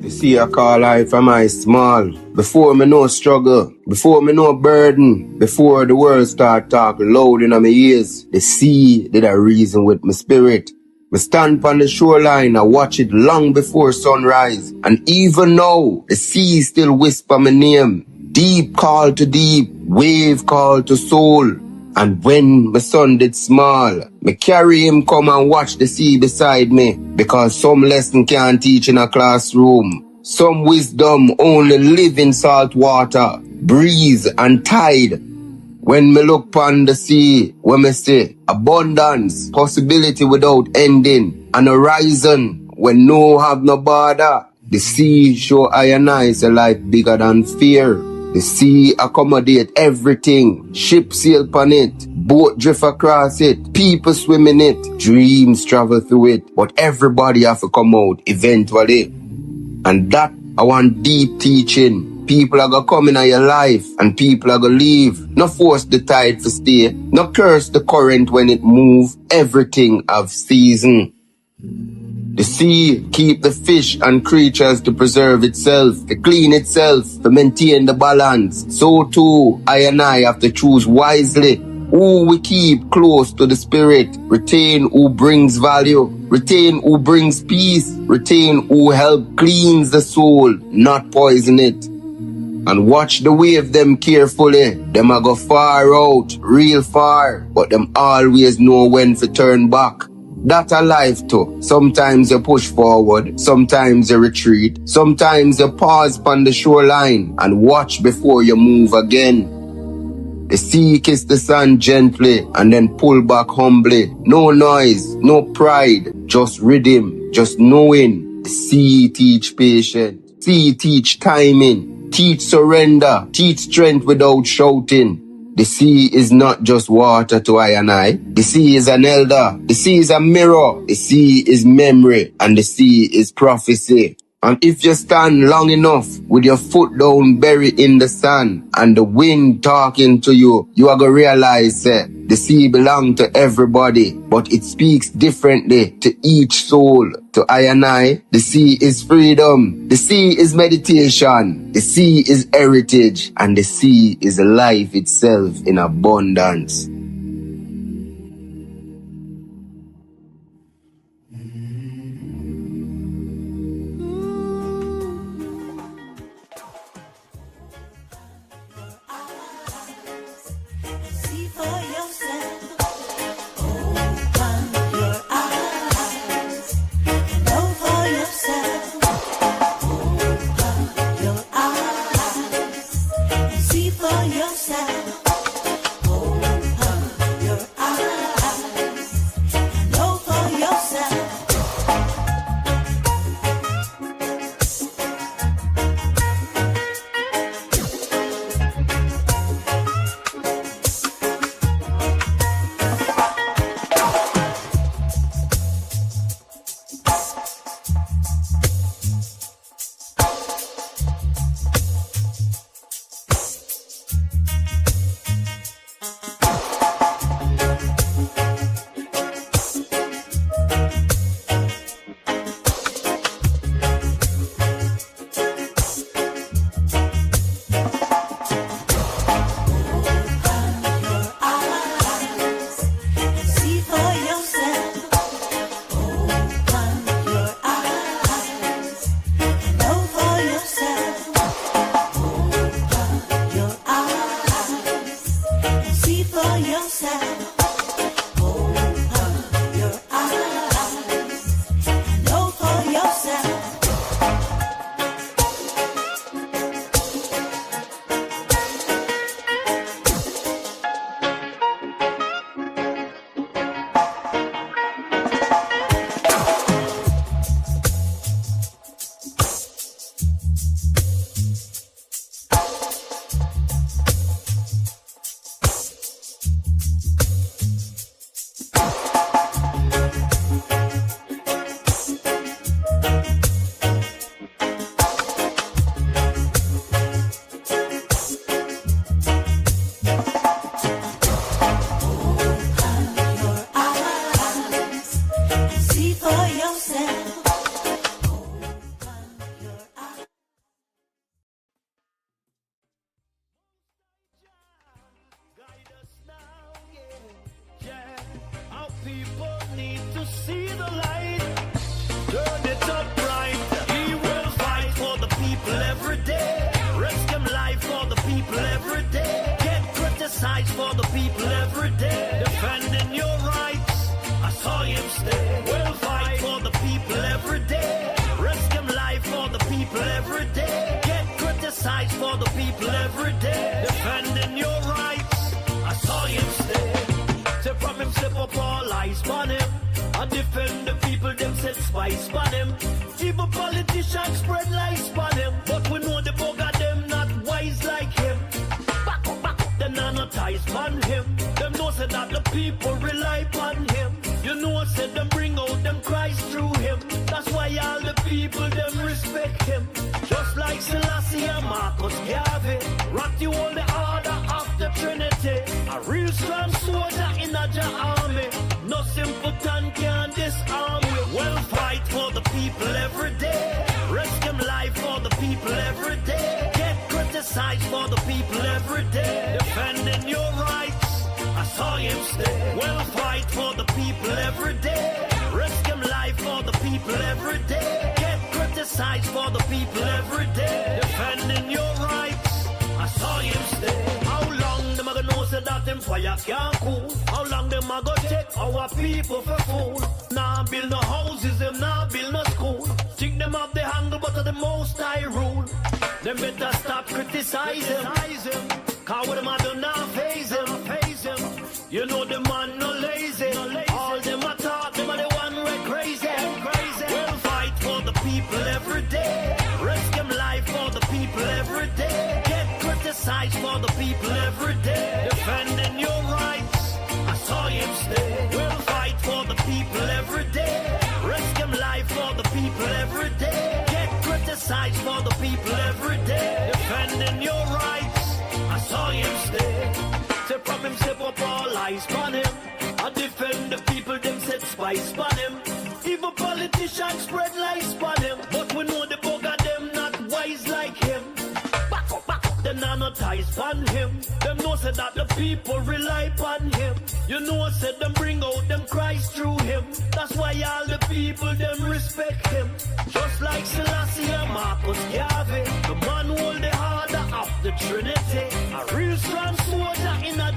You see, I call life am I small. Before me no struggle, before me no burden, before the world start talking loud in my ears, the sea did a reason with my spirit. Me stand on the shoreline, I watch it long before sunrise, and even now, the sea still whisper my name. Deep call to deep, wave call to soul. And when my son did small, me carry him come and watch the sea beside me, because some lesson can't teach in a classroom. Some wisdom only live in salt water, breeze and tide. When me look upon the sea, when me say abundance, possibility without ending, an horizon when no have no border. The sea show I and I say life bigger than fear. The sea accommodate everything. Ship sail upon it, boat drift across it, people swim in it, dreams travel through it, but everybody have to come out eventually. And that I want deep teaching. People are gonna come in your life and people are gonna leave. No force the tide to stay. No curse the current when it move. Everything have season. The sea keep the fish and creatures to preserve itself, to clean itself, to maintain the balance. So too, I and I have to choose wisely who we keep close to the spirit, retain who brings value, retain who brings peace, retain who help cleanse the soul, not poison it. And watch the wave them carefully. Them a go far out, real far, but them always know when to turn back. That a life too. Sometimes you push forward, sometimes you retreat, sometimes you pause upon the shoreline and watch before you move again. The sea kiss the sand gently and then pull back humbly. No noise, no pride, just rhythm, just knowing. The sea teach patience, sea teach timing, teach surrender, teach strength without shouting. The sea is not just water to I and I. The sea is an elder. The sea is a mirror. The sea is memory. And the sea is prophecy. And if you stand long enough with your foot down buried in the sand and the wind talking to you, you are going to realize that the sea belongs to everybody, but it speaks differently to each soul. To I and I, the sea is freedom. The sea is meditation. The sea is heritage. And the sea is life itself in abundance. See for yourself. criticize for the people every day. Defending your rights, I saw him stay. We'll fight for the people every day. Risk him life for the people every day. Get criticized for the people every day. Defending your rights, I saw him stay. Say from him slip up all eyes on him. I defend the people, them set spice on him. Even politicians spread lies on him. But we know the bugger them not wise like him. Back up, them not ties on him. Them know say that the people rely on him. You know say them bring out them cries through him. That's why all the people them respect him. Just like Selassie and Marcus Garvey. Ratty all the order of the Trinity. A real strong soldier in a army. No simpleton can disarm me. We'll fight for the people every day. Risk him life for the people every day. Get criticized for the people every day. Defending your rights, I saw him stay. We'll fight for the people every day. Risk him life for the people every day. Get criticized for the people every day. Defending your rights, I saw him stay. How long them a gonna know say that them fire can't cool? How long them a gonna take our people for fool? Nah build no houses, them nah build no school. Think them have the handle but of the most I rule. Them better stop criticizing. Cause what them a do now phase him. You know the man no lazy. All them a talk, them a the one way crazy. We'll fight for the people every day. Risk him life for the people every day. Get criticized for the people every day. Defending your rights, I saw him stay. We'll fight for the people every day. Risk him life for the people every day. Get criticized for the people every day. Defending your rights, I saw him stay. Say from him step up all eyes on him. I defend the people, them set spice on him. Even politicians spread lies on him. But we know the bugger them not wise like him. Back up, them no ties on him. Them know say that the people rely on him. You know said them bring out them cries through him. That's why all the people them respect him. Just like Selassie and Marcus Garvey. The man hold the order of the Trinity. A real strong soldier in a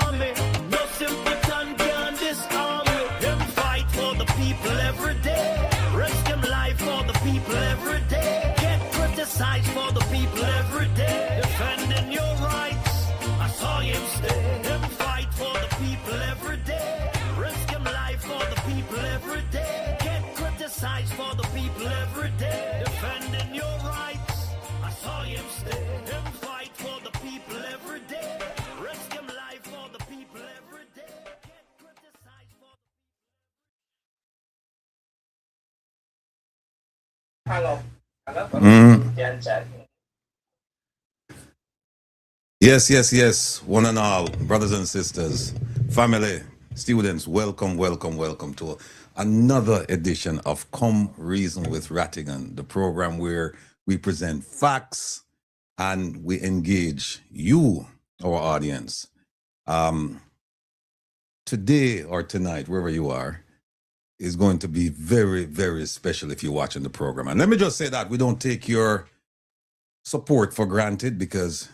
army. No simpleton can disarm me. Them fight for the people every day. Risk them life for the people every day. Get criticized for the people every day. Defending your rights, I saw him stay. Them fight for the people every day. Risk them life for the people every day. Get criticized for the people every day. Defending your rights, I saw him stay. Them fight for the people every day. Risk them life for the people every day. Get criticized for Yes. One and all, brothers and sisters, family, students, welcome to another edition of Come Reason with Rattigan, the program where we present facts and we engage you, our audience. Today or tonight, wherever you are, is going to be very, very special if you're watching the program. And let me just say that we don't take your support for granted because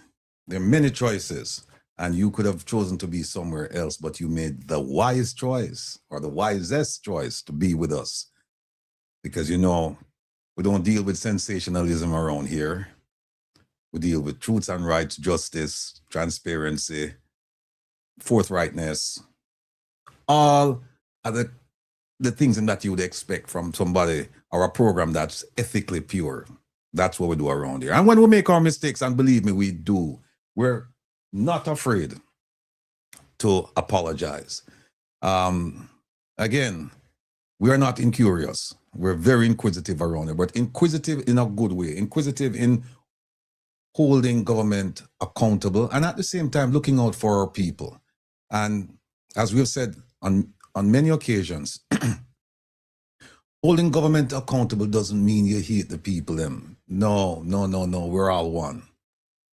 there are many choices and you could have chosen to be somewhere else, but you made the wise choice or the wisest choice to be with us. Because, you know, we don't deal with sensationalism around here. We deal with truths and rights, justice, transparency, forthrightness, all other the things that you would expect from somebody or a program that's ethically pure. That's what we do around here. And when we make our mistakes, and believe me, we do, we're not afraid to apologize. Again, we are not incurious. We're very inquisitive around here, but inquisitive in a good way, inquisitive in holding government accountable and at the same time looking out for our people. And as we've said on many occasions, holding government accountable doesn't mean you hate the people. No, we're all one.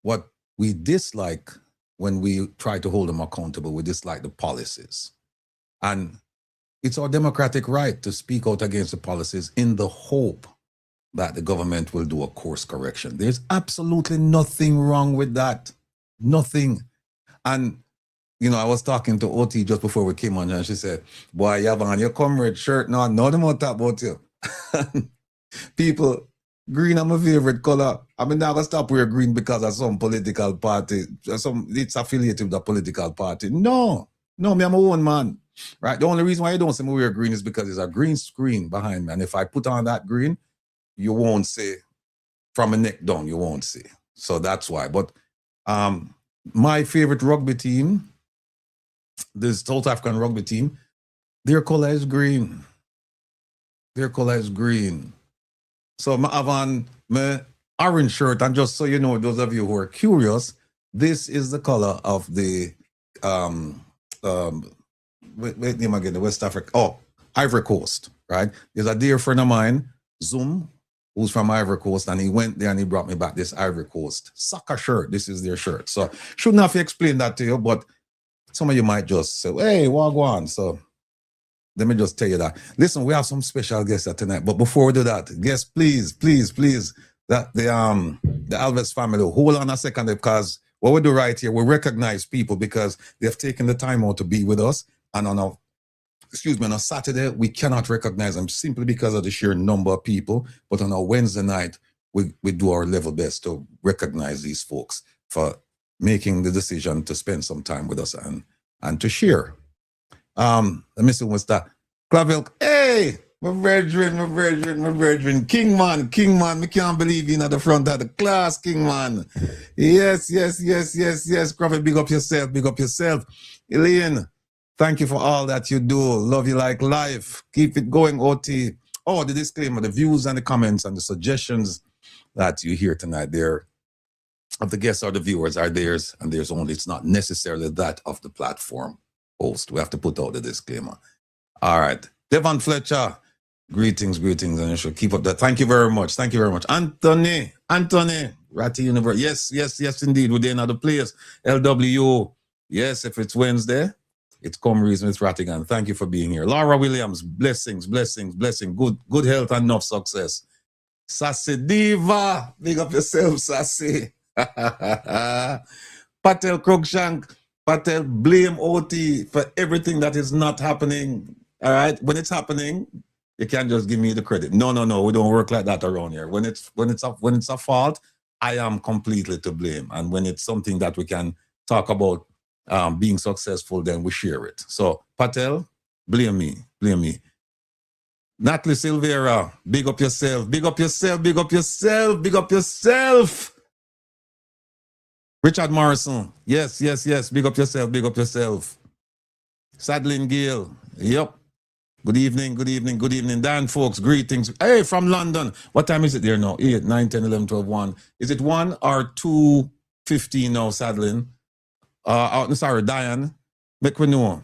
What we dislike when we try to hold them accountable, we dislike the policies. And it's our democratic right to speak out against the policies in the hope that the government will do a course correction. There's absolutely nothing wrong with that. Nothing. And you know, I was talking to OT just before we came on, and she said, boy, you have on your comrade shirt now. No, them won't talk about you. People, green is my favorite color. I mean, now I stop wearing green because of some political party. It's affiliated with a political party. No, me, I'm a one man. Right? The only reason why you don't see me wear green is because there's a green screen behind me. And if I put on that green, you won't see from a neck down, you won't see. So that's why. But my favorite rugby team, this South African rugby team, their color is green. Their color is green. So I have on my orange shirt, and just so you know, those of you who are curious, this is the color of the wait name again, the West Africa. Oh, Ivory Coast, right? There's a dear friend of mine, Zoom, who's from Ivory Coast, and he went there and he brought me back this Ivory Coast soccer shirt. This is their shirt. So shouldn't have to explain that to you, but some of you might just say, hey, Wagwan. So let me just tell you that. Listen, we have some special guests tonight, but before we do that, guests, please, that the Alves family, hold on a second, because what we do right here, we recognize people because they've taken the time out to be with us. And on a Saturday, we cannot recognize them simply because of the sheer number of people. But on a Wednesday night, we do our level best to recognize these folks for making the decision to spend some time with us and to share. Let me see what's that. Clavel, hey, my brethren, Kingman, me can't believe you at the front of the class, Kingman. Yes. Clavel, big up yourself. Elaine, thank you for all that you do. Love you like life. Keep it going, OT. Oh, the disclaimer, the views and the comments and the suggestions that you hear tonight, they're of the guests or the viewers are theirs and theirs only. It's not necessarily that of the platform host. We have to put out the disclaimer. All right. Devon Fletcher, greetings, and you should keep up that. Thank you very much. Anthony, Ratty Universe. Yes, indeed. We're there in other place. LW, yes, if it's Wednesday, it's come reason with Rattigan. Thank you for being here. Laura Williams, blessings. Good health and enough success. Sassy Diva, big up yourself, Sassy. Patel Cruikshank, Patel, blame OT for everything that is not happening. All right, when it's happening, you can't just give me the credit. No, we don't work like that around here. When it's a fault, I am completely to blame. And when it's something that we can talk about being successful, then we share it. So Patel, blame me. Natalie Silvera, big up yourself. Richard Morrison, yes. Big up yourself. Sadlin Gale, yep. Good evening. Dan folks, greetings. Hey, from London. What time is it there now? 8, 9, 10, 11, 12, 1. Is it 1 or 2:15 now, Sadlin? Sorry, Diane. Make we know.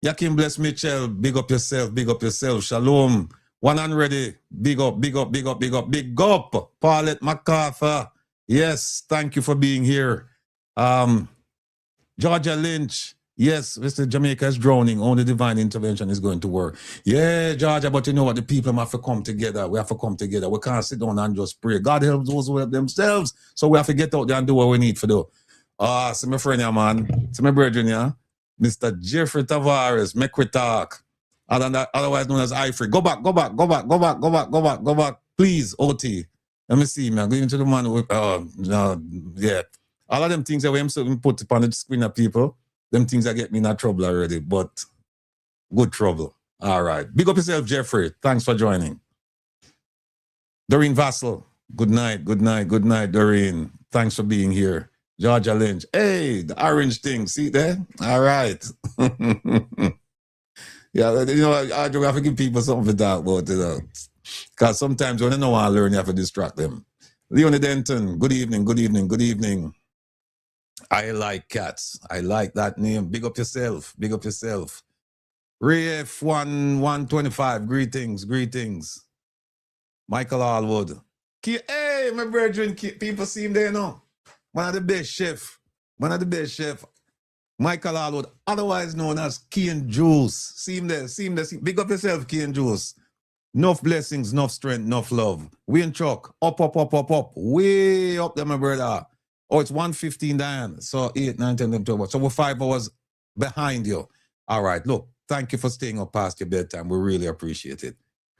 Yakim Bless Mitchell, big up yourself. Shalom. 100, big up. Paulette MacArthur. Yes, thank you for being here. Georgia Lynch. Yes, Mr. Jamaica is drowning. Only divine intervention is going to work. Yeah, Georgia, but you know what? The people have to come together. We have to come together. We can't sit down and just pray. God helps those who help themselves. So we have to get out there and do what we need to do. See my friend here, man. See my brethren here. Mr. Jeffrey Tavares, make we talk. Otherwise known as iFree. Go back. Please, OT. Let me see, man. Going to the man with, yeah. All of them things that we put upon the screen of people, them things that get me in trouble already, but good trouble. All right. Big up yourself, Jeffrey. Thanks for joining. Doreen Vassell. Good night, Doreen. Thanks for being here. Georgia Lynch. Hey, the orange thing. See there? All right. Yeah, you know, I have to give people something to talk about, you know. Because sometimes when they don't want to learn, you have to distract them. Leonie Denton, good evening. I like cats. I like that name. Big up yourself. Ray F1125, greetings. Michael Allwood. Hey, my brethren, people see him there now. One of the best chef. Michael Allwood, otherwise known as Key and Juice. See him there. Big up yourself, Key and Juice. Enough blessings, enough strength, enough love. Wayne Chuck, up. Way up there, my brother. Oh, it's 1:15, Diane. So 8, 9, 10, 11, 12. So we're 5 hours behind you. All right, look, thank you for staying up past your bedtime. We really appreciate it.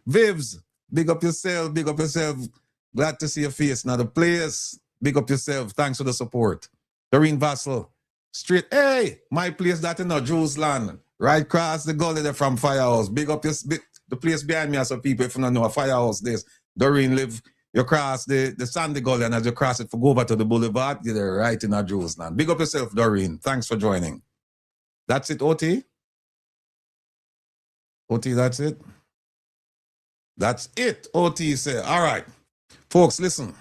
Vivs, big up yourself, big up yourself. Glad to see your face. Now the players, big up yourself. Thanks for the support. Doreen Vassal, straight, hey, my place that in Jerusalem, right across the gully there from Firehouse. Big up your, the place behind me, as some people, if you don't know, a Firehouse, this. Doreen live, you cross the Sandy Gully, and as you cross it, go over to the boulevard, you're there right in Jerusalem. Big up yourself, Doreen. Thanks for joining. That's it, OT? OT, that's it? That's it, OT say. All right. Folks, listen.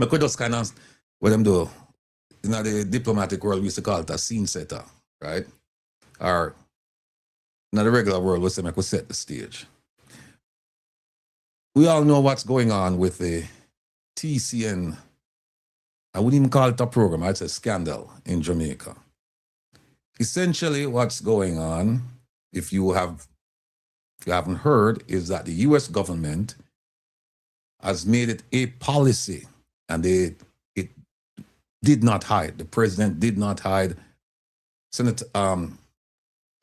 I could just kind of, what them do, in the diplomatic world, we used to call it a scene setter, right? Or in the regular world, we say, we set the stage. We all know what's going on with the TCN. I wouldn't even call it a program, I'd say scandal in Jamaica. Essentially, what's going on, if you haven't heard, is that the US government has made it a policy, and it did not hide. The president did not hide.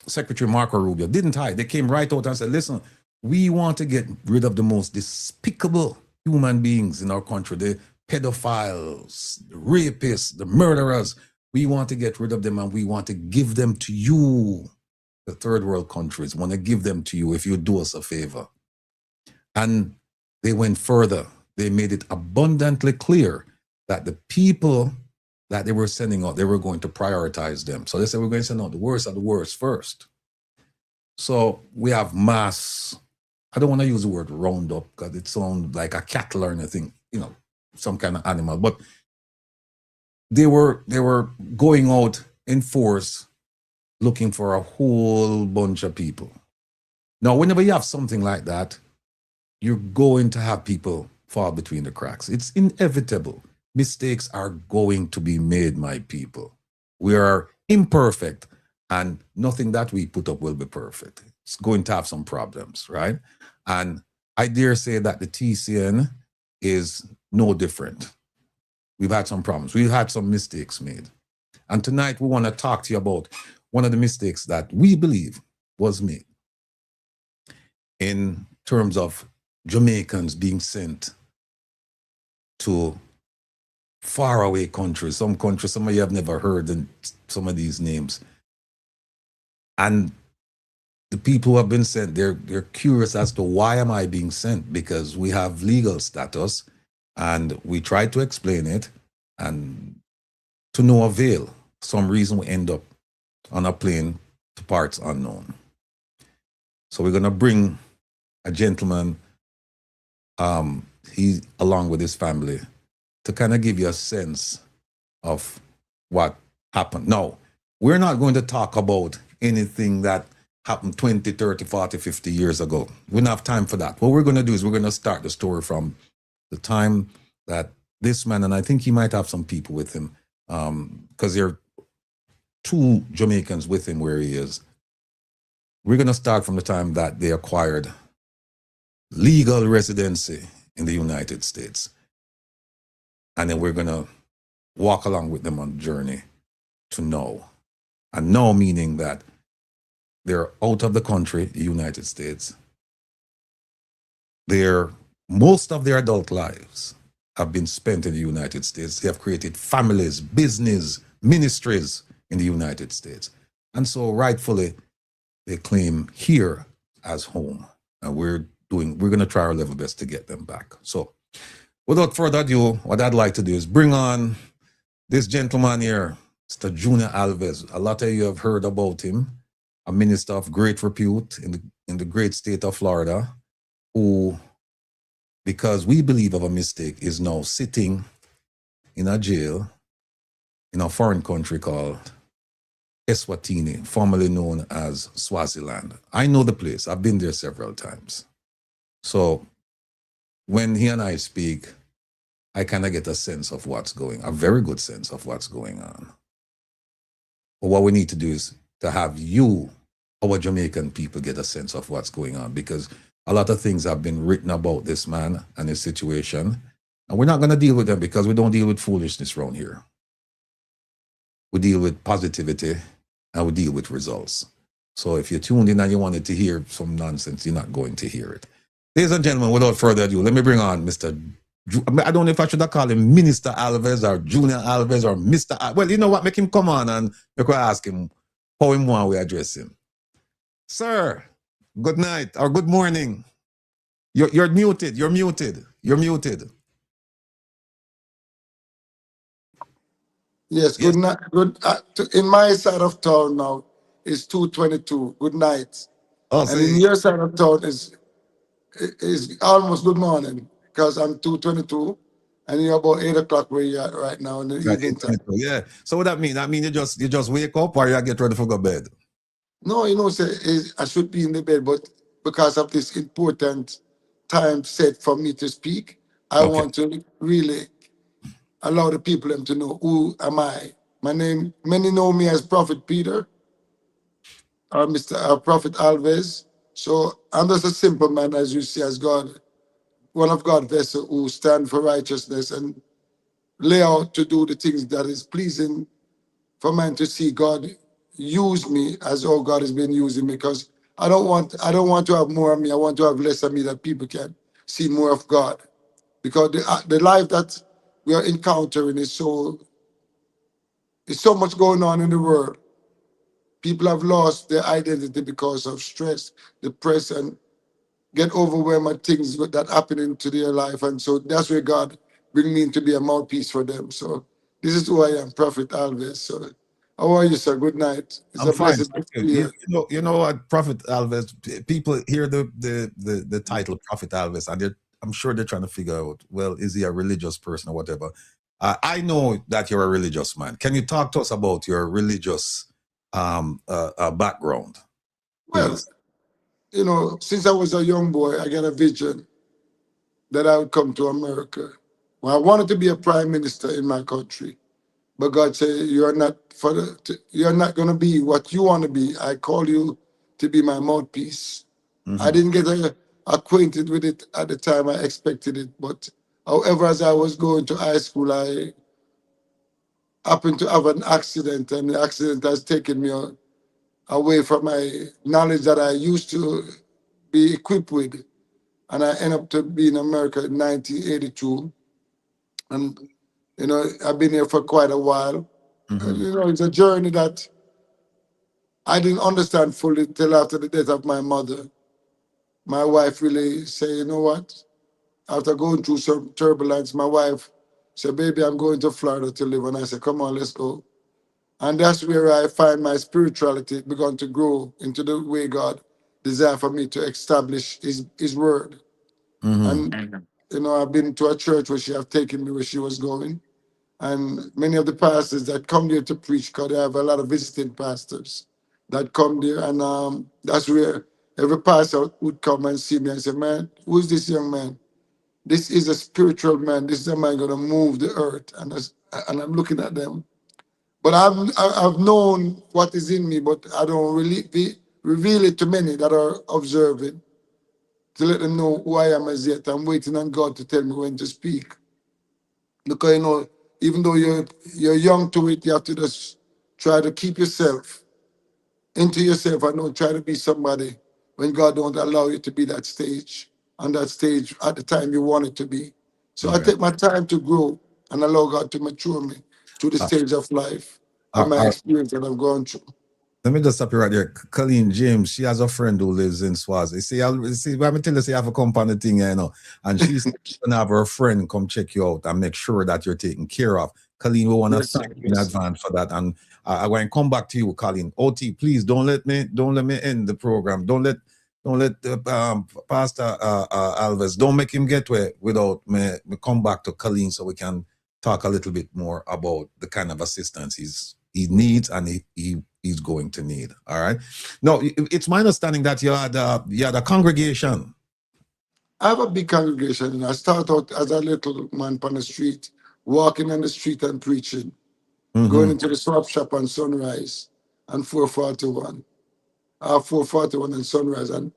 Secretary Marco Rubio didn't hide. They came right out and said, listen, we want to get rid of the most despicable human beings in our country, the pedophiles, the rapists, the murderers. We want to get rid of them, and we want to give them to you. The third world countries want to give them to you if you do us a favor. And they went further. They made it abundantly clear that the people that they were sending out, they were going to prioritize them. So they said, we're going to send out the worst of the worst first. So we have mass, I don't want to use the word roundup because it sounds like a cattle or anything, you know, some kind of animal, but they were going out in force looking for a whole bunch of people. Now, whenever you have something like that, you're going to have people fall between the cracks. It's inevitable. Mistakes are going to be made, my people. We are imperfect, and nothing that we put up will be perfect. It's going to have some problems, right? And I dare say that the TCN is no different. We've had some problems. We've had some mistakes made. And tonight we want to talk to you about one of the mistakes that we believe was made in terms of Jamaicans being sent to faraway countries, some countries, some of you have never heard in some of these names. And the people who have been sent, they're curious as to why am I being sent? Because we have legal status, and we try to explain it, and to no avail. Some reason we end up on a plane to parts unknown. So we're going to bring a gentleman, he along with his family, to kind of give you a sense of what happened. Now, we're not going to talk about anything that happened 20, 30, 40, 50 years ago. We don't have time for that. What we're going to do is we're going to start the story from the time that this man, and I think he might have some people with him, because there are 2 Jamaicans with him where he is. We're going to start from the time that they acquired legal residency in the United States. And then we're going to walk along with them on the journey to now. And now meaning that they're out of the country, the United States. Most of their adult lives have been spent in the United States. They have created families, business, ministries in the United States. And so rightfully, they claim here as home. And we're going to try our level best to get them back. So without further ado, what I'd like to do is bring on this gentleman here, Mr. Junior Alves. A lot of you have heard about him, a minister of great repute in the great state of Florida, who, because we believe of a mistake, is now sitting in a jail in a foreign country called Eswatini, formerly known as Swaziland. I know the place. I've been there several times. So when he and I speak, I kind of get a sense of what's a very good sense of what's going on. But what we need to do is to have you, our Jamaican people, get a sense of what's going on, because a lot of things have been written about this man and his situation, and we're not going to deal with them because we don't deal with foolishness around here. We deal with positivity I will deal with results. So if you're tuned in and you wanted to hear some nonsense, you're not going to hear it. Ladies and gentlemen, without further ado, let me bring on Mr. I don't know if I should have called him Minister Alves or Junior Alves or Mr. Well, you know what? Make him come on and you could ask him how him want we address him. Sir, good night or good morning. You're muted. You're muted. You're muted. Yes, good night. Good. In my side of town now is 2:22. Good night. Oh, And in your side of town is almost good morning because I'm 2:22, and you're about 8 o'clock where you're at right now in the right, evening time. yeah. So what that mean? That mean you just wake up or you get ready for go bed? No, I should be in the bed, but because of this important time set for me to speak, I want to really allow the people them to know who am I. My name, many know me as Prophet Peter or Mr. Prophet Alves. So I'm just a simple man, as you see, as God, one of God's vessel who stand for righteousness and lay out to do the things that is pleasing for man to see God use me as all God has been using me. Because I don't want to have more of me. I want to have less of me that people can see more of God. Because the life that we are encountering is so much going on in the world. People have lost their identity because of stress, depression, get overwhelmed at things that happening to their life. And so that's where God bring me in to be a mouthpiece for them. So this is who I am, Prophet Alves. So how are you, sir? Good night. It's I'm a fine. blessed to be You, here. you know what, Prophet Alves. People hear the title Prophet Alves, and I'm sure they're trying to figure out, well, is he a religious person or whatever? I know that you're a religious man. Can you talk to us about your religious background, Well, please? since I was a young boy, I got a vision that I would come to America. Well, I wanted to be a prime minister in my country. But God said, you're not going to be what you want to be. I call you to be my mouthpiece. I didn't get acquainted with it at the time I expected it. But however, as I was going to high school, I happened to have an accident, and the accident has taken me away from my knowledge that I used to be equipped with. And I ended up to be in America in 1982. And, I've been here for quite a while. It's a journey that I didn't understand fully till after the death of my mother. My wife really said, you know what? After going through some turbulence, my wife said, baby, I'm going to Florida to live. And I said, come on, let's go. And that's where I find my spirituality began to grow into the way God desired for me to establish his word. And, I've been to a church where she have taken me where she was going. And many of the pastors that come there to preach, because they have a lot of visiting pastors that come there. And that's where every pastor would come and see me and say, man, who's this young man? This is a spiritual man. This is a man going to move the earth. And I'm looking at them. But I've known what is in me, but I don't really reveal it to many that are observing to let them know who I am as yet. I'm waiting on God to tell me when to speak. Because, even though you're young to it, you have to just try to keep yourself into yourself and don't try to be somebody when God don't allow you to be on that stage at the time you want it to be. So I take my time to grow and allow God to mature me through the stage of life of my experience that I've gone through. Let me just stop you right there. Colleen James, she has a friend who lives in Swazi. See, when I tell you, say you have a company thing, and she's gonna have her friend come check you out and make sure that you're taken care of. Colleen, we want to thank you in advance for that. And I want to come back to you, Colleen. OT, please don't let me end the program. Don't let Pastor Alves, don't make him get away without me come back to Colleen so we can talk a little bit more about the kind of assistance he needs and he's going to need. All right. No, it's my understanding that you had a congregation. I have a big congregation, and I started out as a little man on the street, walking on the street and preaching, going into the swap shop on Sunrise and 441 and Sunrise. And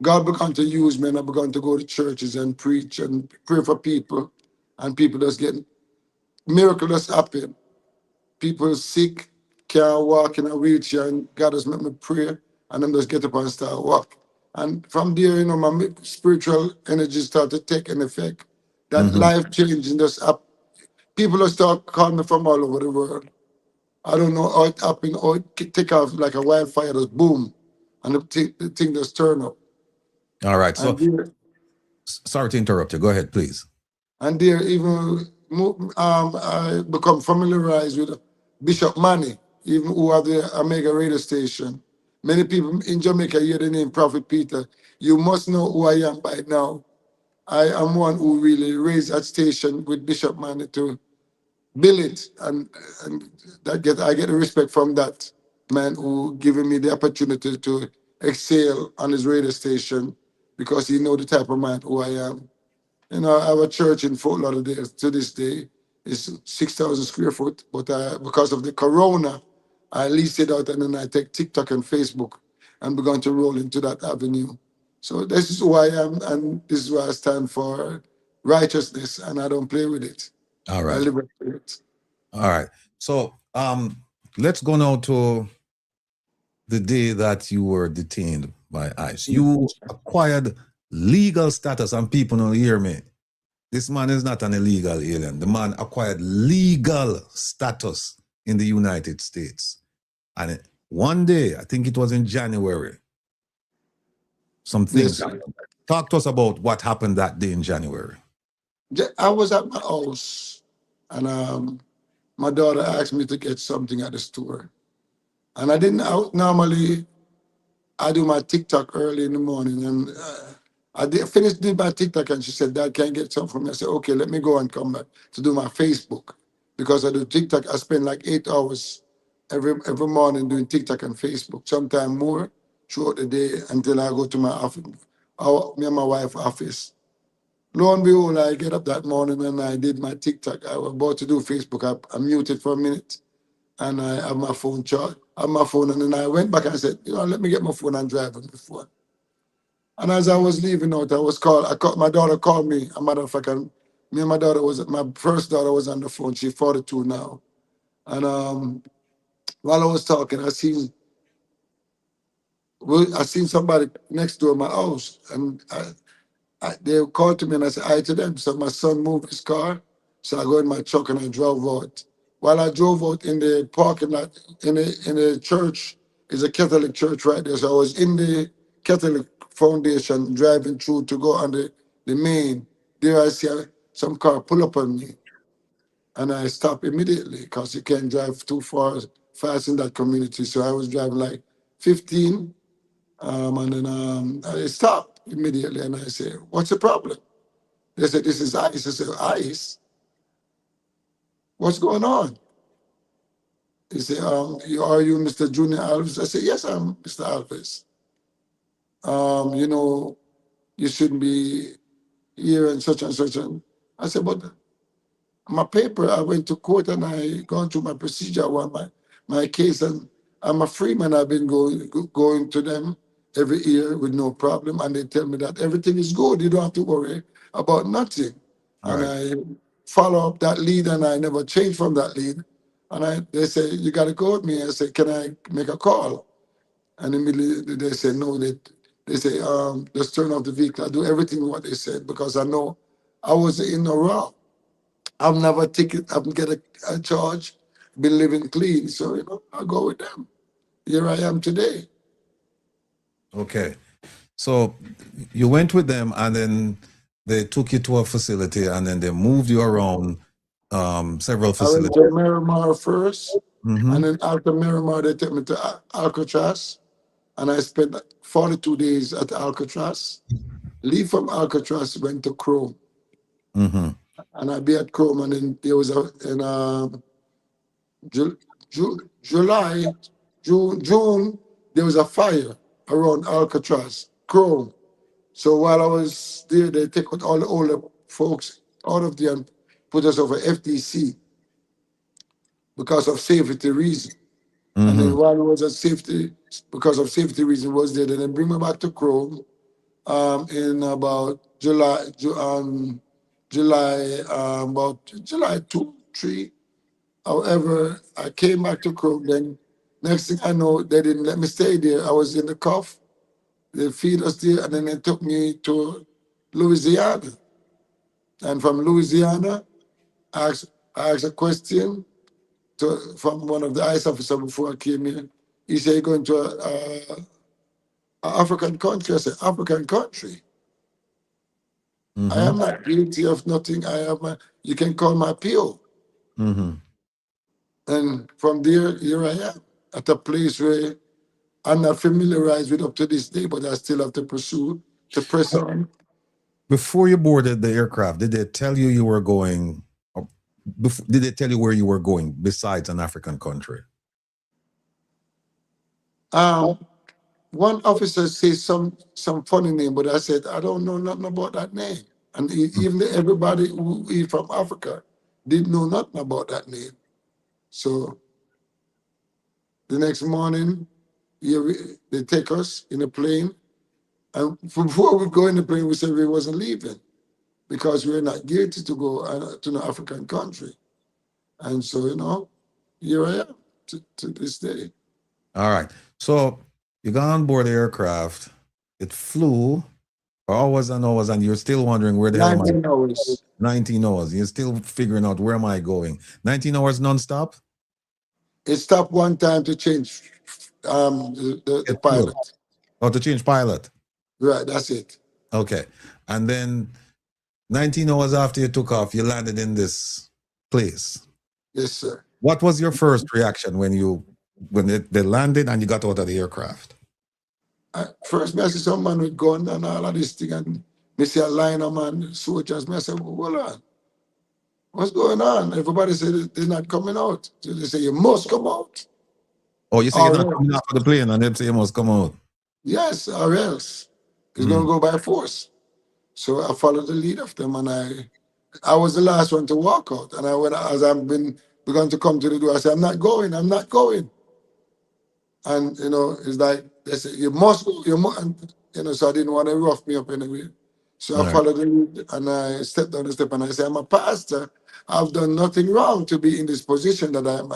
God began to use me, and I began to go to churches and preach and pray for people, and people just getting miracles happen. People sick, can't walk in a wheelchair, and God just make me pray, and then just get up and start walk. And from there, you know, my spiritual energy start to take an effect. That life changing just up. People will start calling me from all over the world. I don't know how it happened, or it take off like a wildfire, just boom, and the thing just turn up. All right. So, And there, sorry to interrupt you. Go ahead, please. and there even I become familiarized with Bishop Manny, even who are the Omega radio station. Many people in Jamaica hear the name Prophet Peter. You must know who I am by now. I am one who really raised that station with Bishop Manny to build it, and I get the respect from that man who given me the opportunity to excel on his radio station because he know the type of man who I am. You know, our church in Fort Lauderdale to this day is 6,000 square foot, but because of the corona, I leased it out and then I take TikTok and Facebook and began to roll into that avenue. So this is who I am, and this is why I stand for righteousness, and I don't play with it. All I right. live up to it. All right. So, let's go now to the day that you were detained by ICE. You acquired legal status, and people don't hear me. This man is not an illegal alien. The man acquired legal status in the United States. And one day, I think it was in January, some things. Yes. Talk to us about what happened that day in January. I was at my house, and my daughter asked me to get something at the store. And I didn't normally, I do my TikTok early in the morning, and I finished doing my TikTok, and she said, Dad, can I get something from me? I said, okay, let me go and come back to do my Facebook. Because I do TikTok, I spend like 8 hours every morning doing TikTok and Facebook, sometimes more throughout the day until I go to my office, me and my wife office. Lo and behold, I get up that morning and I did my TikTok. I was about to do Facebook. I muted for a minute and I have my phone charged. I have my phone, and then I went back and I said, you know, let me get my phone and drive on the phone. And as I was leaving out, my daughter called me. A matter of fact, me and my first daughter was on the phone. She's 42 now. And while I was talking, I seen somebody next door my house, and they called to me and I said hi to them. So my son moved his car. So I go in my truck and I drove out. While I drove out in the parking lot, in the church, is a Catholic church right there. So I was in the Catholic foundation driving through to go on the main. There I see some car pull up on me. And I stopped immediately because you can't drive too fast in that community. So I was driving like 15. And then I stopped immediately and I said, what's the problem? They said, this is ICE. I said, ICE? What's going on? He said, are you Mr. Junior Alves? I said, yes, I'm Mr. Alves. You know, you shouldn't be here and such and such. And I said, but my paper, I went to court and I gone through my procedure, my case, and I'm a free man. I've been going to them every year with no problem, and they tell me that everything is good. You don't have to worry about nothing. All And right. I follow up that lead, and I never change from that lead. And they say, you got to go with me. I say, can I make a call? And immediately they say, no. They say, just turn off the vehicle. I do everything what they said because I know I was in the wrong. I've never I've get a charge, been living clean. So, you know, I go with them. Here I am today. Okay. So you went with them and then they took you to a facility and then they moved you around several I went facilities. to Miramar first, Mm-hmm. and then after Miramar, they took me to Alcatraz, and I spent 42 days at Alcatraz. Leave from Alcatraz, went to Chrome, Mm-hmm. and I be at Chrome, and then there was July, June, there was a fire around Alcatraz, Chrome. So while I was there, they take out all the older folks out of there and put us over FTC because of safety reason. Mm-hmm. And then while I was at safety, because of safety reason, was there. Then they bring me back to Chrome in about July 2, 3. However, I came back to Crook. Then next thing I know, they didn't let me stay there. I was in the cuff. They feed us there, and then they took me to Louisiana. And from Louisiana, I asked a question from one of the ICE officers before I came here. He said, "You're going to a African country." I said, "African country? I Mm-hmm. am not guilty of nothing. You can call my PO." Mm-hmm. And from there, here I am at a place where I'm not familiarized with up to this day, but I still have to pursue, to press on. Before you boarded the aircraft, did they tell you were going? Or did they tell you where you were going besides an African country? Um, One officer says some funny name, but I said, I don't know nothing about that name. And even everybody who is from Africa didn't know nothing about that name. So the next morning, they take us in a plane. And before we go in the plane, we said we wasn't leaving because we were not guilty to go to an African country. And so, here I am to this day. All right. So you got on board the aircraft. It flew for hours and hours, and you're still wondering where the hell am I? 19 hours. 19 hours. You're still figuring out where am I going. 19 hours nonstop? It stopped one time to change the Get fuel. pilot. Or to change pilot. Right, that's it. Okay. And then 19 hours after you took off, you landed in this place. Yes, sir. What was your first reaction when they landed and you got out of the aircraft? First, me I see some man with gun and all of this thing, and me see a line of man, soldiers. Me I say, well, hold on. What's going on? Everybody said they're not coming out. So they say, you must come out. Oh, you say you're not coming out of the plane and they say you must come out. Yes, or else it's going to go by force. So I followed the lead of them, and I was the last one to walk out. And I went, as I've begun to come to the door, I said, I'm not going. And, it's like, they said, you must go, and, so I didn't want to rough me up anyway. So I followed the lead, and I stepped down the step, and I said, I'm a pastor. I've done nothing wrong to be in this position that I'm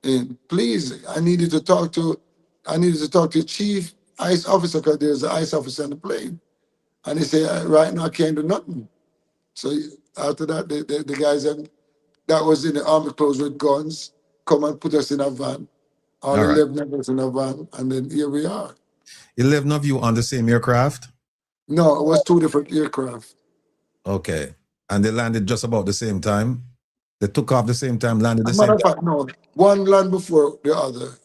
in. Please, I needed to talk to Chief ICE officer, because there's an ICE officer on the plane. And he said, right now I can't do nothing. So after that, the guys that was in the army clothes with guns come and put us in a van. All 11 of us in a van, and then here we are. 11 of you on the same aircraft? No, it was 2 different aircraft. Okay. And they landed just about the same time? They took off the same time, landed the As a same matter of time? fact, no. One land before the other.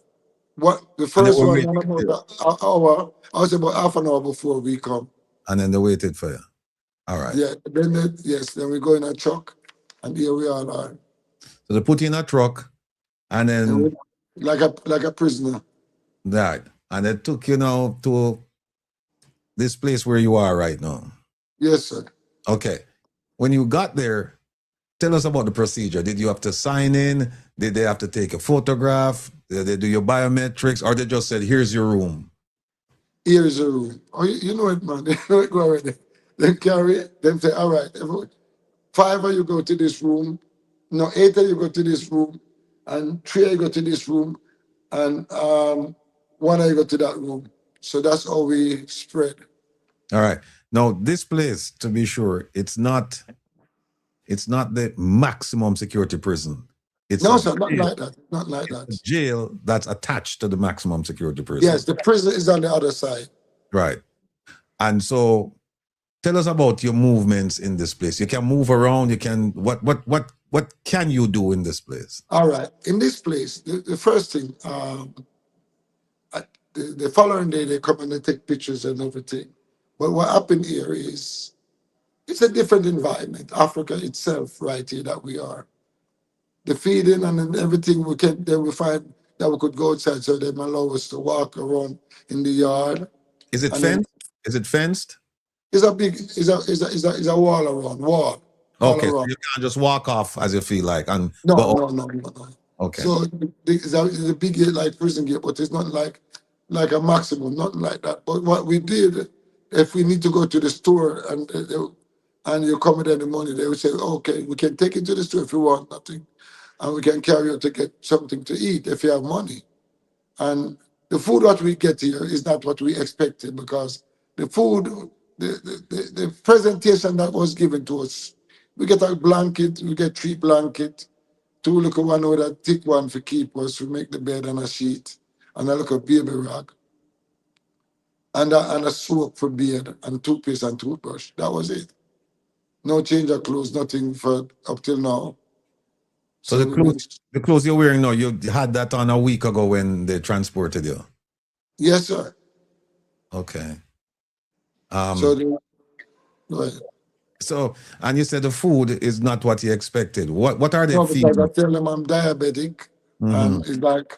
The first one, about an hour, I was about half an hour before we come. And then they waited for you. All right. Yeah, then we go in a truck, and here we all are. So they put you in a truck, and then like a prisoner. Right. And they took you now to this place where you are right now. Yes, sir. Okay. When you got there, tell us about the procedure. Did you have to sign in? Did they have to take a photograph? Did they do your biometrics? Or they just said, here's your room? Here's your room. Oh, you know it, man. They know it already. They carry it. They say, all right, 5 of you go to this room. No, 8 of you go to this room. And 3 of you go to this room. And 1 of you go to that room. So that's how we spread. All right. Now, this place, to be sure, it's not the maximum security prison. It's no, sir, not like that. Not like that. A jail that's attached to the maximum security prison. Yes, the prison is on the other side. Right. And so tell us about your movements in this place. You can move around. You can, what can you do in this place? All right. In this place, the first thing, the following day, they come and they take pictures and everything. But what happened here is, it's a different environment. Africa itself, right here that we are. The feeding and everything we find that we could go outside, so they allow us to walk around in the yard. Is it fenced? Is it fenced? It's a wall around. Okay, around. so you can't just walk off as you feel like. And no. Okay. So it's a big gate like prison gate, but it's not like a maximum, nothing like that. But what we did, if we need to go to the store and you come with any money, they would say, okay, we can take it to the store if you want nothing. and we can carry you to get something to eat if you have money. And the food that we get here is not what we expected, because the food, the presentation that was given to us, we get a blanket, we get 3 blankets, 2 little one with a thick one for keep us, we make the bed and a sheet, and a little baby rag, and a soap for beard, and toothpaste and toothbrush. That was it. No change of clothes, nothing for up till now. So the clothes you're wearing now, you had that on a week ago when they transported you? Yes, sir. Okay. Go ahead. So, and you said the food is not what you expected. What are they No, because I feeding? tell them I'm diabetic, and it's like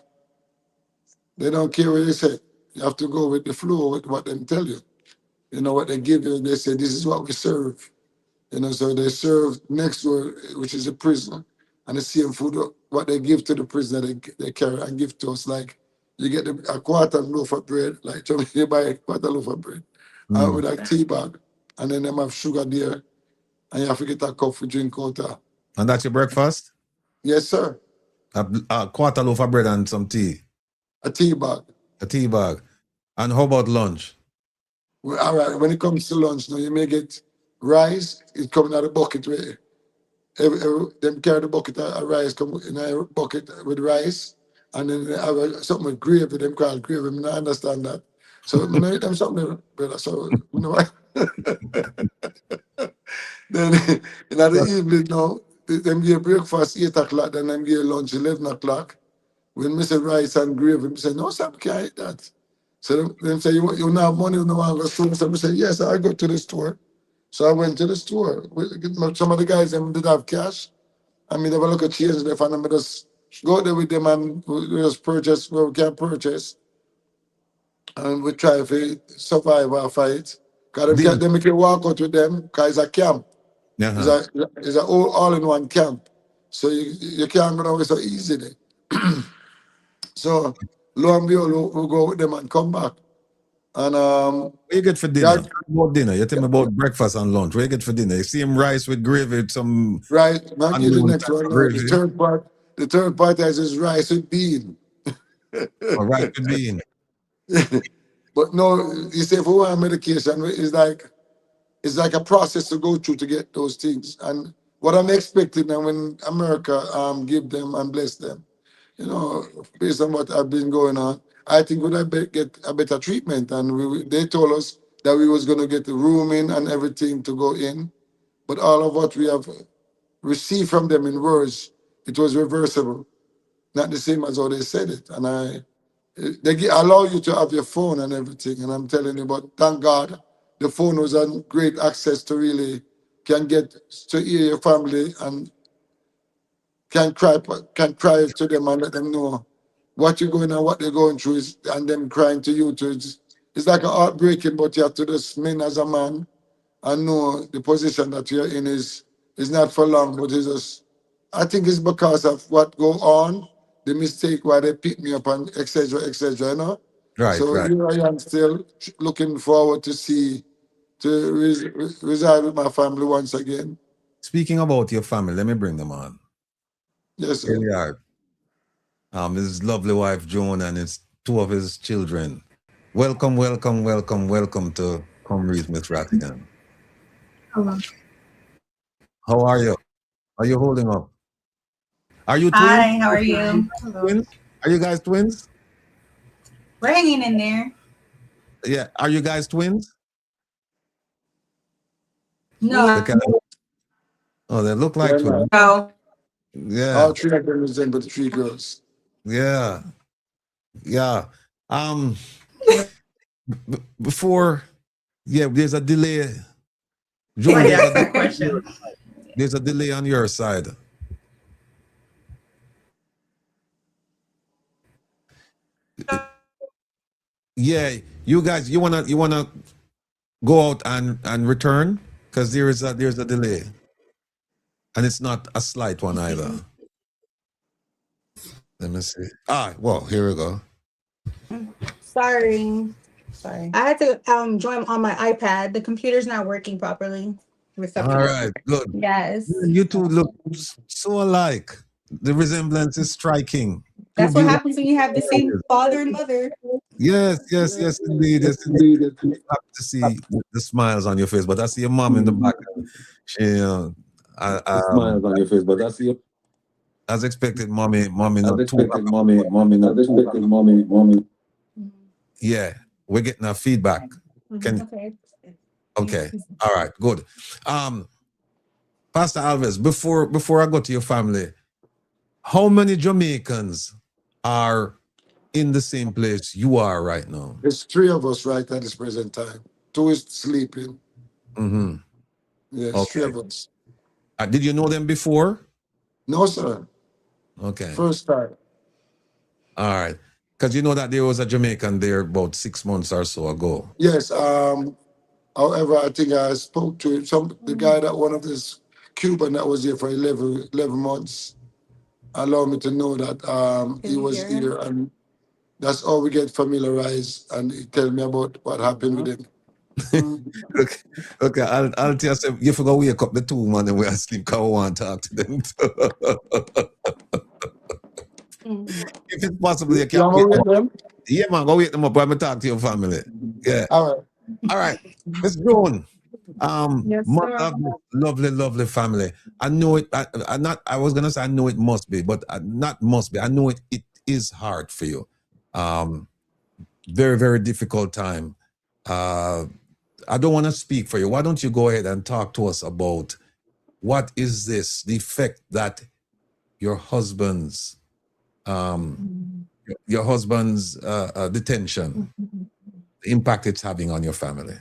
they don't care what they say. You have to go with the flow with what they tell you. You know what they give you. They say this is what we serve. You know, so they serve next door, which is a prison, and the same food what they give to the prisoner they carry and give to us. Like you get a quarter loaf of bread, like you buy a quarter loaf of bread with a tea bag, and then they have sugar there, and you have to get a cup for drink out of. And that's your breakfast? Yes, sir. A quarter loaf of bread and some tea? A tea bag. A tea bag. And how about lunch? Well, all right, when it comes to lunch, now you may get rice, it comes out of the bucket where them carry the bucket of rice, come in a bucket with rice, and then they have something with gravy, them called gravy. I don't understand that. So I know them something, brother. So you know then in the evening now, them give breakfast 8 o'clock, then them give lunch 11 o'clock. When me say rice and gravy, me say, no, sir, I can't eat that. So them say, you don't have money, you don't want to go to the store. So I say, yes, I go to the store. So I went to the store. Some of the guys them did have cash. I mean, they were looking at change there, and I just go there with them and we just purchase what we can purchase. And we try to survive our fight. Because they make you walk out with them, because it's a camp. It's a all-in-one camp. So you can't go away so easily. So lo and behold, we'll go with them and come back. And what you get for dinner? About dinner? You tell me about breakfast and lunch. What you get for dinner? You see him rice with gravy, some right. Now get the next one. The third part is rice with bean. Rice with bean. But no, you say for one medication, it's like a process to go through to get those things. And what I'm expecting now when America give them and bless them, you know, based on what I've been going on, I think we'd get a better treatment. And they told us that we was going to get the room in and everything to go in. But all of what we have received from them in words, it was reversible. Not the same as how they said it. And they allow you to have your phone and everything. And I'm telling you, but thank God, the phone was a great access to really can get to hear your family and can cry to them and let them know what you're going and what they're going through, and them crying to you too. It's like a heartbreaking, but you have to just mean as a man and know the position that you're in is not for long, but it's just, I think it's because of what go on, the mistake why they pick me up and etc. You know? Right, so right. here I am still looking forward to reside with my family once again. Speaking about your family, let me bring them on. Yes, sir. Here we are. His lovely wife Joan and his 2 of his children. Welcome to Come Read with Rattigan. Hello. How are you? Are you holding up? Are you twins? Hi, how are you? Twins? Are you guys twins? We're hanging in there. Yeah. Are you guys twins? No. They look like twins. No. Yeah. All 3 of them resemble the 3 girls. Yeah. Yeah. Before, there's a delay. Joan, there's a delay on your side. Yeah, you guys, you wanna go out and return, because there's a delay, and it's not a slight one either. Let me see. Well, here we go. Sorry. I had to join on my iPad. The computer's not working properly. All right, good. Yes. You two look so alike. The resemblance is striking. That's what happens when you have the same father and mother. Yes, indeed. Yes, indeed. Happy to see the smiles on your face, but I see your mom in the back. She, smiles on your face, but that's your. as expected, mommy As not too. expected, mommy not too. As expected, mommy. Yeah, we're getting our feedback. Can okay, all right, good. Pastor Alves, before I go to your family, how many Jamaicans are in the same place you are right now? There's 3 of us right at this present time. 2 is sleeping. Mm-hmm. Yes, Okay. 3 of us. Did you know them before? No, sir. Okay. First time. All right. Because you know that there was a Jamaican there about 6 months or so ago. Yes. However, I think I spoke to the guy that one of this Cuban that was here for 11 months allowed me to know that he was here, and that's how we get familiarized, and he tell me about what happened with him. Okay, I'll tell you, you forgot wake up the 2 man and we're asleep because I want to talk to them. If it's possible, you can wake them. Yeah, man, go wake them up. I'm going to talk to your family. Yeah. All right. Miss Joan. Yes, lovely family. I know it. I was gonna say I know it must be, but not must be. I know it is hard for you. Very, very difficult time. I don't want to speak for you. Why don't you go ahead and talk to us about what is this, the effect that your husband's detention, the impact it's having on your family?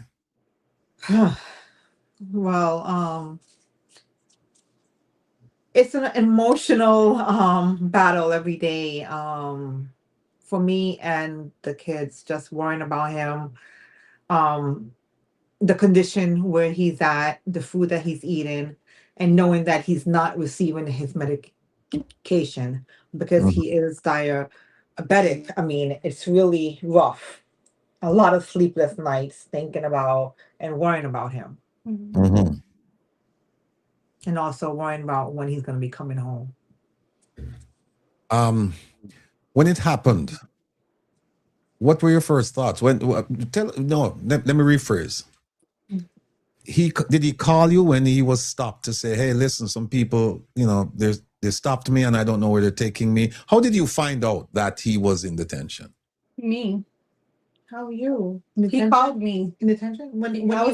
Well, it's an emotional battle every day for me and the kids, just worrying about him, the condition where he's at, the food that he's eating, and knowing that he's not receiving his medication because he is diabetic. I mean, it's really rough. A lot of sleepless nights thinking about and worrying about him. And also worrying about when he's going to be coming home. When it happened, what were your first thoughts? Let me rephrase. Did he call you when he was stopped to say, "Hey, listen, some people, they stopped me and I don't know where they're taking me"? How did you find out that he was in detention? Me. How are you? He called me in detention. When I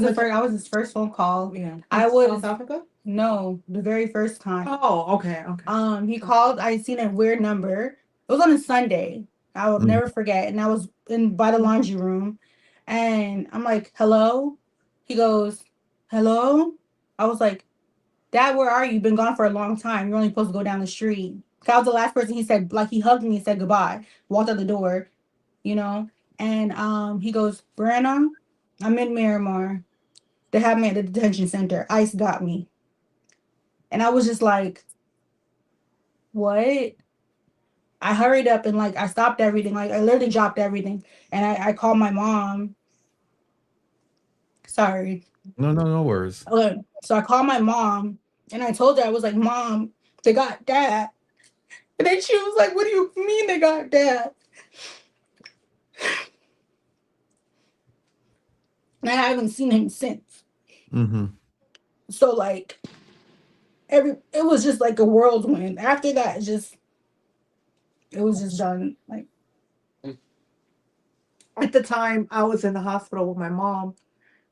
was his first phone call. Yeah. I was South Africa. No, the very first time. Oh, okay. He called. I seen a weird number. It was on a Sunday. I will never forget. And I was by the laundry room, and I'm like, "Hello." He goes, "Hello." I was like, "Dad, where are you? You've been gone for a long time. You're only supposed to go down the street." I was the last person he said. Like, he hugged me and said goodbye. Walked out the door, And he goes, "Brenna, I'm in Miramar. They have me at the detention center. ICE got me." And I was just like, "What?" I hurried up and I stopped everything. Like, I literally dropped everything. And I called my mom. Sorry. No worries. So I called my mom and I told her, I was like, "Mom, they got Dad." And then she was like, "What do you mean they got Dad?" And I haven't seen him since. So it was just like a whirlwind. After that, it was just done. Like, At the time, I was in the hospital with my mom.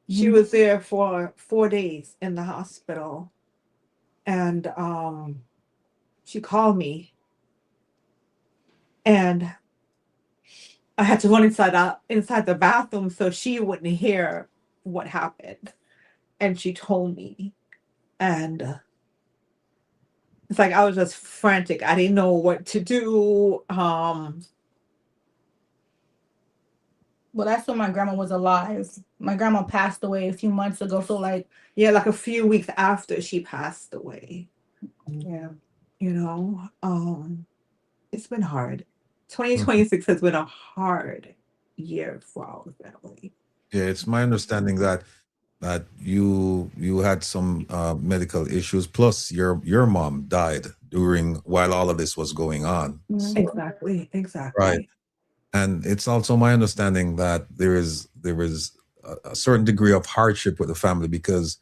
She was there for 4 days in the hospital, and she called me, and I had to run inside the bathroom so she wouldn't hear what happened. And she told me, and it's like I was just frantic. I didn't know what to do. well, that's when my grandma was alive. My grandma passed away a few months ago. So like a few weeks after she passed away. Yeah. It's been hard. 2026 has been a hard year for our family. Yeah, it's my understanding that that you had some medical issues, plus your mom died while all of this was going on. Exactly. Right. And it's also my understanding that there is a certain degree of hardship with the family, because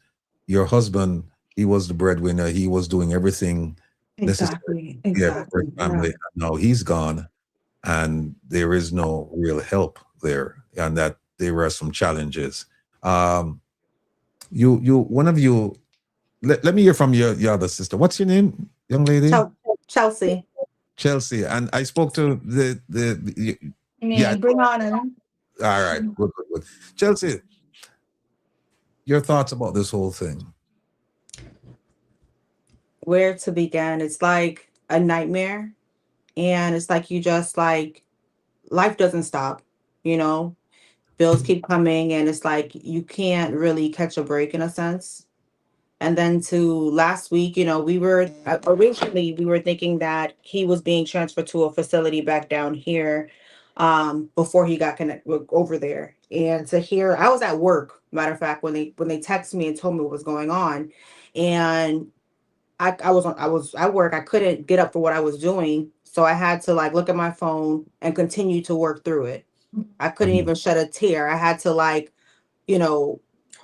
your husband, he was the breadwinner, he was doing everything necessary for his family. And now he's gone, and there is no real help there, and that there are some challenges. One of you, let me hear from your other sister. What's your name, young lady? Chelsea. Chelsea. And I spoke to yeah. Bring on him. All right, good. Chelsea, your thoughts about this whole thing? Where to begin? It's like a nightmare, and it's like you just like life doesn't stop, you know. Bills keep coming, and it's like you can't really catch a break in a sense. And then to last week, we were originally we were thinking that he was being transferred to a facility back down here before he got connected over there. And to hear, I was at work, matter of fact, when they texted me and told me what was going on. And I was at work. I couldn't get up for what I was doing, so I had to like look at my phone and continue to work through it. I couldn't even shed a tear. I had to you know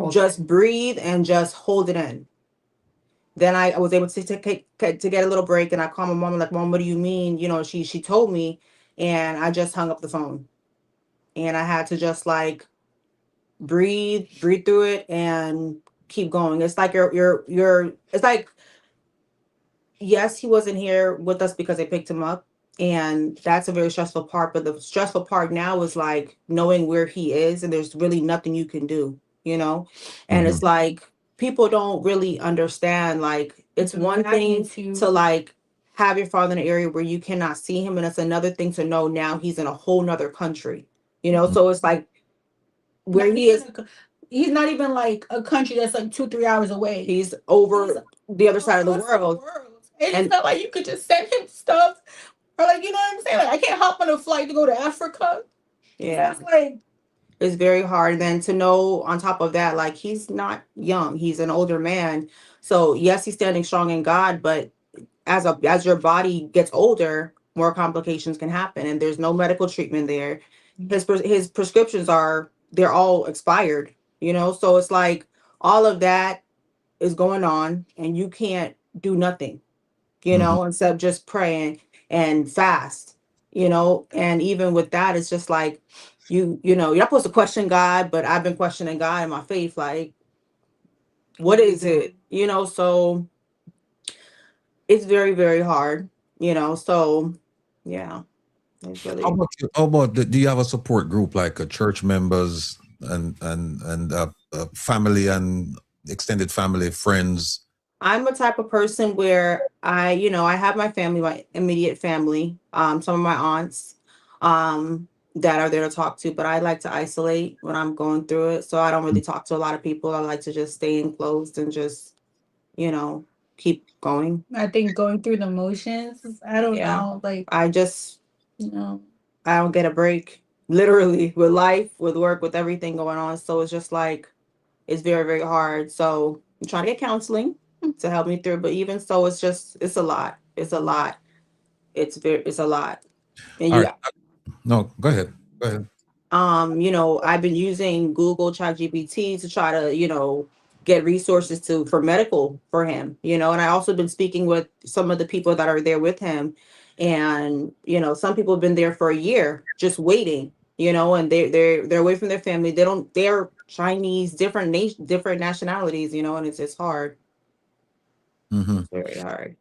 just breathe and just hold it in. Then I was able to get a little break, and I called my mom. I'm like, Mom, what do you mean? She told me, and I just hung up the phone, and I had to just like breathe through it and keep going. It's like it's like, yes, he wasn't here with us because they picked him up, and that's a very stressful part. But the stressful part now is like knowing where he is, and there's really nothing you can do, And it's like people don't really understand. Like it's one thing to like have your father in an area where you cannot see him, and it's another thing to know now he's in a whole nother country, So it's like where he is. He's not even like a country that's like 2-3 hours away. He's over the other side of the world. It's not like you could just send him stuff, or like, you know what I'm saying? Like I can't hop on a flight to go to Africa. Yeah. So it's like it's very hard. Then to know on top of that, like he's not young, he's an older man. So yes, he's standing strong in God, but as your body gets older, more complications can happen, and there's no medical treatment there. His prescriptions they're all expired, So it's like all of that is going on, and you can't do nothing, instead of just praying and fast, And even with that, it's just like you're not supposed to question God, but I've been questioning God in my faith, like, what is it? So it's very, very hard, So yeah, it's really. How about do you have a support group, like church members and family and extended family, friends? I'm a type of person where I have my family, my immediate family, some of my aunts, that are there to talk to, but I like to isolate when I'm going through it. So I don't really talk to a lot of people. I like to just stay enclosed and just, keep going. I think going through the motions, I don't know. Like I just, I don't get a break, literally, with life, with work, with everything going on. So it's just like, it's very, very hard. So I'm trying to get counseling to help me through. But even so, it's a lot. It's a lot. It's a lot. And All right. No, go ahead. I've been using Google ChatGPT to try to, get resources for medical for him, and I also been speaking with some of the people that are there with him. And, some people have been there for a year just waiting, and they're away from their family. They're Chinese, different nationalities, and it's just hard. Mm-hmm. It's very hard.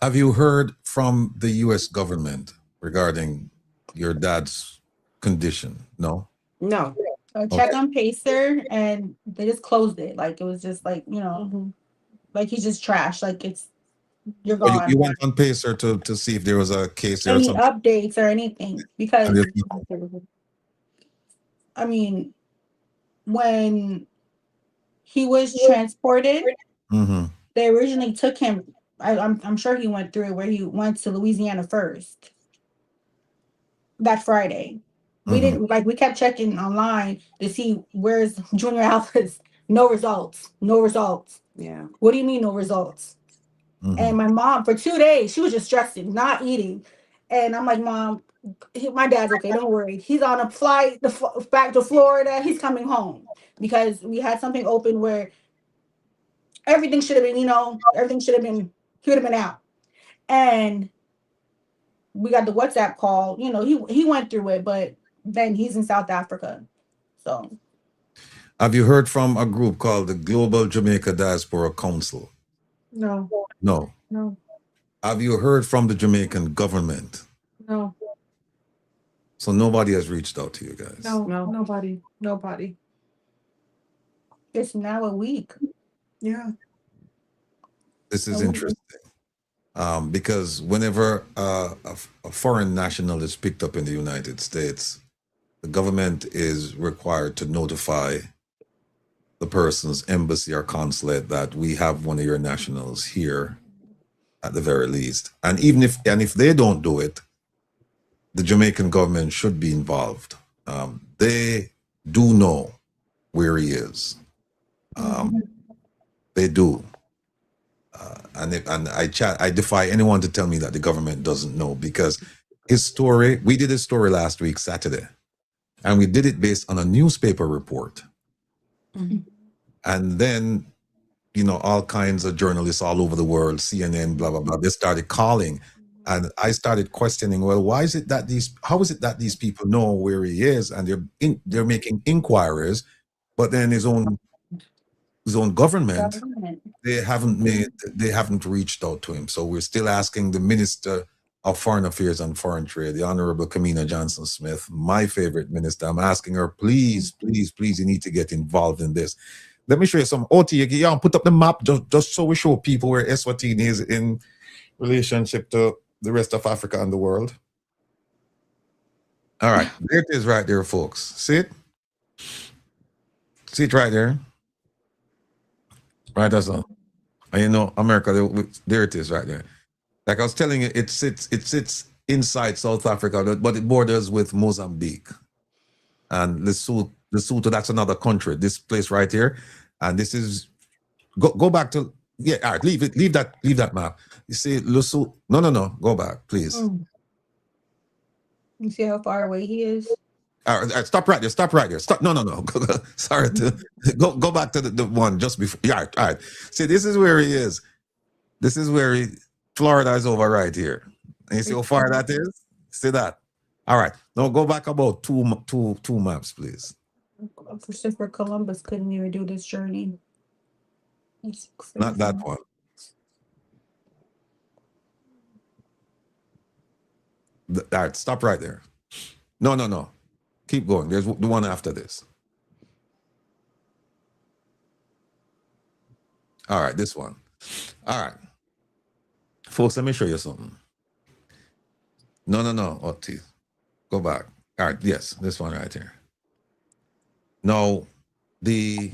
Have you heard from the U.S. government regarding your dad's condition? No. Check on Pacer, and they just closed it. Like it was just like, like he's just trash. Like you're gone. You went on Pacer to see if there was a case any or something, updates or anything, because I mean, when he was transported, they originally took him. I'm sure he went through it, where he went to Louisiana first. That Friday, we didn't we kept checking online to see where's Junior Alpha's No results. No results. Yeah. What do you mean no results? And my mom, for 2 days, she was just stressing, not eating. And I'm like, Mom, my dad's okay. Don't worry. He's on a flight back to Florida. He's coming home because we had something open where everything should have been, everything should have been, he would have been out. And we got the WhatsApp call. He went through it, but then he's in South Africa. So. Have you heard from a group called the Global Jamaica Diaspora Council? No. No. No. Have you heard from the Jamaican government? No. So nobody has reached out to you guys? No. Nobody. It's now a week. Yeah. This is interesting. Because whenever a foreign national is picked up in the United States, the government is required to notify the person's embassy or consulate that we have one of your nationals here at the very least. And if they don't do it, the Jamaican government should be involved. They do know where he is. They do. And I defy anyone to tell me that the government doesn't know, because we did his story last week, Saturday, and we did it based on a newspaper report. And then, all kinds of journalists all over the world, CNN, blah, blah, blah, they started calling. And I started questioning, well, how is it that these people know where he is, and they're making inquiries, but then his own government, they haven't reached out to him. So we're still asking the Minister of Foreign Affairs and Foreign Trade, the Honorable Kamina Johnson-Smith, my favorite minister. I'm asking her, please, please, please, you need to get involved in this. Let me show you some. OT, put up the map just so we show people where Eswatini is in relationship to the rest of Africa and the world. All right, there it is right there, folks. See it? See it right there? Right, that's all. And America, there it is right there. Like I was telling you, it sits inside South Africa, but it borders with Mozambique. And Lesotho, that's another country. This place right here. And this is, go back to, all right, leave that map. You see, Lesotho, no, go back, please. You see how far away he is? All right, stop right there. Stop. No. Sorry. Go back to the one just before. Yeah, all right. See, this is where he is. Florida is over right here. And you see how far that is? See that? All right. Now go back about two maps, please. Christopher Columbus couldn't even do this journey. Not that one. All right, stop right there. No. Keep going. There's the one after this. All right, this one. All right. Folks, let me show you something. No. Oti. Go back. All right, yes, this one right here. Now, the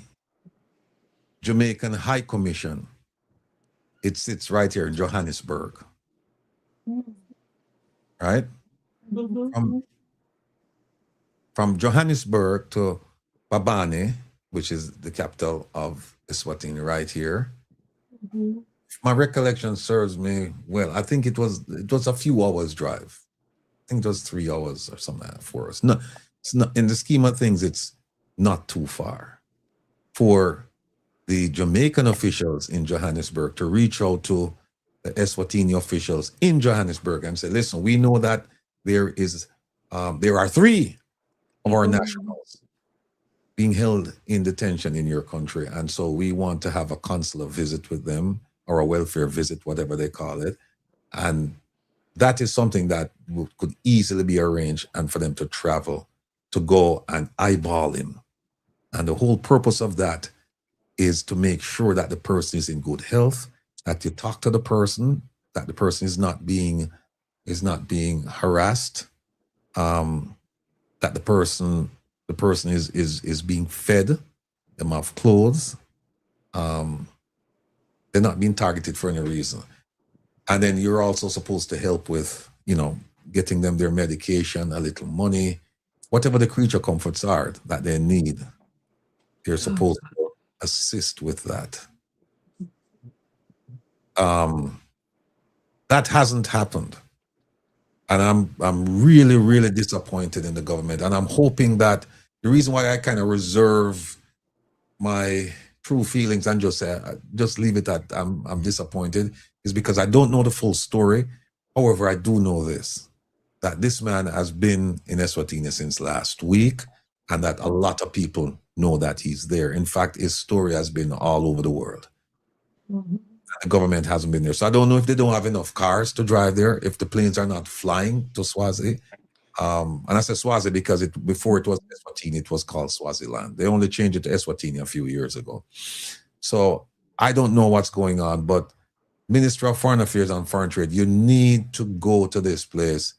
Jamaican High Commission, it sits right here in Johannesburg. Right? From Johannesburg to Babane, which is the capital of Eswatini, right here. If my recollection serves me well, I think it was a few hours drive. I think it was 3 hours or something for us. No, it's not, in the scheme of things, it's not too far for the Jamaican officials in Johannesburg to reach out to the Eswatini officials in Johannesburg and say, listen, we know that there are 3 of our nationals being held in detention in your country. And so we want to have a consular visit with them, or a welfare visit, whatever they call it. And that is something that could easily be arranged, and for them to travel, to go and eyeball him. And the whole purpose of that is to make sure that the person is in good health, that you talk to the person, that the person is not being harassed, that the person is being fed, them have clothes, they're not being targeted for any reason. And then you're also supposed to help with, getting them their medication, a little money, whatever the creature comforts are that they need. You're supposed to assist with that. That hasn't happened. And I'm really, really disappointed in the government. And I'm hoping that the reason why I kind of reserve my true feelings and just leave it at I'm disappointed is because I don't know the full story. However, I do know this, that this man has been in Eswatini since last week, and that a lot of people know that he's there. In fact, his story has been all over the world. The government hasn't been there. So I don't know if they don't have enough cars to drive there, if the planes are not flying to Swazi. And I say Swazi because before it was Eswatini, it was called Swaziland. They only changed it to Eswatini a few years ago. So I don't know what's going on, but Minister of Foreign Affairs and Foreign Trade, you need to go to this place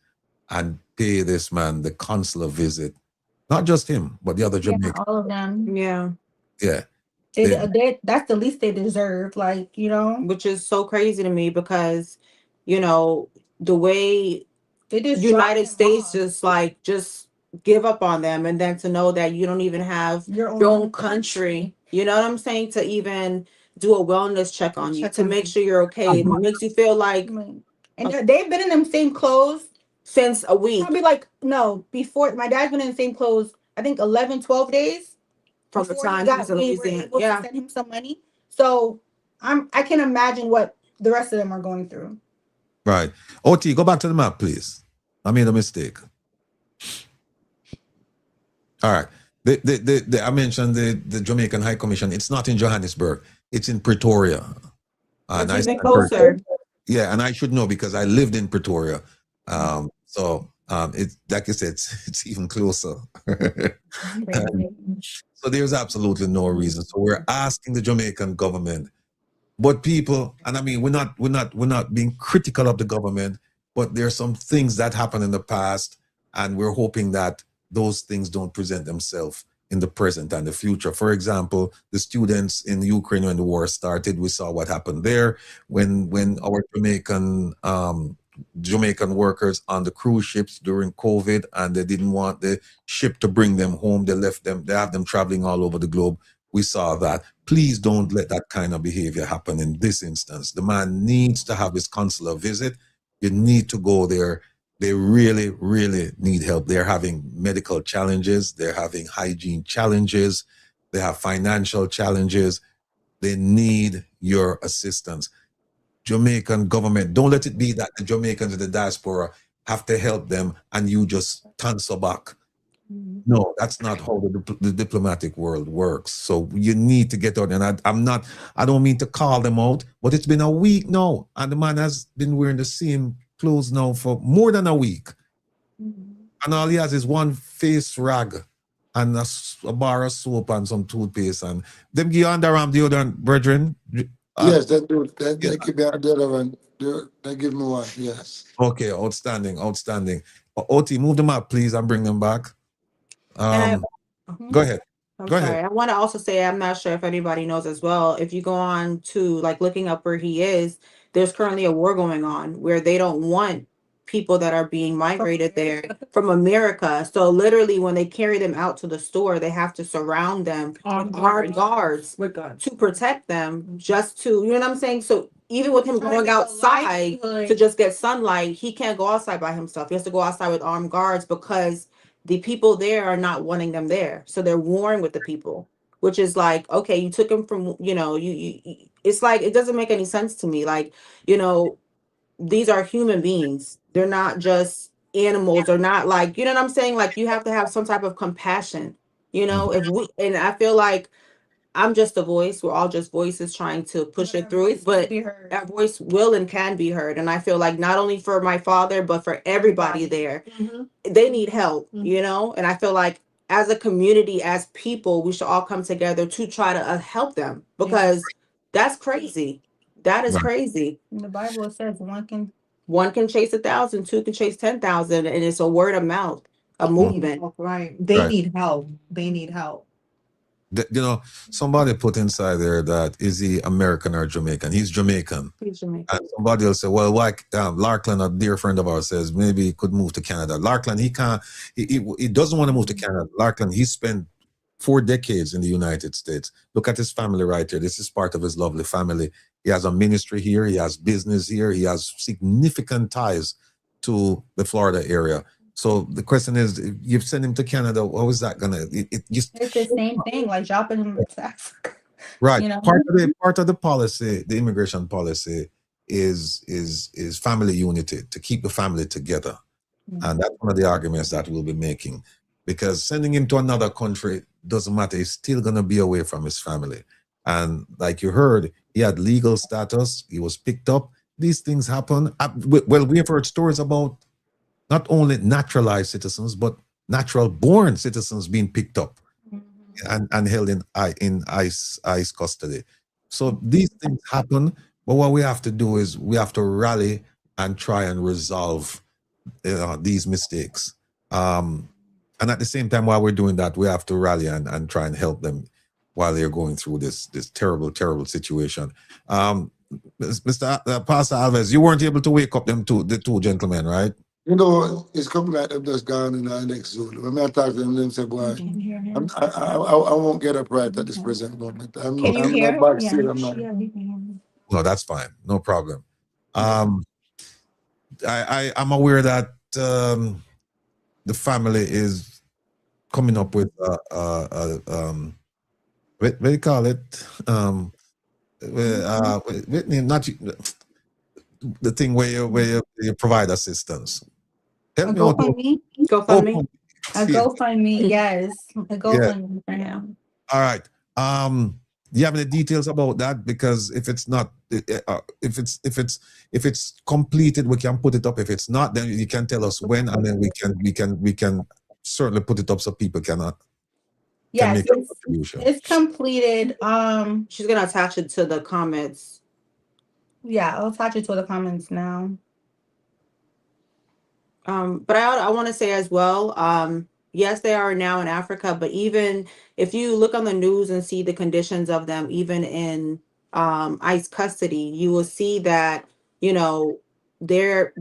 and pay this man the consular visit. Not just him, but the other Jamaicans. All of them. Yeah. Yeah. That's the least they deserve, like, you know. Which is so crazy to me because, you know, the way They just United States just give up on them, and then to know that you don't even have your own country, you know what I'm saying, to even do a wellness check on you to make sure you're okay. It makes you feel like, and they've been in them same clothes since a week. Probably like, no, before my dad's been in the same clothes, I think 11, 12 days. From the time we were able to send him some money. So I can imagine what the rest of them are going through. Right. OT, go back to the map, please. I made a mistake. All right. I mentioned the Jamaican High Commission. It's not in Johannesburg. It's in Pretoria. And it's even closer. Yeah, and I should know because I lived in Pretoria. It's like I said, it's even closer. So there's absolutely no reason. So we're asking the Jamaican government, but people, and I mean, we're not being critical of the government, but there are some things that happened in the past, and we're hoping that those things don't present themselves in the present and the future. For example, the students in Ukraine when the war started, we saw what happened there when our Jamaican workers on the cruise ships during COVID, and they didn't want the ship to bring them home. They left them, they have them traveling all over the globe. We saw that. Please don't let that kind of behavior happen in this instance. The man needs to have his consular visit. You need to go there. They really, really need help. They're having medical challenges. They're having hygiene challenges. They have financial challenges. They need your assistance. Jamaican government, don't let it be that the Jamaicans in the diaspora have to help them and you just answer back. No, that's not how the diplomatic world works. So you need to get out. And I don't mean to call them out, but it's been a week now, and the man has been wearing the same clothes now for more than a week. And all he has is one face rag and a bar of soap and some toothpaste, and them give you underarm deodorant, brethren. Yes, they do. They give me the other one. They give me one, yes. Okay, outstanding. OT, move them up, please, and bring them back. Go ahead. Go ahead. I want to also say, I'm not sure if anybody knows as well, if you go on to like looking up where he is, there's currently a war going on where they don't want people that are being migrated there from America. So literally when they carry them out to the store, they have to surround them with armed guards to protect them, just to, you know what I'm saying? So even with him going outside to just get sunlight, he can't go outside by himself. He has to go outside with armed guards because the people there are not wanting them there. So they're warring with the people, which is like, okay, you took him from, you know, you it's like, it doesn't make any sense to me. Like, you know, these are human beings. They're not just animals, or not like, you know what I'm saying? Like, you have to have some type of compassion, you know, and I feel like I'm just a voice. We're all just voices trying to push it through, but our voice will and can be heard. And I feel like not only for my father, but for everybody there, they need help, you know? And I feel like as a community, as people, we should all come together to try to help them, because that's crazy. That is crazy. In the Bible, it says one can chase 1,000, two can chase 10,000, and it's a word of mouth, a movement. Right. They need help. They need help. You know, somebody put inside there that, is he American or Jamaican? He's Jamaican. He's Jamaican. And somebody will say, well, like Larkland, a dear friend of ours, says maybe he could move to Canada. Larkland, he doesn't want to move to Canada. Larkland, he spent 4 decades in the United States. Look at his family right here. This is part of his lovely family. He has a ministry here. He has business here. He has significant ties to the Florida area. So the question is, if you've sent him to Canada, how is that gonna? It's the same thing, like dropping him to Africa. Right. You know? Part of the policy, the immigration policy, is family unity, to keep the family together. And that's one of the arguments that we'll be making, because sending him to another country doesn't matter. He's still going to be away from his family. And like you heard, he had legal status. He was picked up. These things happen. Well, we've heard stories about not only naturalized citizens, but natural born citizens being picked up and held in ICE custody. So these things happen. But what we have to do is we have to rally and try and resolve these mistakes. And at the same time, while we're doing that, we have to rally and try and help them while they're going through this terrible, terrible situation. Mr. Pastor Alves, you weren't able to wake up the two gentlemen, right? You know, it's coming like them just gone in the next zone. When I talk to them, they say, boy, I won't get up right at this present moment. I'm not back still. No, that's fine. No problem. I'm aware that the family is coming up with what do you call it? Not the thing where you provide assistance. Help me out. GoFundMe. A GoFundMe, yes. A GoFundMe for him. All right. Do you have any details about that? Because if it's not, if it's completed, we can put it up. If it's not, then you can tell us when, and then we can certainly put it up so people cannot. Yes, it's completed. She's gonna attach it to the comments. Yeah, I'll attach it to the comments now. But I want to say as well, yes, they are now in Africa, but even if you look on the news and see the conditions of them, even in ICE custody, you will see that, you know, they're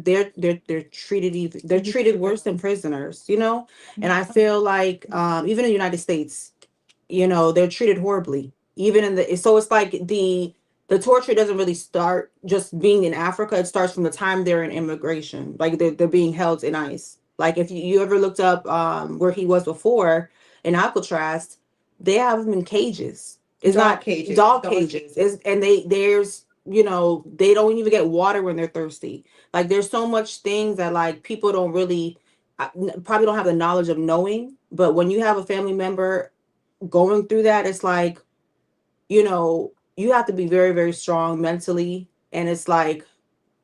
treated worse than prisoners, you know. And I feel like even in the United States, you know, they're treated horribly. Even in so it's like the torture doesn't really start just being in Africa. It starts from the time they're in immigration, like they're being held in ICE. Like if you ever looked up where he was before in Alcatraz, they have him in cages. It's dog cages. There's you know, they don't even get water when they're thirsty. Like there's so much things that like people don't really probably don't have the knowledge of knowing. But when you have a family member going through that, it's like, you know, you have to be very, very strong mentally. And it's like,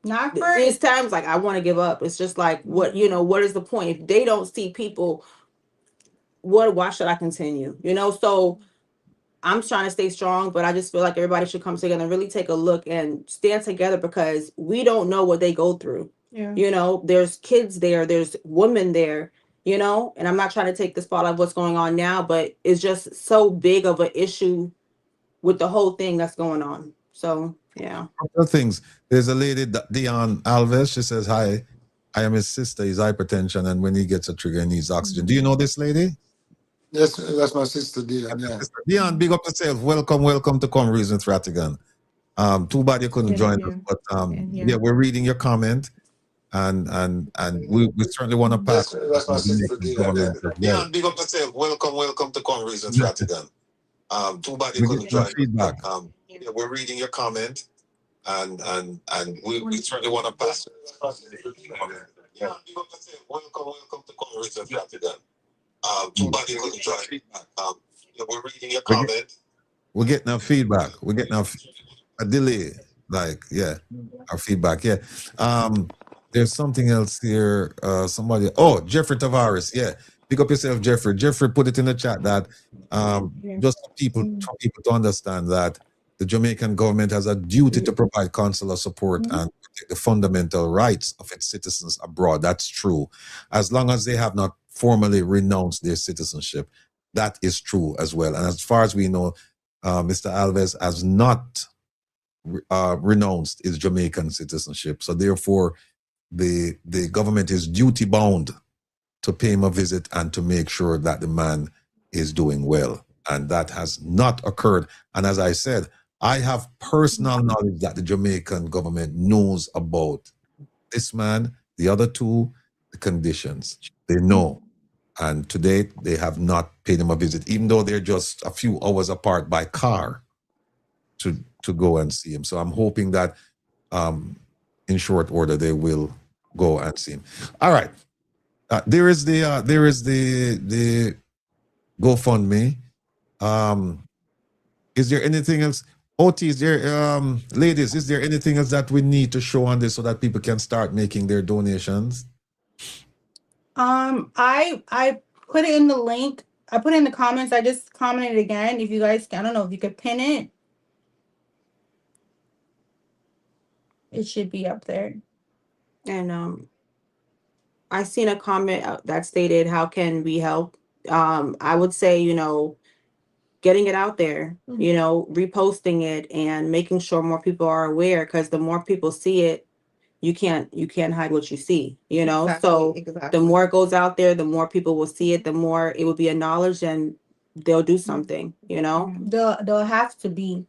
not for these times, like I want to give up. It's just like, what, you know, what is the point? If they don't see people, why should I continue? You know, so I'm trying to stay strong, but I just feel like everybody should come together and really take a look and stand together, because we don't know what they go through. Yeah. You know, there's kids there, there's women there, you know, and I'm not trying to take the spotlight of what's going on now, but it's just so big of an issue with the whole thing that's going on. So, yeah. Other things. There's a lady, Dion Alves. She says, hi, I am his sister. He's hypertension, and when he gets a trigger, he needs oxygen. Do you know this lady? Yes, that's my sister, Dion. Yeah. Dion, big up yourself. Welcome to Come Reason with Rattigan. Too bad you couldn't join us, but yeah, we're reading your comment, and we certainly want to pass. That's my sister, Dion. Dion, big up yourself. Welcome to Come Reason with Rattigan. Too bad you couldn't join feedback. Yeah, we're reading your comment, and we certainly want to pass. Yeah, big up yourself. Welcome to Come Reason with Rattigan. Too bad you couldn't join feedback. Yeah, we're reading your comment. We're getting our feedback. We're getting a delay. Like, yeah, our feedback. Yeah. There's something else here. Somebody. Oh, Jeffrey Tavares. Yeah. Pick up yourself, Jeffrey. Jeffrey put it in the chat that just for people to understand that the Jamaican government has a duty to provide consular support and protect the fundamental rights of its citizens abroad. That's true. As long as they have not formally renounced their citizenship, that is true as well. And as far as we know, Mr. Alves has not renounced his Jamaican citizenship. So therefore, the government is duty bound to pay him a visit and to make sure that the man is doing well. And that has not occurred. And as I said, I have personal knowledge that the Jamaican government knows about this man, the other two, the conditions. They know. And to date, they have not paid him a visit, even though they're just a few hours apart by car to go and see him. So I'm hoping that in short order, they will go and see him. All right. There is the GoFundMe. Is there anything else? OT, is there, ladies, is there anything else that we need to show on this so that people can start making their donations? I put it in the link. I put it in the comments. I just commented again. If you guys, I don't know if you could pin it. It should be up there. And I seen a comment that stated, "How can we help?" I would say, getting it out there, reposting it and making sure more people are aware, because the more people see it, you can't hide what you see, so the more it goes out there, the more people will see it, the more it will be acknowledged, and they'll do something, They'll have to be,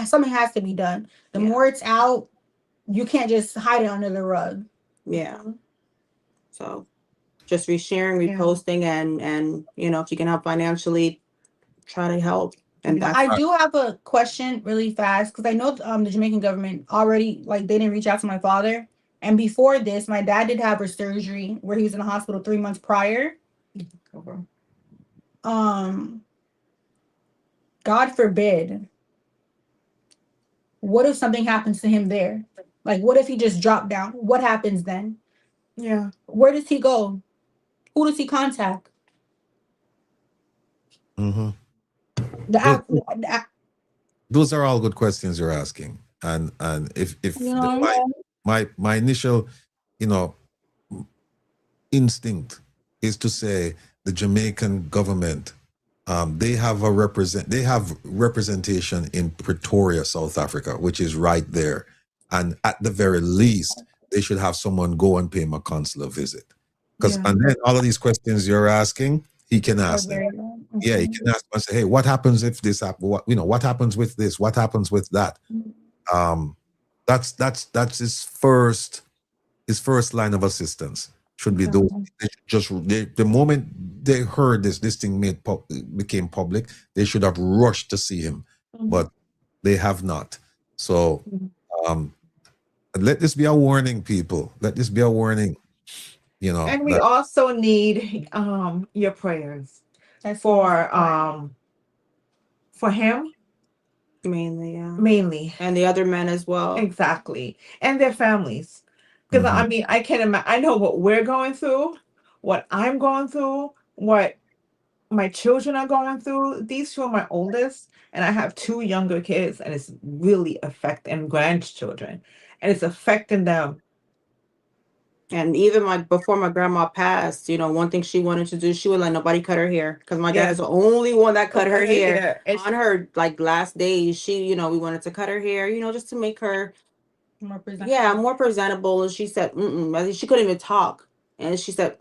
something has to be done. The more it's out, you can't just hide it under the rug. Yeah. So just resharing, reposting, and if you can help financially, try to help. And I do have a question really fast, because I know the Jamaican government already, they didn't reach out to my father. And before this, my dad did have a surgery where he was in the hospital 3 months prior. God forbid, what if something happens to him there? What if he just dropped down? What happens then? Yeah. Where does he go? Who does he contact? Mm-hmm. Those are all good questions you're asking, and if my initial instinct is to say the Jamaican government, they have representation in Pretoria, South Africa, which is right there, and at the very least they should have someone go and pay him a consular visit, and then all of these questions you're asking, he can ask them. Yeah, he can ask and say, hey, what happens if this happens? What happens with this? What happens with that? That's his first line of assistance. Should be those. The moment they heard this thing became public, they should have rushed to see him, but they have not. So let this be a warning, people. Let this be a warning. And we also need your prayers for him. Mainly. And the other men as well. Exactly. And their families. Because I can't imagine, I know what we're going through, what I'm going through, what my children are going through. These two are my oldest, and I have 2 younger kids, and it's really affecting grandchildren, and it's affecting them. And even before my grandma passed, one thing she wanted to do, she would let nobody cut her hair, because my dad is the only one that cut her hair on her last days. She, we wanted to cut her hair, just to make her more presentable. And she said, she couldn't even talk, and she said,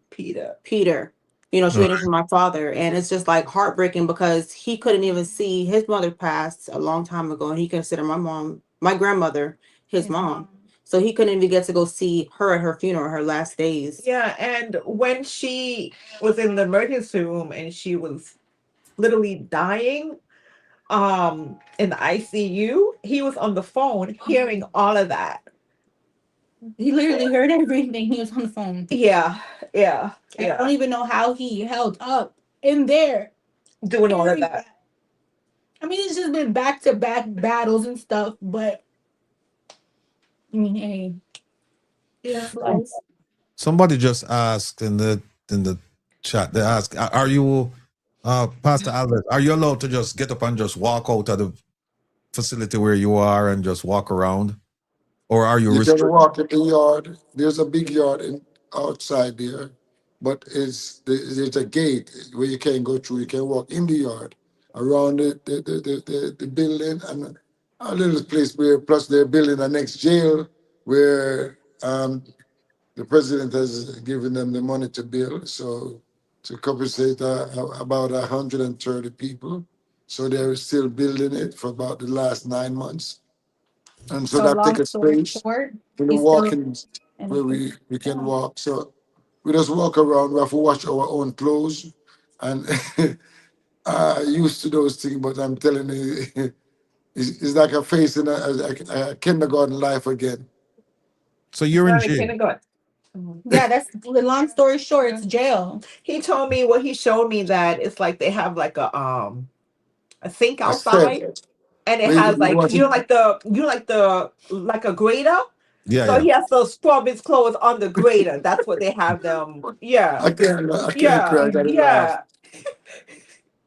Peter. She waited for my father, and it's just heartbreaking, because he couldn't even see his mother passed a long time ago, and he considered my grandmother, his mom. So he couldn't even get to go see her at her funeral, her last days. Yeah, and when she was in the emergency room and she was literally dying in the ICU, he was on the phone hearing all of that. He literally heard everything. He was on the phone. Yeah. I don't even know how he held up in there doing all of that. I mean, it's just been back-to-back battles and stuff, but hey. Yeah. Somebody just asked in the chat, they asked, are you Pastor Albert, are you allowed to just get up and just walk out of the facility where you are and just walk around? Or are you restricted? You can walk in the yard. There's a big yard outside there, but there's a gate where you can't go through. You can walk in the yard around the building, and a little place where, plus they're building a next jail where the president has given them the money to build. So to compensate about 130 people. So they're still building it for about the last 9 months. And so So that take long a story space short, in the he's still walking in the where picture. we can walk. So we just walk around. We have to wash our own clothes. And I used to those things, but I'm telling you, it's like a facing a kindergarten life again. So you're in Not a jail. kindergarten. Yeah, that's the long story short. It's jail. He told me he showed me that it's like they have like a sink I said, outside, and it where has you like watch, like a grater. Yeah, So yeah. he has to scrub his clothes on the grater. That's what they have them. Yeah, I can't cry. yeah, I gotta laugh. yeah.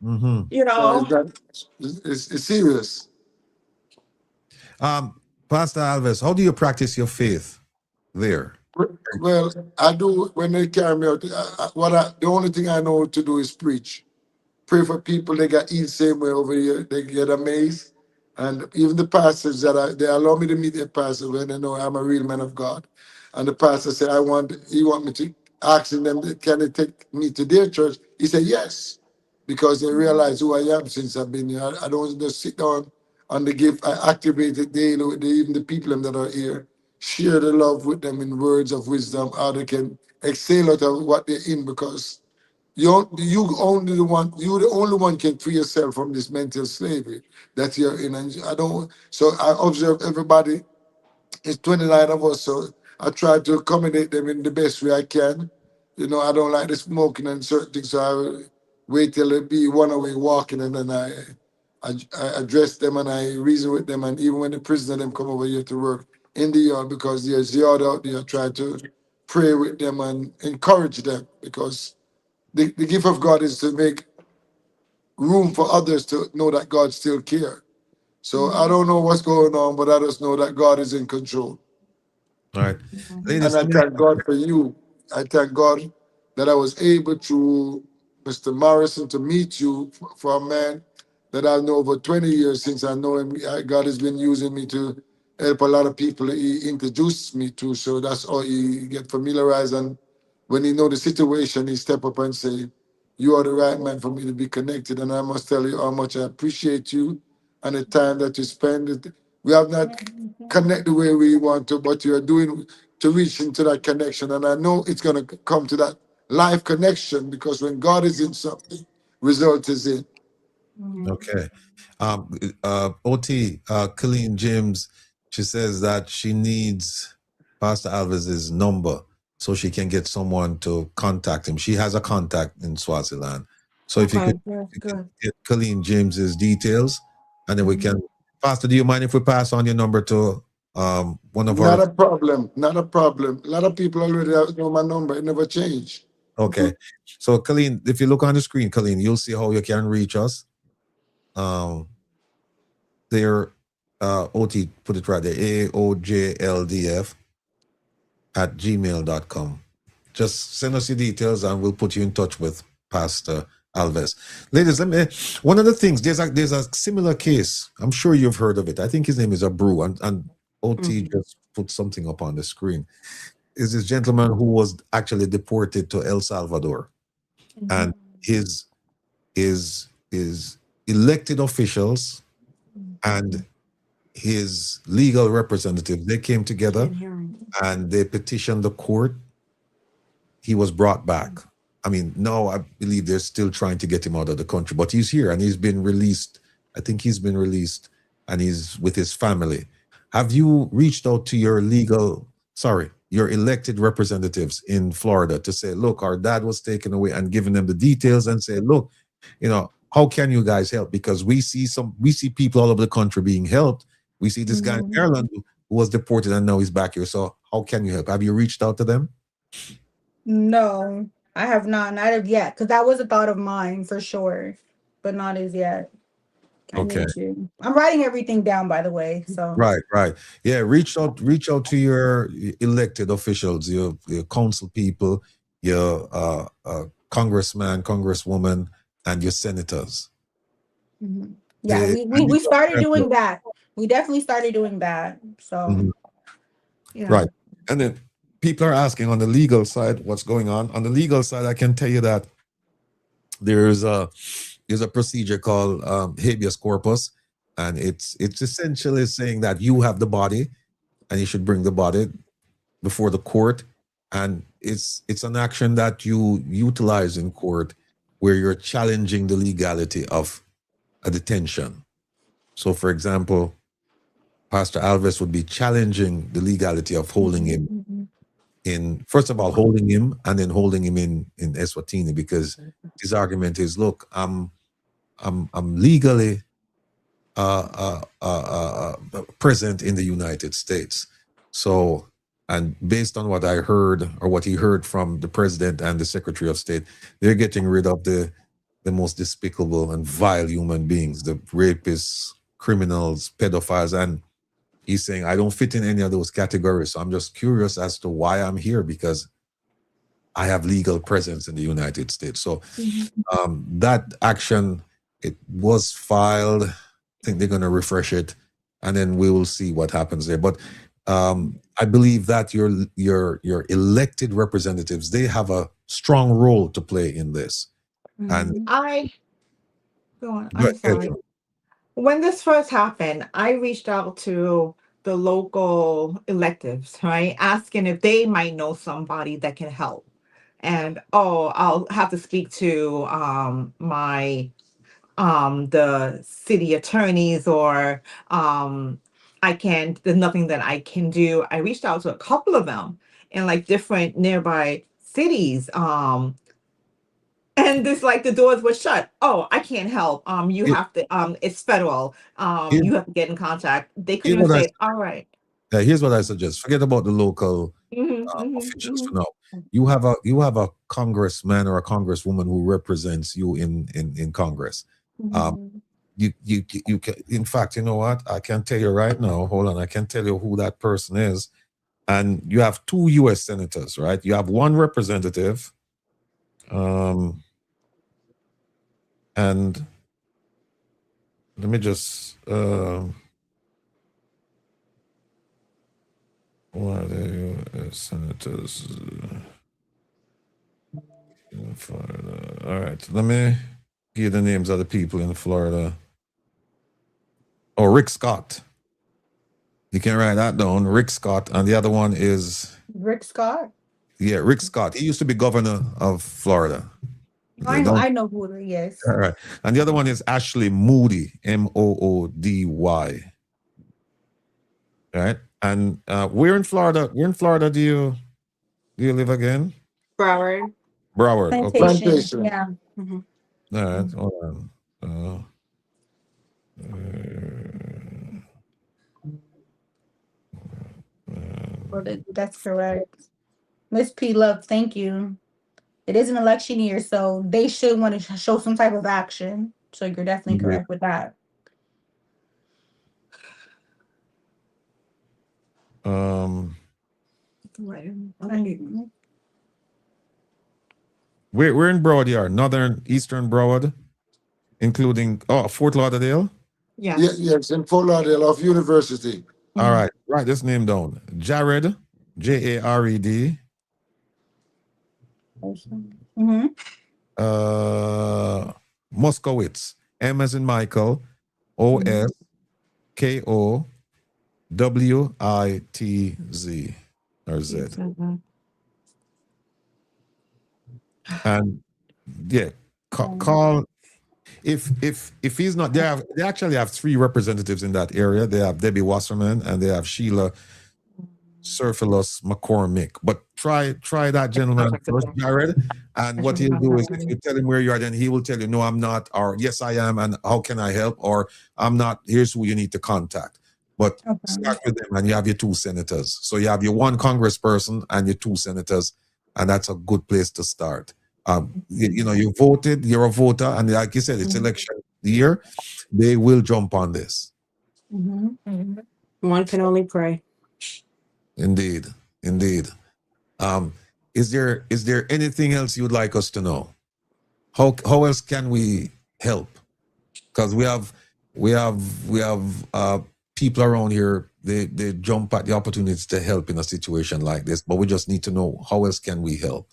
Mm-hmm. You So it's, know. that, it's serious. Pastor Alves, how do you practice your faith there? Well, I do when they carry me out. The only thing I know to do is preach. Pray for people. They got eat same way over here. They get amazed, and even the pastors they allow me to meet their pastor when they know I'm a real man of God. And the pastor said, he want me to asking them, can they take me to their church? He said yes, because they realize who I am since I've been here. I don't just sit down on the gift. I activate it daily with even the people that are here. Share the love with them in words of wisdom, how they can exhale out of what they're in, because you the only one can free yourself from this mental slavery that you're in. And so I observe everybody. It's 29 of us, so I try to accommodate them in the best way I can. I don't like the smoking and certain things, so I wait till they be one away walking, and then I address them and I reason with them. And even when the prisoner them come over here to work in the yard, because there's yard out there, I try to pray with them and encourage them, because the gift of God is to make room for others to know that God still cares. So I don't know what's going on, but I just know that God is in control. All right. And Ladies, I thank God for you. I thank God that I was able through Mr. Morrison to meet you for a man that I know over 20 years since I know him. God has been using me to help a lot of people he introduced me to. So that's how he get familiarized. And when he know the situation, he step up and say, you are the right man for me to be connected. And I must tell you how much I appreciate you and the time that you spend. We have not connect the way we want to, but you're doing to reach into that connection. And I know it's going to come to that life connection, because when God is in something, result is in. okay. OT, Colleen James, she says that she needs Pastor Alves's number so she can get someone to contact him. She has a contact in Swaziland. So if you Okay, could good. get Colleen James's details, and then we can. Pastor, do you mind if we pass on your number to one of Not our? a problem. Not a problem. A lot of people already know my number. It never changed. Okay. So Colleen, if you look on the screen, Colleen, you'll see how you can reach us. There, OT put it right there, AOJLDF at gmail.com. Just send us your details and we'll put you in touch with Pastor Alves. Ladies, one of the things, there's a similar case. I'm sure you've heard of it. I think his name is Abreu, and OT just put something up on the screen. Is this gentleman who was actually deported to El Salvador, and his elected officials and his legal representative, they came together and they petitioned the court. He was brought back. I mean, now I believe they're still trying to get him out of the country, but he's here and he's been released. I think he's been released and he's with his family. Have you reached out to your elected representatives in Florida to say, look, our dad was taken away, and giving them the details and say, look, how can you guys help? Because we see people all over the country being helped. We see this guy in Ireland who was deported and now he's back here. So how can you help? Have you reached out to them? No, I have not as yet, because that was a thought of mine for sure, but not as yet. I need to. I'm writing everything down, by the way. So Right. Yeah, reach out to your elected officials, your council people, your congressman, congresswoman, and your senators. Yeah, we started doing that. We definitely started doing that. So Yeah. Right. And then people are asking on the legal side what's going on. On the legal side, I can tell you that there's a procedure called habeas corpus, and it's essentially saying that you have the body, and you should bring the body before the court, and it's an action that you utilize in court where you're challenging the legality of a detention. So, for example, Pastor Alves would be challenging the legality of holding him in, first of all, holding him and then holding him in Eswatini, because his argument is, look, I'm legally present in the United States. So, and based on what I heard, or what he heard from the president and the Secretary of State, they're getting rid of the most despicable and vile human beings, the rapists, criminals, pedophiles, and he's saying, I don't fit in any of those categories. So I'm just curious as to why I'm here, because I have legal presence in the United States. So that action, it was filed. I think they're going to refresh it, and then we will see what happens there. But I believe that your elected representatives, they have a strong role to play in this. And I'm sorry. When this first happened, I reached out to the local electives, right, asking if they might know somebody that can help. And I'll have to speak to my the city attorneys, or there's nothing that I can do. I reached out to a couple of them in like different nearby cities. And this, like, the doors were shut. Oh, I can't help. You have to, it's federal. You have to get in contact. They couldn't even say, all right. Here's what I suggest. Forget about the local officials for now. You have a congressman or a congresswoman who represents you in Congress. You can, in fact, you know what? I can tell you right now. Hold on, I can tell you who that person is. And you have 2 U.S. senators, right? You have 1 representative. And let me just what are the U.S. senators in Florida? All right, let me give you the names of the people in Florida. Oh, Rick Scott. You can write that down, Rick Scott. And the other one is Rick Scott. Yeah, Rick Scott. He used to be governor of Florida. I know who he is. All right. And the other one is Ashley Moody, Moody. All right. And where in Florida do you live again? Broward. Broward. Plantation. Okay. Yeah. All right. Hold on. That's correct. Miss P. Love, thank you. It is an election year, so they should want to show some type of action. So you're definitely correct with that. We're in Broward Yard, northern, eastern Broward, including Fort Lauderdale. Yes, in Fort Lauderdale off University. All right, write this name down. Jared, Jared. Moskowitz, M as in Michael, Oskowitz or Z. And yeah, call if he's not there. They actually have 3 representatives in that area. They have Debbie Wasserman and they have Sheila Surfilus McCormick. But try that gentleman first, Jared. And what he'll do is, if you tell him where you are, then he will tell you, no, I'm not, or yes, I am, and how can I help, or I'm not, here's who you need to contact. But start with them, and you have your 2 senators. So you have your 1 congressperson and your 2 senators, and that's a good place to start. You voted, you're a voter, and like you said, it's election year. They will jump on this. One can only pray. Indeed. Is there anything else you'd like us to know? How else can we help? Because we have people around here. They jump at the opportunities to help in a situation like this, but we just need to know how else can we help.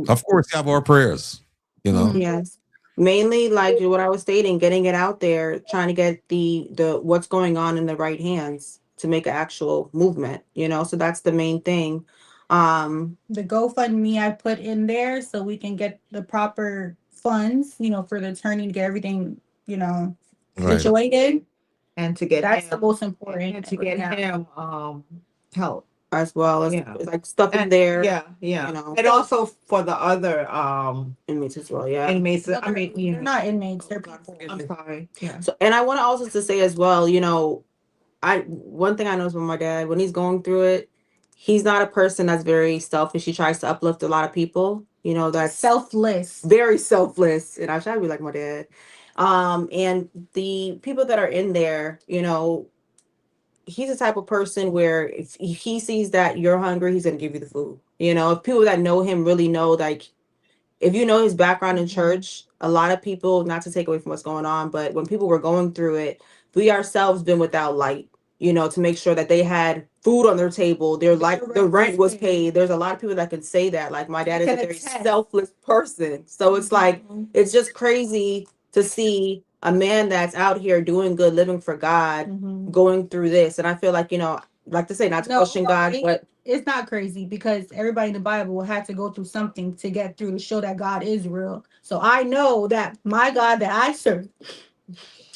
Of course, you have our prayers, you know. Yes. Mainly like what I was stating, getting it out there, trying to get the what's going on in the right hands to make an actual movement, you know. So that's the main thing. The GoFundMe I put in there so we can get the proper funds, you know, for the attorney to get everything, you know, Right. situated. And to get That's him, the most important. and to get him help. as well as Yeah. like stuff in And there, yeah, yeah. you know, And also for the other inmates as well. Yeah. inmates. No, I mean, they're not inmates, they're God people. forgive me. I'm sorry. Yeah. So, and I want to also to say as well, you know, one thing I know is with my dad, when he's going through it, he's not a person that's very selfish. He tries to uplift a lot of people, you know, that's Selfless. very selfless. And I try to be like my dad. And the people that are in there, you know, he's the type of person where if he sees that you're hungry, he's gonna give you the food. You know, if people that know him really know, like, if you know his background in church, a lot of people, not to take away from what's going on, but when people were going through it, we ourselves been without light, you know, to make sure that they had food on their table, their rent was paid. There's a lot of people that can say that. Like my dad is a very selfless person. So it's like, it's just crazy to see a man that's out here doing good, living for God, going through this. And I feel like, you know, like to say, not to question God, but it's not crazy because everybody in the Bible had to go through something to get through to show that God is real. So I know that my God that I serve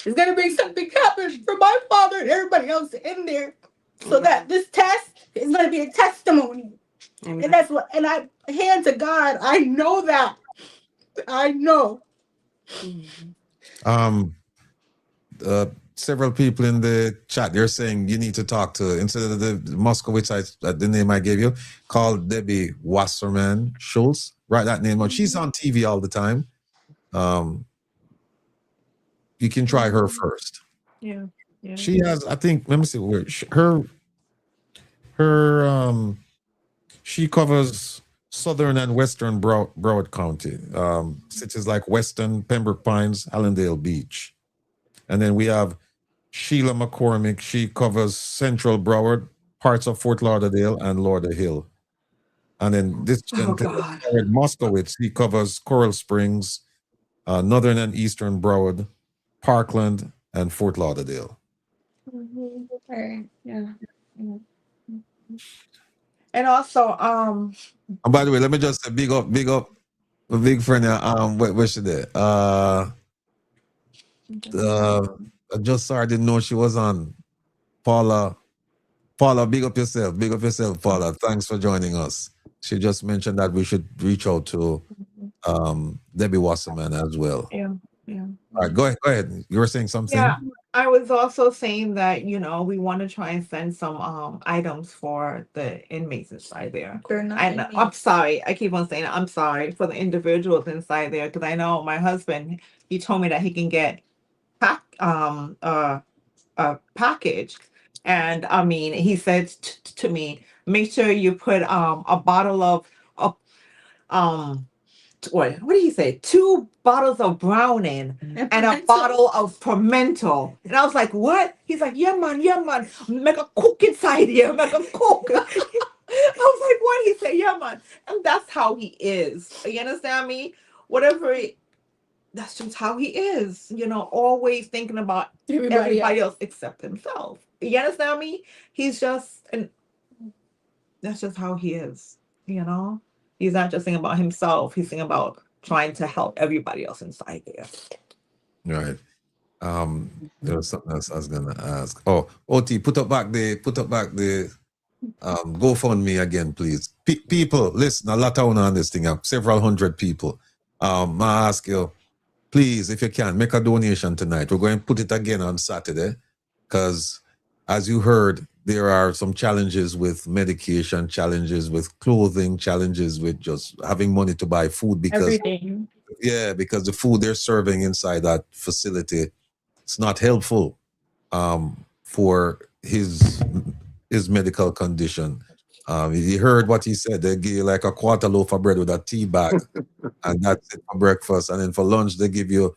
is gonna bring something happen for my father and everybody else in there, so that this test is gonna be a testimony. And that's what. And I hand to God. I know that. I know. Several people in the chat, they're saying you need to talk to, instead of the Moskowitz, the name I gave you, call Debbie Wasserman Schultz. Write that name out. She's on TV all the time. You can try her first. Yeah. She has, I think, let me see where she covers southern and western Broward County, cities like Weston, Pembroke Pines, Allendale Beach. And then we have Sheila McCormick. She covers central Broward, parts of Fort Lauderdale, and Lauderhill. And then this gentleman, Moskowitz, he covers Coral Springs, northern and eastern Broward, Parkland, and Fort Lauderdale. Okay. Yeah. And also, and by the way, let me just say big up, a big friend. Where she there? I just saw her, didn't know she was on. Paula, big up yourself, Paula. Thanks for joining us. She just mentioned that we should reach out to Debbie Wasserman as well. Yeah. All right, go ahead. You were saying something? Yeah, I was also saying that, you know, we want to try and send some items for the inmates inside there. They're not And I'm sorry, I keep on saying I'm sorry for the individuals inside there, because I know my husband, he told me that he can get a package. And I mean, he said to me, make sure you put a bottle of what did he say? 2 bottles of Browning and a bottle of Pimento. And I was like, what? He's like, yeah, man. Make a cook inside here. Make a cook. I was like, what? He said, yeah, man. And that's how he is. You understand me? That's just how he is. You know, always thinking about everybody else except himself. You understand me? He's just, and that's just how he is, you know? He's not just thinking about himself. He's thinking about trying to help everybody else inside there. Right. There was something else I was gonna ask. Oh, OT, put up back the GoFundMe again, please. People, listen, a lot on this thing. Several hundred people. I ask you, please, if you can, make a donation tonight. We're going to put it again on Saturday, because as you heard, there are some challenges with medication, challenges with clothing, challenges with just having money to buy food, because everything. Yeah, because the food they're serving inside that facility, it's not helpful for his medical condition. You heard what he said. They give you like a quarter loaf of bread with a tea bag, and that's it for breakfast. And then for lunch, they give you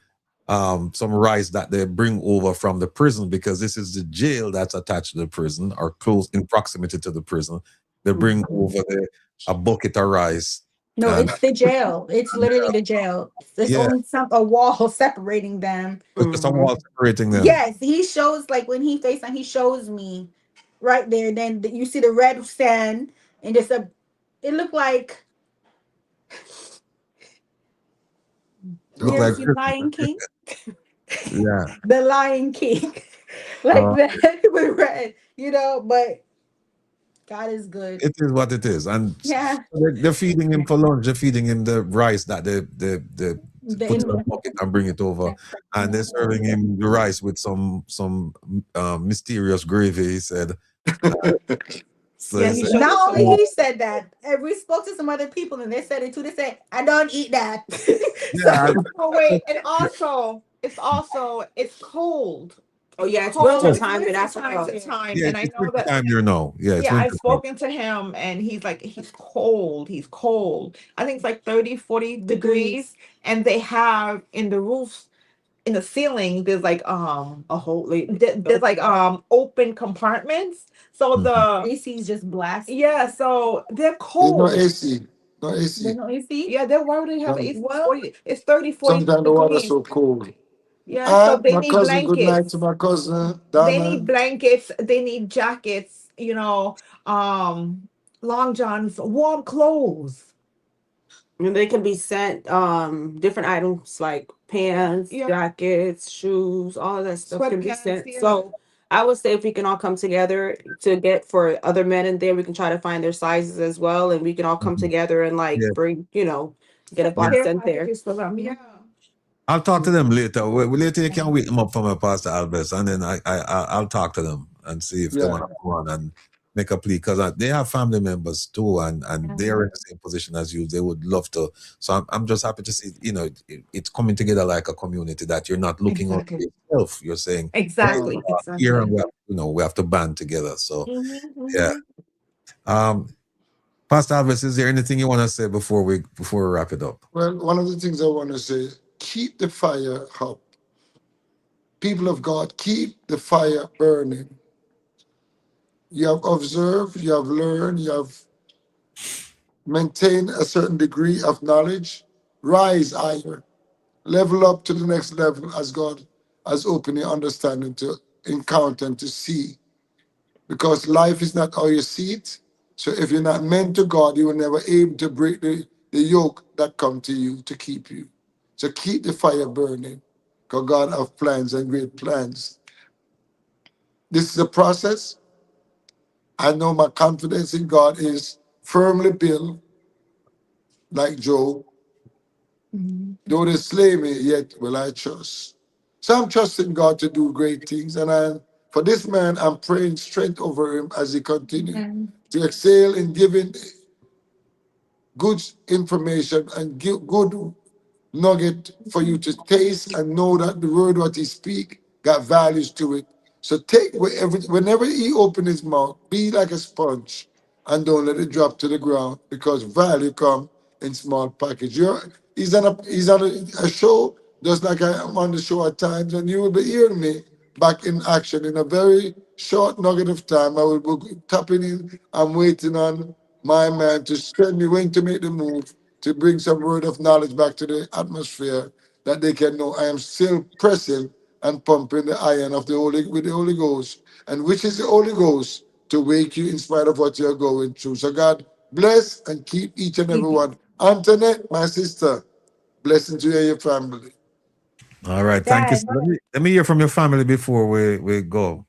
some rice that they bring over from the prison, because this is the jail that's attached to the prison or close in proximity to the prison. They bring over a bucket of rice No, And it's the jail. It's literally the jail. There's yeah, only a wall separating them. it's just a wall separating them. Yes, he shows like when he FaceTime, he shows me right there. Then you see the red sand and just a. It looked like Look ever like seen Lion King? yeah. The Lion King, like that with red, But God is good. It is what it is, and Yeah, they're feeding him for lunch. They're feeding him the rice that they the put in a bucket and bring it over, and they're serving him the rice with some mysterious gravy. He said. So Yeah, he he said, showed us Not some only more. he said that, and we spoke to some other people, and they said it too. They said, "I don't eat that." yeah, Oh wait, and also it's cold. Oh yeah, it's Cold winter It's time in winter time Africa. to time, yeah. and I It's know winter that. time there now. Yeah, it's Yeah, I've winter time. spoken to him and he's like, he's cold. He's cold. I think it's like 30, 40 degrees. And they have in the roofs, in the ceiling, there's like A whole like, there's like open compartments. So the AC's just blasting. yeah, so they're There's no cold. AC. No There's AC. no AC. Yeah, they're why would they have No. AC? Well, 40, it's 30, 40 Sometimes the water's degrees. so cold. Yeah, so And they my need cousin, good night to blankets. my cousin, They Donna. need blankets, they need jackets, long johns, warm clothes. and they can be sent different items like pants, Yeah. jackets, shoes, all of that stuff can be Sweatpants, sent. yeah. So I would say if we can all come together to get for other men in there, we can try to find their sizes as well, and we can all come together and like Yeah. bring, get a Send box care sent there. packages for them. Yeah. I'll talk to them later. Later you can wake them up for my Pastor Albert, and then I'll talk to them and see if they Yeah. want to come on and make a plea, because they have family members too, and they're in the same position as you. They would love to. So I'm just happy to see, it's coming together like a community, that you're not looking out for Exactly. yourself. You're saying, Exactly. here, and we have to band together. So yeah. Pastor Alves, is there anything you want to say before we wrap it up? Well, one of the things I want to say, keep the fire up. People of God, keep the fire burning. You have observed, you have learned, you have maintained a certain degree of knowledge. Rise higher. Level up to the next level as God has opened your understanding to encounter and to see. Because life is not how you see it. So if you're not meant to God, you will never able to break the yoke that come to you to keep you. So keep the fire burning, because God have plans and great plans. This is a process. I know my confidence in God is firmly built, like Job. Though they slay me, yet will I trust. So I'm trusting God to do great things. And for this man, I'm praying strength over him as he continues to excel in giving good information and give good nugget for you to taste and know that the word what he speak got values to it. So take whenever he open his mouth, be like a sponge and don't let it drop to the ground, because value come in small package. He's on a show, just like I am on the show at times, and you will be hearing me back in action in a very short nugget of time. I will be tapping in. I'm waiting on my man to send me when to make the move to bring some word of knowledge back to the atmosphere, that they can know I am still pressing and pumping the iron of the Holy Ghost. And which is the Holy Ghost? To wake you in spite of what you're going through. So God bless and keep each and every one. Antoinette, my sister, blessing to you and your family. All right, thank you. Dad, Let me hear from your family before we go.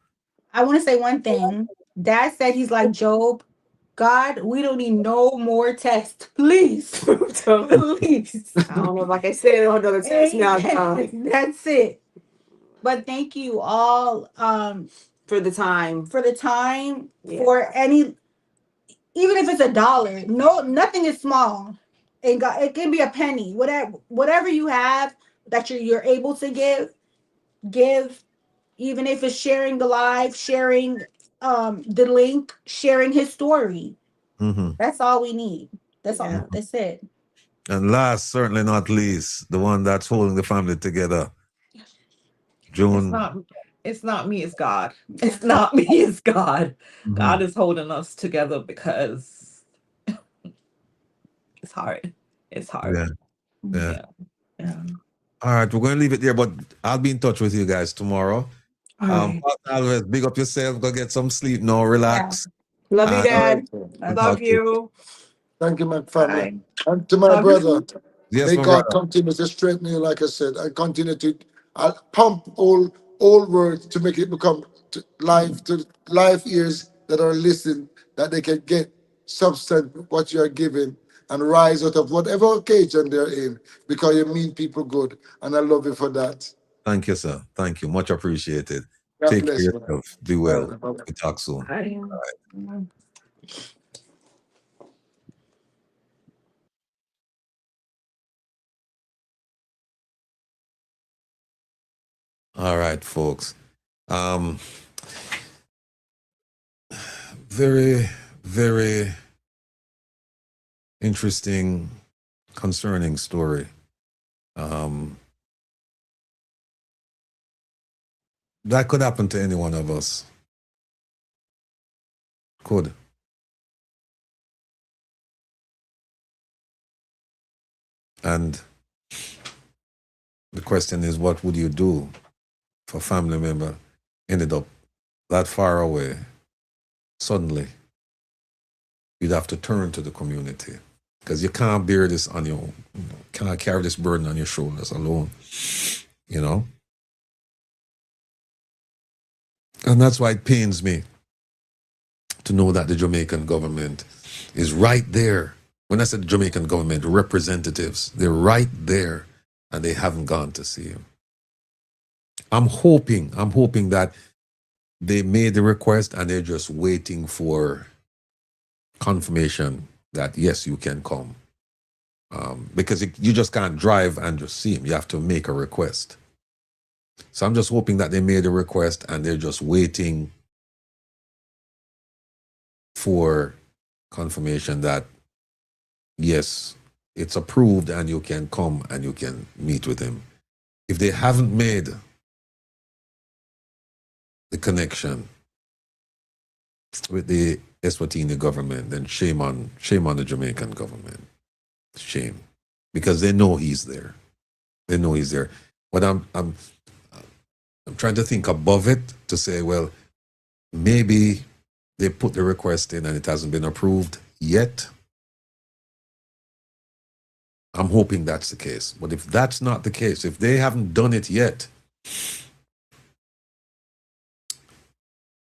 I want to say one thing. Dad said he's like Job. God, we don't need no more tests, please. Please. I don't know, like I said, another test now. That's it. But thank you all For the time. for the time, Yeah. for any, even if it's $1. No, nothing is small. And God, it can be a penny. Whatever you have that you're able to give. Even if it's sharing the live, sharing the link, sharing his story. Mm-hmm. That's all we need. That's Yeah. all. That's it. And last, certainly not least, the one that's holding the family together, June. It's not me, it's God. It's not me, it's God. Mhm. God is holding us together because it's hard. It's hard. Yeah. Yeah. Yeah. Yeah. All right, we're going to leave it there, but I'll be in touch with you guys tomorrow. All right. Pastor Alves, big up yourself. Go get some sleep now. Relax. Love you, And All Dad. right, sir. I we'll talk love to you. you. Thank you, my family. Bye. And to my Love you. brother, Yes, may my God brother. continue to strengthen you, like I said, and continue to pump all words to make it become to live ears that are listening, that they can get substance what you are giving and rise out of whatever occasion they're in, because you mean people good, and I love you for that. Thank you, sir. Thank you. Much appreciated. God Take care bless of you. yourself. Be All well. right, bye-bye. We talk soon. Bye. All right, folks. Very, very interesting, concerning story. That could happen to any one of us. Could. And the question is, what would you do if a family member ended up that far away? Suddenly, you'd have to turn to the community, because you can't bear this on your own. You can't carry this burden on your shoulders alone, you know? And that's why it pains me to know that the Jamaican government is right there. When I said the Jamaican government, representatives, they're right there, and they haven't gone to see him. I'm hoping that they made the request and they're just waiting for confirmation that, yes, you can come. Because you just can't drive and just see him. You have to make a request. So I'm just hoping that they made a request and they're just waiting for confirmation that, yes, it's approved and you can come and you can meet with him. If they haven't made the connection with the Eswatini government, then shame on the Jamaican government. Shame. Because they know he's there. They know he's there. But I'm trying to think above it to say, well, maybe they put the request in and it hasn't been approved yet. I'm hoping that's the case. But if that's not the case, if they haven't done it yet,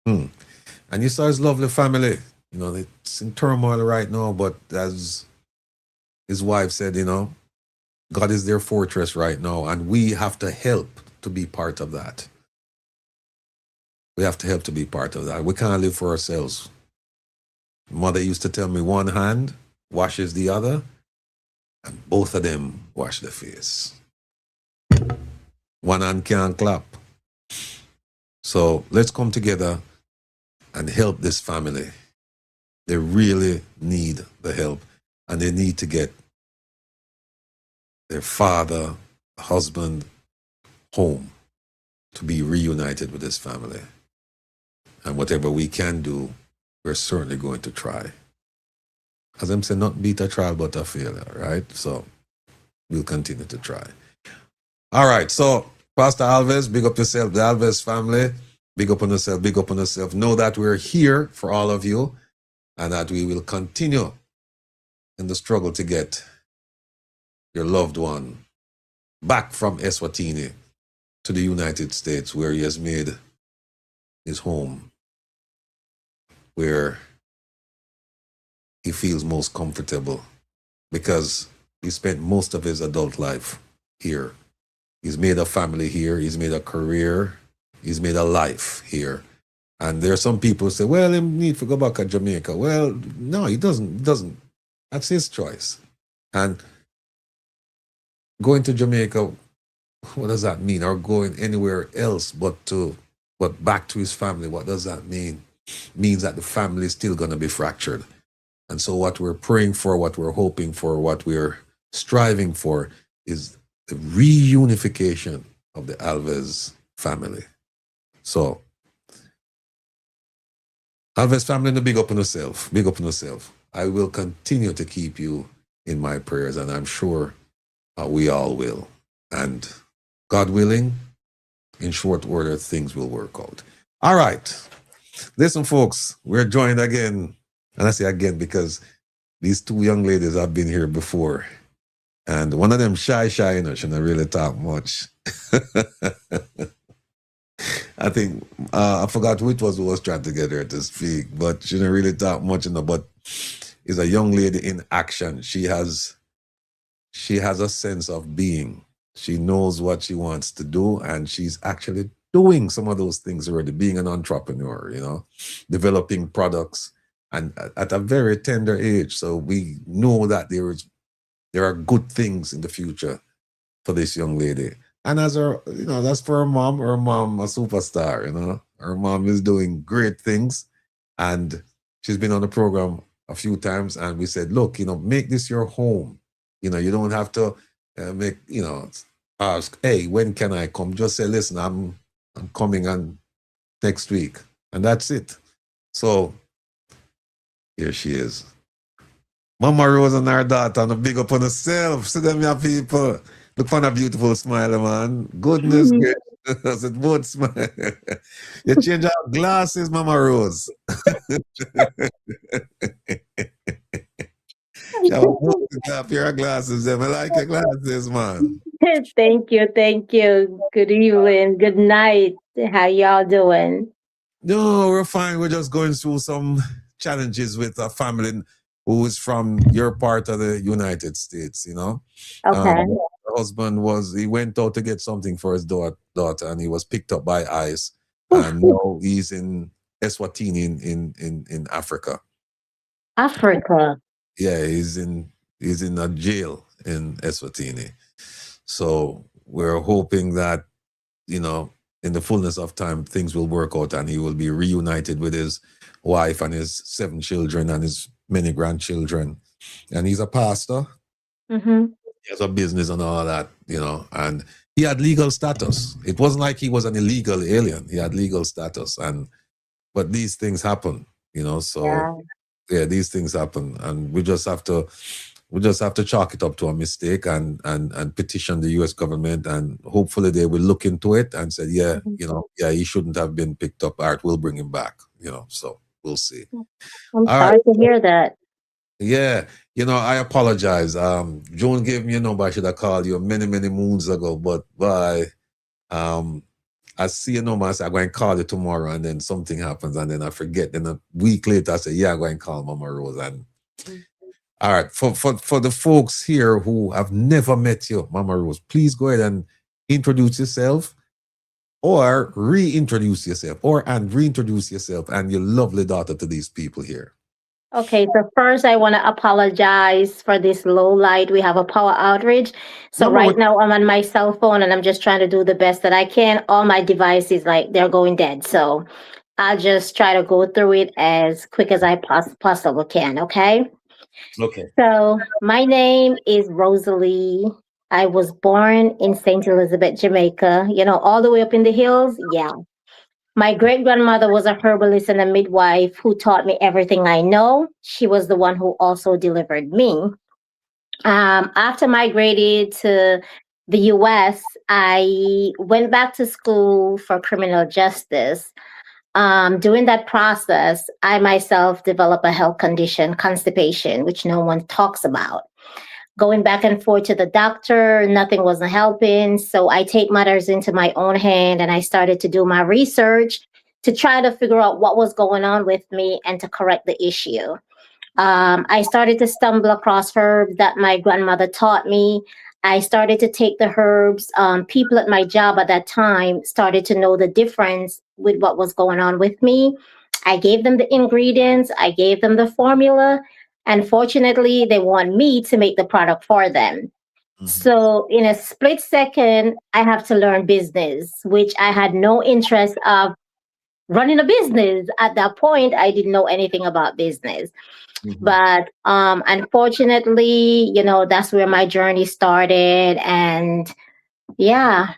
and you saw his lovely family, you know, it's in turmoil right now, but as his wife said, you know, God is their fortress right now, and we have to help to be part of that. We have to help to be part of that. We can't live for ourselves. Mother used to tell me one hand washes the other, and both of them wash their face. One hand can't clap. So let's come together and help this family. They really need the help, and they need to get their father, husband home to be reunited with his family. And whatever we can do, we're certainly going to try. As I'm saying, not beat a trial, but a failure, right? So we'll continue to try. All right, so Pastor Alves, big up yourself, the Alves family. Big up on yourself, big up on yourself. Know that we're here for all of you and that we will continue in the struggle to get your loved one back from Eswatini to the United States, where he has made his home, where he feels most comfortable, because he spent most of his adult life here. He's made a family here, he's made a career, he's made a life here. And there are some people who say, well, he need to go back to Jamaica. Well, no, he doesn't. That's his choice. And going to Jamaica, what does that mean? Or going anywhere else but back to his family, what does that mean? It means that the family is still going to be fractured. And so what we're praying for, what we're hoping for, what we're striving for is the reunification of the Alves family. So, Alves family, big up on yourself. Big up on yourself. I will continue to keep you in my prayers, and I'm sure we all will. And God willing, in short order, things will work out. All right. Listen, folks, we're joined again. And I say again because these two young ladies have been here before. And one of them shy, she don't really talk much. I think, I forgot which was who was trying to get her to speak, but she didn't really talk much, but is a young lady in action. She has a sense of being. She knows what she wants to do, and she's actually doing some of those things already, being an entrepreneur, developing products, and at a very tender age. So we know that there are good things in the future for this young lady. And as her, that's for her mom a superstar, her mom is doing great things, and she's been on the program a few times, and we said, look, make this your home. You don't have to ask, hey, when can I come? Just say, listen, I'm coming on next week. And that's it. So here she is. Mama Rose and her daughter, and a big up on herself. See them, your people. Look for a beautiful smile, man. Goodness gracious. It both smile. You change our glasses, Mama Rose. Your glasses, I like your glasses, man. Thank you. Good evening, good night. How y'all doing? No, we're fine. We're just going through some challenges with a family who is from your part of the United States, Okay. The husband he went out to get something for his daughter, and he was picked up by ICE, and now he's in Eswatini in Africa. Africa. Yeah, he's in a jail in Eswatini. So we're hoping that, in the fullness of time, things will work out and he will be reunited with his wife and his 7 children and his many grandchildren. And he's a pastor. Mm-hmm. He has a business and all that, and he had legal status. It wasn't like he was an illegal alien. He had legal status. But these things happen, so yeah, these things happen. And we just have to chalk it up to a mistake and petition the US government, and hopefully they will look into it and say, he shouldn't have been picked up. Art will bring him back, so we'll see. I'm sorry to hear that. Yeah, I apologize. Joan gave me a number. I should have called you many, many moons ago, but I see your number. I say, I'm going to call you tomorrow, and then something happens, and then I forget. Then a week later, I say, yeah, I'm going to call Mama Rose. And all right, for the folks here who have never met you, Mama Rose, please go ahead and introduce yourself, or reintroduce yourself, reintroduce yourself and your lovely daughter to these people here. Okay, so first I want to apologize for this low light. We have a power outage. So right now I'm on my cell phone and I'm just trying to do the best that I can. All my devices, they're going dead. So I'll just try to go through it as quick as I possibly can, okay? Okay. So my name is Rosalie. I was born in St. Elizabeth, Jamaica, all the way up in the hills. Yeah. My great-grandmother was a herbalist and a midwife who taught me everything I know. She was the one who also delivered me. After migrated to the US, I went back to school for criminal justice. During that process, I myself developed a health condition, constipation, which no one talks about. Going back and forth to the doctor, nothing wasn't helping. So I take matters into my own hand and I started to do my research to try to figure out what was going on with me and to correct the issue. I started to stumble across herbs that my grandmother taught me. I started to take the herbs. People at my job at that time started to know the difference with what was going on with me. I gave them the ingredients. I gave them the formula. And fortunately, they want me to make the product for them. Mm-hmm. So in a split second, I have to learn business, which I had no interest of running a business. At that point, I didn't know anything about business. Mm-hmm. But unfortunately, that's where my journey started. And yeah,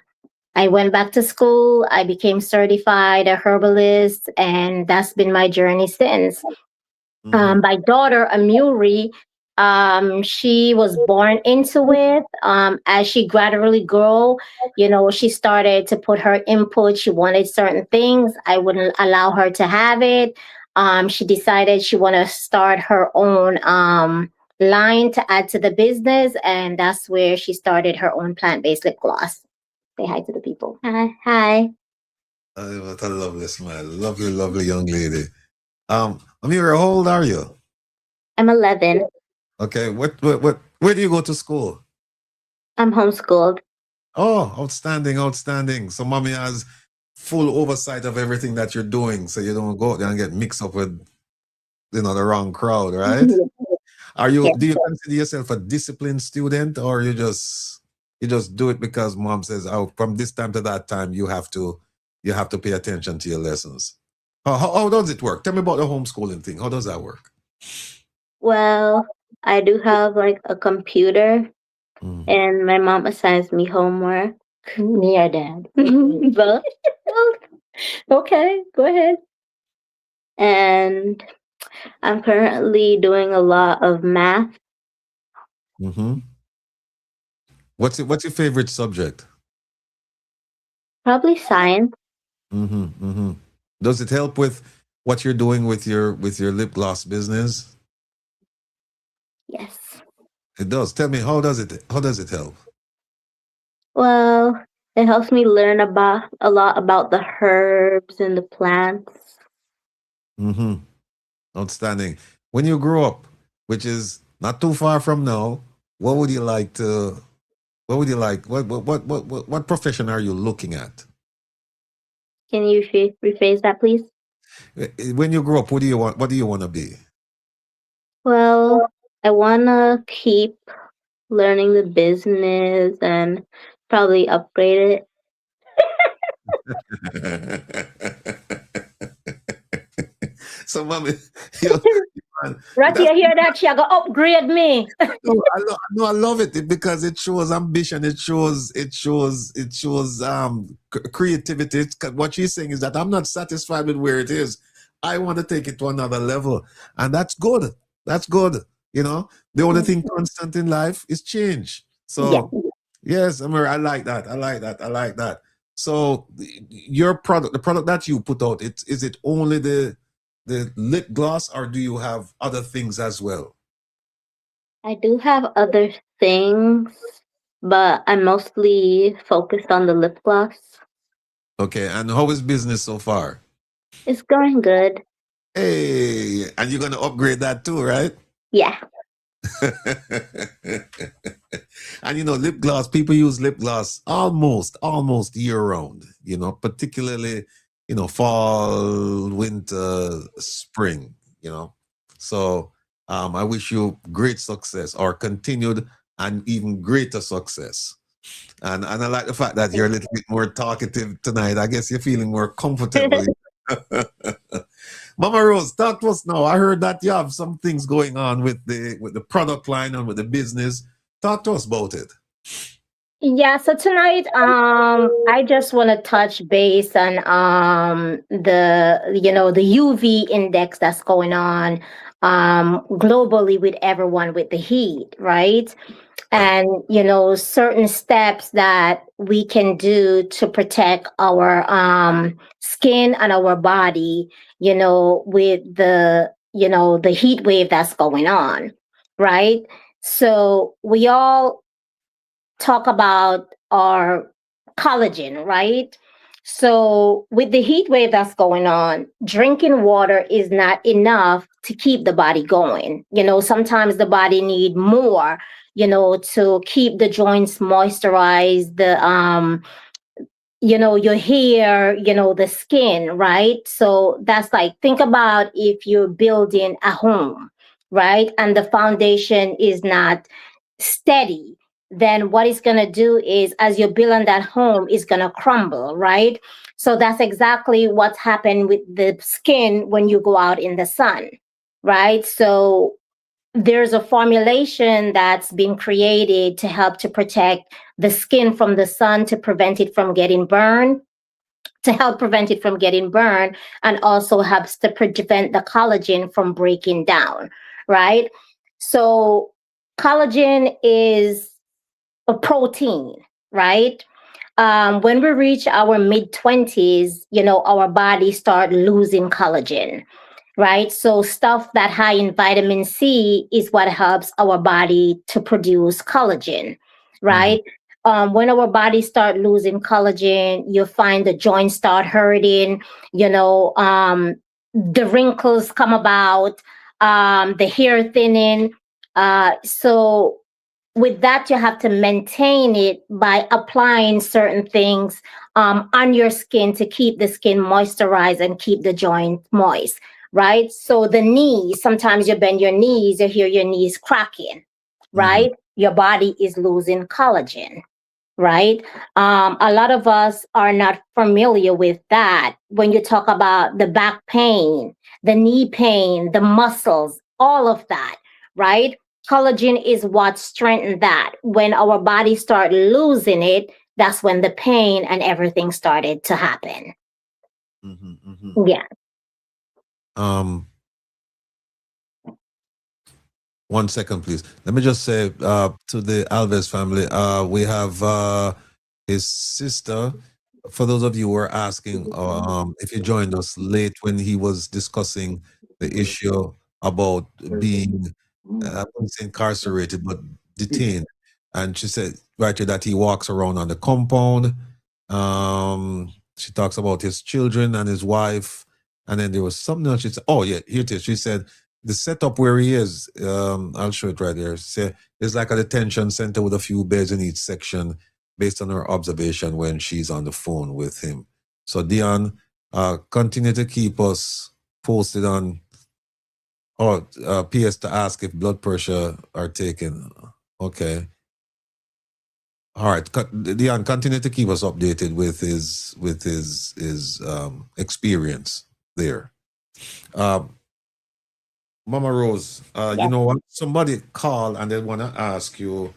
I went back to school. I became certified a herbalist, and that's been my journey since. Mm-hmm. My daughter, Amuri, She was born into it. As she gradually grew, she started to put her input. She wanted certain things. I wouldn't allow her to have it. She decided she want to start her own line to add to the business, and that's where she started her own plant-based lip gloss. Say hi to the people. Hi. What a lovely smile. Lovely, lovely young lady. Amira, how old are you? I'm 11. Okay, where do you go to school? I'm homeschooled. Oh, outstanding, outstanding. So mommy has full oversight of everything that you're doing, so you don't go out there and get mixed up with, the wrong crowd, right? Do you consider yourself a disciplined student, or you just do it because mom says, oh, from this time to that time you have to pay attention to your lessons? How does it work? Tell me about the homeschooling thing. How does that work? Well, I do have like a computer, and my mom assigns me homework. Me or dad? Both. Okay, go ahead. And I'm currently doing a lot of math. What's your favorite subject? Probably science. Does it help with what you're doing with your lip gloss business? Yes. It does. Tell me, how does it help? Well, it helps me learn about a lot about the herbs and the plants. Outstanding. When you grow up, which is not too far from now, what would you like? What profession are you looking at? Can you rephrase that, please? When you grow up, what do you want to be? Well, I want to keep learning the business and probably upgrade it. So, mommy, Ratty, I hear that? She gonna upgrade me. I love it because it shows ambition. It shows creativity. What she's saying is that I'm not satisfied with where it is. I want to take it to another level, and that's good. That's good. The only thing constant in life is change. So, yes, Amir, I like that. I like that. So, your product, the product that you put out, is it only the lip gloss, or do you have other things as well? I do have other things, but I'm mostly focused on the lip gloss. Okay, and how is business so far? It's going good. Hey, and you're gonna upgrade that too, right? Yeah. And lip gloss, people use lip gloss almost year round, particularly, fall, winter, spring, So I wish you great success, or continued and even greater success. And I like the fact that you're a little bit more talkative tonight. I guess you're feeling more comfortable. Mama Rose, talk to us now. I heard that you have some things going on with the product line and with the business. Talk to us about it. Yeah, so tonight I just want to touch base on the UV index that's going on globally with everyone with the heat, right? And certain steps that we can do to protect our skin and our body, with the heat wave that's going on, right? So we all talk about our collagen, right? So with the heat wave that's going on, drinking water is not enough to keep the body going. Sometimes the body need more, to keep the joints moisturized, your hair, the skin, right? So that's like, think about if you're building a home, right? And the foundation is not steady, then what it's going to do is, as you're building that home, is going to crumble, right? So that's exactly what's happened with the skin when you go out in the sun, right? So there's a formulation that's been created to help to protect the skin from the sun, to prevent it from getting burned, and also helps to prevent the collagen from breaking down, right? So collagen is a protein, right? When we reach our mid-20s, our body start losing collagen, right? So stuff that high in vitamin C is what helps our body to produce collagen, right? When our body start losing collagen, you find the joints start hurting, the wrinkles come about, the hair thinning. So with that, you have to maintain it by applying certain things on your skin to keep the skin moisturized and keep the joint moist, right? So the knees, sometimes you bend your knees, you hear your knees cracking, right? Your body is losing collagen, right? A lot of us are not familiar with that. When you talk about the back pain, the knee pain, the muscles, all of that, right? Collagen is what strengthens that. When our body start losing it, that's when the pain and everything started to happen. Yeah. One second, please. Let me just say to the Alves family, we have his sister. For those of you who are asking, if you joined us late when he was discussing the issue about being, I wouldn't say incarcerated, but detained. And she said right here that he walks around on the compound. She talks about his children and his wife. And then there was something else she said. Oh, yeah, here it is. She said, the setup where he is, I'll show it right here. It's like a detention center with a few beds in each section based on her observation when she's on the phone with him. So Dion, continue to keep us posted on, PS to ask if blood pressure are taken. Okay. All right, Dion, continue to keep us updated with his experience there. Mama Rose, you know what? Somebody called and they want to ask you,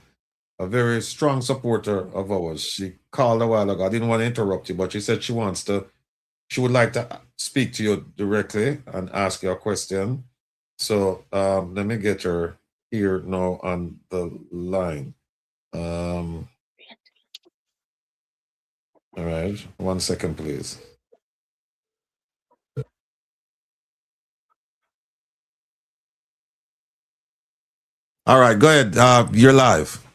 a very strong supporter of ours. She called a while ago. I didn't want to interrupt you, but she said she would like to speak to you directly and ask you a question. So let me get her here now on the line. All right, 1 second, please. All right, go ahead. You're live.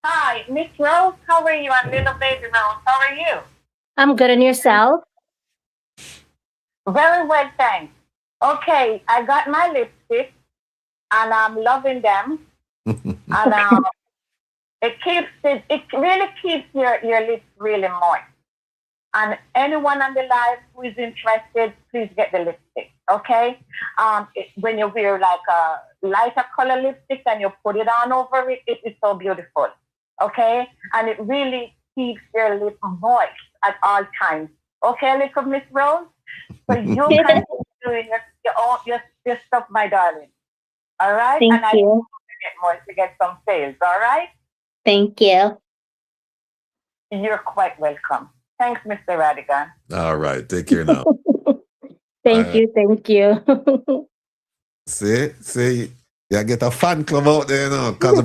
Hi, Miss Rose. How are you? I'm little baby Rose. How are you? I'm good. And yourself? Very well, thanks. Okay, I got my lipstick, and I'm loving them. And it really keeps your lips really moist. And anyone on the live who is interested, please get the lipstick. Okay, when you wear like a lighter color lipstick and you put it on over it, it is so beautiful. Okay, and it really keeps your lips moist at all times. Okay, little Miss Rose. So you can do your stuff, my darling. All right, Thank and you. get more to get some sales. All right. Thank you. You're quite welcome. Thanks, Mr. Rattigan. All right, take care now. Thank you. See, you get a fan club out there, because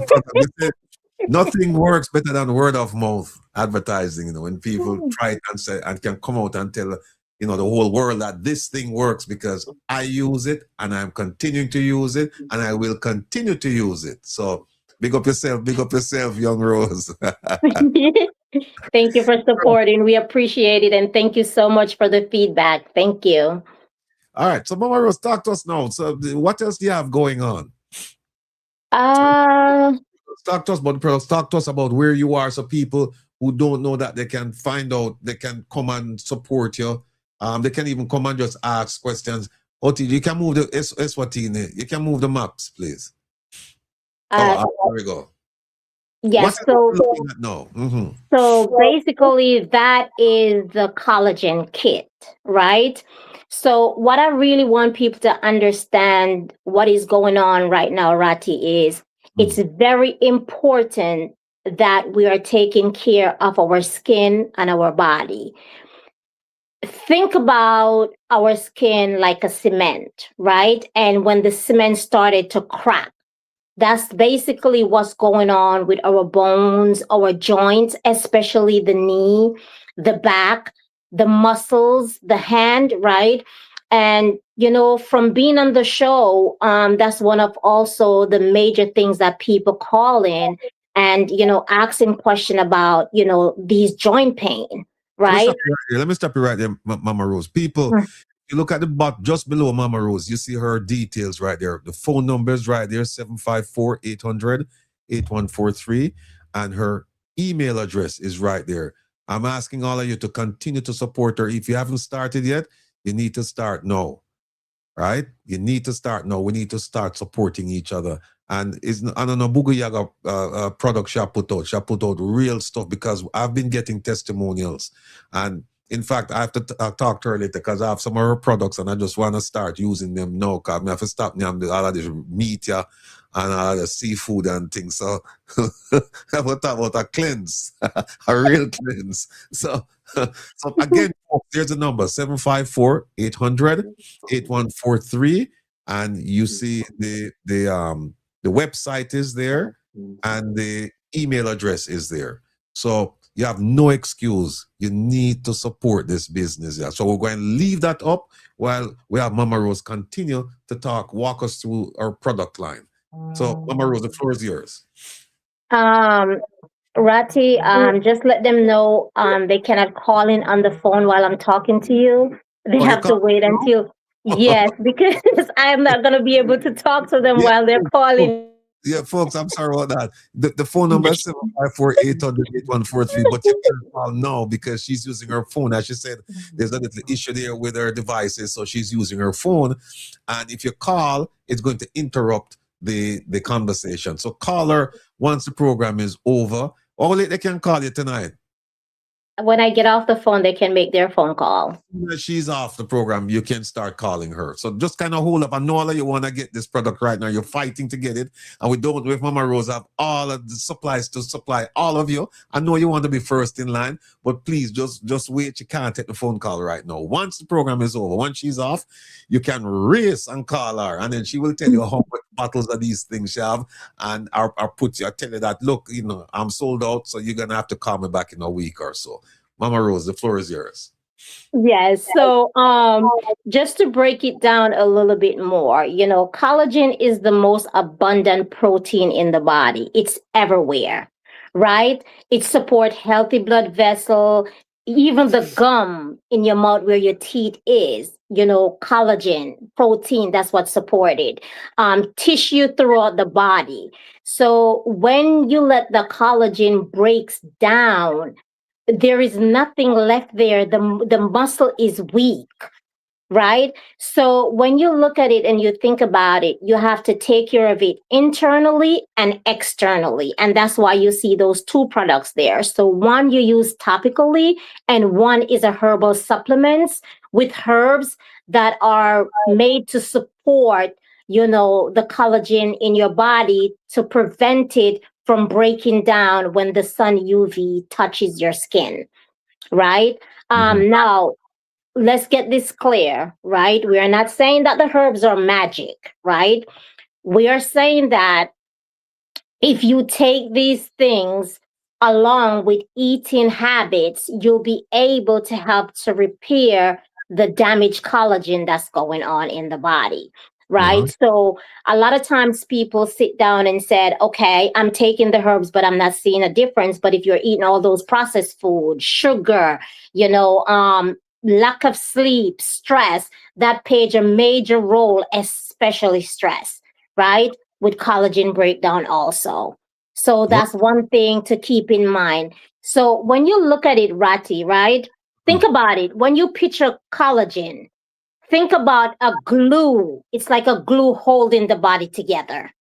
nothing works better than word of mouth advertising. When people try it and say and can come out and tell the whole world that this thing works because I use it and I'm continuing to use it and I will continue to use it. So big up yourself, young Rose. Thank you for supporting. We appreciate it. And thank you so much for the feedback. Thank you. All right. So Mama Rose, talk to us now. So what else do you have going on? Talk to us about the products. Talk to us about where you are so people who don't know that they can find out, they can come and support you. They can even come and just ask questions. Oti, you can move the Eswatini. You can move the maps, please. There we go. Yes. So basically that is the collagen kit, right? So what I really want people to understand what is going on right now, Ratty, is it's very important that we are taking care of our skin and our body. think about our skin like a cement, right? And when the cement started to crack, that's basically what's going on with our bones, our joints, especially the knee, the back, the muscles, the hand, right? And from being on the show, that's one of also the major things that people call in and asking question about these joint pain, right? Let me stop you right there, Mama Rose. People, you look at the bot just below Mama Rose, you see her details right there. The phone number is right there, 754-800-8143. And her email address is right there. I'm asking all of you to continue to support her. If you haven't started yet, you need to start now. Right? You need to start now. We need to start supporting each other. And I don't know, Bugu Yaga product she put out real stuff, because I've been getting testimonials. And in fact, I have to talk to her later, because I have some of her products and I just want to start using them now, because I have to stop now all of this meat and all of the seafood and things. So I will talk about a cleanse, a real cleanse. So again, there's a number, 754-800-8143. And you see the website is there and the email address is there. So you have no excuse. You need to support this business. Yeah. So we're going to leave that up while we have Mama Rose continue to walk us through our product line. So Mama Rose, the floor is yours. Ratty, just let them know they cannot call in on the phone while I'm talking to you. They have to wait until yes, because I'm not going to be able to talk to them while they're calling. Yeah, folks, I'm sorry about that. The phone number is 754-800-8143, but you can call now because she's using her phone. As she said, there's a little issue there with her devices, so she's using her phone. And if you call, it's going to interrupt the conversation. So call her once the program is over. Or they can call you tonight. When I get off the phone, they can make their phone call. When she's off the program, you can start calling her. So just kind of hold up. I know all of you want to get this product right now. You're fighting to get it. And we don't, with Mama Rose, have all of the supplies to supply all of you. I know you want to be first in line, but please just wait. You can't take the phone call right now. Once the program is over, once she's off, you can race and call her. And then she will tell you how much bottles of these things she have. And I'll tell you that, look, I'm sold out. So you're going to have to call me back in a week or so. Mama Rose, the floor is yours. Yes. So just to break it down a little bit more, collagen is the most abundant protein in the body. It's everywhere, right? It supports healthy blood vessel, even the gum in your mouth where your teeth is, collagen, protein, that's what's supported. Tissue throughout the body. So when you let the collagen breaks down, there is nothing left there. The muscle is weak, right? So when you look at it and you think about it, you have to take care of it internally and externally. And that's why you see those two products there. So one you use topically and one is a herbal supplements with herbs that are made to support, the collagen in your body to prevent it from breaking down when the sun UV touches your skin, right? Now, let's get this clear, right? We are not saying that the herbs are magic, right? We are saying that if you take these things along with eating habits, you'll be able to help to repair the damaged collagen that's going on in the body. Right. So a lot of times people sit down and said, okay, I'm taking the herbs, but I'm not seeing a difference. But if you're eating all those processed food, sugar, lack of sleep, stress, that plays a major role, especially stress, right? With collagen breakdown also. So that's one thing to keep in mind. So when you look at it, Ratty, right? Think about it. When you picture collagen, think about a glue. It's like a glue holding the body together,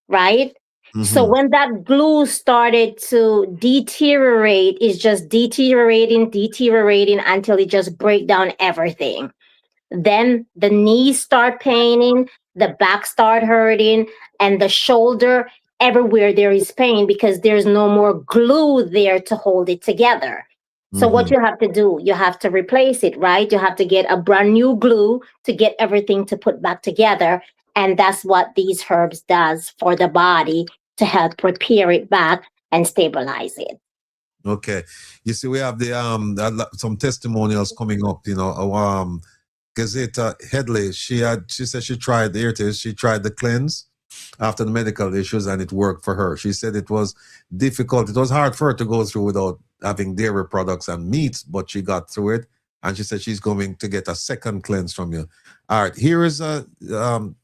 right? So when that glue started to deteriorate, it's just deteriorating until it just break down everything. Then the knees start paining, the back start hurting, and the shoulder, everywhere there is pain because there's no more glue there to hold it together. So what you have to do, you have to replace it, right? You have to get a brand new glue to get everything to put back together. And that's what these herbs does for the body to help prepare it back and stabilize it. Okay. You see, we have some testimonials coming up, Gazeta Headley, she said she tried, here it is, she tried the cleanse after the medical issues and it worked for her. She said it was difficult. It was hard for her to go through without having dairy products and meats, but she got through it. And she said she's going to get a second cleanse from you. All right, here's a young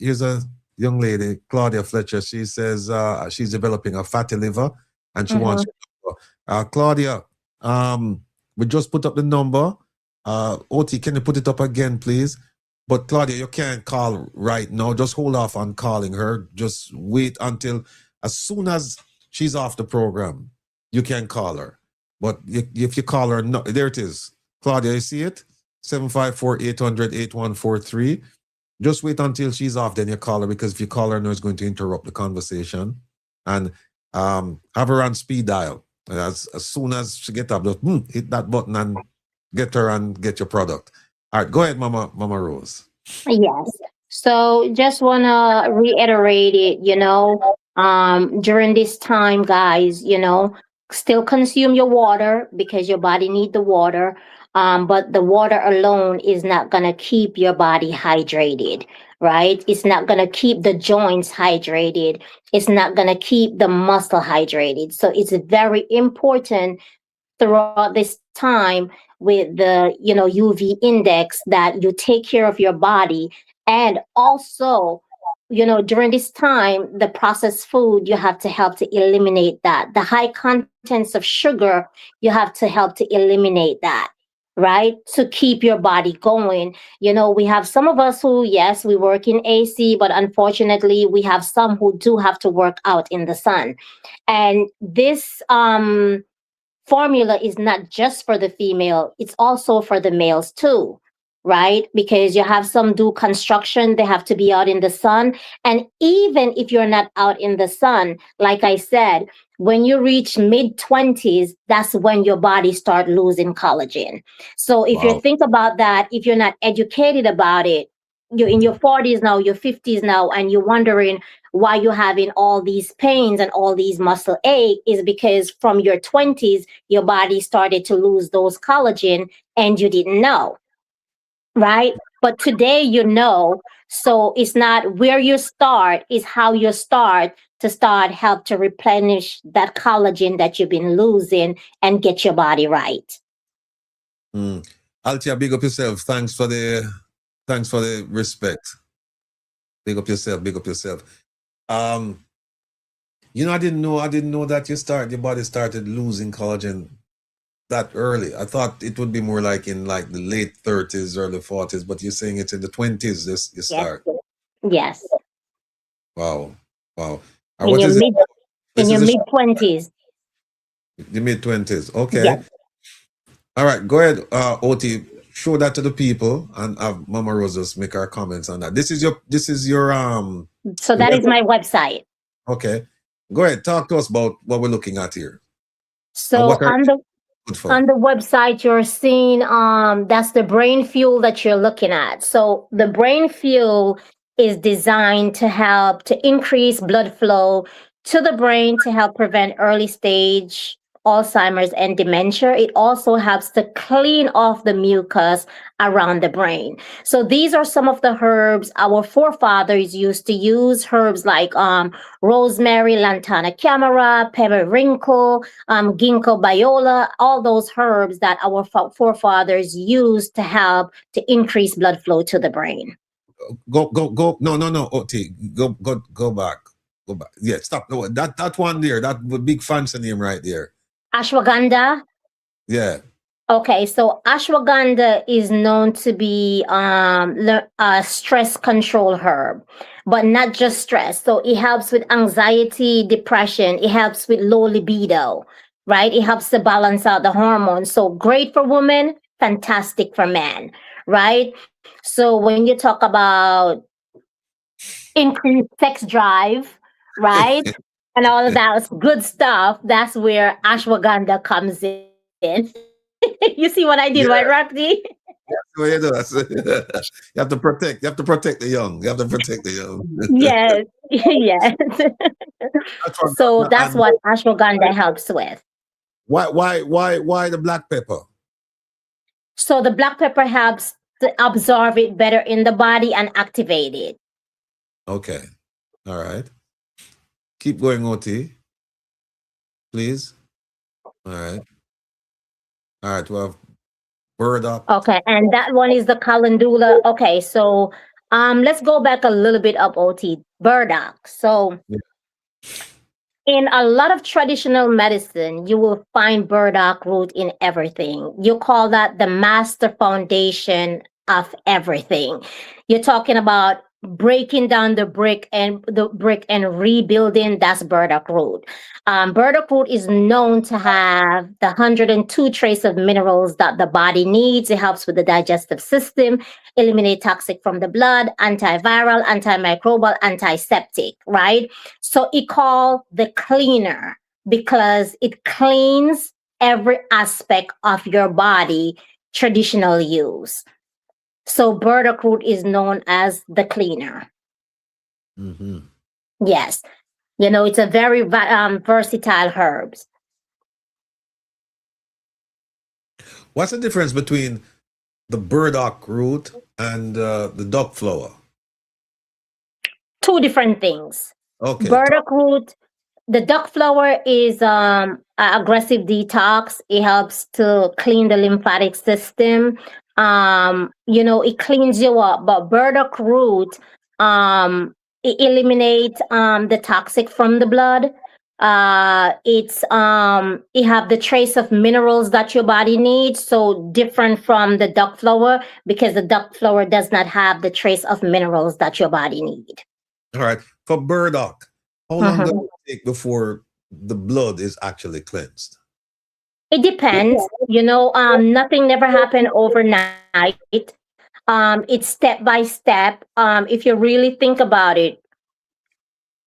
lady, Claudia Fletcher. She says she's developing a fatty liver and she wants Claudia, we just put up the number. OT, can you put it up again, please? But Claudia, you can't call right now. Just hold off on calling her. Just wait until as soon as she's off the program, you can call her. But if you call her, no, there it is. Claudia, you see it? 754-800-8143. Just wait until she's off, then you call her, because if you call her now, it's going to interrupt the conversation. And have her on speed dial. As soon as she get up, just hit that button and get her and get your product. All right, go ahead, Mama Rose. Yes. So just want to reiterate it, during this time, guys, still consume your water because your body need the water. But the water alone is not going to keep your body hydrated, right? It's not going to keep the joints hydrated. It's not going to keep the muscle hydrated. So it's very important throughout this time with the, UV index that you take care of your body. And also, during this time, the processed food, you have to help to eliminate that. The high contents of sugar, you have to help to eliminate that, right? To keep your body going. We have some of us who, yes, we work in AC, but unfortunately, we have some who do have to work out in the sun. And this formula is not just for the female, it's also for the males too, right? Because you have some do construction, they have to be out in the sun. And even if you're not out in the sun, like I said, when you reach mid-20s, that's when your body start losing collagen. So if you think about that, if you're not educated about it, you're in your 40s now, your 50s now, and you're wondering why you're having all these pains and all these muscle ache, is because from your 20s, your body started to lose those collagen and you didn't know, right? But today you know, so it's not where you start, it's how you start to help to replenish that collagen that you've been losing and get your body right. Altia, big up yourself. Thanks for the respect. Big up yourself. I didn't know that your body started losing collagen that early. I thought it would be more like in like the late 30s, early 40s, but you're saying it's in the 20s you start. Yes. Wow. In your mid-20s. The mid-20s. Okay. Yes. All right, go ahead, OT. Show that to the people and have Mama Rose just make her comments on that. This is your So that is my website. Okay. Go ahead, talk to us about what we're looking at here. So on the website you're seeing that's the brain fuel that you're looking at. So the brain fuel is designed to help to increase blood flow to the brain to help prevent early stage Alzheimer's and dementia. It also helps to clean off the mucus around the brain. So these are some of the herbs our forefathers used to use. Herbs like rosemary, lantana camara, periwinkle, ginkgo biloba, all those herbs that our forefathers used to help to increase blood flow to the brain. Go. No, OT. Go back. Go back. Yeah, stop. No, that one there, that big fancy name right there. Ashwagandha. Yeah. Okay, so ashwagandha is known to be a stress control herb, but not just stress. So it helps with anxiety, depression. It helps with low libido, right? It helps to balance out the hormones. So great for women, fantastic for men, right? So when you talk about increased sex drive, right? And all of that good stuff, that's where ashwagandha comes in. You see what I did, Yeah. right, Roxy? Well, you know, you have to protect. You have to protect the young. You have to protect the young. Yes, yes. So that's And what ashwagandha helps with. why the black pepper? So the black pepper helps to absorb it better in the body and activate it. Okay. All right. Keep going, OT. Please. All right. All right. We have burdock. Okay, and that one is the calendula. Okay, so let's go back a little bit up, OT. Burdock. So Yeah. in a lot of traditional medicine, you will find burdock root in everything. You call that the master foundation of everything. You're talking about breaking down the brick and rebuilding. That's burdock root. Burdock root is known to have the 102 trace of minerals that the body needs. It helps with the digestive system, eliminate toxic from the blood, antiviral, antimicrobial, antiseptic, right? So it called the cleaner because it cleans every aspect of your body, traditional use. So burdock root is known as the cleaner. Mm-hmm. Yes. You know, it's a very versatile herb. What's the difference between the burdock root and the duck flower? Two different things. Okay. Burdock root, the duck flower is aggressive detox. It helps to clean the lymphatic system. You know, it cleans you up. But burdock root, it eliminates the toxic from the blood. It have the trace of minerals that your body needs, so different from the duck flower because the duck flower does not have the trace of minerals that your body need. All right. For burdock, how long does it take before the blood is actually cleansed? It depends. You know, nothing never happened overnight. It's step by step. If you really think about it,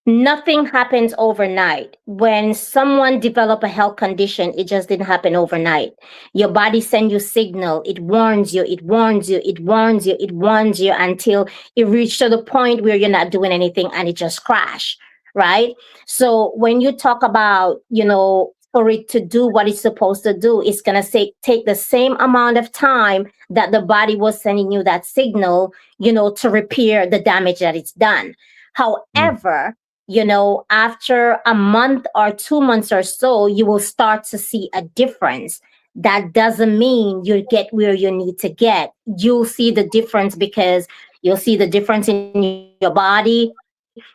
nothing happens overnight. When someone develop a health condition, it just didn't happen overnight. Your body sends you signal. It warns you, it warns you, it warns you, it warns you until it reaches to the point where you're not doing anything and it just crash, right? So when you talk about, you know, for it to do what it's supposed to do, it's going to take the same amount of time that the body was sending you that signal, you know, to repair the damage that it's done. However, you know, after a month or 2 months or so, you will start to see a difference. That doesn't mean you get where you need to get. You'll see the difference because you'll see the difference in your body.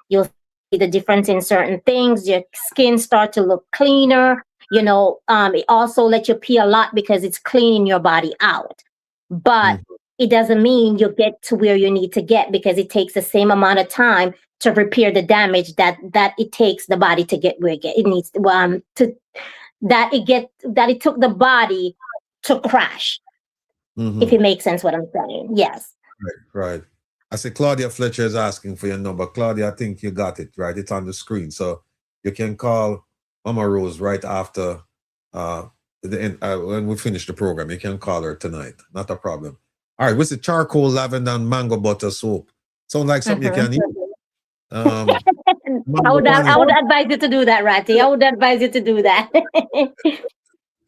You'll see the difference in certain things. Your skin start to look cleaner. You know, it also lets you pee a lot because it's cleaning your body out. But it doesn't mean you get to where you need to get because it takes the same amount of time to repair the damage that it takes the body to get where it needs to it took the body to crash. If it makes sense what I'm saying. Yes. Right. I say Claudia Fletcher is asking for your number. Claudia, I think you got it, right? It's on the screen. So you can call Mama Rose right after the end, when we finish the program. You can call her tonight. Not a problem. All right, what's it? Charcoal, lavender, and mango butter soap. Sounds like something you can eat. I would advise you to do that, Ratty. I would advise you to do that.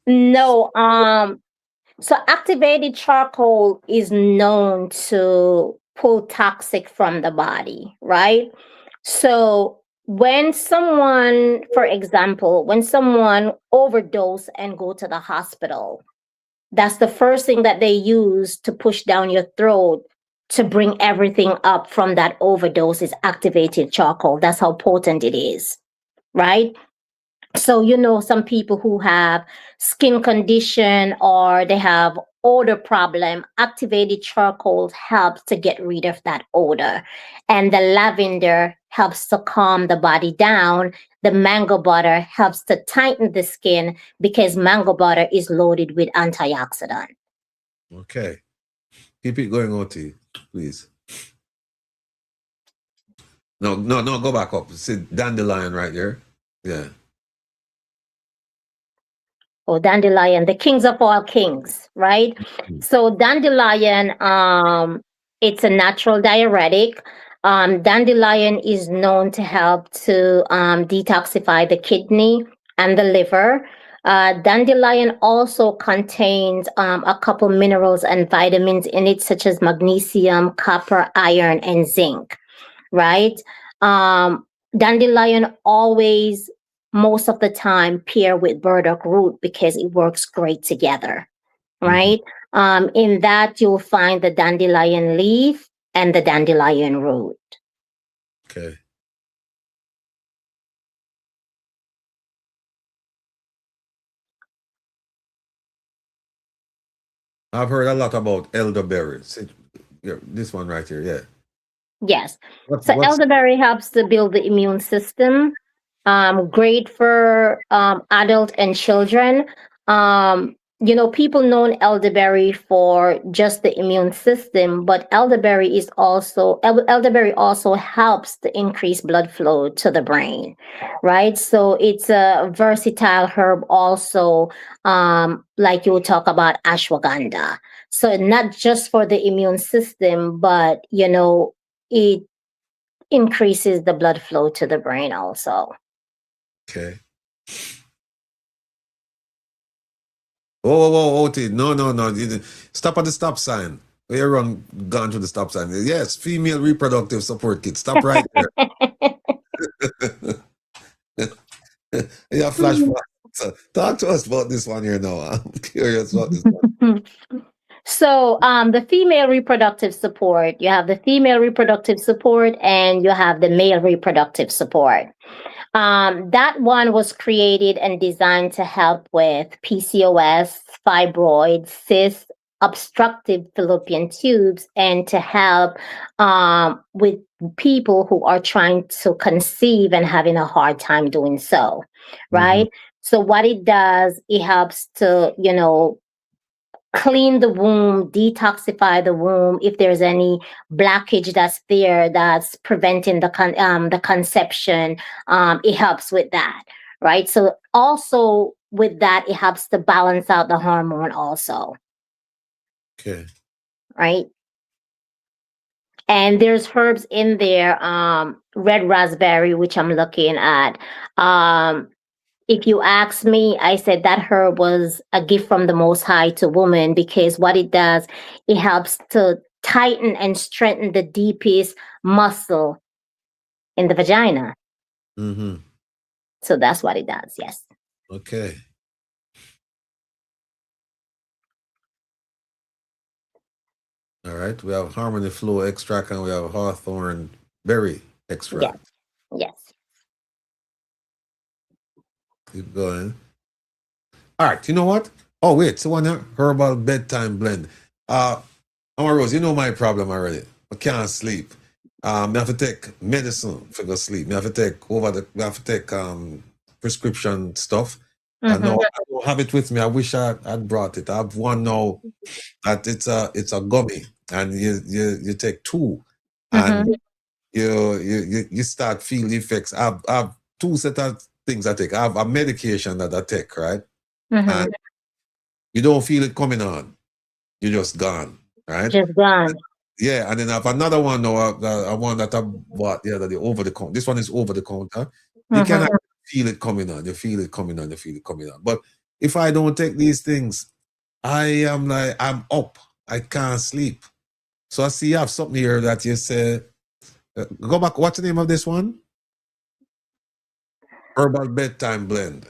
No, so activated charcoal is known to pull toxic from the body, right? So when someone, for example, when someone overdose and go to the hospital, that's the first thing that they use to push down your throat to bring everything up from that overdose is activated charcoal. That's how potent it is, right? So, you know, some people who have skin condition or they have odor problem, activated charcoal helps to get rid of that odor. And the lavender helps to calm the body down. The mango butter helps to tighten the skin because mango butter is loaded with antioxidant. Okay. Keep it going, OT, please. No, go back up. See dandelion right there. Yeah. or dandelion, the kings of all kings, right? So dandelion, it's a natural diuretic. Dandelion is known to help to detoxify the kidney and the liver. Dandelion also contains a couple minerals and vitamins in it, such as magnesium, copper, iron, and zinc, right? Dandelion always, most of the time, pair with burdock root because it works great together, right? In that, you'll find the dandelion leaf and the dandelion root. Okay. I've heard a lot about elderberry. This one right here, yeah. Yes. What's Elderberry helps to build the immune system. Great for adult and children. People know elderberry for just the immune system, but elderberry also helps to increase blood flow to the brain, right? So it's a versatile herb also, like you would talk about ashwagandha. So not just for the immune system, but it increases the blood flow to the brain also. Okay. Whoa, T. No. Stop at the stop sign. Where you run gone to the stop sign. Yes, female reproductive support kit. Stop right there. Yeah, flash forward. So talk to us about this one here now. I'm curious about this one. So the female reproductive support, you have the female reproductive support and you have the male reproductive support. That one was created and designed to help with PCOS, fibroids, cysts, obstructive fallopian tubes, and to help with people who are trying to conceive and having a hard time doing so, right? So what it does, it helps to, clean the womb, detoxify the womb. If there's any blockage that's there that's preventing the conception, it helps with that, right? So also with that, it helps to balance out the hormone also. Okay. Right. And there's herbs in there, red raspberry, which I'm looking at. If you ask me, I said that herb was a gift from the Most High to woman because what it does, it helps to tighten and strengthen the deepest muscle in the vagina. So that's what it does, yes. Okay. All right. We have Harmony Flow extract and we have Hawthorn Berry extract. Yes. Keep going. All right. You know what? Oh, wait. So one herbal bedtime blend. Rose, you know my problem already. I can't sleep. I have to take medicine for go sleep. I have to take prescription stuff. I know I don't have it with me. I wish I'd brought it. I have one now that it's a gummy, and you take two, and you start feel the effects. I have two set of things I take. I have a medication that I take, right? And you don't feel it coming on. You're just gone, right? Just gone. Yeah, and then I have another one now, one that I bought the other day, over the counter. This one is over the counter. You cannot feel it coming on. You feel it coming on. You feel it coming on. But if I don't take these things, I'm up. I can't sleep. So I see you have something here that you say, go back. What's the name of this one? Herbal bedtime blend.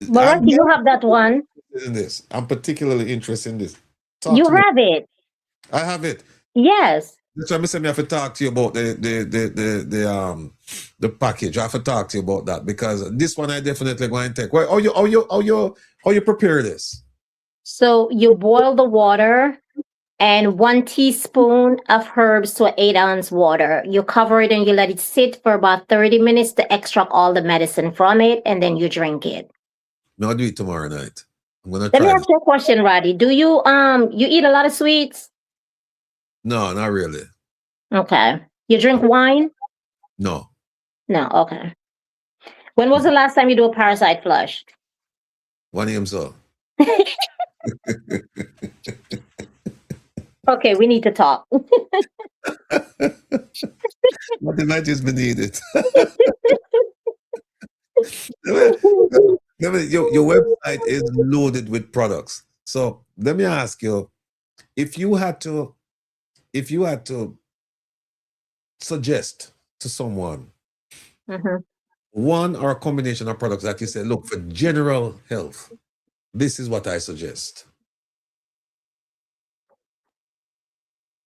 Barak, you have that one. In this, I'm particularly interested in this. You have it. I have it. Yes. That's why I have to talk to you about the package. I have to talk to you about that because this one I definitely going to take. Well, how you prepare this? So you boil the water and 1 teaspoon of herbs to 8 ounce water. You cover it and you let it sit for about 30 minutes to extract all the medicine from it, and then you drink it. No, I'll do it tomorrow night. I'm gonna Let me ask you a question, Roddy. Do you you eat a lot of sweets? No, not really. Okay. You drink wine? No. No, okay. When was the last time you do a parasite flush? One name, so. Okay, we need to talk. Nothing might just be needed. Your website is loaded with products. So let me ask you, if you had to suggest to someone one or a combination of products that you say, look, for general health, this is what I suggest.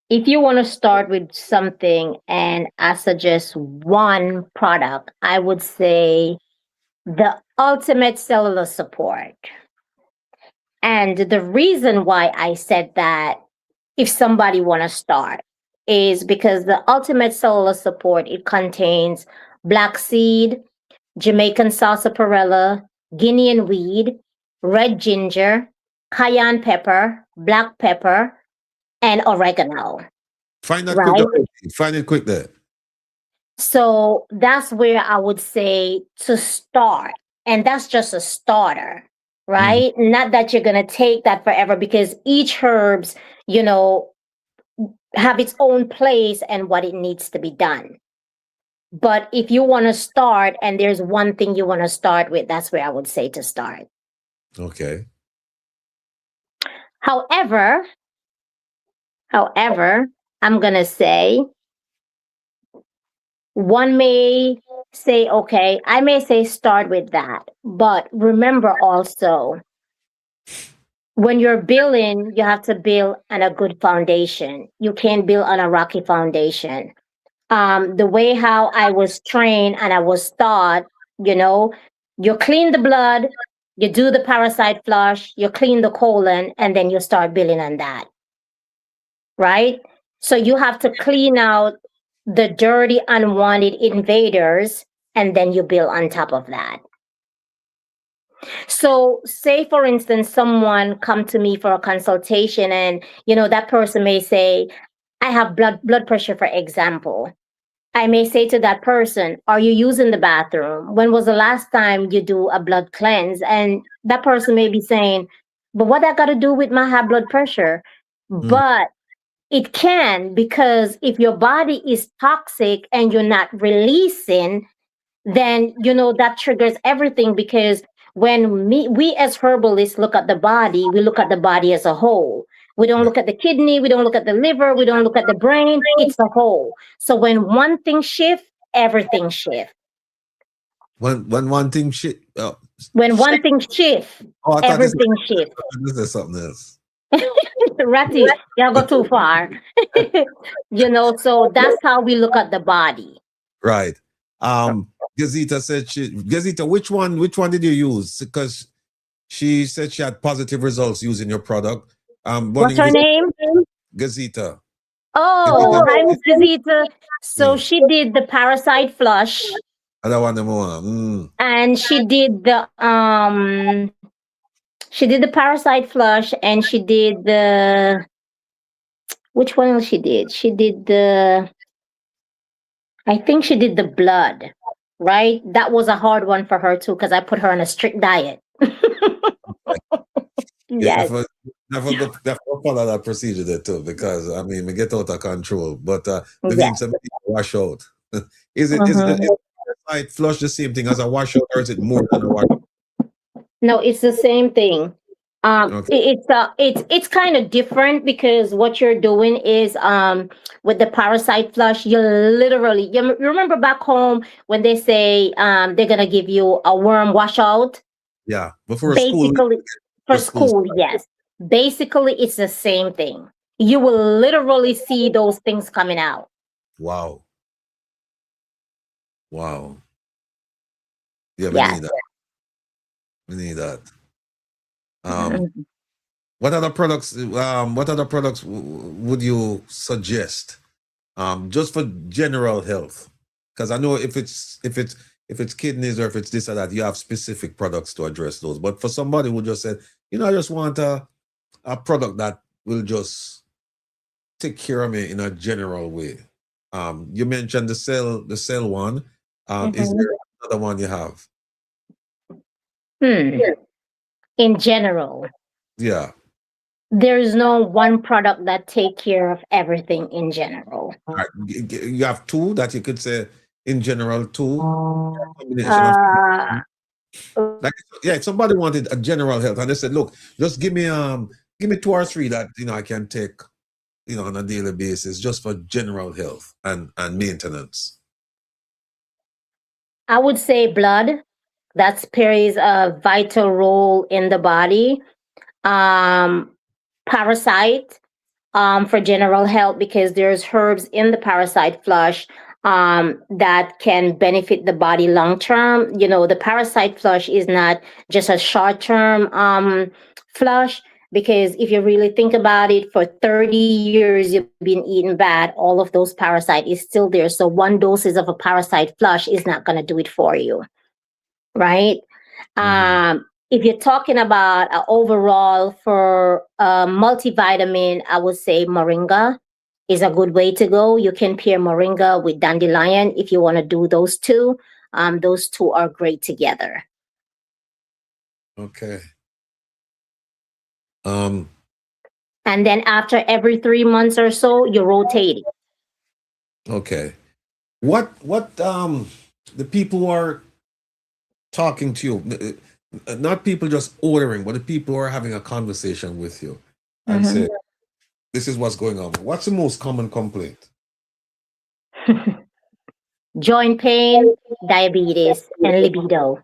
If you want to start with something and I suggest one product, I would say the ultimate cellular support. And the reason why I said that, if somebody want to start, is because the ultimate cellular support, it contains black seed, Jamaican sarsaparilla, Guinean weed, red ginger, cayenne pepper, black pepper, and oregano. Find that Right. quick. Find it quick there. So that's where I would say to start. And that's just a starter, right? Not that you're going to take that forever, because each herbs, you know, have its own place and what it needs to be done. But if you want to start and there's one thing you want to start with, that's where I would say to start. Okay. However, I'm going to say, one may say, okay, I may say start with that. But remember also, when you're building, you have to build on a good foundation. You can't build on a rocky foundation. The way how I was trained and I was taught, you know, you clean the blood, you do the parasite flush, you clean the colon, and then you start building on that. Right? So you have to clean out the dirty, unwanted invaders, and then you build on top of that. So say, for instance, someone come to me for a consultation and, you know, that person may say, I have blood pressure, for example. I may say to that person, are you using the bathroom? When was the last time you do a blood cleanse? And that person may be saying, but what that got to do with my high blood pressure? But it can, because if your body is toxic and you're not releasing, then, you know, that triggers everything. Because when we as herbalists look at the body, we look at the body as a whole. We don't look at the kidney, we don't look at the liver, we don't look at the brain. It's a whole. So when one thing shifts, everything shifts. When one thing when one thing shifts, everything shifts. This is something else. Ratty, you go too far. You know, so that's how we look at the body. Right. Gazita said Gazita, which one did you use? Because she said she had positive results using your product. What's her name? Gazita. Oh, hi, Miss Gazita. So she did the parasite flush. Other one more. And she did the parasite flush, and she did the, which one else she did? She did I think she did the blood, right? That was a hard one for her too, because I put her on a strict diet. Yes. Never follow that procedure there too, because I mean we get out of control. But the things that wash out. Is it parasite flush the same thing as a washout, or is it more than a washout? No, it's the same thing. It's kind of different, because what you're doing is with the parasite flush, you literally, you remember back home when they say they're gonna give you a worm washout? Yeah, before basically for school, yes. Basically, it's the same thing. You will literally see those things coming out. Wow. Yeah, we need that. We need that. What other products would you suggest? Just for general health? Because I know if it's kidneys or if it's this or that, you have specific products to address those. But for somebody who just said, you know, I just want a product that will just take care of me in a general way. You mentioned the cell one. Is there another one you have? In general, Yeah. there is no one product that take care of everything in general. All right. You have two that you could say in general, two combination of. Like, yeah, if somebody wanted a general health and they said, look, just give me 2 or 3 that I can take on a daily basis just for general health and maintenance. I would say blood. That plays a vital role in the body. Parasite, for general health, because there's herbs in the parasite flush that can benefit the body long term. The parasite flush is not just a short term flush, because if you really think about it, for 30 years you've been eating bad, all of those parasite is still there. So one doses of a parasite flush is not going to do it for you, right? If you're talking about overall for multivitamin, I would say moringa is a good way to go. You can pair moringa with dandelion if you want to do those two. Those two are great together. Okay. And then after every 3 months or so, you rotate it. Okay. What the people who are talking to you, not people just ordering, but the people who are having a conversation with you and say, this is what's going on. What's the most common complaint? Joint pain, diabetes, and libido.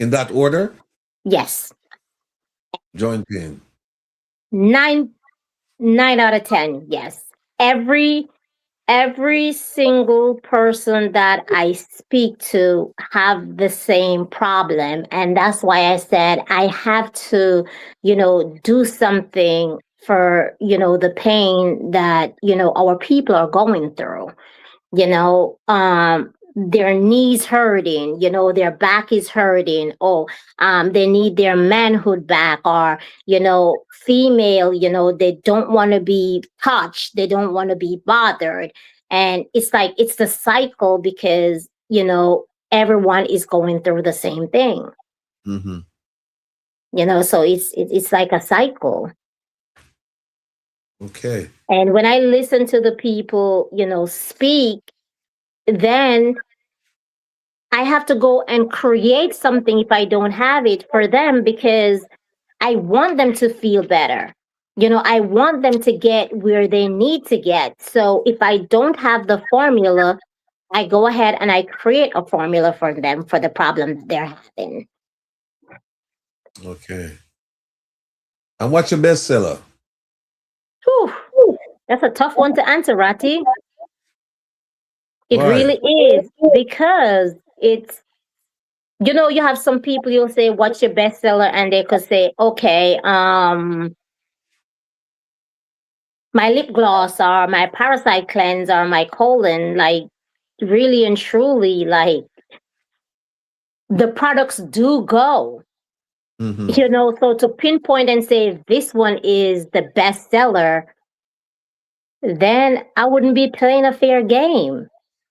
In that order? Yes. Joint pain. 9 out of 10, yes. Every single person that I speak to have the same problem. And that's why I said I have to, do something for, the pain that, our people are going through. Their knees hurting, their back is hurting, they need their manhood back, or, female, they don't want to be touched, they don't want to be bothered. And it's like, it's the cycle because, everyone is going through the same thing. So it's like a cycle. Okay. And when I listen to the people, speak, then I have to go and create something if I don't have it for them, because I want them to feel better. I want them to get where they need to get. So if I don't have the formula, I go ahead and I create a formula for them for the problem they're having. Okay. And what's your bestseller? Whew, that's a tough one to answer, Ratty. It Why? really is, because it's, you have some people, you'll say, what's your bestseller? And they could say, okay, my lip gloss or my parasite cleanse or my colon, like really and truly, like the products do go. So to pinpoint and say this one is the bestseller, then I wouldn't be playing a fair game.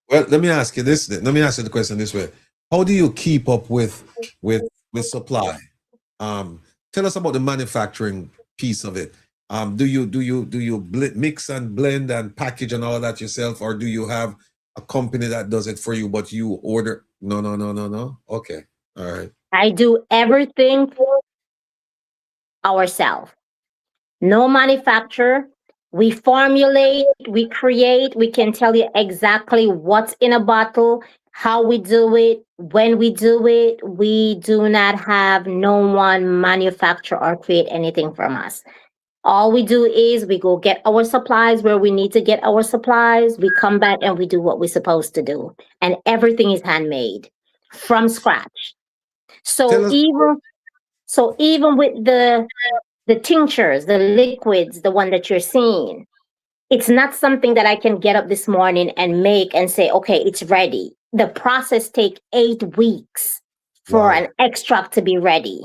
Well, let me ask you this. Let me ask you the question this way: how do you keep up with supply? Tell us about the manufacturing piece of it. Do you mix and blend and package and all that yourself, or do you have a company that does it for you, but you order? No. Okay, all right. I do everything ourselves. No manufacturer. We formulate, we create, we can tell you exactly what's in a bottle, how we do it, when we do it. We do not have no one manufacture or create anything from us. All we do is we go get our supplies where we need to get our supplies. We come back and we do what we're supposed to do. And everything is handmade from scratch. So even with the tinctures, the liquids, the one that you're seeing, it's not something that I can get up this morning and make and say, okay, it's ready. The process takes 8 weeks for an extract to be ready.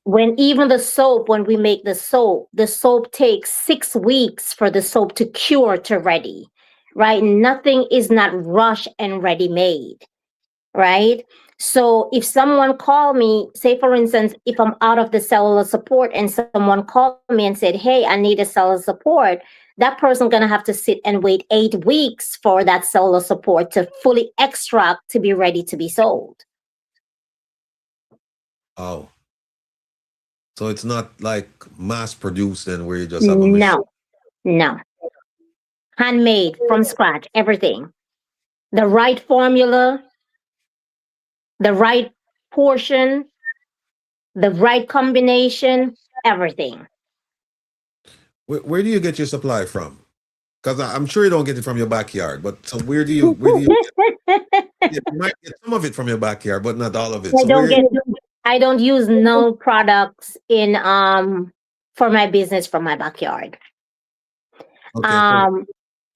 When even the soap, when we make the soap takes 6 weeks for the soap to cure to ready, right? Nothing is not rushed and ready made, right? So if someone called me, say for instance, if I'm out of the cellular support and someone called me and said, hey, I need a cellular support, that person gonna have to sit and wait 8 weeks for that cellular support to fully extract to be ready to be sold. Oh. So it's not like mass produced then where you just have a machine. No. Handmade from scratch, everything. The right formula, the right portion, the right combination, everything. Where do you get your supply from? Because I'm sure you don't get it from your backyard, but so where do you you might get some of it from your backyard, but not all of it. I don't use no products in for my business from my backyard. Okay,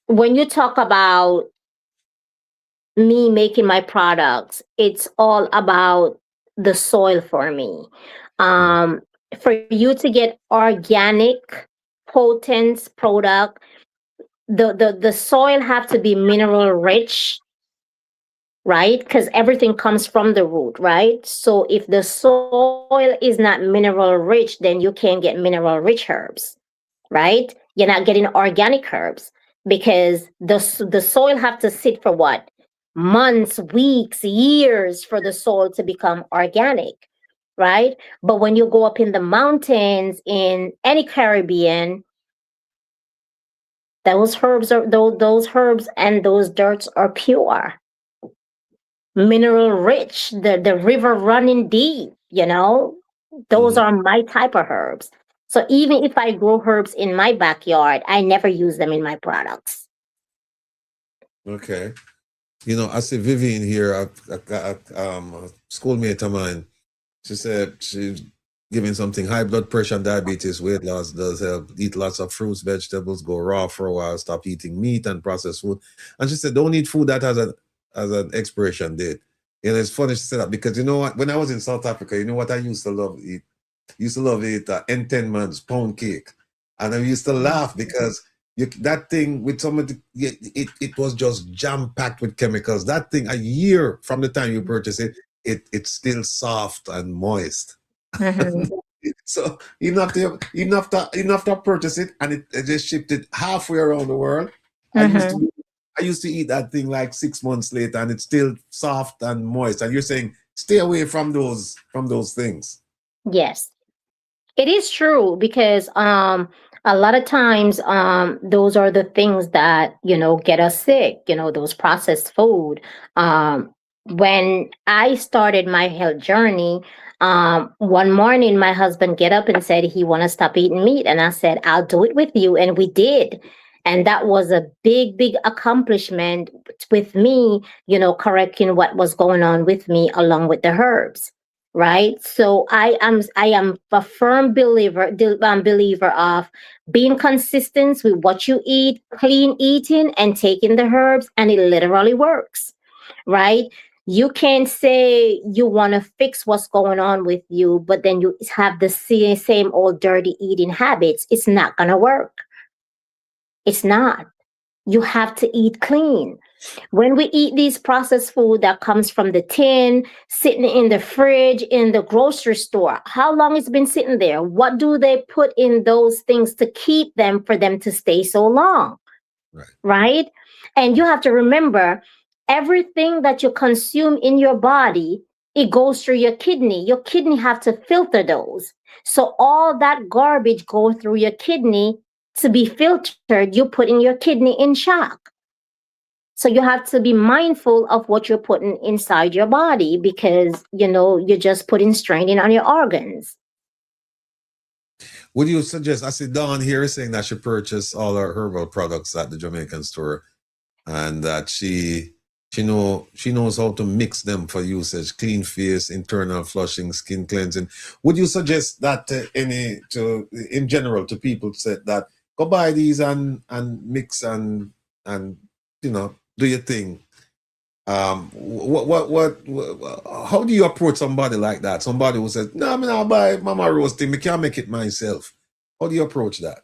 When you talk about me making my products, it's all about the soil for me. For you to get organic, potent product, the soil have to be mineral rich, right? Because everything comes from the root, right? So if the soil is not mineral rich, then you can't get mineral rich herbs, right? You're not getting organic herbs because the soil have to sit for what? Months, weeks, years for the soil to become organic, right? But when you go up in the mountains in any Caribbean, those herbs and those dirts are pure, mineral rich, the river running deep, those are my type of herbs. So even if I grow herbs in my backyard, I never use them in my products. okay. I see Vivian here, a schoolmate of mine. She said she's giving something high blood pressure and diabetes, weight loss does help. Eat lots of fruits, vegetables, go raw for a while, stop eating meat and processed food. And she said, don't eat food that has an expiration date. It's funny she said that because you know what? When I was in South Africa, you know what I used to love eat? N10 pound cake. And I used to laugh because that thing with some of the, it was just jam-packed with chemicals. That thing, a year from the time you purchase it, it's still soft and moist. So you have to purchase it, and it just shipped it halfway around the world. I used to eat that thing like 6 months later, and it's still soft and moist. And you're saying stay away from those things. Yes, it is true because a lot of times those are the things that get us sick. Those processed food. When I started my health journey, one morning my husband get up and said he want to stop eating meat, and I said I'll do it with you, and we did. And that was a big accomplishment with me, correcting what was going on with me along with the herbs, right? So I am a firm believer of being consistent with what you eat, clean eating, and taking the herbs, and it literally works, right? You can't say you want to fix what's going on with you, but then you have the same old dirty eating habits. It's not going to work. It's not. You have to eat clean. When we eat these processed food that comes from the tin, sitting in the fridge, in the grocery store, how long it's been sitting there? What do they put in those things to keep them for them to stay so long? Right? And you have to remember, everything that you consume in your body, it goes through your kidney. Your kidney have to filter those. So all that garbage goes through your kidney to be filtered. You put in your kidney in shock. So you have to be mindful of what you're putting inside your body because, you're just putting strain on your organs. Would you suggest, I see Dawn here is saying that she purchased all her herbal products at the Jamaican store and that she knows how to mix them for usage, clean face, internal flushing, skin cleansing. Would you suggest that in general to people said that go buy these and mix and do your thing? What how do you approach somebody like that? Somebody who says, no, I'll buy Mama Rose thing, I can't make it myself. How do you approach that?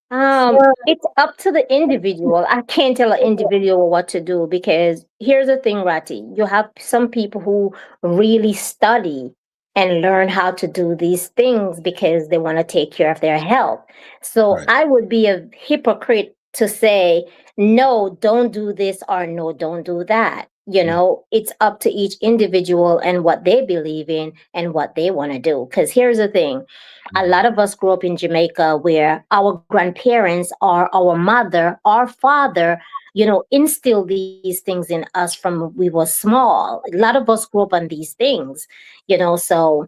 It's up to the individual. I can't tell an individual what to do because here's the thing, Ratty. You have some people who really study and learn how to do these things because they want to take care of their health. So Right. I would be a hypocrite to say, no, don't do this or no, don't do that. You know, it's up to each individual and what they believe in and what they want to do. Because here's the thing, a lot of us grew up in Jamaica where our grandparents or our mother or father, instilled these things in us from we were small. A lot of us grew up on these things, so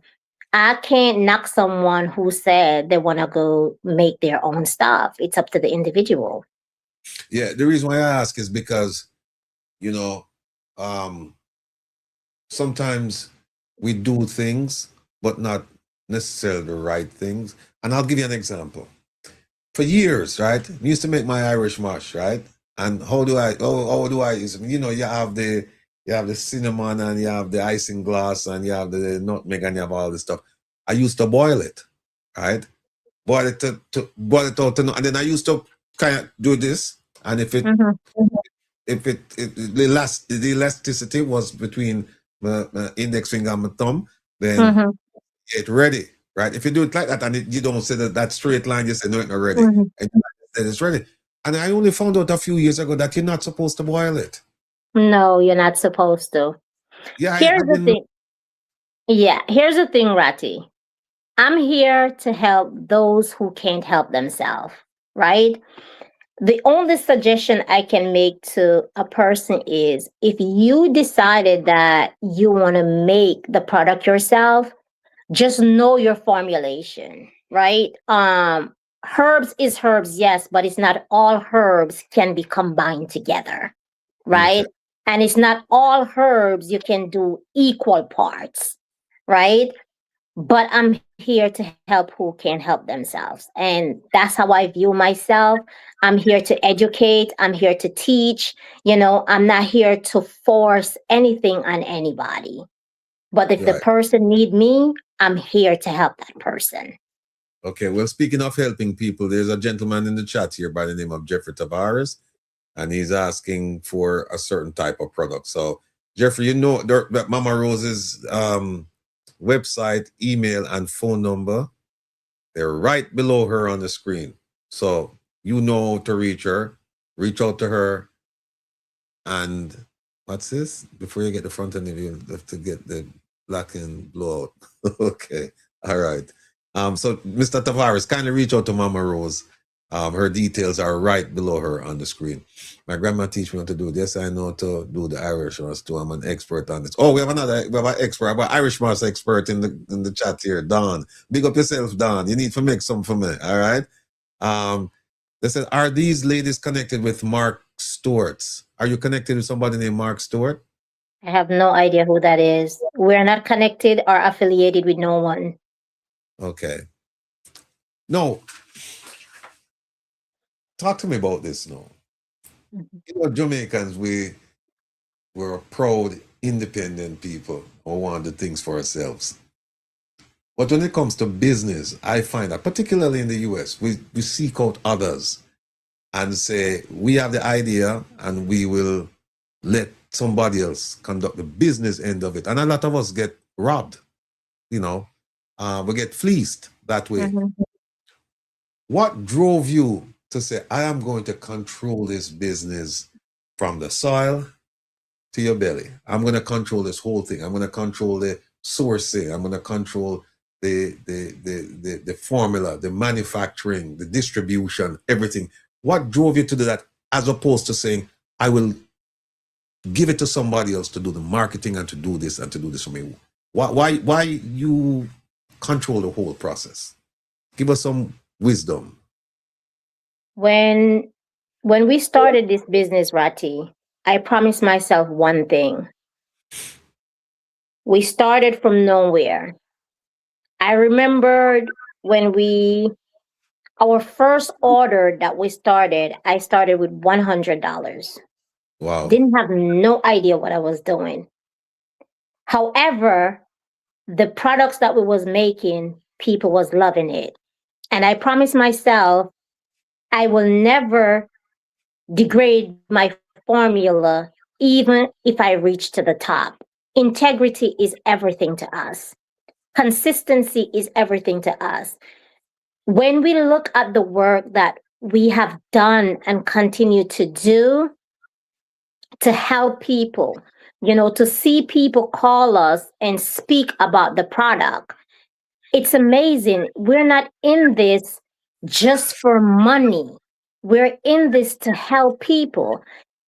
I can't knock someone who said they want to go make their own stuff. It's up to the individual. Yeah, the reason why I ask is because, you know, um, sometimes we do things, but not necessarily the right things. And I'll give you an example. For years, right, we used to make my Irish mash, right? And how do I, you have the cinnamon and you have the isinglass and you have the nutmeg and you have all this stuff. I used to boil it, right? Boil it to boil it out, and then I used to kind of do this. And if the elasticity was between my index finger and my thumb, then get ready, right? If you do it like that and you don't say that straight line, you say no, it's not ready, and then it's ready. And I only found out a few years ago that you're not supposed to boil it. No, you're not supposed to. Yeah, Here's the thing. Yeah, here's the thing, Ratty. I'm here to help those who can't help themselves, right? The only suggestion I can make to a person is if you decided that you want to make the product yourself, just know your formulation, right? Herbs is herbs, yes, but it's not all herbs can be combined together, right? Okay. And it's not all herbs you can do equal parts, right? But I'm here to help who can help themselves. And that's how I view myself. I'm here to educate, I'm here to teach. I'm not here to force anything on anybody. But if the Right. person need me, I'm here to help that person. Okay, well, speaking of helping people, there's a gentleman in the chat here by the name of Jeffrey Tavares, and he's asking for a certain type of product. So, Jeffrey, that Mama Rose's website, email, and phone number, they're right below her on the screen. So, to reach her, reach out to her. And what's this? Before you get the front end, you have to get the black and blue out. Okay, all right. So Mr. Tavares, kindly reach out to Mama Rose. Her details are right below her on the screen. My grandma teach me how to do this. I know to do the Irish mass too. I'm an expert on this. Oh, we have an expert, an Irish mass expert in the chat here, Don. Big up yourself, Don. You need to make some for me. All right. They said, are these ladies connected with Mark Stewart? Are you connected with somebody named Mark Stewart? I have no idea who that is. We're not connected or affiliated with no one. Okay. No. Talk to me about this now. Jamaicans, we're a proud, independent people who want the things for ourselves. But when it comes to business, I find that, particularly in the US, we seek out others and say, we have the idea and we will let somebody else conduct the business end of it. And a lot of us get robbed, we get fleeced that way. What drove you to say, I am going to control this business from the soil to your belly? I'm going to control this whole thing. I'm going to control the sourcing. I'm going to control the formula, the manufacturing, the distribution, everything. What drove you to do that, as opposed to saying, I will give it to somebody else to do the marketing and to do this for me? Why you control the whole process? Give us some wisdom. When we started this business, Ratty, I promised myself one thing. We started from nowhere. I remembered when our first order that we started, I started with $100. Wow. Didn't have no idea what I was doing. However, the products that we was making, people was loving it. And I promised myself, I will never degrade my formula, even if I reach to the top. Integrity is everything to us. Consistency is everything to us. When we look at the work that we have done and continue to do to help people, to see people call us and speak about the product, it's amazing. We're not in this just for money. We're in this to help people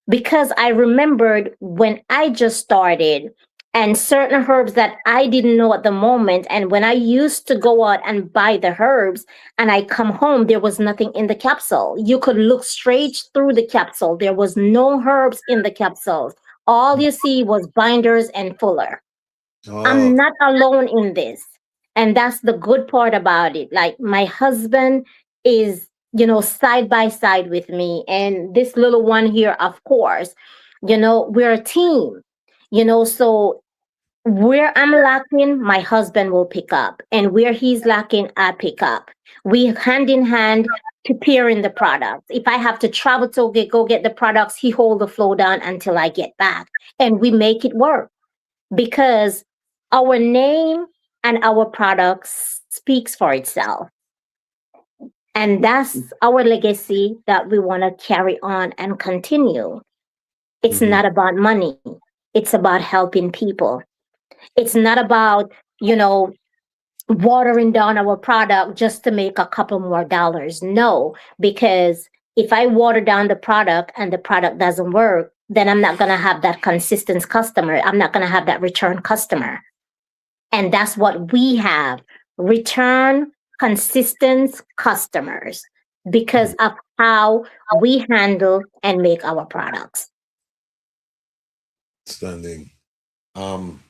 because I remembered when I just started and certain herbs that I didn't know at the moment. And when I used to go out and buy the herbs and I come home, there was nothing in the capsule. You could look straight through the capsule. There was no herbs in the capsules. All you see was binders and fuller. I'm Oh, not alone in this. And that's the good part about it. Like my husband is, side by side with me. And this little one here, of course, we're a team, so where I'm lacking, my husband will pick up. And where he's lacking, I pick up. We hand in hand preparing the products. If I have to travel to go get the products, he hold the flow down until I get back. And we make it work because our name and our products speaks for itself. And that's our legacy that we want to carry on and continue. It's mhm. not about money. It's about helping people. It's not about, watering down our product just to make a couple more dollars. No, because if I water down the product and the product doesn't work, then I'm not going to have that consistent customer. I'm not going to have that return customer. And that's what we have, return consistent customers because of how we handle and make our products. Standing. Um,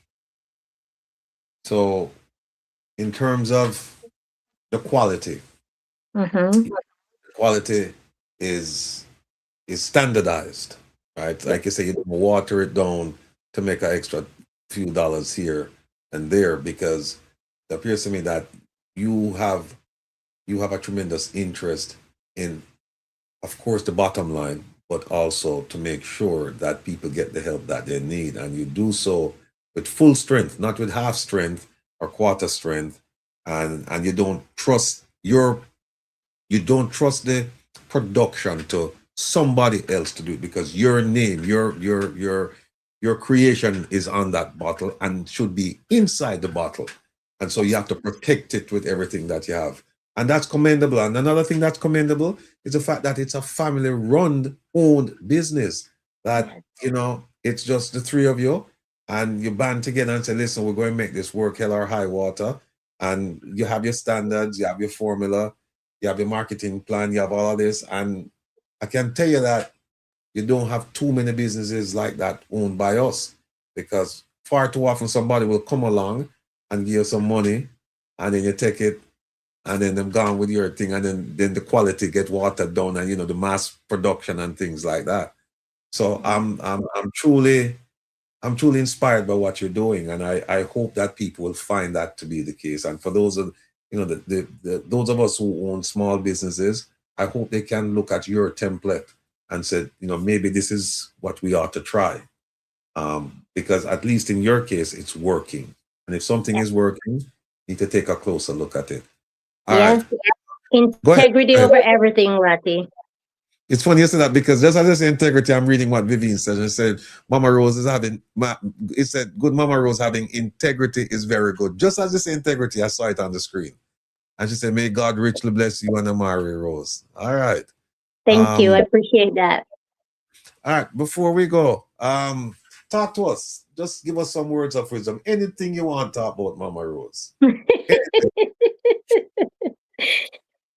so in terms of the Mm-hmm. quality is standardized, right? Like you say, you don't water it down to make an extra few dollars here and there because it appears to me that you have you have a tremendous interest in, of course, the bottom line, but also to make sure that people get the help that they need. And you do so with full strength, not with half strength or quarter strength. And you don't trust the production to somebody else to do it because your name, your creation is on that bottle and should be inside the bottle. And so you have to protect it with everything that you have. And that's commendable. And another thing that's commendable is the fact that it's a family run owned business that, it's just the three of you and you band together and say, listen, we're going to make this work hell or high water. And you have your standards, you have your formula, you have your marketing plan, you have all of this. And I can tell you that you don't have too many businesses like that owned by us because far too often somebody will come along and give you some money and then you take it and then them gone with your thing and then the quality get watered down and the mass production and things like that. So I'm truly inspired by what you're doing, and I hope that people will find that to be the case. And for those of those of us who own small businesses, I hope they can look at your template and say, maybe this is what we ought to try, because at least in your case, it's working. And if something is working, you need to take a closer look at it. All right, Yes, go ahead. integrity Go ahead. over everything, Ratty. It's funny you say that because just as I say integrity, I'm reading what Vivian said. It said Mama Rose is it said good Mama Rose having integrity is very good. Just as you say integrity, I saw it on the screen. And she said, may God richly bless you and Amari Rose. All right. Thank you. I appreciate that. All right. Before we go, talk to us. Just give us some words of wisdom. Anything you want to talk about, Mama Rose.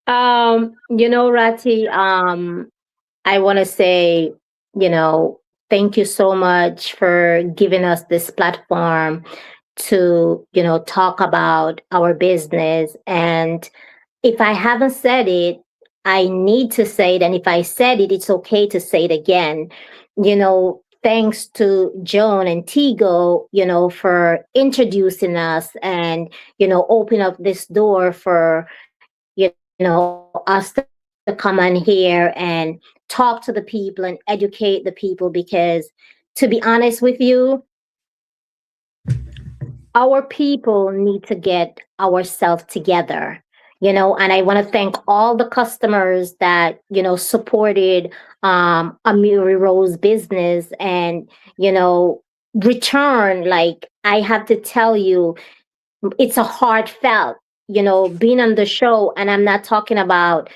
Ratty, I want to say, thank you so much for giving us this platform to, talk about our business. And if I haven't said it, I need to say it. And if I said it, it's okay to say it again. Thanks to Joan and Tigo, for introducing us and, open up this door for, us to to come on here and talk to the people and educate the people because, to be honest with you, our people need to get ourselves together, and I want to thank all the customers that, supported Amiri Rose business and, return. Like, I have to tell you, it's a heartfelt, being on the show. And I'm not talking about,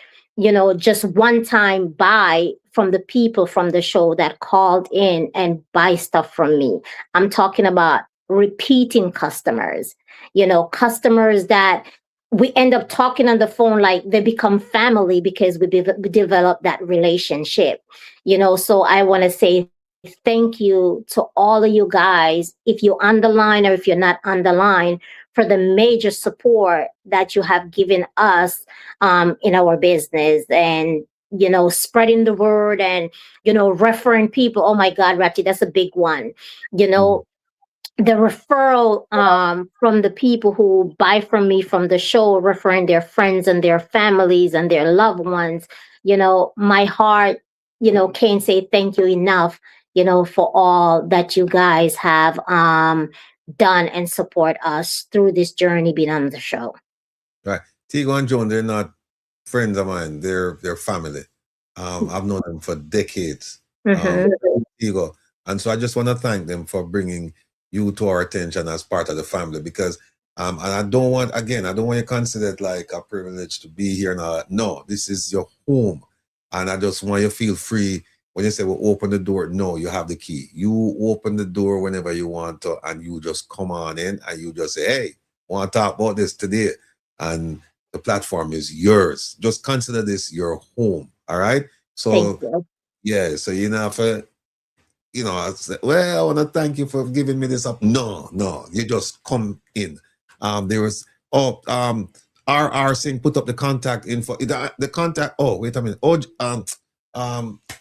just one time buy from the people from the show that called in and buy stuff from me. I'm talking about repeating customers, customers that we end up talking on the phone like they become family because we develop that relationship, so I want to say thank you to all of you guys, if you're on the line or if you're not on the line, for the major support that you have given us in our business, and spreading the word, and referring people. Oh my God, Ratty, that's a big one. The referral from the people who buy from me from the show, referring their friends and their families and their loved ones. My heart, can't say thank you enough, for all that you guys have done and support us through this journey being on the show. Right. Tigo and Joan, they're not friends of mine. They're family. I've known them for decades. Tigo. And so I just want to thank them for bringing you to our attention as part of the family, because and I don't want you to consider it like a privilege to be here now. No, this is your home. And I just want you to feel free. When you say, well, open the door, no, you have the key. You open the door whenever you want to, and you just come on in and you just say, hey, want to talk about this today. And the platform is yours. Just consider this your home. All right. So, yeah, so you know, I say, well, I want to thank you for giving me this up. No, you just come in. There was, RR Singh put up the contact info. The contact, oh, wait a minute.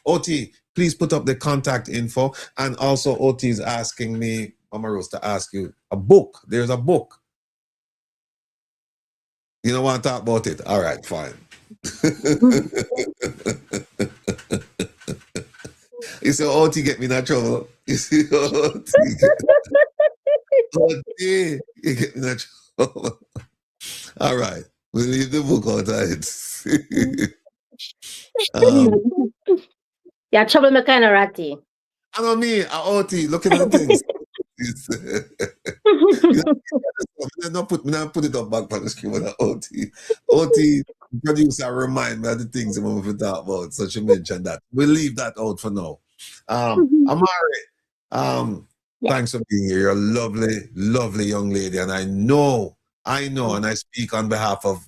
OT, please put up the contact info. And also OT is asking me, Mama Rose, to ask you a book. There's a book. You don't want to talk about it? All right, fine. You see, OT get me in that trouble. You see, OT you get me in that trouble. All right, we'll leave the book outside. Yeah, troublemaker and a Ratty. I know me, OT, looking at the things. Not put it up back on the screen with the OT producer remind me of the things we want to talk about. So she mentioned that. We'll leave that out for now. Amari, thanks for being here. You're a lovely, lovely young lady. And I know, and I speak on behalf of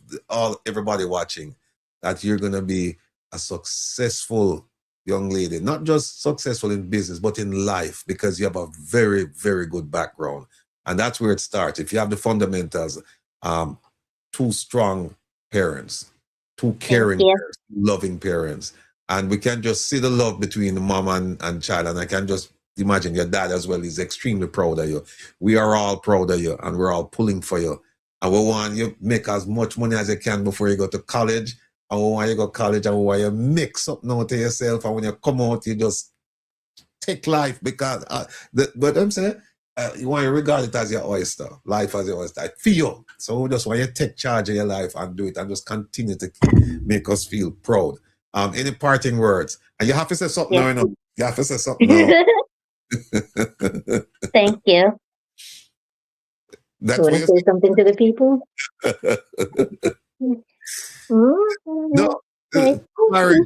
everybody watching, that you're going to be a successful young lady, not just successful in business, but in life, because you have a very, very good background. And that's where it starts. If you have the fundamentals, two strong parents, two caring parents, loving parents, and we can just see the love between the mom and child. And I can just imagine your dad as well is extremely proud of you. We are all proud of you, and we're all pulling for you. And we want you to make as much money as you can before you go to college. And we want you to go to college, and we want you to make something out to yourself. And when you come out, you just take life, because but I'm saying, you want to regard it as your oyster, life as your oyster. I feel. So we just want you to take charge of your life and do it, and just continue to make us feel proud. Any parting words? And you have to say something now. You have to say something now. Thank you. That's you want to say something to the people? No, Amari,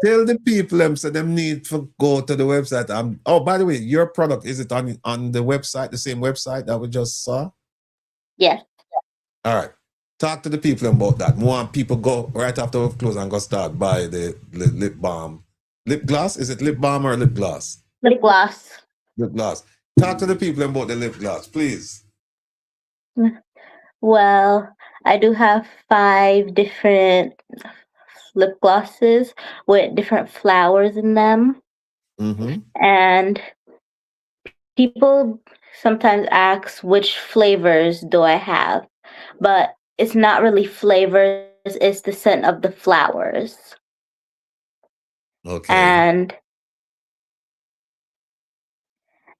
tell the people so them need to go to the website. Oh, by the way, your product, is it on the website, the same website that we just saw? Yes. All right. Talk to the people about that. More people go right after we close and go start buy the lip balm. Lip gloss? Is it lip balm or lip gloss? Lip gloss. Lip gloss. Talk to the people about the lip gloss, please. Well, I do have 5 different lip glosses with different flowers in them. And people sometimes ask which flavors do I have, but it's not really flavors is the scent of the flowers. Okay.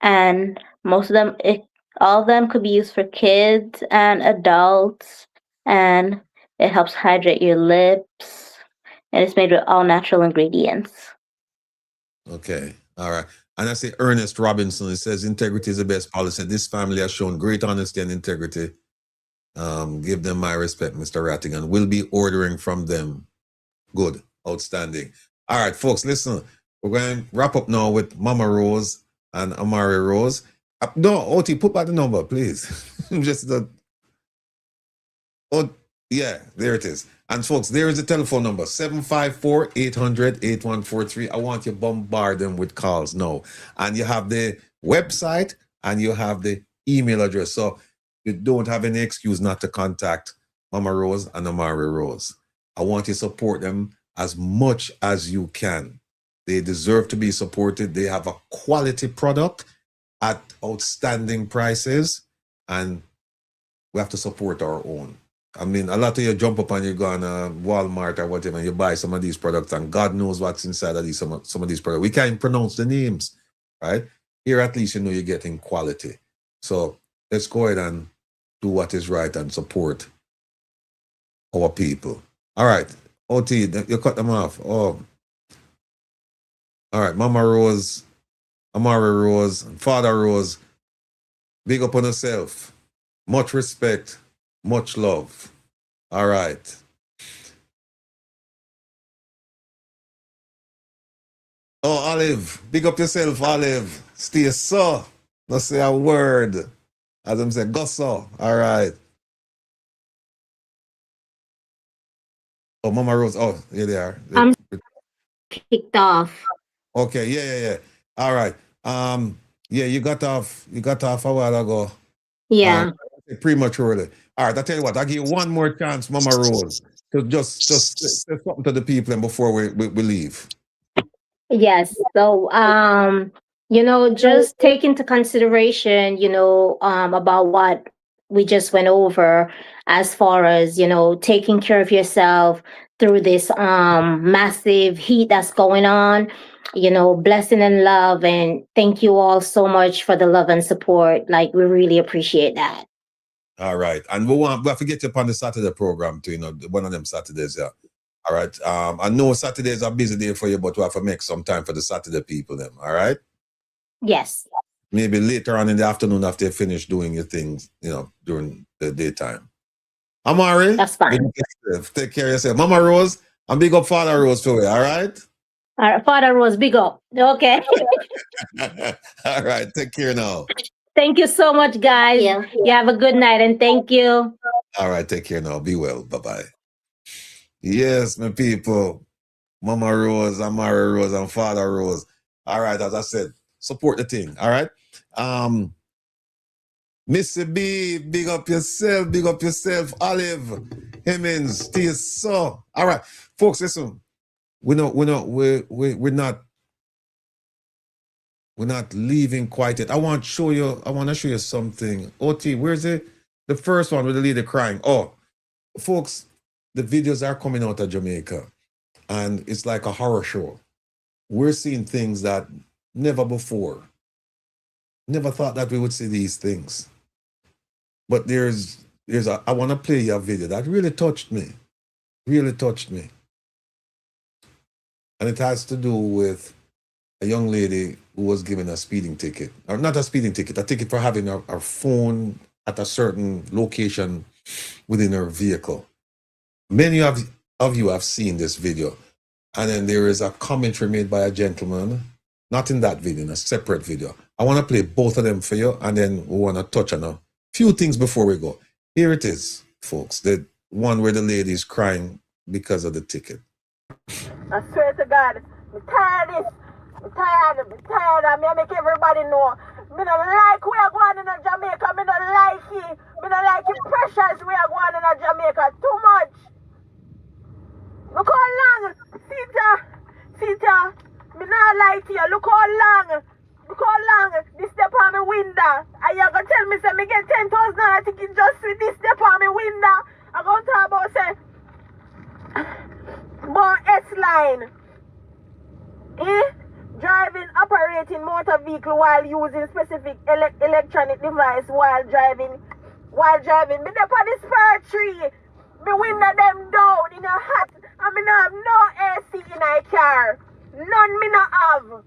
And most of them, all of them could be used for kids and adults, and it helps hydrate your lips, and it's made with all natural ingredients. Okay. All right. And I say Ernest Robinson, it says integrity is the best policy. This family has shown great honesty and integrity. Give them my respect, Mr. Rattigan. We'll be ordering from them. Good. Outstanding. All right, folks, listen. We're going to wrap up now with Mama Rose and Amari Rose. No, OT, put back the number, please. Just the... Oh, yeah, there it is. And folks, there is the telephone number, 754-800-8143. I want you to bombard them with calls now. And you have the website and you have the email address. So you don't have any excuse not to contact Mama Rose and Amari Rose. I want you to support them as much as you can. They deserve to be supported. They have a quality product at outstanding prices, and we have to support our own. I mean, a lot of you jump up and you go on Walmart or whatever, and you buy some of these products, and God knows what's inside of some of these products. We can't pronounce the names, right? Here, at least, you know you're getting quality. So let's go ahead and do what is right and support our people. All right, OT, you cut them off. Oh, all right, Mama Rose, Amari Rose, and Father Rose, big up on yourself. Much respect, much love. All right. Oh, Olive, big up yourself, Olive. Stay so. Let's say a word. As I'm saying, go so. All right. Oh, Mama Rose. Oh, here they are. I'm kicked off. Okay, yeah. All right. Yeah, you got off a while ago. Yeah. Prematurely. All right, I tell you what, I'll give you one more chance, Mama Rose, to just say something to the people and before we leave. Yes. So, just take into consideration, about what we just went over as far as, taking care of yourself through this massive heat that's going on, blessing and love. And thank you all so much for the love and support. Like, we really appreciate that. All right. And we'll have to get you upon the Saturday program too, one of them Saturdays, yeah. All right. I know Saturdays are a busy day for you, but we have to make some time for the Saturday people then. All right. Yes. Maybe later on in the afternoon after you finish doing your things, during the daytime. Amari, that's fine. Take care of yourself. Mama Rose, and big up Father Rose for you. All right. All right, Father Rose, big up. Okay. All right. Take care now. Thank you so much, guys. Yeah. You have a good night, and thank you. All right. Take care now. Be well. Bye-bye. Yes, my people. Mama Rose, Amari Rose, and Father Rose. All right. As I said, support the thing. All right. Missy B, big up yourself. Big up yourself. Olive, Hemmings, stay so. All right. Folks, listen. We're not leaving quite yet. I want to show you something. OT, where's it? The first one with the lady crying. Oh, folks, the videos are coming out of Jamaica, and it's like a horror show. We're seeing things that never before. Never thought that we would see these things. But I want to play you a video that really touched me. Really touched me. And it has to do with a young lady who was given a speeding ticket, or not a speeding ticket, a ticket for having her phone at a certain location within her vehicle. Many of you have seen this video. And then there is a commentary made by a gentleman, not in that video, in a separate video. I want to play both of them for you, and then we want to touch on a few things before we go. Here it is, folks, the one where the lady is crying because of the ticket. I swear to God, I'm tired of this. I'm tired. I make everybody know. I don't like we are going in Jamaica. I don't like it. I don't like the pressures we are going in Jamaica. Too much. Look how long. Sita. I not lie to you. Look how long. This step on my window. And you're going to tell me, say, I get $10,000. I think it's just this step on my window. I'm going to talk about, say, 9. Driving, operating motor vehicle while using specific electronic device while driving. Me up on the spur tree. Me window them down in a hat. I mean, I have no AC in my car. None me not have.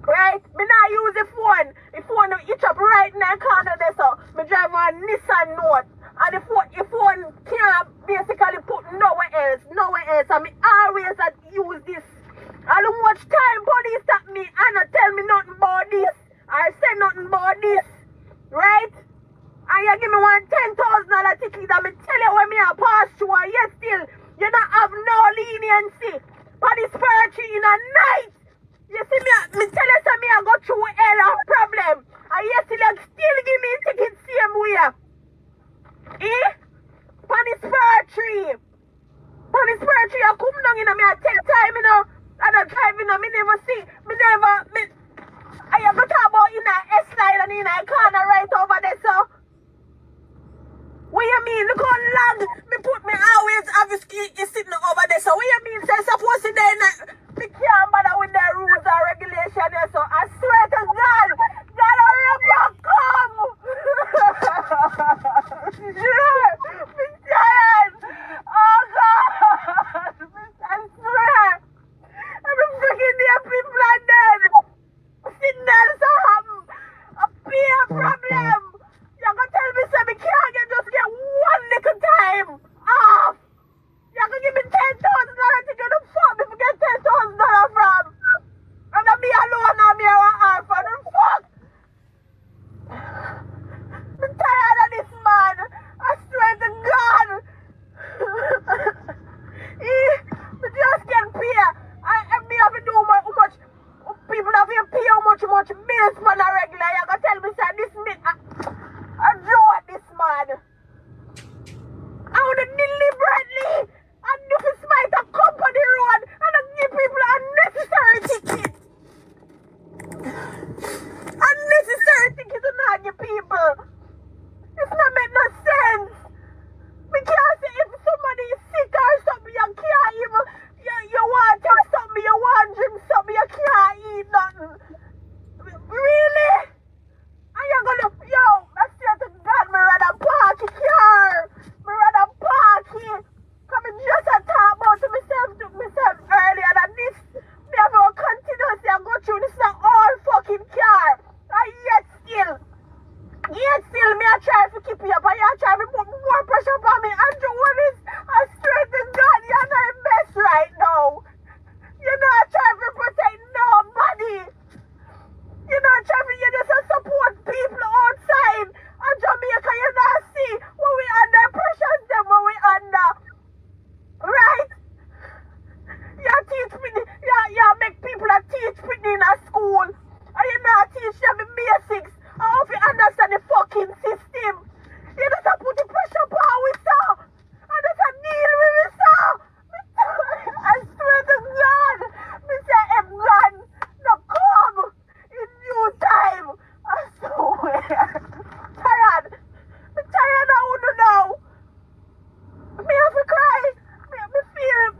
Right? Me not use the phone. The phone itch up right in the corner there, so me drive a Nissan Note. And the phone can't basically put nowhere else. I mean, always I use this. I don't much time police stop me and not tell me nothing about this. I say nothing about this. Right? And you give me one $10,000 ticket and me tell you when me a pass through and yet still you not have no leniency. But this party in a night. You see me tell you say me I go through hell of problem. And yet still you still give me ticket same way. On this party. On this party I come down in and me I take time, you know. And I'm driving and me never see. I have to talk about in a S-line and in a corner right over there, so. What you mean? Look how long me put me always have is sitting over there. So what you mean? Say supposed to then me can't bother with the rules and regulation there. So I swear to God, God hurry up and come. Me tired. Oh God. I swear. I'm freaking there people are dead. Sitting there so a peer problem. You're gonna tell me say me can't just get one little time off. You're gonna give me $10,000 to get the fuck me to get $10,000 from. And then me alone and me a half and fuck. I'm tired of this man. I swear to God. Me just can't pay. Me have to do how much people have to pay how much bills for the regular. You're gonna tell me say this me I draw this man. I would deliberately and if it's smite a company road and I give people unnecessary tickets. Unnecessary tickets to not give people. It's not make no sense. We can't say if somebody is sick or something, you can't even you want to take something, you want to drink something, you can't eat nothing. Really? And you're gonna, yo, I swear to God, me rather park the car. Me rather park it. Come in just a talk about to myself earlier than this. Me have to continuously and go through this all fucking car. And yet still, me I try to keep you up and you try to put more pressure on me. Andrew, what is, I swear to God, you're not the best right now. You're not trying to protect nobody. You're not trying to, you just support people outside. And Jamaica, you not see what we under pressures them what we under. Right? You teach me, you make people that teach me in a school. And you not teach them the basics. I hope you understand the fucking system. You just put the pressure on we saw. And just deal with it, sir. I swear to God. Me say, God, no come in due time. I swear. Tired. Me tired I wouldn't know. Me have to cry. Me feel.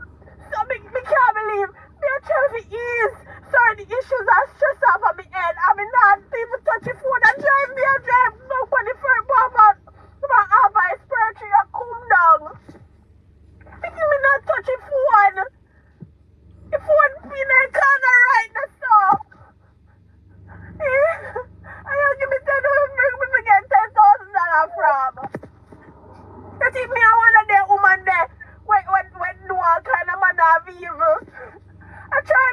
So me can't believe. Me are trying to ease. Sorry, the issues are stress off of me head. I mean, not even touch the phone and drive me and drive. No funny for a moment. My advice, spiritual, you come down. Thinking me not touch the phone. The phone in the corner right now, so. And you give me $10,000 me to get $10,000 from. You think me I want a day woman there when no all kind of man have evil. I try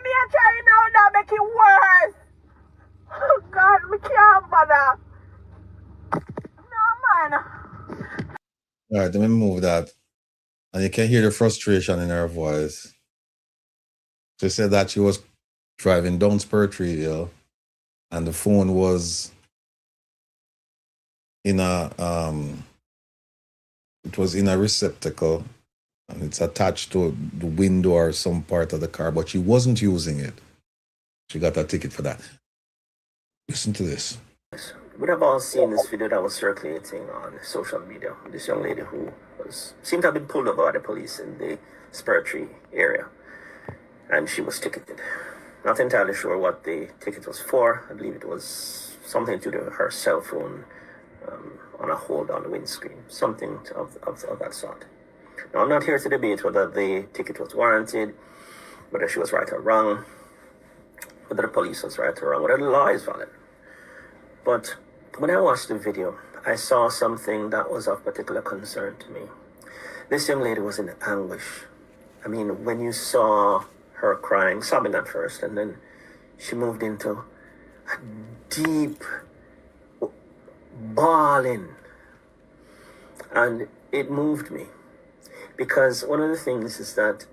now that make it worse. Oh God, me can't bother. No man. All right, let me move that. And you can hear the frustration in her voice. She said that she was driving down Spur Tree Hill and the phone was in a it was in a receptacle and it's attached to the window or some part of the car, but she wasn't using it. She got a ticket for that. Listen to this. We have all seen this video that was circulating on social media. This young lady who seemed to have been pulled over by the police in the Spur Tree area. and she was ticketed. Not entirely sure what the ticket was for. I believe it was something to do with her cell phone on a hold on the windscreen, something of that sort. Now, I'm not here to debate whether the ticket was warranted, whether she was right or wrong, whether the police was right or wrong, whether the law is valid. But when I watched the video, I saw something that was of particular concern to me. This young lady was in anguish. I mean, when you saw her crying, sobbing at first, and then she moved into a deep bawling. And it moved me. Because one of the things is that,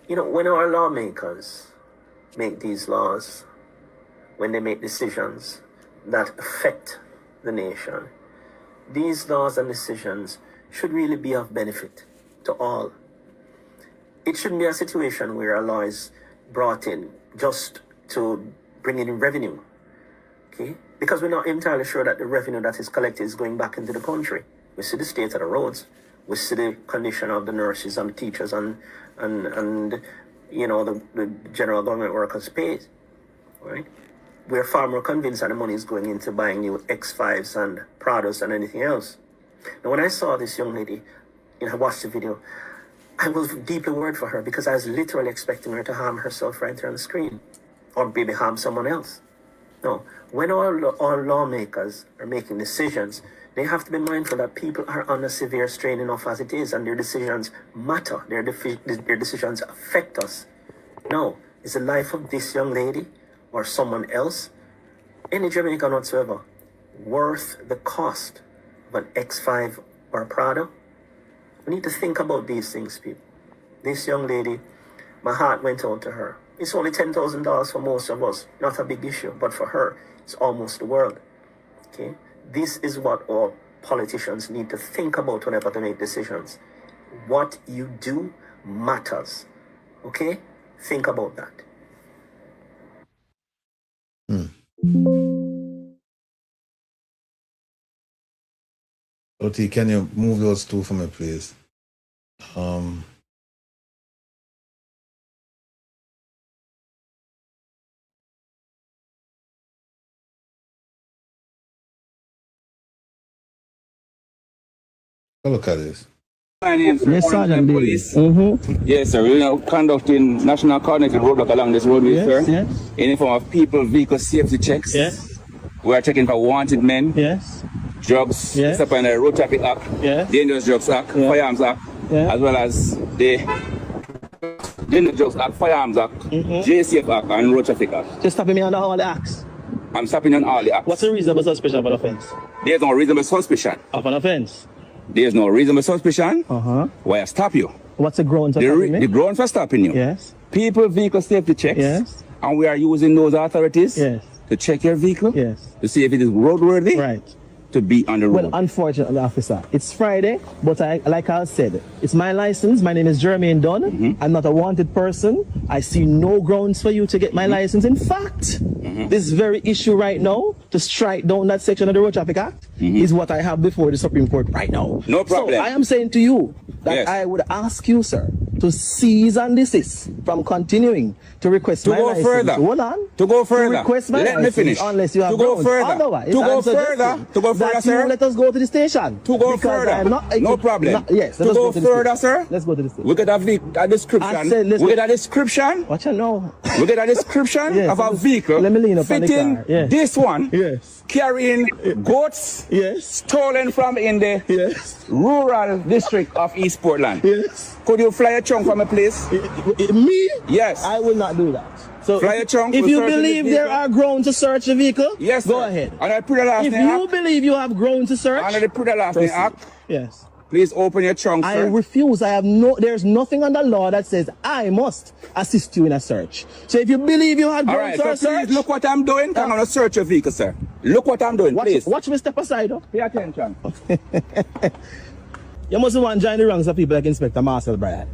you know, when our lawmakers make these laws, when they make decisions that affect the nation, these laws and decisions should really be of benefit to all. It shouldn't be a situation where a law is brought in just to bring in revenue, okay? Because we're not entirely sure that the revenue that is collected is going back into the country. We see the state of the roads. We see the condition of the nurses and the teachers and you know, the general government workers' pay, right? We're far more convinced that the money is going into buying new X5s and Prados and anything else. Now, when I saw this young lady, you know, I watched the video, I was deeply worried for her because I was literally expecting her to harm herself right there on the screen, or maybe harm someone else. No, when our lawmakers are making decisions, they have to be mindful that people are under severe strain enough as it is, and their decisions matter. Their decisions affect us. Now, is the life of this young lady or someone else, any Jamaican whatsoever, worth the cost of an X5 or a Prado? We need to think about these things, people. This young lady, my heart went out to her. It's only $10,000 for most of us, not a big issue, but for her, it's almost the world. Okay? This is what all politicians need to think about whenever they make decisions. What you do matters. Okay? Think about that. OT, can you move those two for me, please? Look at this. My name is Sergeant Police. Yes, sir. We are conducting national coordinated roadblock along this roadway, sir. Yes. In the form of people, vehicle safety checks. Yes. We are checking for wanted men. Yes. Drugs. Yes. Step on the Road Traffic Act. Yes. Dangerous Drugs Act. Yes. Firearms Act. Yes. As well as the Dangerous Drugs Act, Firearms Act, JCF Act, and Road Traffic Act. Just stopping me on all the acts. I'm stopping on all the acts. What's the reasonable suspicion of an offense? There's no reasonable suspicion. Of an offense? There's no reasonable suspicion. Why I stop you? What's the ground for stopping me? The ground for stopping you. Yes. People vehicle safety checks. Yes. And we are using those authorities. Yes. To check your vehicle. Yes. To see if it is roadworthy. Right. To be on the road. Well, unfortunately, officer, it's Friday, but like I said, it's my license. My name is Jermaine Dunn. I'm not a wanted person. I see no grounds for you to get my license. In fact, this very issue right now, to strike down that section of the Road Traffic Act, is what I have before the Supreme Court right now. No problem. So I am saying to you that I would ask you, sir, to cease and desist from continuing to request my license. Further. Hold on. To go further. To request my Let me finish. Unless you have to go grounds. further. Otherwise, to go further. To go further, sir. Let us go to the station. To go further. No problem. Yes. To go further, sir. Let's go to the station. We get a description. We get a description. What you know? We get a description of a vehicle. Let me lean up fitting on the car. Yes. This one. Yes. Carrying goats. Yes. Stolen from in the rural district of East Portland. Yes. Could you fly a trunk from a place? Me? Yes. I will not do that. So fly a trunk. If you believe there are grounds to search the vehicle, yes, go ahead. And I put the last if name you believe you have grounds to search, and I put the last name act. Yes. Please open your trunk, sir. I refuse. There's nothing on the law that says I must assist you in a search. So if you believe you have grounds to search, please look what I'm doing. I'm going to search your vehicle, sir. Look what I'm doing, please. Watch me step aside. Pay attention. You must want to join the ranks of people like Inspector Marcel Bryant.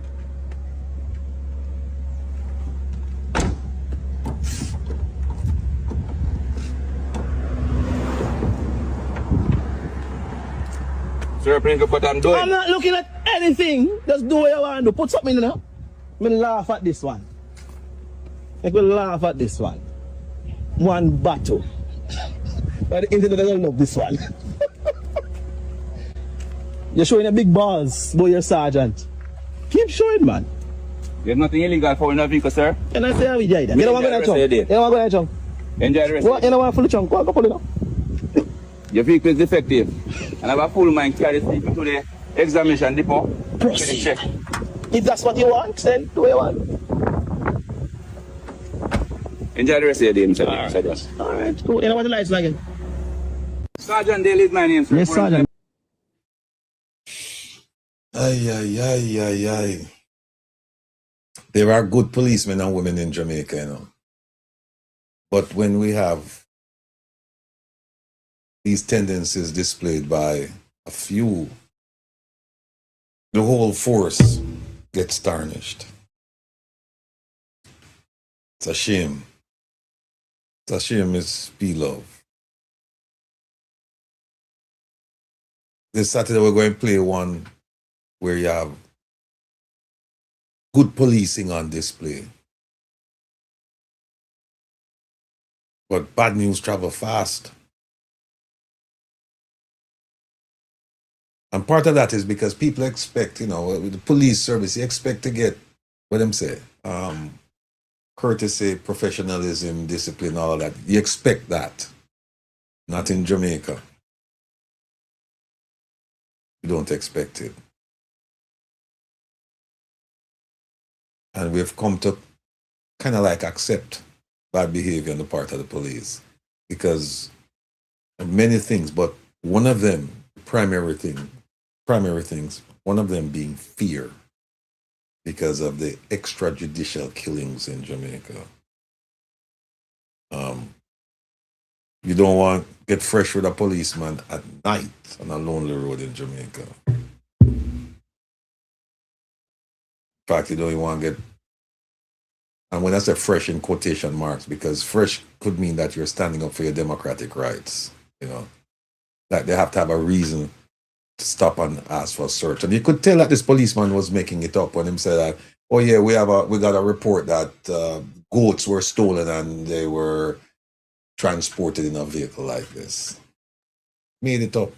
Sir, please look what I'm doing. I'm not looking at anything. Just do what you want to do. Put something in there. I'm going to laugh at this one. Like we laugh at this one. One battle. But the internet doesn't love this one. You're showing a big balls, boy, your sergeant. Keep showing, man. You have nothing illegal for a vehicle, sir? And I say, how we did that. You don't want to go to chunk. You don't want to go to chunk. Enjoy the rest. What? You don't want to pull the chunk. Go pull it up. Your vehicle is defective. And I have a full mind carry this vehicle to the examination depot. Proceed. If that's what you want, then do what you want. Enjoy the rest of your day, Mr. Alright, cool. You know what the lights like? Sergeant Dale is my name, sir. Yes, Sergeant. Ay. There are good policemen and women in Jamaica, you know. But when we have these tendencies displayed by a few, the whole force gets tarnished. It's a shame. It's a shame, Miss P-Love. This Saturday we're going to play one where you have good policing on display. But bad news travel fast. And part of that is because people expect, you know, with the police service, you expect to get, what them say, courtesy, professionalism, discipline, all of that. You expect that. Not in Jamaica. You don't expect it. And we've come to kind of like accept bad behavior on the part of the police because of many things, but one of them, primary things, one of them being fear because of the extrajudicial killings in Jamaica. You don't want to get fresh with a policeman at night on a lonely road in Jamaica. In fact, you don't even want to get, and when I say fresh in quotation marks, because fresh could mean that you're standing up for your democratic rights, you know, that they have to have a reason to stop and ask for a search. And you could tell that this policeman was making it up when he said that, oh yeah, we got a report that goats were stolen and they were transported in a vehicle like this. Made it up.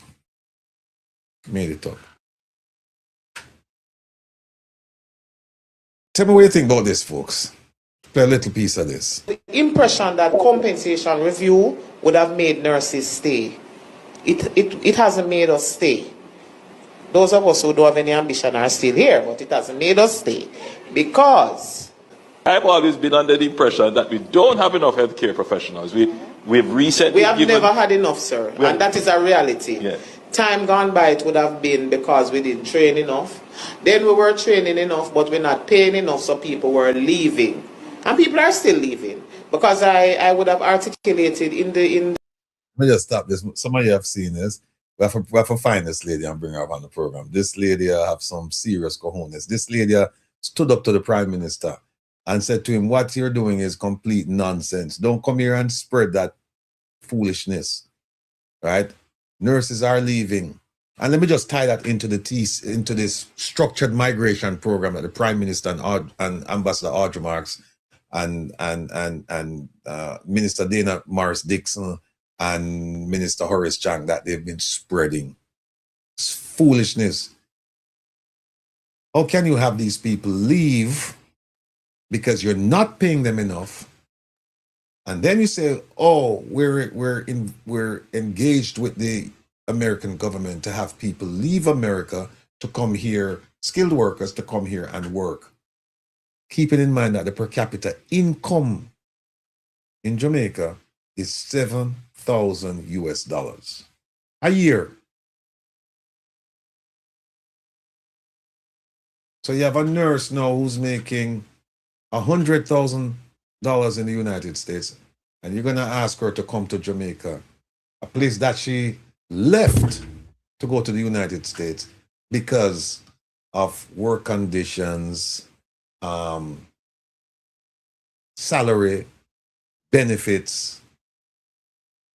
Tell me what you think about this, folks. Play a little piece of this. The impression that compensation review would have made nurses stay. It hasn't made us stay. Those of us who don't have any ambition are still here, but it hasn't made us stay. Because I've always been under the impression that we don't have enough healthcare professionals. We've recently never had enough, sir. And that is a reality. Yeah. Time gone by, it would have been because we didn't train enough. Then we were training enough, but we're not paying enough, so people were leaving. And people are still leaving. Because I would have articulated in the... Let me just stop this. Some of you have seen this. We have to find this lady and bring her up on the program. This lady have some serious cojones. This lady stood up to the Prime Minister and said to him, what you're doing is complete nonsense. Don't come here and spread that foolishness, right? Nurses are leaving. And let me just tie that into this structured migration program that the Prime Minister and Ambassador Audrey Marks and Minister Dana Morris-Dixon and Minister Horace Chang that they've been spreading. It's foolishness. How can you have these people leave because you're not paying them enough? And then you say, oh, we're engaged with the American government to have people leave America to come here, skilled workers to come here and work. Keeping in mind that the per capita income in Jamaica is $7,000 a year. So you have a nurse now who's making $100,000 in the United States, and you're going to ask her to come to Jamaica, a place that she left to go to the United States because of work conditions, salary, benefits,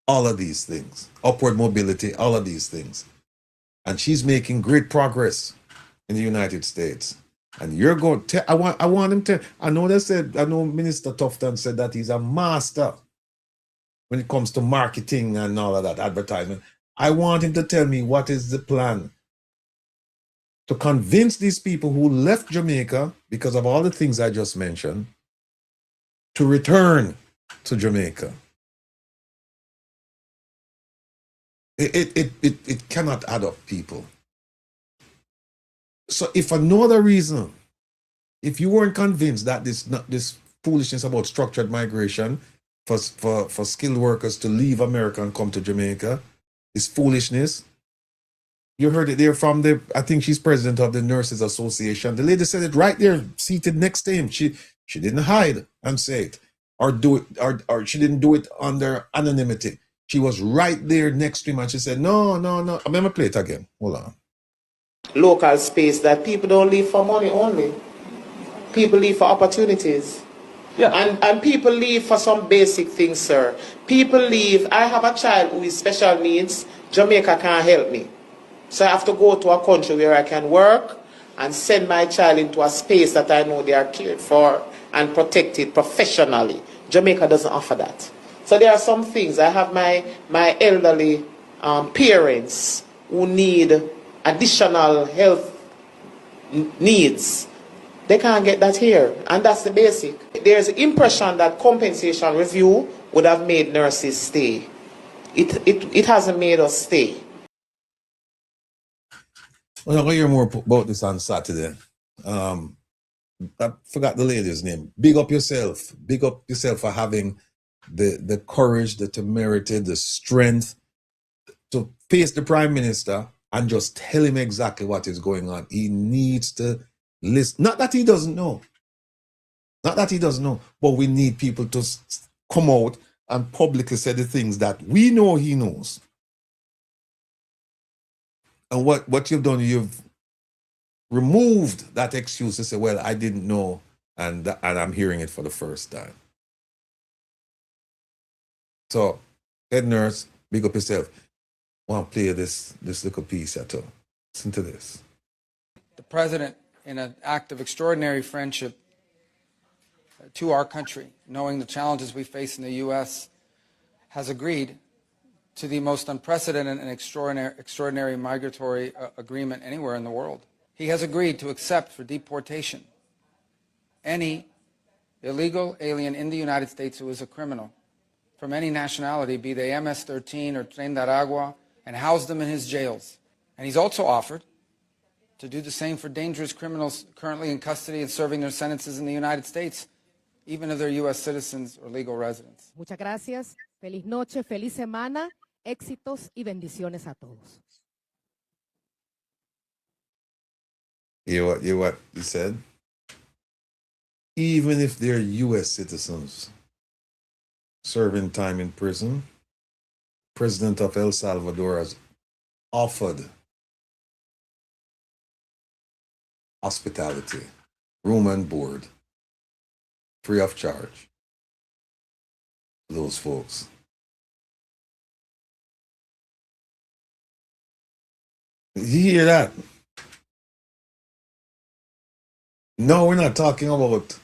all of these things, upward mobility, all of these things. And she's making great progress in the United States. And you're going to, I want him to, I know Minister Tufton said that he's a master when it comes to marketing and all of that, advertisement. I want him to tell me what is the plan to convince these people who left Jamaica because of all the things I just mentioned to return to Jamaica. It cannot add up, people. So if for no other reason, if you weren't convinced that this foolishness about structured migration for skilled workers to leave America and come to Jamaica is foolishness, you heard it there from I think she's president of the Nurses Association. The lady said it right there, seated next to him. She didn't hide and say it or do it, or she didn't do it under anonymity. She was right there next to him and she said, no. I'm going to play it again. Hold on. Local space that people don't leave for money only. People leave for opportunities. Yeah. And people leave for some basic things, sir. People leave. I have a child who is special needs. Jamaica can't help me. So I have to go to a country where I can work and send my child into a space that I know they are cared for and protected professionally. Jamaica doesn't offer that. So there are some things. I have my elderly parents who need additional health needs. They can't get that here, and that's the basic. There's the impression that compensation review would have made nurses stay. It hasn't made us stay. Well, I'm going to hear more about this on Saturday. I forgot the lady's name. Big up yourself. Big up yourself for having the courage, the temerity, the strength to face the Prime Minister and just tell him exactly what is going on. He needs to listen. Not that he doesn't know. Not that he doesn't know. But we need people to come out and publicly say the things that we know he knows. And what you've done, you've removed that excuse to say, well, I didn't know, and I'm hearing it for the first time. So, head nurse, big up yourself. I want to play this little piece at all. Listen to this. The president, in an act of extraordinary friendship to our country, knowing the challenges we face in the U.S., has agreed to the most unprecedented and extraordinary migratory agreement anywhere in the world. He has agreed to accept for deportation any illegal alien in the United States who is a criminal from any nationality, be they MS-13 or Tren de Aragua, and house them in his jails. And he's also offered to do the same for dangerous criminals currently in custody and serving their sentences in the United States, even if they're U.S. citizens or legal residents. Muchas gracias. Feliz noche, feliz semana, éxitos y bendiciones a todos. You know what he said? Even if they're U.S. citizens serving time in prison, President of El Salvador has offered hospitality, room and board, free of charge to those folks. Did you hear that? No, we're not talking about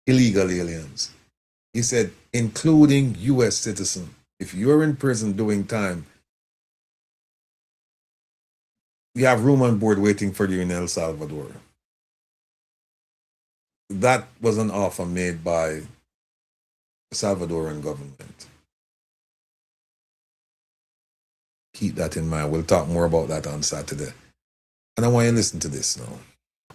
illegal aliens. He said, including U.S. citizens. If you're in prison doing time, you have room and board waiting for you in El Salvador. That was an offer made by the Salvadoran government. Keep that in mind. We'll talk more about that on Saturday. And I want you to listen to this now.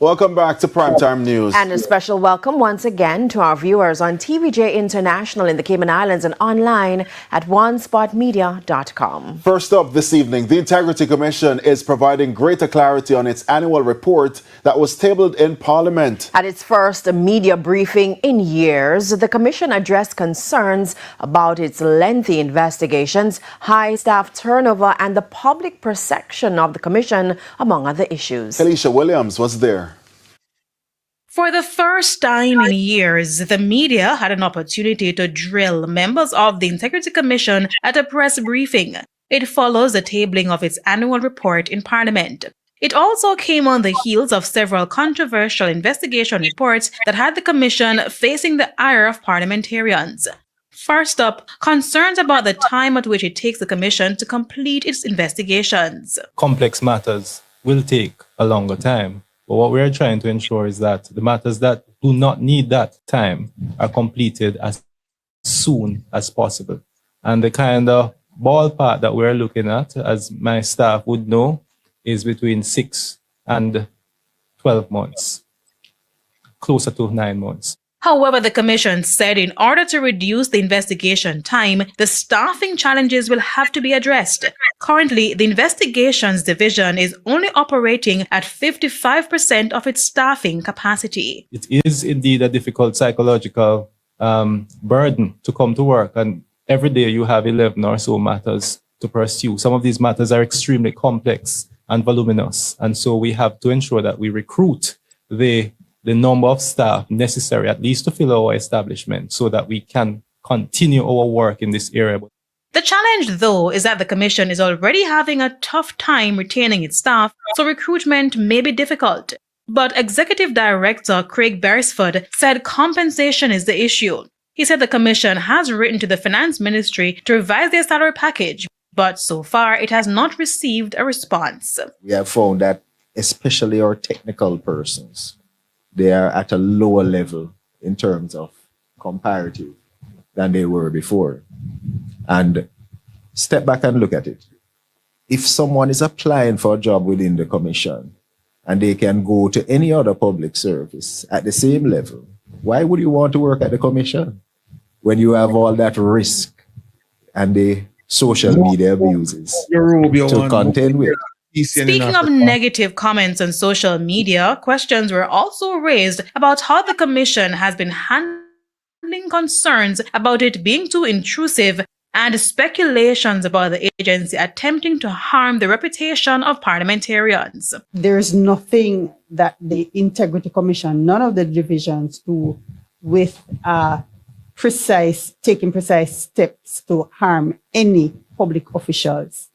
Welcome back to Primetime News. And a special welcome once again to our viewers on TVJ International in the Cayman Islands and online at onespotmedia.com. First up this evening, the Integrity Commission is providing greater clarity on its annual report that was tabled in Parliament. At its first media briefing in years, the Commission addressed concerns about its lengthy investigations, high staff turnover, and the public perception of the Commission, among other issues. Alicia Williams was there. For the first time in years, the media had an opportunity to drill members of the Integrity Commission at a press briefing. It follows the tabling of its annual report in Parliament. It also came on the heels of several controversial investigation reports that had the Commission facing the ire of parliamentarians. First up, concerns about the time at which it takes the Commission to complete its investigations. Complex matters will take a longer time. But what we're trying to ensure is that the matters that do not need that time are completed as soon as possible. And the kind of ballpark that we're looking at, as my staff would know, is between 6 and 12 months, closer to 9 months. However, the Commission said in order to reduce the investigation time, the staffing challenges will have to be addressed. Currently, the Investigations Division is only operating at 55% of its staffing capacity. It is indeed a difficult psychological burden to come to work, and every day you have 11 or so matters to pursue. Some of these matters are extremely complex and voluminous, and so we have to ensure that we recruit the number of staff necessary, at least to fill our establishment, so that we can continue our work in this area. The challenge, though, is that the Commission is already having a tough time retaining its staff, so recruitment may be difficult. But Executive Director Craig Beresford said compensation is the issue. He said the Commission has written to the Finance Ministry to revise their salary package, but so far it has not received a response. We have found that especially our technical persons, they are at a lower level in terms of comparative than they were before. And step back and look at it. If someone is applying for a job within the Commission and they can go to any other public service at the same level, why would you want to work at the Commission when you have all that risk and the social media abuses to contend with? Speaking of negative comments on social media, questions were also raised about how the Commission has been handling concerns about it being too intrusive and speculations about the agency attempting to harm the reputation of parliamentarians. There's nothing that the Integrity Commission, none of the divisions do with taking precise steps to harm any public officials'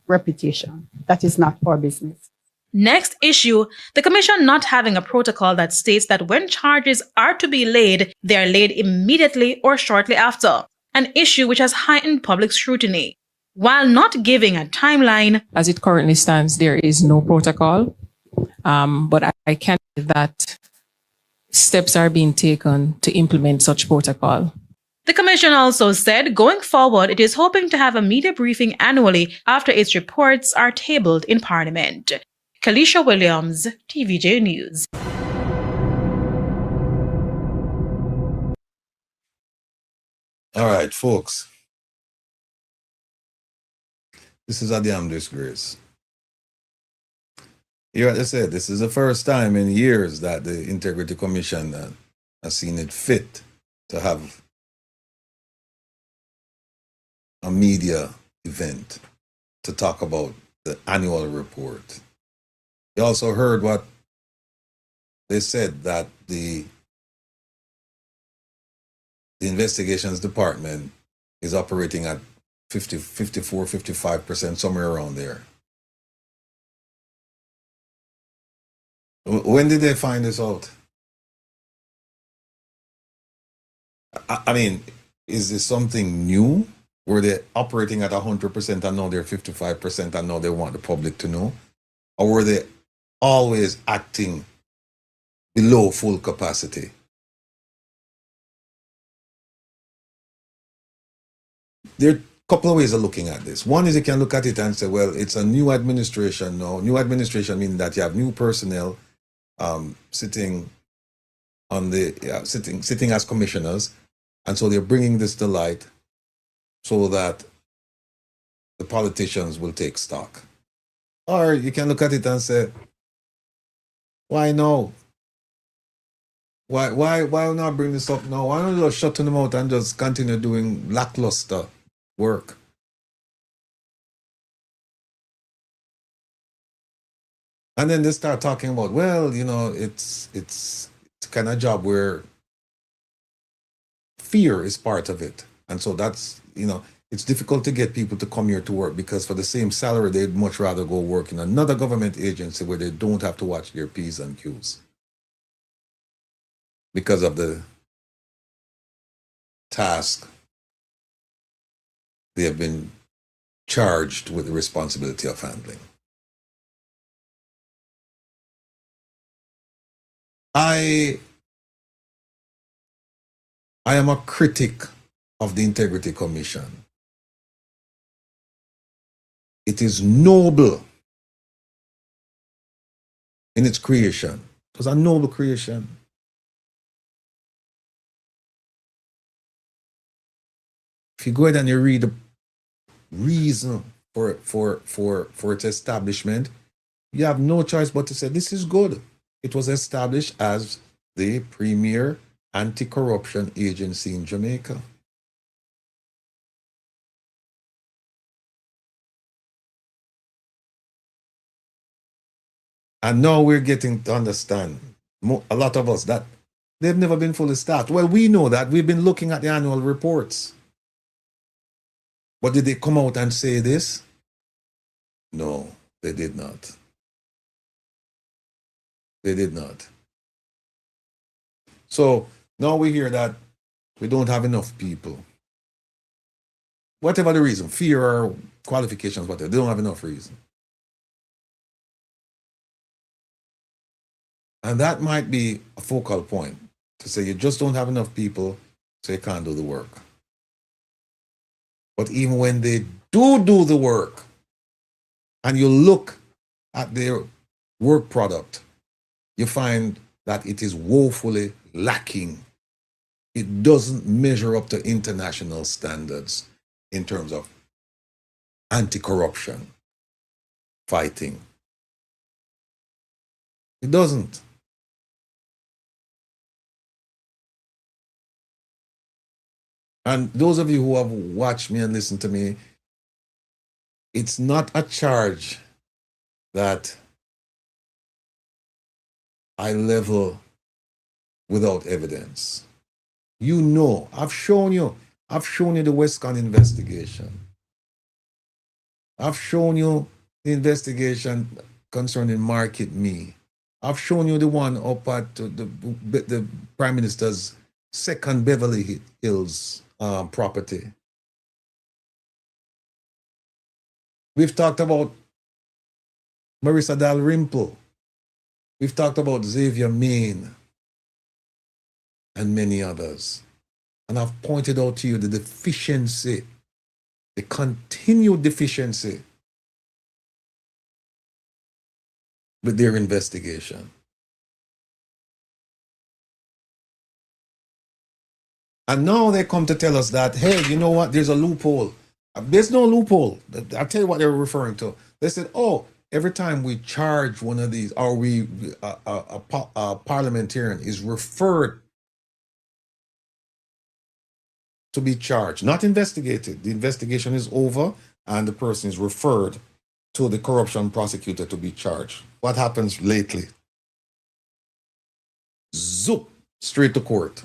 reputation. That is not our business. Next issue, the Commission not having a protocol that states that when charges are to be laid, they are laid immediately or shortly after, an issue which has heightened public scrutiny. While not giving a timeline, as it currently stands, there is no protocol, but I can say that steps are being taken to implement such protocol. The Commission also said going forward, it is hoping to have a media briefing annually after its reports are tabled in Parliament. Kalisha Williams, TVJ News. All right, folks. This is a damn disgrace. Here, as I said, this is the first time in years that the Integrity Commission has seen it fit to have a media event to talk about the annual report. You also heard what they said, that the investigations department is operating at 54, 55%, somewhere around there. When did they find this out? I mean, is this something new? Were they operating at 100% and now they're 55% and now they want the public to know? Or were they always acting below full capacity? There are a couple of ways of looking at this. One is you can look at it and say, well, it's a new administration now. New administration meaning that you have new personnel sitting on the sitting as commissioners, and so they're bringing this to light so that the politicians will take stock. Or you can look at it and say, why no? Why not bring this up now? Why not just shut them out and just continue doing lackluster work? And then they start talking about, well, you know, it's kind of job where fear is part of it. And so that's, you know, It's difficult to get people to come here to work because for the same salary, they'd much rather go work in another government agency where they don't have to watch their P's and Q's because of the task they have been charged with the responsibility of handling. I am a critic of the Integrity Commission. It is noble in its creation. It was a noble creation. If you go ahead and you read the reason for its establishment, you have no choice but to say this is good. It was established as the premier anti-corruption agency in Jamaica. And now we're getting to understand, a lot of us, that they've never been fully staffed. Well, we know that. We've been looking at the annual reports. But did they come out and say this? No, they did not. They did not. So now we hear that we don't have enough people. Whatever the reason, fear or qualifications, whatever, they don't have enough reason. And that might be a focal point to say you just don't have enough people, so you can't do the work. But even when they do the work, and you look at their work product, you find that it is woefully lacking. It doesn't measure up to international standards in terms of anti-corruption fighting. It doesn't. And those of you who have watched me and listened to me, it's not a charge that I level without evidence. You know, I've shown you the Westcon investigation. I've shown you the investigation concerning Market Me. I've shown you the one up at the Prime Minister's second Beverly Hills property. We've talked about Marissa Dalrymple. We've talked about Xavier Main and many others. And I've pointed out to you the deficiency, the continued deficiency with their investigation. And now they come to tell us that, hey, you know what, there's a loophole. There's no loophole. I'll tell you what they're referring to. They said, oh, every time we charge one of these, or a parliamentarian is referred to be charged, not investigated. The investigation is over and the person is referred to the corruption prosecutor to be charged. What happens lately? Zoop, straight to court.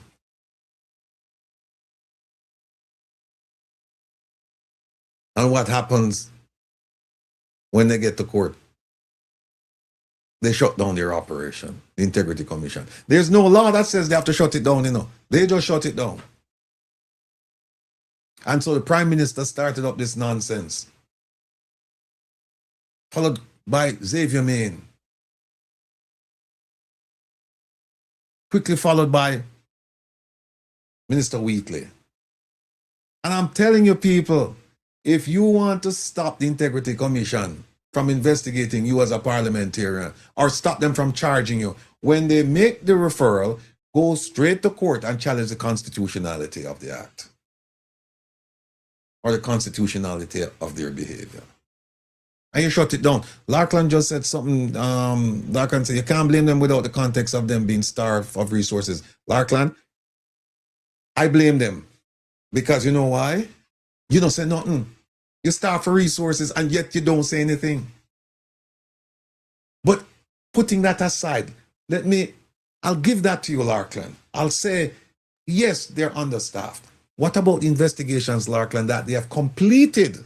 And what happens when they get to court? They shut down their operation, the Integrity Commission. There's no law that says they have to shut it down, you know. They just shut it down. And so the Prime Minister started up this nonsense, followed by Xavier Main, quickly followed by Minister Wheatley. And I'm telling you, people, if you want to stop the Integrity Commission from investigating you as a parliamentarian or stop them from charging you, when they make the referral, go straight to court and challenge the constitutionality of the act or the constitutionality of their behavior. And you shut it down. Larkland just said something, Larkland said you can't blame them without the context of them being starved of resources. Larkland, I blame them because you know why? You don't say nothing. You starve for resources and yet you don't say anything. But putting that aside, I'll give that to you, Larkland. I'll say, yes, they're understaffed. What about investigations, Larkland, that they have completed?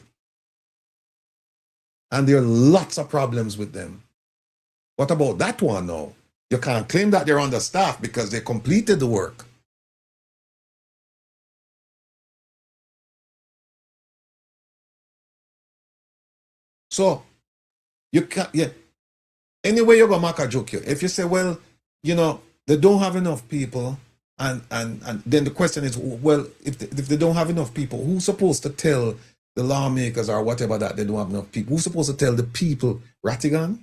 And there are lots of problems with them. What about that one now? You can't claim that they're understaffed because they completed the work. So, you can't, yeah. Anyway, you're going to make a joke here. If you say, well, you know, they don't have enough people, and then the question is, well, if they don't have enough people, who's supposed to tell the lawmakers or whatever that they don't have enough people? Who's supposed to tell the people? Rattigan?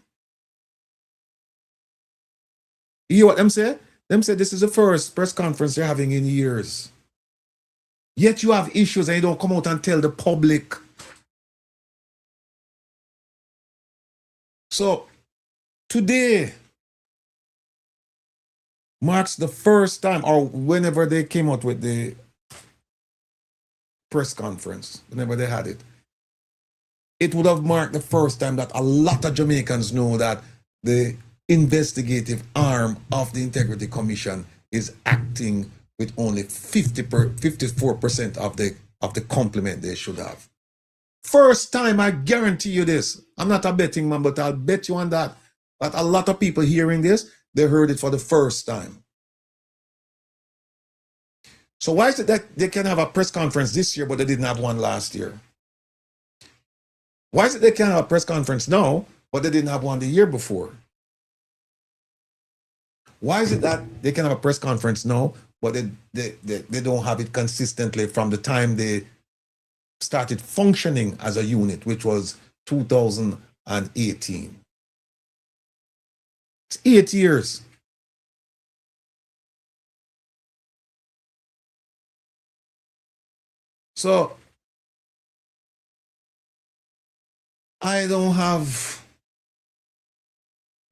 You hear what them say? Them say this is the first press conference they're having in years. Yet you have issues and you don't come out and tell the public. So today marks the first time, or whenever they came out with the press conference, whenever they had it, it would have marked the first time that a lot of Jamaicans know that the investigative arm of the Integrity Commission is acting with only 54% of the complement they should have. First time, I guarantee you this. I'm not a betting man, but I'll bet you on that. But a lot of people hearing this, they heard it for the first time. So why is it that they can have a press conference this year, but they didn't have one last year? Why is it they can have a press conference now, but they didn't have one the year before? Why is it that they can have a press conference now, but they don't have it consistently from the time they started functioning as a unit, which was 2018? It's 8 years. So I don't have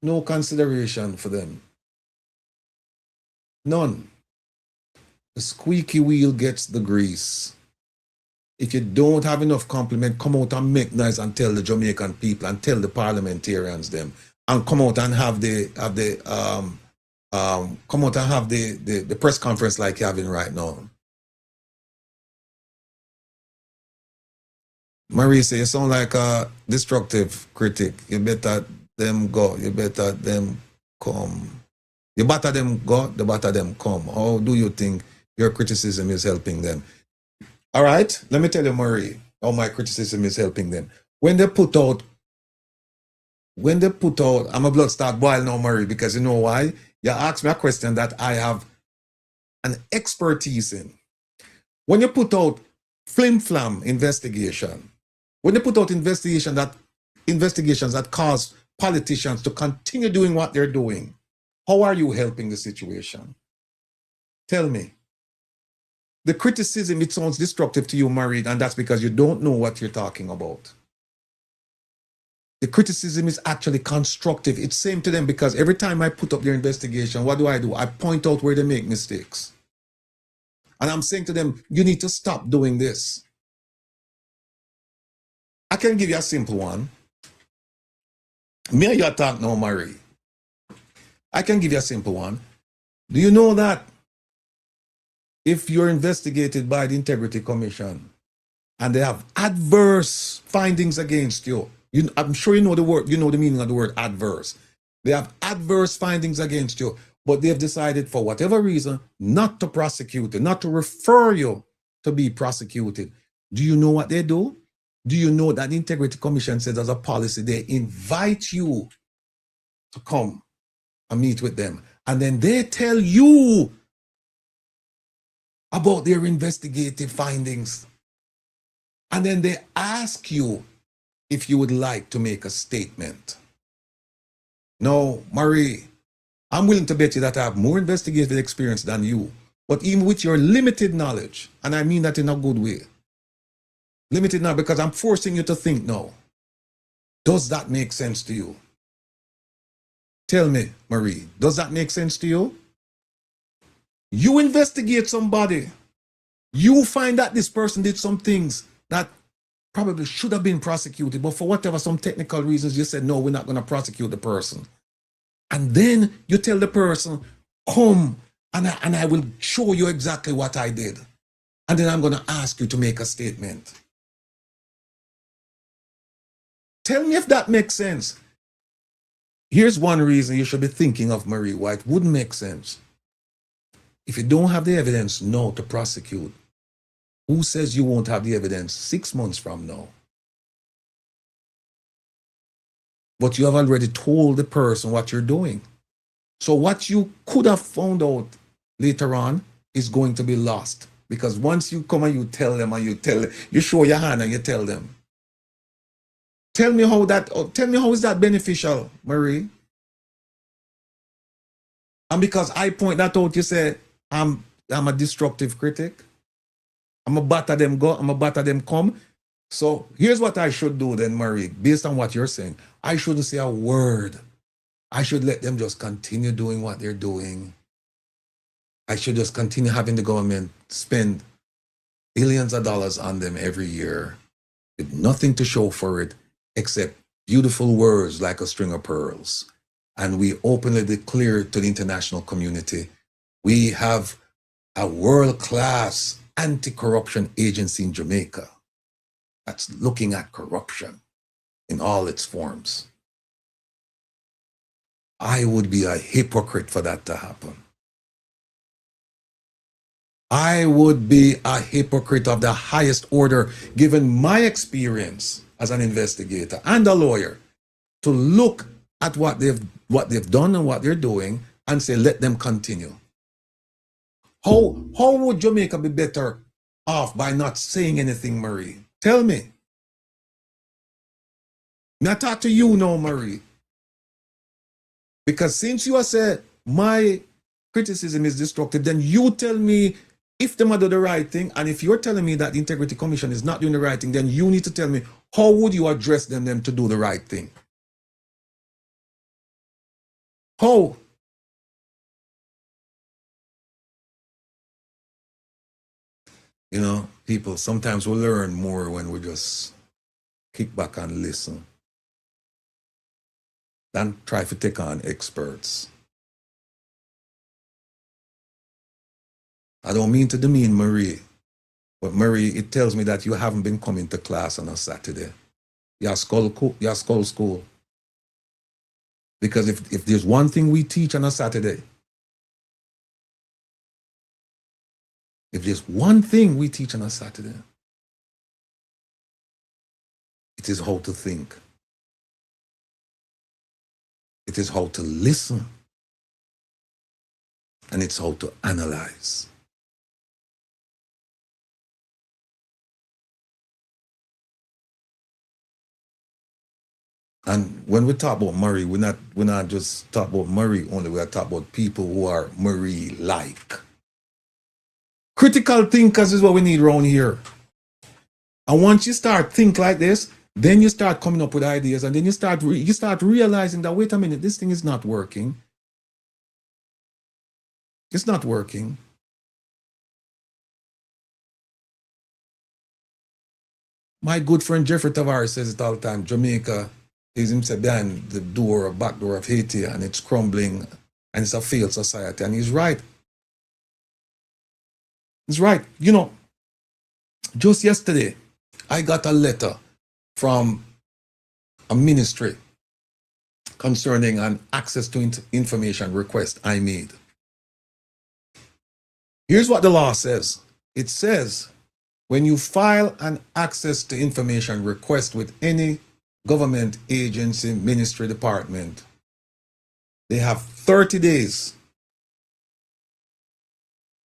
no consideration for them. None. The squeaky wheel gets the grease. If you don't have enough compliment, come out and make noise and tell the Jamaican people and tell the parliamentarians them, and come out and have the press conference like you're having right now. Marisa, you sound like a destructive critic. You better them go. You better them come. You better them go, the better them come. How do you think your criticism is helping them? All right, let me tell you, Marie, how my criticism is helping them. When they put out, I'm a blood start boil now, Marie, because you know why? You asked me a question that I have an expertise in. When you put out flim-flam investigation, when you put out investigations that cause politicians to continue doing what they're doing, how are you helping the situation? Tell me. The criticism, it sounds destructive to you, Marie, and that's because you don't know what you're talking about. The criticism is actually constructive. It's same to them because every time I put up their investigation, what do? I point out where they make mistakes. And I'm saying to them, you need to stop doing this. I can give you a simple one. Me and you talk now, Marie. I can give you a simple one. Do you know that if you're investigated by the Integrity Commission and they have adverse findings against you, I'm sure you know the word, you know the meaning of the word adverse. They have adverse findings against you, but they've decided for whatever reason not to prosecute you, not to refer you to be prosecuted. Do you know what they do? Do you know that the Integrity Commission says as a policy, they invite you to come and meet with them. And then they tell you about their investigative findings. And then they ask you if you would like to make a statement. Now, Marie, I'm willing to bet you that I have more investigative experience than you. But even with your limited knowledge, and I mean that in a good way, limited now because I'm forcing you to think now. Does that make sense to you? Tell me, Marie, does that make sense to you? You investigate somebody. You find that this person did some things that probably should have been prosecuted, but for whatever, some technical reasons, you said, no, we're not going to prosecute the person. And then you tell the person, come, and I will show you exactly what I did. And then I'm going to ask you to make a statement. Tell me if that makes sense. Here's one reason you should be thinking of Marie. Why it wouldn't make sense. If you don't have the evidence now to prosecute, who says you won't have the evidence 6 months from now? But you have already told the person what you're doing. So what you could have found out later on is going to be lost. Because once you come and you tell them and you show your hand and you tell them. Tell me how is that beneficial, Marie? And because I point that out, you say, I'm a destructive critic. I'm a batter them go, I'm a batter them come. So here's what I should do then, Marie, based on what you're saying. I shouldn't say a word. I should let them just continue doing what they're doing. I should just continue having the government spend billions of dollars on them every year with nothing to show for it except beautiful words like a string of pearls. And we openly declare to the international community, we have a world-class anti-corruption agency in Jamaica that's looking at corruption in all its forms. I would be a hypocrite for that to happen. I would be a hypocrite of the highest order, given my experience as an investigator and a lawyer, to look at what they've done and what they're doing and say, let them continue. How would Jamaica be better off by not saying anything, Marie? Tell me. Now talk to you now, Marie. Because since you have said my criticism is destructive, then you tell me if them are doing the right thing, and if you're telling me that the Integrity Commission is not doing the right thing, then you need to tell me how would you address them to do the right thing? How? You know, people sometimes will learn more when we just kick back and listen than try to take on experts. I don't mean to demean Marie, but Marie, it tells me that you haven't been coming to class on a Saturday. You're skull school. Because if there's one thing we teach on a Saturday, if there's one thing we teach on a Saturday, it is how to think. It is how to listen. And it's how to analyze. And when we talk about Murray, we're not just talk about Murray only, we're talking about people who are Murray-like. Critical thinkers is what we need around here. And once you start think like this, then you start coming up with ideas, and then you start realizing that, wait a minute, this thing is not working. It's not working. My good friend Jeffrey Tavares says it all the time, Jamaica is himself behind the door or back door of Haiti, and it's crumbling, and it's a failed society. And he's right. He's right. You know, just yesterday, I got a letter from a ministry concerning an access to information request I made. Here's what the law says. It says, when you file an access to information request with any government agency, ministry, department, they have 30 days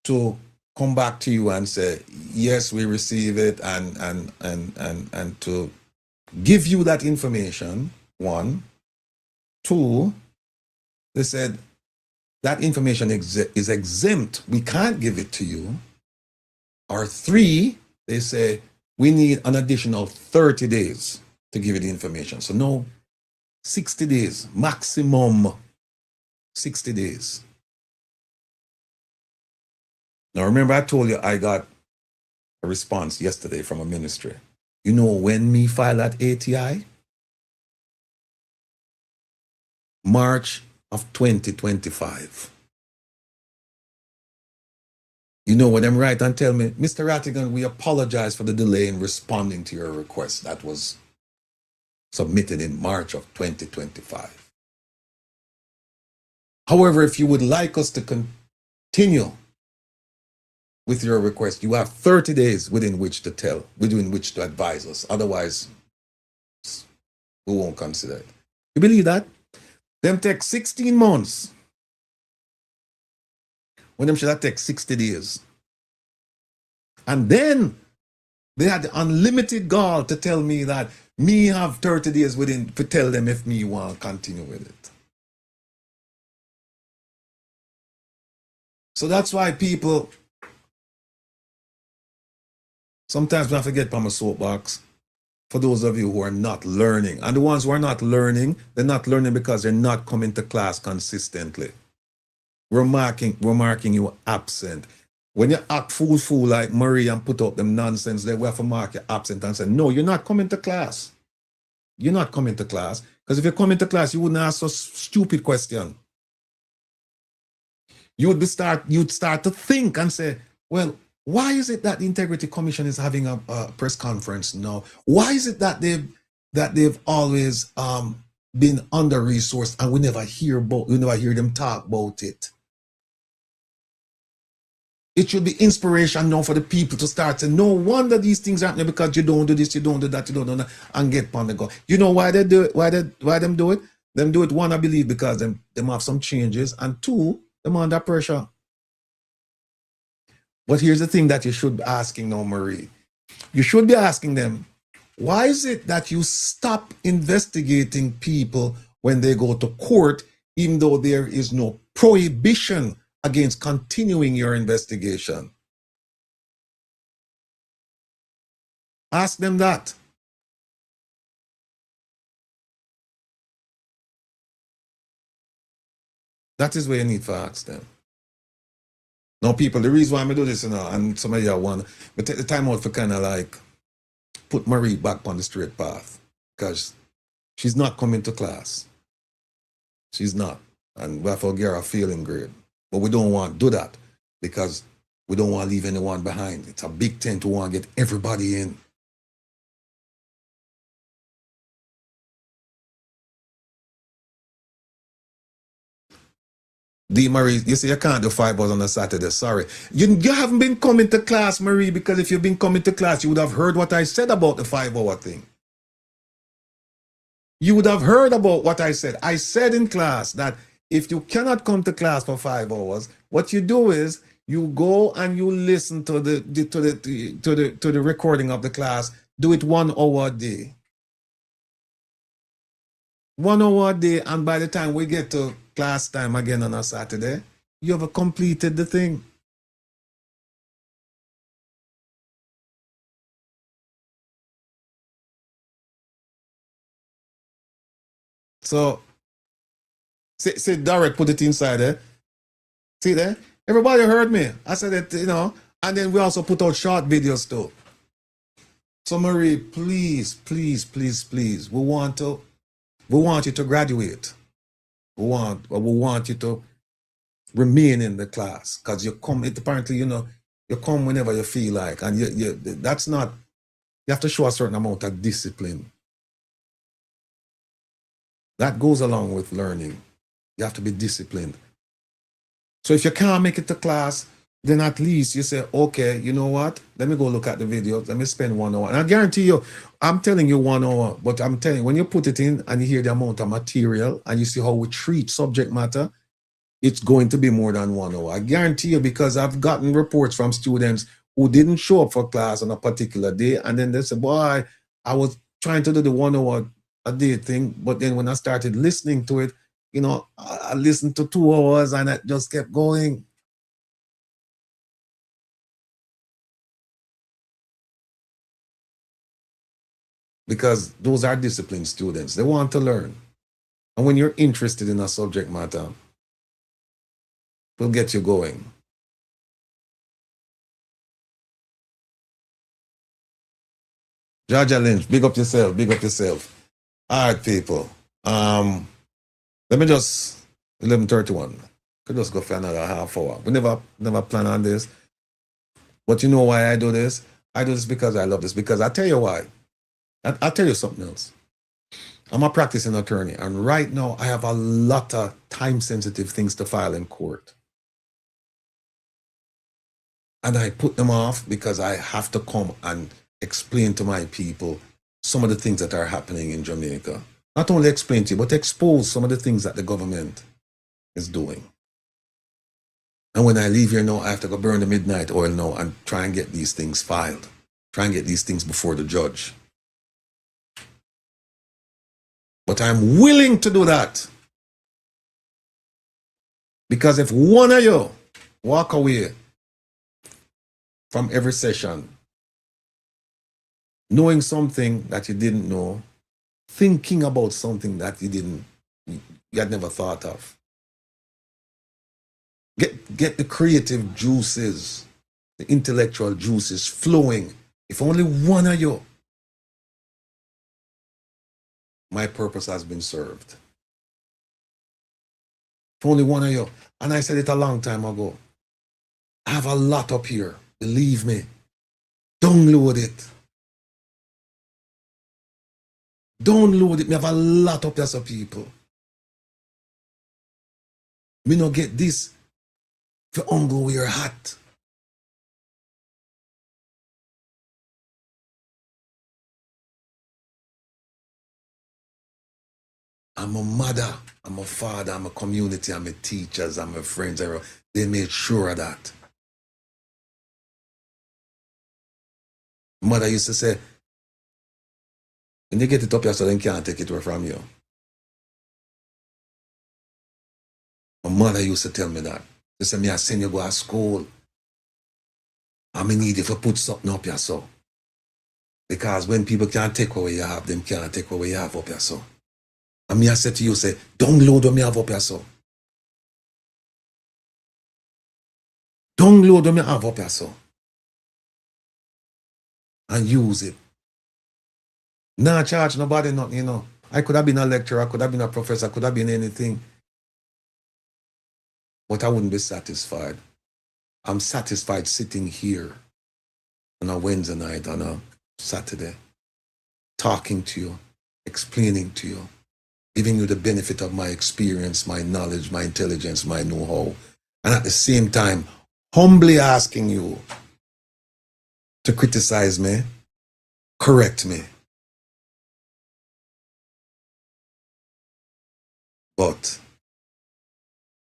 to come back to you and say, yes, we receive it, and to give you that information, one. Two, they said that information is exempt. We can't give it to you. Or three, they say we need an additional 30 days to give you the information. So no, 60 days, maximum 60 days. Now remember I told you I got a response yesterday from a ministry. You know when me file at ATI? March of 2025. You know what them write and tell me, Mr. Rattigan, we apologize for the delay in responding to your request that was submitted in March of 2025. However, if you would like us to continue with your request, you have 30 days within which to advise us. Otherwise, we won't consider it. You believe that? Them take 16 months. When them should have take 60 days. And then they had the unlimited gall to tell me that me have 30 days within to tell them if me want to continue with it. So that's why people sometimes we have to get from a soapbox for those of you who are not learning. And the ones who are not learning, they're not learning because they're not coming to class consistently. We're marking you absent. When you act fool like Marie and put up them nonsense, they will have to mark you absent and say, no, you're not coming to class. You're not coming to class. Because if you're coming to class, you wouldn't ask a stupid question. You'd start to think and say, well, why is it that the Integrity Commission is having a press conference now? Why is it that they've always been under-resourced and we never hear them talk about it? It should be inspiration now for the people to start to no wonder these things are happening because you don't do this, you don't do that, you don't do that, and get on the go. You know why they do it? Why them do it? Them do it, one, I believe, because them have some changes, and two, them under pressure. But here's the thing that you should be asking now, Marie. You should be asking them, why is it that you stop investigating people when they go to court, even though there is no prohibition against continuing your investigation? Ask them that. That is where you need to ask them. Now, people, the reason why I do this, and some of you want, but take the time out for kind of like put Marie back on the straight path, because she's not coming to class. She's not. And we have to get her feeling great. But we don't want to do that because we don't want to leave anyone behind. It's a big tent to want to get everybody in. Marie, you say you can't do 5 hours on a Saturday. Sorry. You haven't been coming to class, Marie, because if you've been coming to class, you would have heard what I said about the 5-hour thing. You would have heard about what I said. I said in class that if you cannot come to class for 5 hours, what you do is you go and you listen to the recording of the class. Do it 1 hour a day. 1 hour a day, and by the time we get to class time again on a Saturday, you have completed the thing. So, see, Derek put it inside there. See there? Everybody heard me. I said it, and then we also put out short videos too. So Marie, please, please, please, please, we want you to graduate. We want you to remain in the class, because you come, apparently, you come whenever you feel like, and that's not, you have to show a certain amount of discipline. That goes along with learning. You have to be disciplined. So if you can't make it to class, then at least you say, okay, you know what? Let me go look at the videos. Let me spend 1 hour. And I guarantee you, I'm telling you 1 hour, but I'm telling you, when you put it in and you hear the amount of material and you see how we treat subject matter, it's going to be more than 1 hour. I guarantee you, because I've gotten reports from students who didn't show up for class on a particular day, and then they say, boy, I was trying to do the 1 hour a day thing, but then when I started listening to it, I listened to 2 hours and it just kept going. Because those are disciplined students. They want to learn. And when you're interested in a subject matter, we'll get you going. Jaja Lynch, big up yourself, big up yourself. All right, people. Let me just, 11:31. Could just go for another half hour. We never plan on this. But you know why I do this? I do this because I love this. Because I tell you why. I'll tell you something else. I'm a practicing attorney, and right now I have a lot of time-sensitive things to file in court. And I put them off because I have to come and explain to my people some of the things that are happening in Jamaica. Not only explain to you, but expose some of the things that the government is doing. And when I leave here now, I have to go burn the midnight oil now and try and get these things filed. Try and get these things before the judge. But I'm willing to do that. Because if one of you walk away from every session knowing something that you didn't know, thinking about something that you had never thought of, get the creative juices, the intellectual juices flowing. If only one of you, my purpose has been served. If only one of you. And I said it a long time ago. I have a lot up here. Believe me. Download it. Download it. We have a lot up there, so people. We not get this for uncle where you're hot. I'm a mother, I'm a father, I'm a community, I'm a teachers, I'm a friends. They made sure of that. Mother used to say, when they get it up here, so they can't take it away from you. My mother used to tell me that. She said, I send you go to school. I need you to put something up here, so. Because when people can't take away you have, them can't take away you have up here, so. And I said to you, say, download what I have up here, so. Download what I have up here, so. And use it. Not charge nobody nothing, you know. I could have been a lecturer, I could have been a professor, I could have been anything. But I wouldn't be satisfied. I'm satisfied sitting here on a Wednesday night, on a Saturday, talking to you, explaining to you, giving you the benefit of my experience, my knowledge, my intelligence, my know-how, and at the same time, humbly asking you to criticize me, correct me. But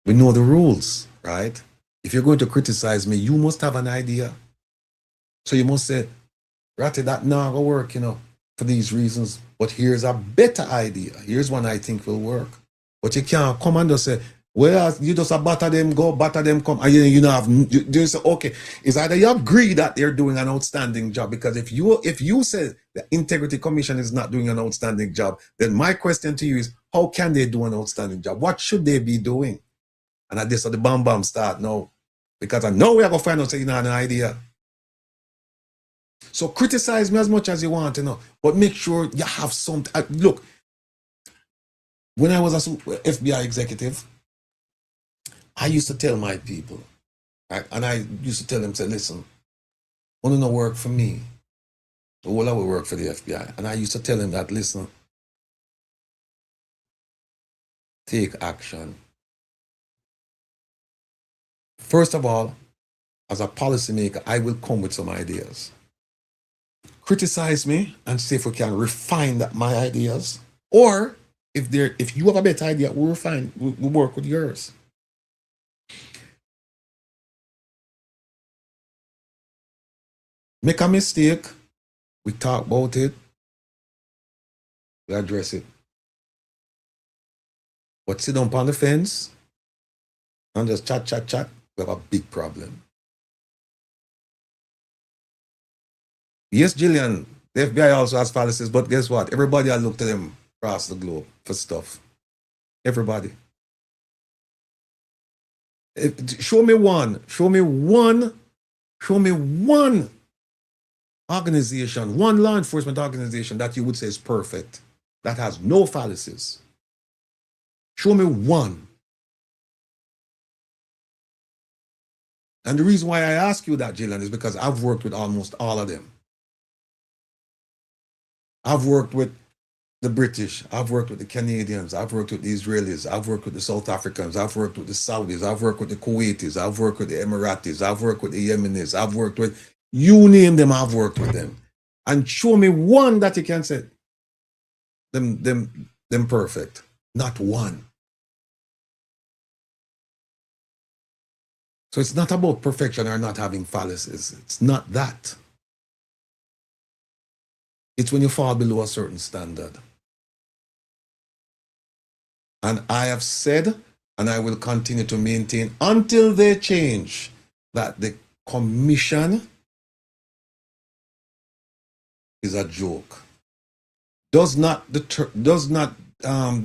we know the rules, right? If you're going to criticize me, you must have an idea. So you must say, Ratty, that not gonna work, you know, for these reasons. But here's a better idea. Here's one I think will work. But you can't come and just say, well, you just batter them, go, batter them, come. And you know, you say, okay, it's either you agree that they're doing an outstanding job, because if you say the Integrity Commission is not doing an outstanding job, then my question to you is, how can they do an outstanding job? What should they be doing? And at this, the bam start now. Because I know we are going to find out, you know, an idea. So criticize me as much as you want, you know, but make sure you have something. Look, when I was a FBI executive, I used to tell my people, right, and I used to tell them, say, listen, want to know work for me, the whole I will work for the FBI. And I used to tell them that, listen, take action. First of all, as a policymaker, I will come with some ideas. Criticize me and see if we can refine my ideas. Or if you have a better idea, we'll refine, we'll work with yours. Make a mistake, we talk about it, we address it. But sit down on the fence and just chat, we have a big problem. Yes, Gillian, the FBI also has fallacies, but guess what? Everybody I look to them across the globe for stuff. Everybody. Show me one organization, one law enforcement organization that you would say is perfect, that has no fallacies. Show me one. And the reason why I ask you that, Jillian, is because I've worked with almost all of them. I've worked with the British, I've worked with the Canadians, I've worked with the Israelis, I've worked with the South Africans, I've worked with the Saudis, I've worked with the Kuwaitis, I've worked with the Emiratis, I've worked with the Yemenis, I've worked with, you name them, I've worked with them. And show me one that you can say, them perfect. Not one. So it's not about perfection or not having fallacies. It's not that. It's when you fall below a certain standard. And I have said, and I will continue to maintain until they change, that the commission is a joke. Does not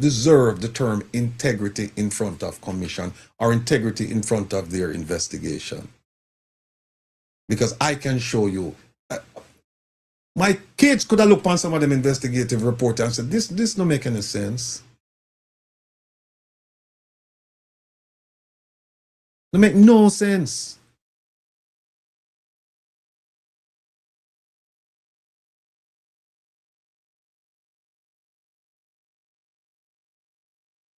deserve the term integrity in front of commission or integrity in front of their investigation. Because I can show you, my kids could have looked on some of them investigative reports and said, this don't make any sense. It make no sense.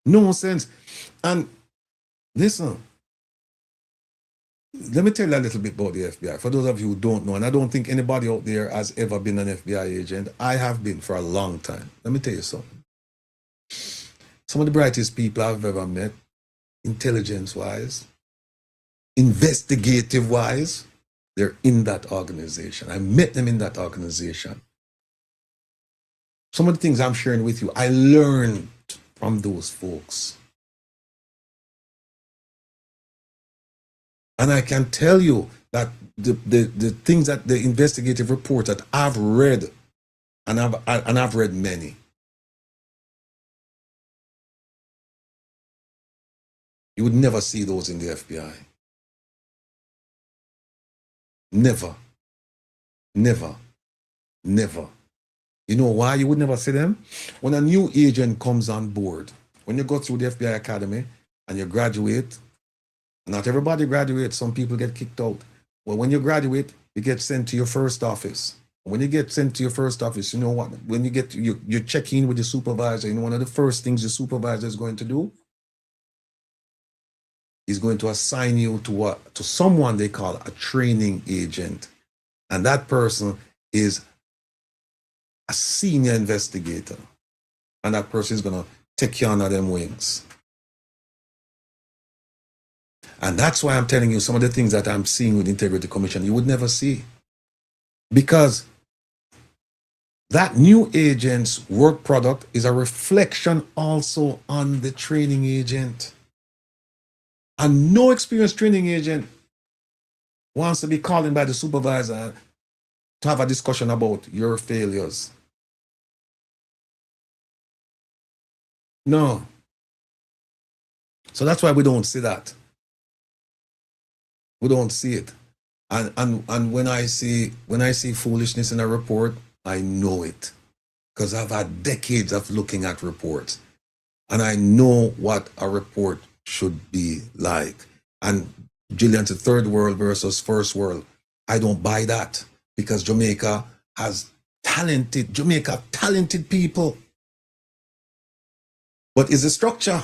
No sense. And listen, let me tell you a little bit about the FBI. For those of you who don't know, and I don't think anybody out there has ever been an FBI agent. I have been for a long time. Let me tell you something. Some of the brightest people I've ever met, intelligence-wise, investigative-wise, they're in that organization. I met them in that organization. Some of the things I'm sharing with you, I learned from those folks. And I can tell you that the things that the investigative report that I've read, and I've read many, you would never see those in the FBI. Never. Never. Never. You know why you would never see them? When a new agent comes on board, when you go through the FBI Academy and you graduate, not everybody graduates, some people get kicked out. Well, when you graduate, you get sent to your first office. When you get sent to your first office, you know what? When you get you check in with the supervisor, you know one of the first things the supervisor is going to do? He's going to assign you to someone they call a training agent. And that person is a senior investigator. And that person is going to take you under them wings. And that's why I'm telling you some of the things that I'm seeing with Integrity Commission, you would never see. Because that new agent's work product is a reflection also on the training agent. And no experienced training agent wants to be called in by the supervisor to have a discussion about your failures. No. So that's why we don't see that. We don't see it. And when I see foolishness in a report, I know it. Because I've had decades of looking at reports. And I know what a report should be like. And Jillian's a third world versus first world. I don't buy that. Because Jamaica has talented people. But it's a structure.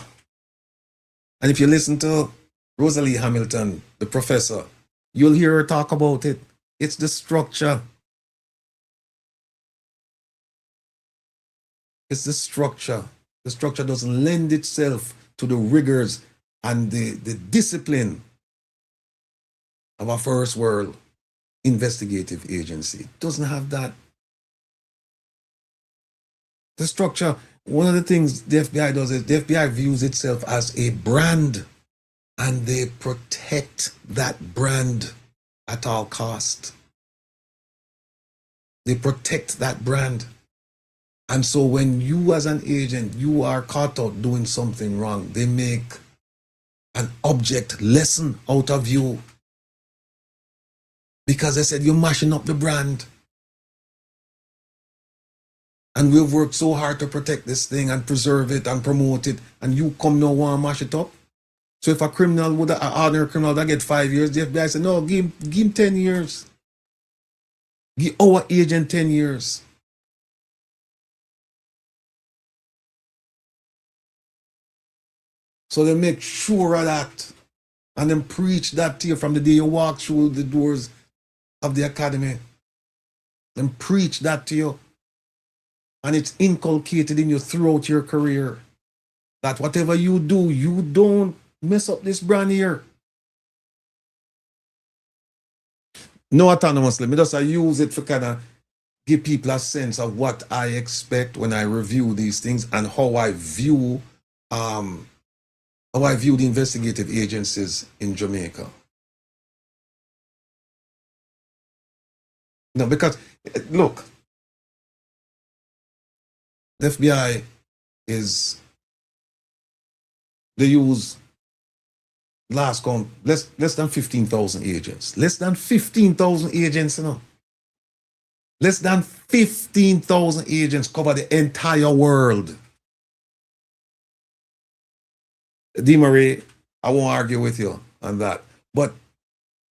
And if you listen to Rosalie Hamilton, the professor, you'll hear her talk about it. It's the structure. It's the structure. The structure doesn't lend itself to the rigors and the discipline of a first world investigative agency. It doesn't have that. The structure, one of the things the FBI does is the FBI views itself as a brand. And they protect that brand at all cost. They protect that brand. And so when you as an agent, you are caught out doing something wrong, they make an object lesson out of you. Because they said you're mashing up the brand. And we've worked so hard to protect this thing and preserve it and promote it. And you come now and mash it up. So if a criminal would, an ordinary criminal that get 5 years, the FBI said, no, give him 10 years. Give our agent 10 years. So they make sure of that. And then preach that to you from the day you walk through the doors of the academy. Then preach that to you. And it's inculcated in you throughout your career. That whatever you do, you don't mess up this brand here. No autonomously. Me just use it for kind of give people a sense of what I expect when I review these things and how I view the investigative agencies in Jamaica. No, because look, the FBI they use last count less than 15,000 agents. Less than 15,000 agents, you know. Less than 15,000 agents cover the entire world. DeMarie, I won't argue with you on that. But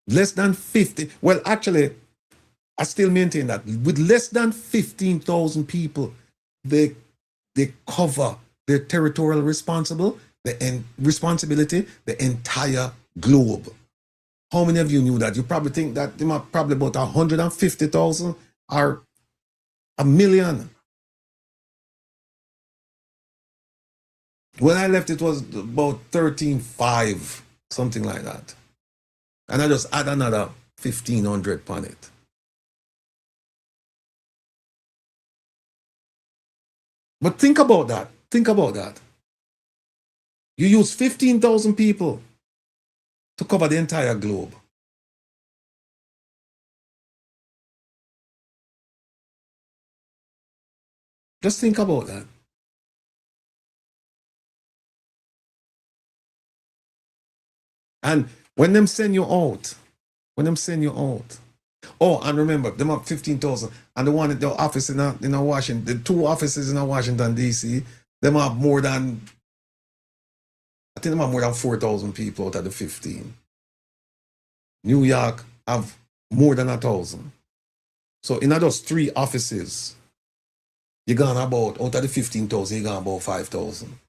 less than 50, well, actually, I still maintain that with less than 15,000 people, they cover their territorial responsibility, the entire globe. How many of you knew that? You probably think that there are probably about 150,000 or 1 million. When I left, it was about 13.5, something like that. And I just add another 1,500 on it. But think about that. Think about that. You use 15,000 people to cover the entire globe. Just think about that. And when them send you out, oh, and remember, them have 15,000, and the one at the office in Washington, the 2 offices in Washington, D.C., them have more than, I think them have more than 4,000 people out of the 15. New York have more than 1,000. So in those 3 offices, you're gone about, out of the 15,000, you're gone about 5,000.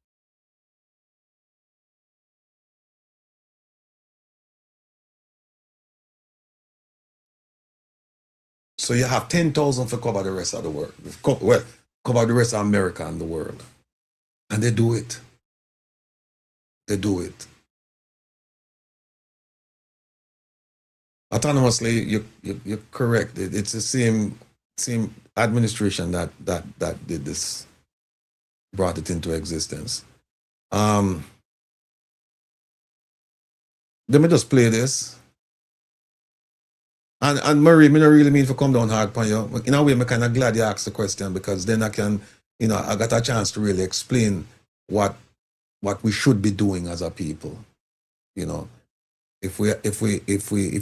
So you have 10,000 to cover the rest of the world. Well, cover the rest of America and the world. And they do it. They do it. Autonomously, you're correct. It's the same administration that did this, brought it into existence. Let me just play this. And Murray, me not really mean to come down hard upon you. In a way, I'm kind of glad you asked the question, because then I can, I got a chance to really explain what we should be doing as a people. If we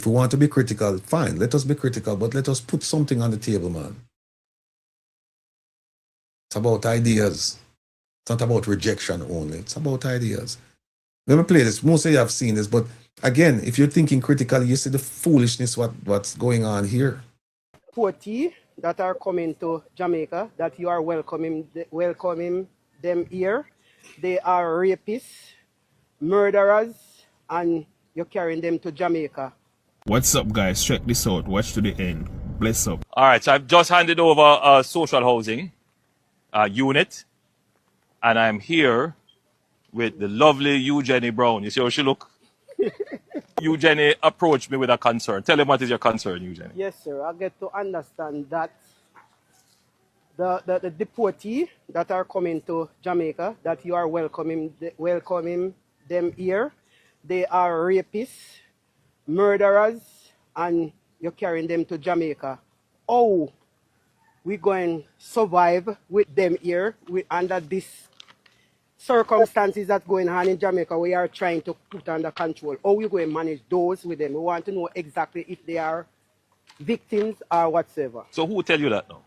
want to be critical, fine, let us be critical, but let us put something on the table, man. It's about ideas. It's not about rejection only. It's about ideas. Let me play this. Most of you have seen this, but again, if you're thinking critically, you see the foolishness what's going on here. 40 that are coming to Jamaica, that you are welcoming them here. They are rapists, murderers, and you're carrying them to Jamaica. What's up, guys? Check this out. Watch to the end. Bless up. All right, so I've just handed over a social housing unit, and I'm here with the lovely Eugenie Brown. You see how she look? Eugenie approached me with a concern. Tell him what is your concern, Eugenie. Yes, sir. I get to understand that the deportees that are coming to Jamaica, that you are welcoming them here, they are rapists, murderers, and you're carrying them to Jamaica. Oh, we're going to survive with them here under this circumstances that going on in Jamaica, we are trying to put under control. How we going to manage those with them? We want to know exactly if they are victims or whatsoever. So who tell you that now?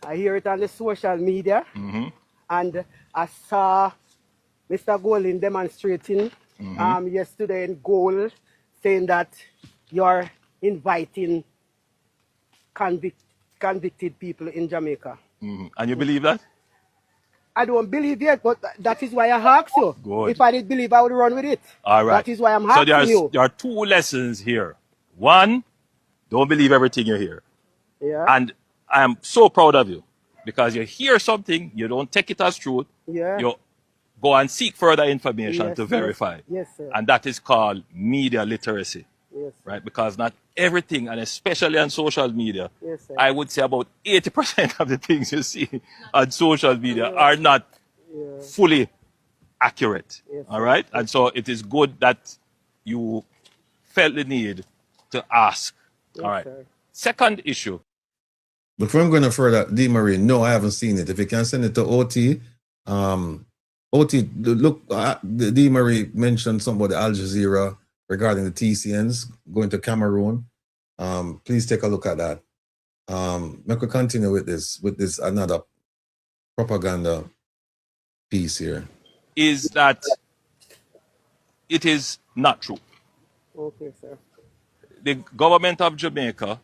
I hear it on the social media, and I saw Mr. Golding demonstrating yesterday in Goal, saying that you're inviting convicted people in Jamaica. And you believe that? I don't believe yet, but that is why I asked you. Good. If I did believe, I would run with it. All right. That is why I'm So asking you. there are two lessons here. One, don't believe everything you hear. Yeah. And I am so proud of you because you hear something, you don't take it as truth. Yeah. You go and seek further information Yes, to sir. verify. Yes, sir. And that is called media literacy. Yes, sir. Right? Because not everything, and especially on social media, Yes, sir. I would say about 80% of the things you see on social media are not fully accurate. Yes, All sir. right? And so it is good that you felt the need to ask. Yes, All right. sir. Second issue. Before I'm going further, D. Marie, no, I haven't seen it. If you can send it to OT, OT, look, D. Marie mentioned something about the Al Jazeera regarding the TCNs going to Cameroon. Please take a look at that. Let me continue with this another propaganda piece here. Is that it is not true. Okay, sir. The government of Jamaica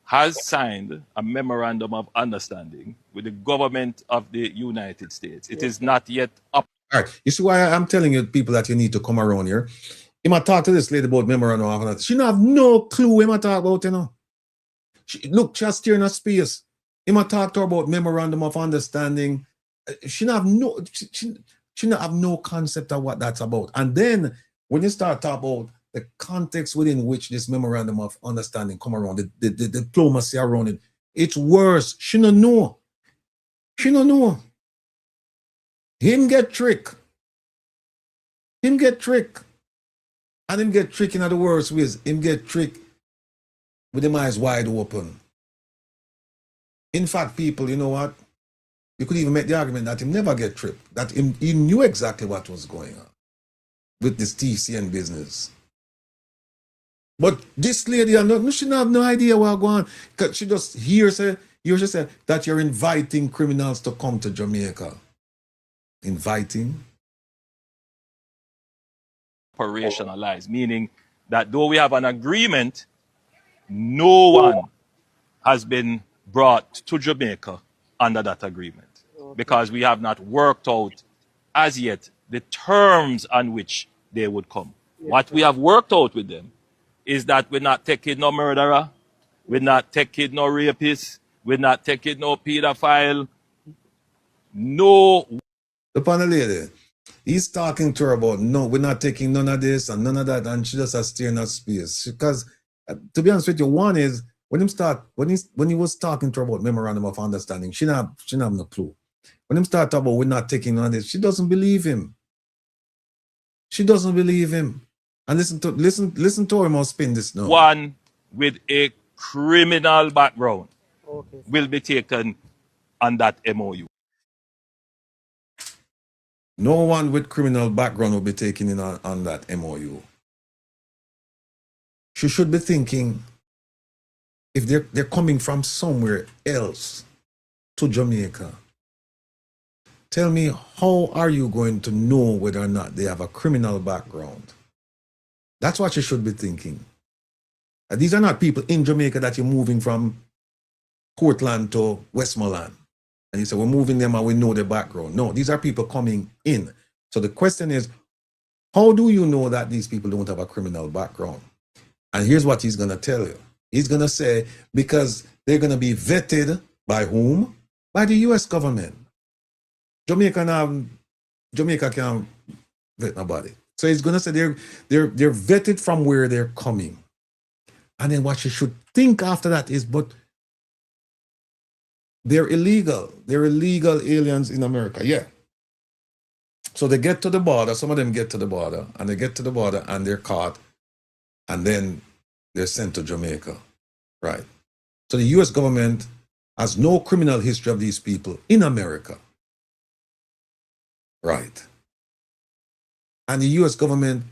has signed a memorandum of understanding with the government of the United States. It is not yet up. All right. You see why I'm telling you people that you need to come around here? You might talk to this lady about memorandum of understanding. She don't have no clue what I talk about, you know. Look, she's steering her space. You might talk to her about memorandum of understanding. She don't have no, she don't have no concept of what that's about. And then when you start talking about the context within which this memorandum of understanding come around, the diplomacy around it, it's worse. She don't know. She don't know. Him get trick. Him get trick. And him get trick in the worst ways. Him get trick with him eyes wide open. In fact, people, you know what? You could even make the argument that him never get tricked, that he knew exactly what was going on with this TCN business. But this lady, she don't have no idea what's going on. Because she just hears say that you're inviting criminals to come to Jamaica. Inviting? Operationalized, meaning that though we have an agreement, no one has been brought to Jamaica under that agreement because we have not worked out as yet the terms on which they would come. What we have worked out with them is that we're not taking no murderer, we're not taking no rapist, we're not taking no pedophile, no. The panel lady, he's talking to her about, no, we're not taking none of this and none of that, and she just has steering her space. Because, to be honest with you, one is, when he was talking to her about memorandum of understanding, she didn't have no clue. When he started talking about we're not taking none of this, she doesn't believe him. She doesn't believe him. And listen to him, I'll spin this now. One with a criminal background will be taken on that MOU. No one with criminal background will be taken in on that MOU. She should be thinking, if they're coming from somewhere else to Jamaica, tell me, how are you going to know whether or not they have a criminal background? That's what you should be thinking. These are not people in Jamaica that you're moving from Portland to Westmoreland. And you say, we're moving them and we know their background. No, these are people coming in. So the question is, how do you know that these people don't have a criminal background? And here's what he's going to tell you. He's going to say, because they're going to be vetted by whom? By the U.S. government. Jamaica can't vet nobody. So he's going to say they're vetted from where they're coming. And then what you should think after that is, but they're illegal. They're illegal aliens in America. Yeah. So they get to the border. Some of them get to the border, and they get to the border and they're caught, and then they're sent to Jamaica. Right. So the U.S. government has no criminal history of these people in America. Right. And the U.S. government,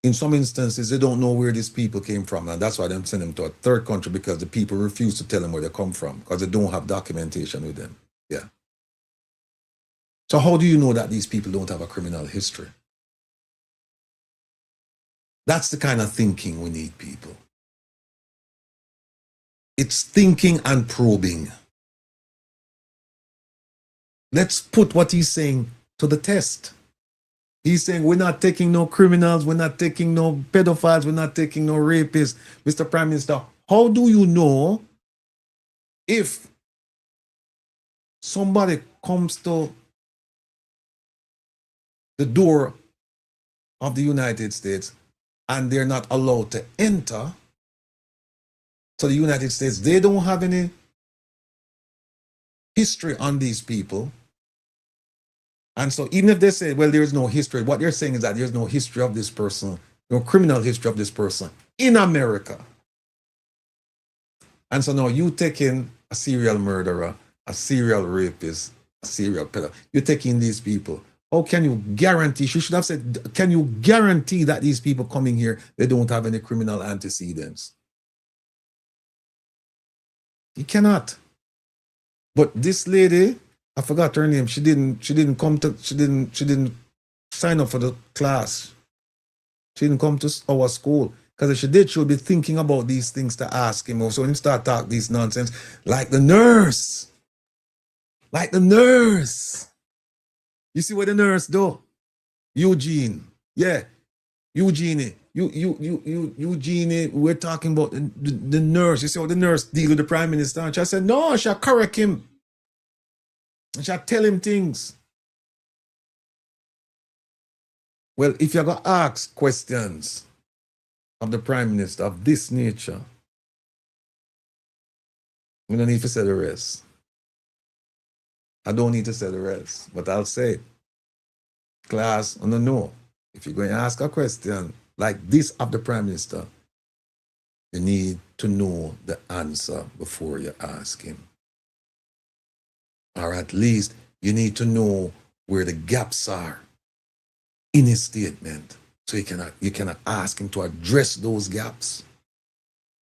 in some instances, they don't know where these people came from. And that's why they send them to a third country, because the people refuse to tell them where they come from because they don't have documentation with them. Yeah. So how do you know that these people don't have a criminal history? That's the kind of thinking we need, people. It's thinking and probing. Let's put what he's saying to the test. He's saying we're not taking no criminals, we're not taking no pedophiles, we're not taking no rapists. Mr. Prime Minister, how do you know if somebody comes to the door of the United States and they're not allowed to enter? So the United States, they don't have any history on these people. And so even if they say, well, there's no history, what they're saying is that there's no history of this person, no criminal history of this person in America. And so now you take in a serial murderer, a serial rapist, a serial pedophile. You're taking these people. How can you guarantee, she should have said, can you guarantee that these people coming here, they don't have any criminal antecedents? You cannot. But this lady, I forgot her name. She didn't sign up for the class. She didn't come to our school. Because if she did, she would be thinking about these things to ask him. So when he start talking this nonsense, like the nurse. Like the nurse. You see what the nurse do? Eugene. Yeah. Eugenie. Eugenie, we're talking about the nurse. You see how the nurse deal with the Prime Minister? And she said, no, she'll correct him. And she'll tell him things. Well, if you're going to ask questions of the Prime Minister of this nature, we don't need to say the rest. I don't need to say the rest, but I'll say it. Class, I don't know. If you're going to ask a question like this of the Prime Minister, you need to know the answer before you ask him. Or at least you need to know where the gaps are in his statement. So you cannot ask him to address those gaps.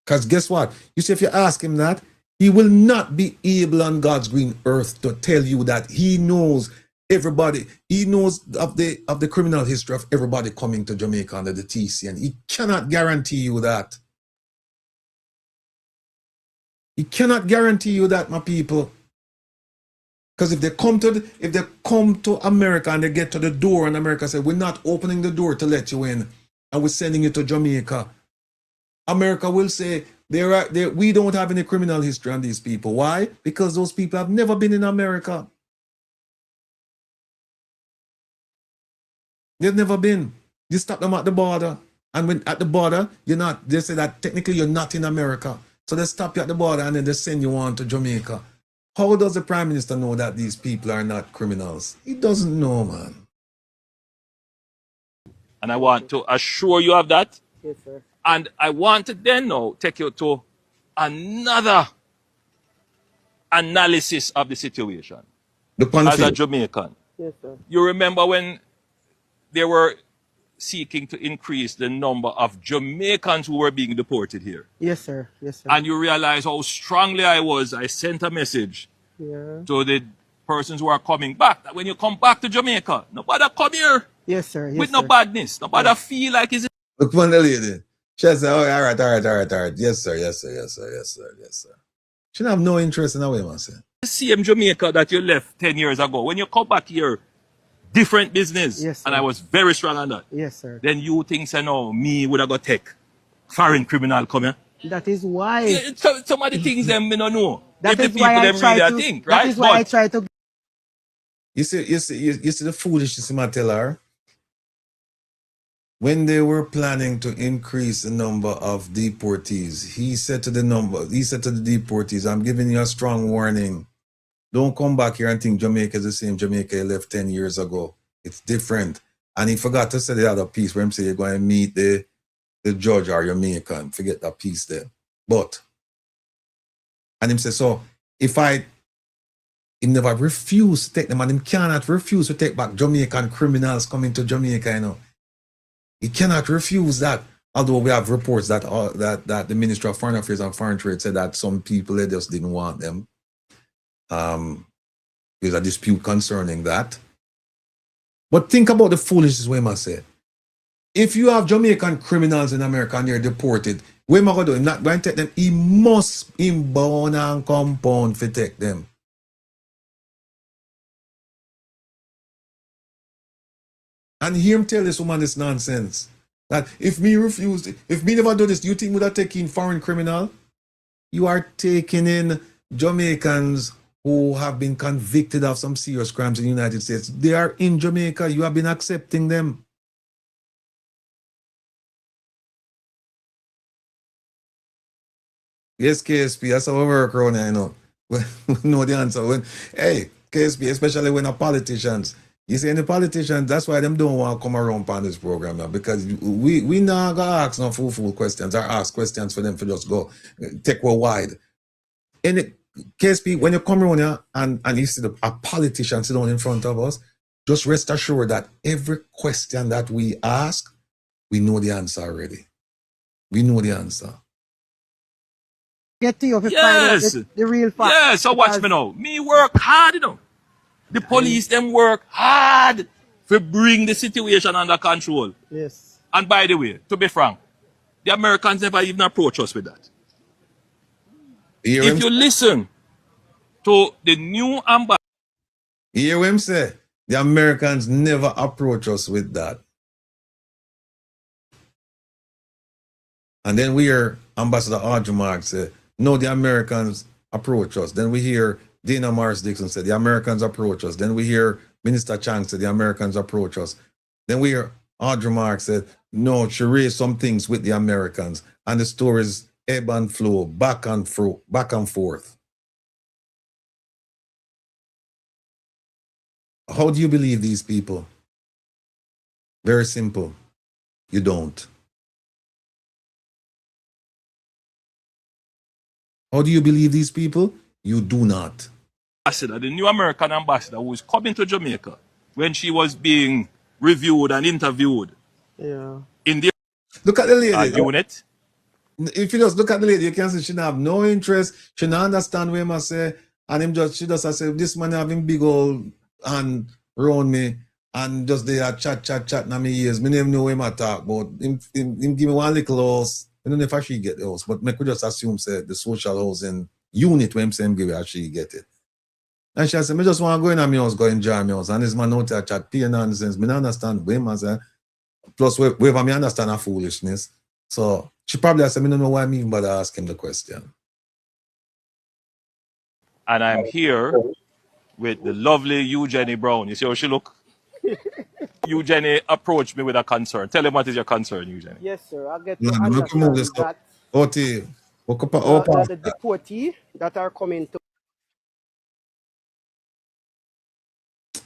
Because guess what? You see, if you ask him that, he will not be able on God's green earth to tell you that he knows everybody. He knows of the criminal history of everybody coming to Jamaica under the TCN. He cannot guarantee you that. He cannot guarantee you that, my people. Because if they come to America and they get to the door and America says, we're not opening the door to let you in and we're sending you to Jamaica, America will say, we don't have any criminal history on these people. Why? Because those people have never been in America. They've never been. You stop them at the border. And when at the border, they say that technically you're not in America. So they stop you at the border and then they send you on to Jamaica. How does the Prime Minister know that these people are not criminals? He doesn't know, man. And I want to assure you of that. Yes, sir. And I want to then now take you to another analysis of the situation. As a Jamaican. Yes, sir. You remember when they were seeking to increase the number of Jamaicans who were being deported here. Yes, sir. Yes, sir. And you realize how strongly I sent a message to the persons who are coming back, that when you come back to Jamaica, nobody come here with no badness. Nobody feel like it's... Look upon the lady. She said, oh, all right. Yes, sir. She don't have no interest in that way, man. The same Jamaica that you left 10 years ago. When you come back here, different business. Yes, sir. And I was very strong on that. Yes, sir. Then you think, say, no, me would have got take foreign criminal come here. That is why. Some of the things them me don't know. That if is the why people I them try really to think, That right? is why I try to. You see the foolishness I tell her? When they were planning to increase the number of deportees, he said to the deportees, I'm giving you a strong warning. Don't come back here and think Jamaica is the same Jamaica you left 10 years ago. It's different. And he forgot to say the other piece where he said you're going to meet the judge or Jamaican. Forget that piece there. And him say, so he never refused to take them, and him cannot refuse to take back Jamaican criminals coming to Jamaica, you know. He cannot refuse that. Although we have reports that that the Ministry of Foreign Affairs and Foreign Trade said that some people, they just didn't want them. There's a dispute concerning that. But think about the foolishness we must say. If you have Jamaican criminals in America and they're deported, what am I going to do? I'm not going to take them. He must inbound and compound to take them. And hear him tell this woman this nonsense. That if me refused, if me never do this, do you think would have taken foreign criminal? You are taking in Jamaicans who have been convicted of some serious crimes in the United States. They are in Jamaica. You have been accepting them. Yes, KSP, that's how we work around here, you know. We know the answer. Hey, KSP, especially when the politicians, you see, any politicians, that's why them don't want to come around on this program now, because we not going to ask no fool questions or ask questions for them to just go take one wide. In the KSP, when you come around here and you see a politician sit down in front of us, just rest assured that every question that we ask, we know the answer already. We know the answer. Get to you Yes. the real fact. Yeah, so watch me now. Me work hard, you know. The police, them work hard to bring the situation under control. Yes. And by the way, to be frank, the Americans never even approach us with that. If you listen to the new ambassador. You hear what him say? The Americans never approach us with that. And then we hear Ambassador Audrey Mark say, no, the Americans approach us. Then we hear Dana Morris Dixon say, the Americans approach us. Then we hear Minister Chang say, the Americans approach us. Then we hear Audrey Mark said, no, she raised some things with the Americans. And the stories ebb and flow, back and forth. How do you believe these people? Very simple. You don't. How do you believe these people? You do not. The new American ambassador who is coming to Jamaica when she was being reviewed and interviewed. Yeah. In the look at the lady. Unit. If you just look at the lady, you can see she have no interest. She don't understand what I say. And she just say, this man having big old hand around me and just they are chat na me ears. Me never know him I talk about. Him give me one little house. I don't know if I should get the house, but me could just assume say the social housing unit when him say him give it, I should get it. And she said, me just want to go in and me house, go enjoy my house. And this man out there chat pay nonsense. Me don't understand what him say. Plus, wherever me understand her foolishness. So she probably said, me don't know why me even bother ask him the question. And I'm here with the lovely Eugenie Brown. You see how she look? Eugenie approached me with a concern. Tell him what is your concern, Eugenie. Yes, sir. I get to understand that the deportees that are coming to.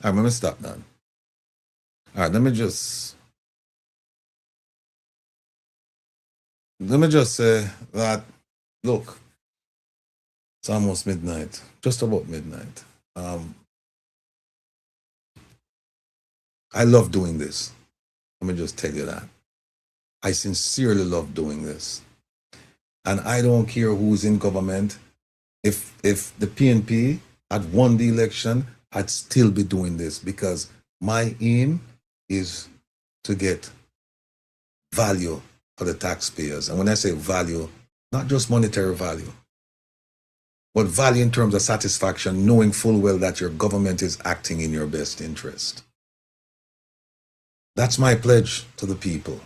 All right, let me stop now. All right, let me just say that, look, it's almost midnight, just about midnight. I love doing this. Let me just tell you that. I sincerely love doing this. And I don't care who's in government. If the PNP had won the election, I'd still be doing this because my aim is to get value for the taxpayers. And when I say value, not just monetary value, but value in terms of satisfaction, knowing full well that your government is acting in your best interest. That's my pledge to the people.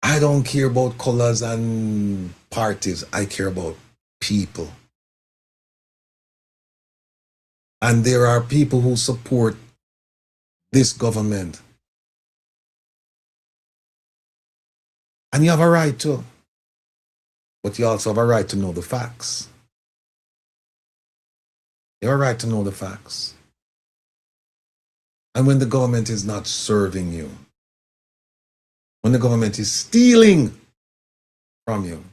I don't care about colors and parties. I care about people. And there are people who support this government. And you have a right to. But you also have a right to know the facts. You have a right to know the facts. And when the government is not serving you, when the government is stealing from you,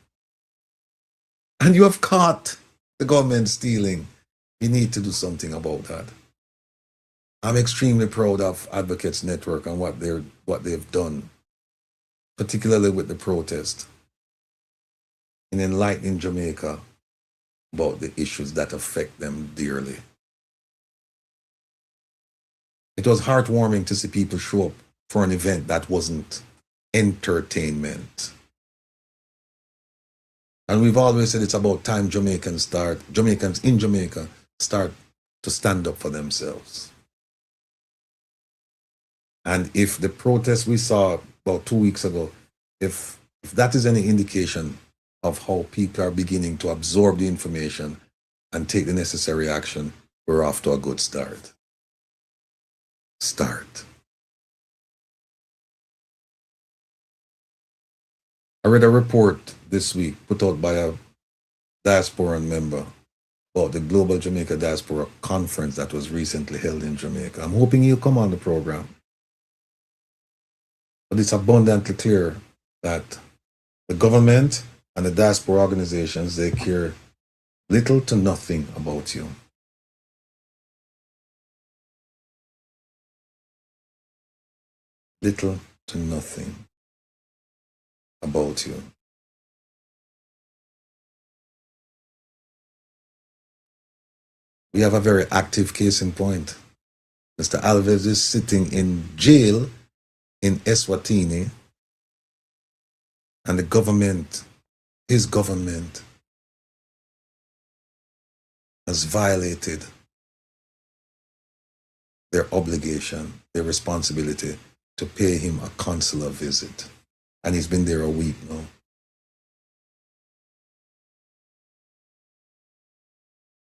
and you have caught the government stealing, you need to do something about that. I'm extremely proud of Advocates Network and what they've done, particularly with the protest, in enlightening Jamaica about the issues that affect them dearly. It was heartwarming to see people show up for an event that wasn't entertainment. And we've always said it's about time Jamaicans in Jamaica start to stand up for themselves. And if the protest we saw about 2 weeks ago, if that is any indication of how people are beginning to absorb the information and take the necessary action, we're off to a good start. I read a report this week put out by a diasporan member about the Global Jamaica Diaspora Conference that was recently held in Jamaica. I'm hoping he'll come on the program. But it's abundantly clear that the government and the diaspora organizations, they care little to nothing about you. Little to nothing about you. We have a very active case in point. Mr. Alves is sitting in jail in Eswatini, and the government, his government, has violated their obligation, their responsibility to pay him a consular visit. And he's been there a week now.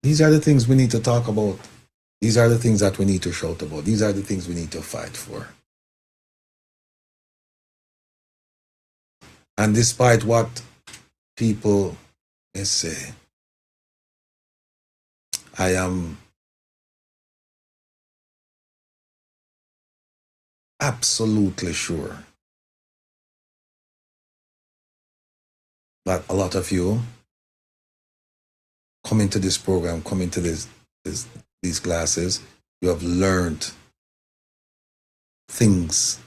These are the things we need to talk about. These are the things that we need to shout about. These are the things we need to fight for. And despite what people may say, I am absolutely sure that a lot of you coming to this program, coming to these classes, you have learned things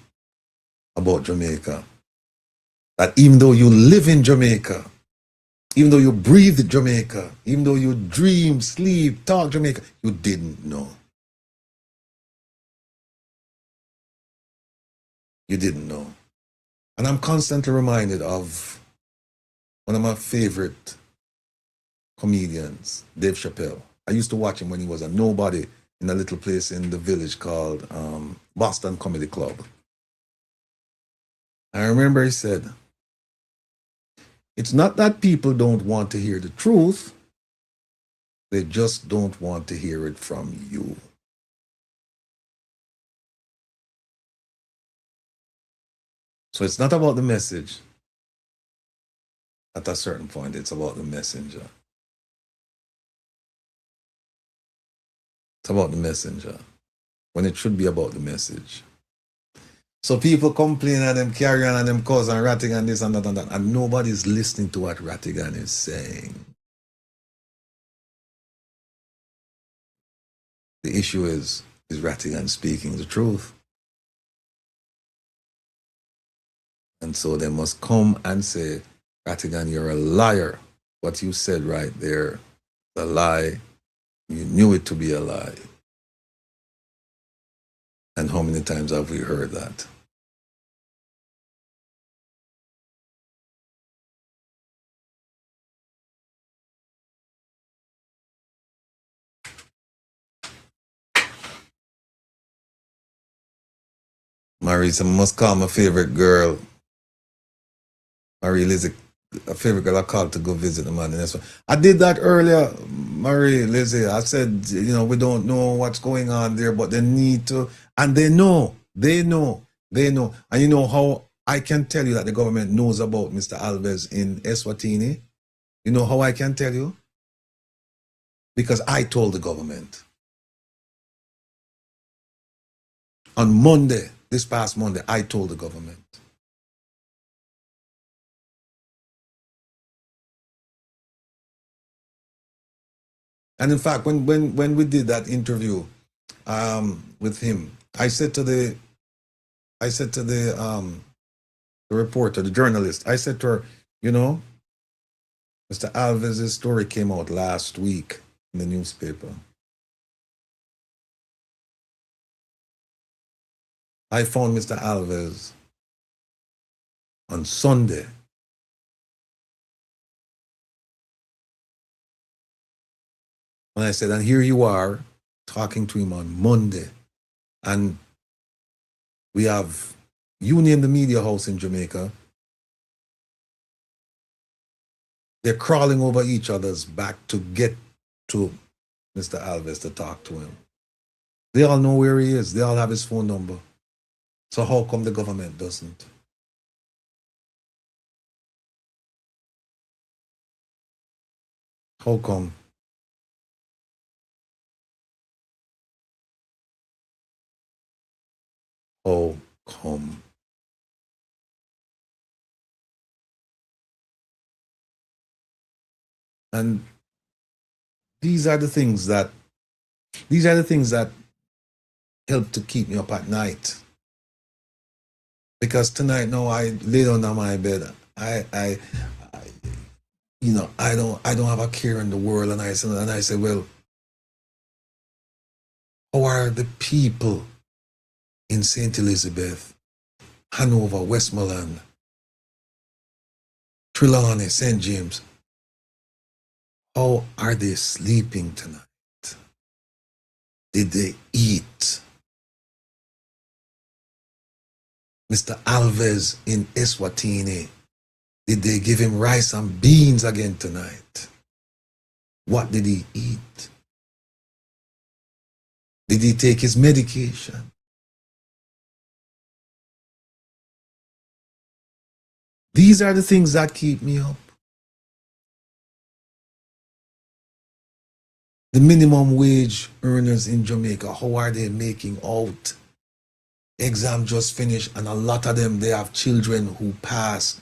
about Jamaica. That even though you live in Jamaica, even though you breathe Jamaica, even though you dream, sleep, talk Jamaica, you didn't know. You didn't know. And I'm constantly reminded of one of my favorite comedians, Dave Chappelle. I used to watch him when he was a nobody in a little place in the village called Boston Comedy Club. I remember he said, it's not that people don't want to hear the truth, they just don't want to hear it from you. So it's not about the message. At a certain point, it's about the messenger. It's about the messenger, when it should be about the message. So people complain and them carry on and them cause and Rattigan this and that and that, and nobody's listening to what Rattigan is saying. The issue is Rattigan speaking the truth? And so they must come and say, Rattigan, you're a liar. What you said right there, the lie, you knew it to be a lie. And how many times have we heard that? Marisa must call my favorite girl. Marie Lizzie, a favorite girl I called to go visit the man. I did that earlier, Marie Lizzie. I said, we don't know what's going on there, but they need to, and they know. And you know how I can tell you that the government knows about Mr. Alves in Eswatini? You know how I can tell you? Because I told the government. On Monday, this past Monday, I told the government. And in fact, when we did that interview with him, I said to the reporter, the journalist, I said to her, Mr. Alves' story came out last week in the newspaper. I found Mr. Alves on Sunday. And I said, and here you are talking to him on Monday. And we have you name the media house in Jamaica. They're crawling over each other's back to get to Mr. Alves to talk to him. They all know where he is. They all have his phone number. So how come the government doesn't? How come? How come? And these are the things that help to keep me up at night. Because tonight, now I lay down on my bed. I don't have a care in the world, and I say, well, how are the people in St. Elizabeth, Hanover, Westmoreland, Trelawney, St. James? How are they sleeping tonight? Did they eat? Mr. Alves in Eswatini, did they give him rice and beans again tonight? What did he eat? Did he take his medication? These are the things that keep me up. The minimum wage earners in Jamaica, how are they making out? Exam just finished, and a lot of them, they have children who pass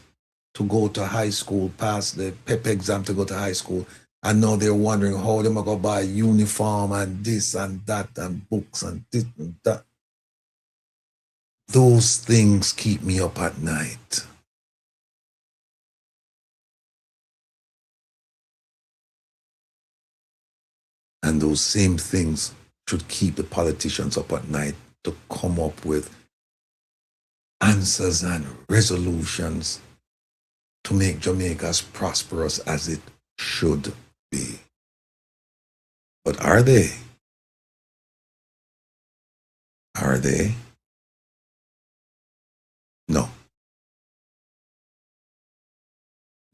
to go to high school, pass the PEP exam to go to high school, and now they're wondering how they're going to buy uniform and this and that and books and this and that. Those things keep me up at night. And those same things should keep the politicians up at night to come up with answers and resolutions to make Jamaica as prosperous as it should be. But are they? Are they? No.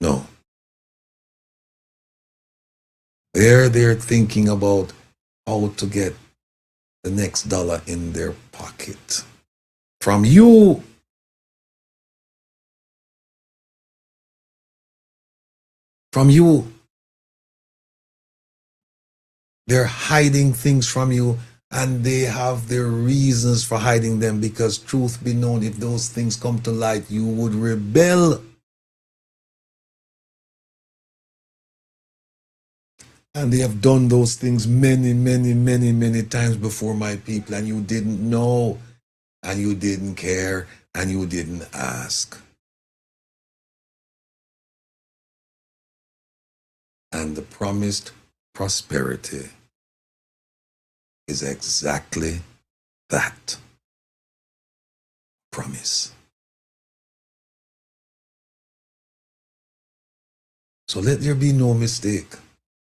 No. They're thinking about how to get the next dollar in their pocket. From you. From you. They're hiding things from you, and they have their reasons for hiding them, because truth be known, if those things come to light, you would rebel. And they have done those things many, many, many, many times before, my people, and you didn't know, and you didn't care, and you didn't ask. And the promised prosperity is exactly that. Promise. So let there be no mistake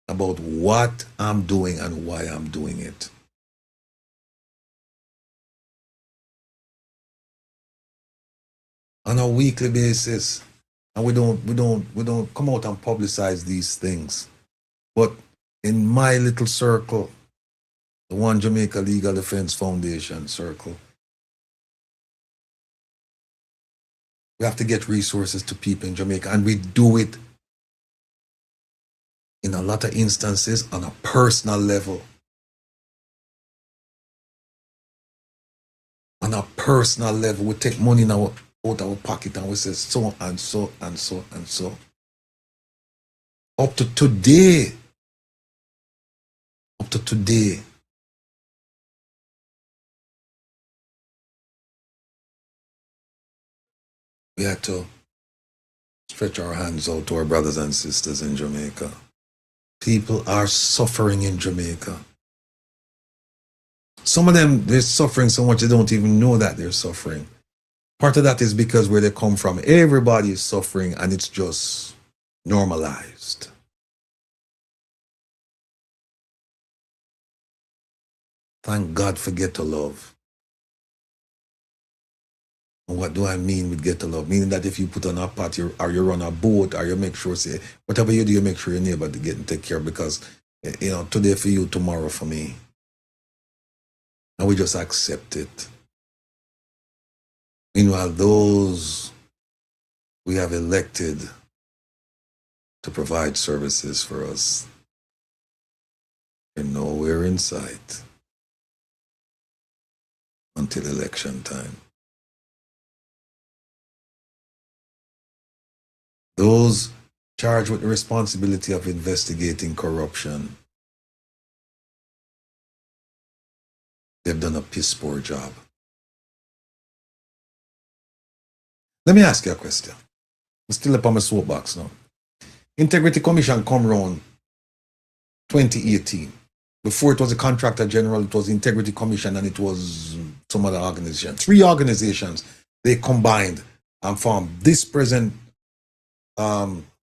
about what I'm doing and why I'm doing it. On a weekly basis, and we don't come out and publicize these things. But in my little circle, the One Jamaica Legal Defense Foundation circle, we have to get resources to people in Jamaica, and we do it in a lot of instances on a personal level. On a personal level, we take money out of our pocket and we say so and so and so and so. Up to today, we had to stretch our hands out to our brothers and sisters in Jamaica. People are suffering in Jamaica. Some of them, they're suffering so much they don't even know that they're suffering. Part of that is because where they come from, everybody is suffering and it's just normalized. Thank God for Get to Love. And what do I mean with Get to Love? Meaning that if you put on a pot or you run a boat or you make sure, say, whatever you do, you make sure your neighbor to get and take care, because, you know, today for you, tomorrow for me. And we just accept it. Meanwhile, those we have elected to provide services for us, they're nowhere in sight until election time. Those charged with the responsibility of investigating corruption, they've done a piss poor job. Let me ask you a question. I'm still up on my soapbox now. Integrity Commission come around 2018. Before it was the Contractor General, it was the Integrity Commission, and it was some other organization. 3 organizations, they combined and formed this present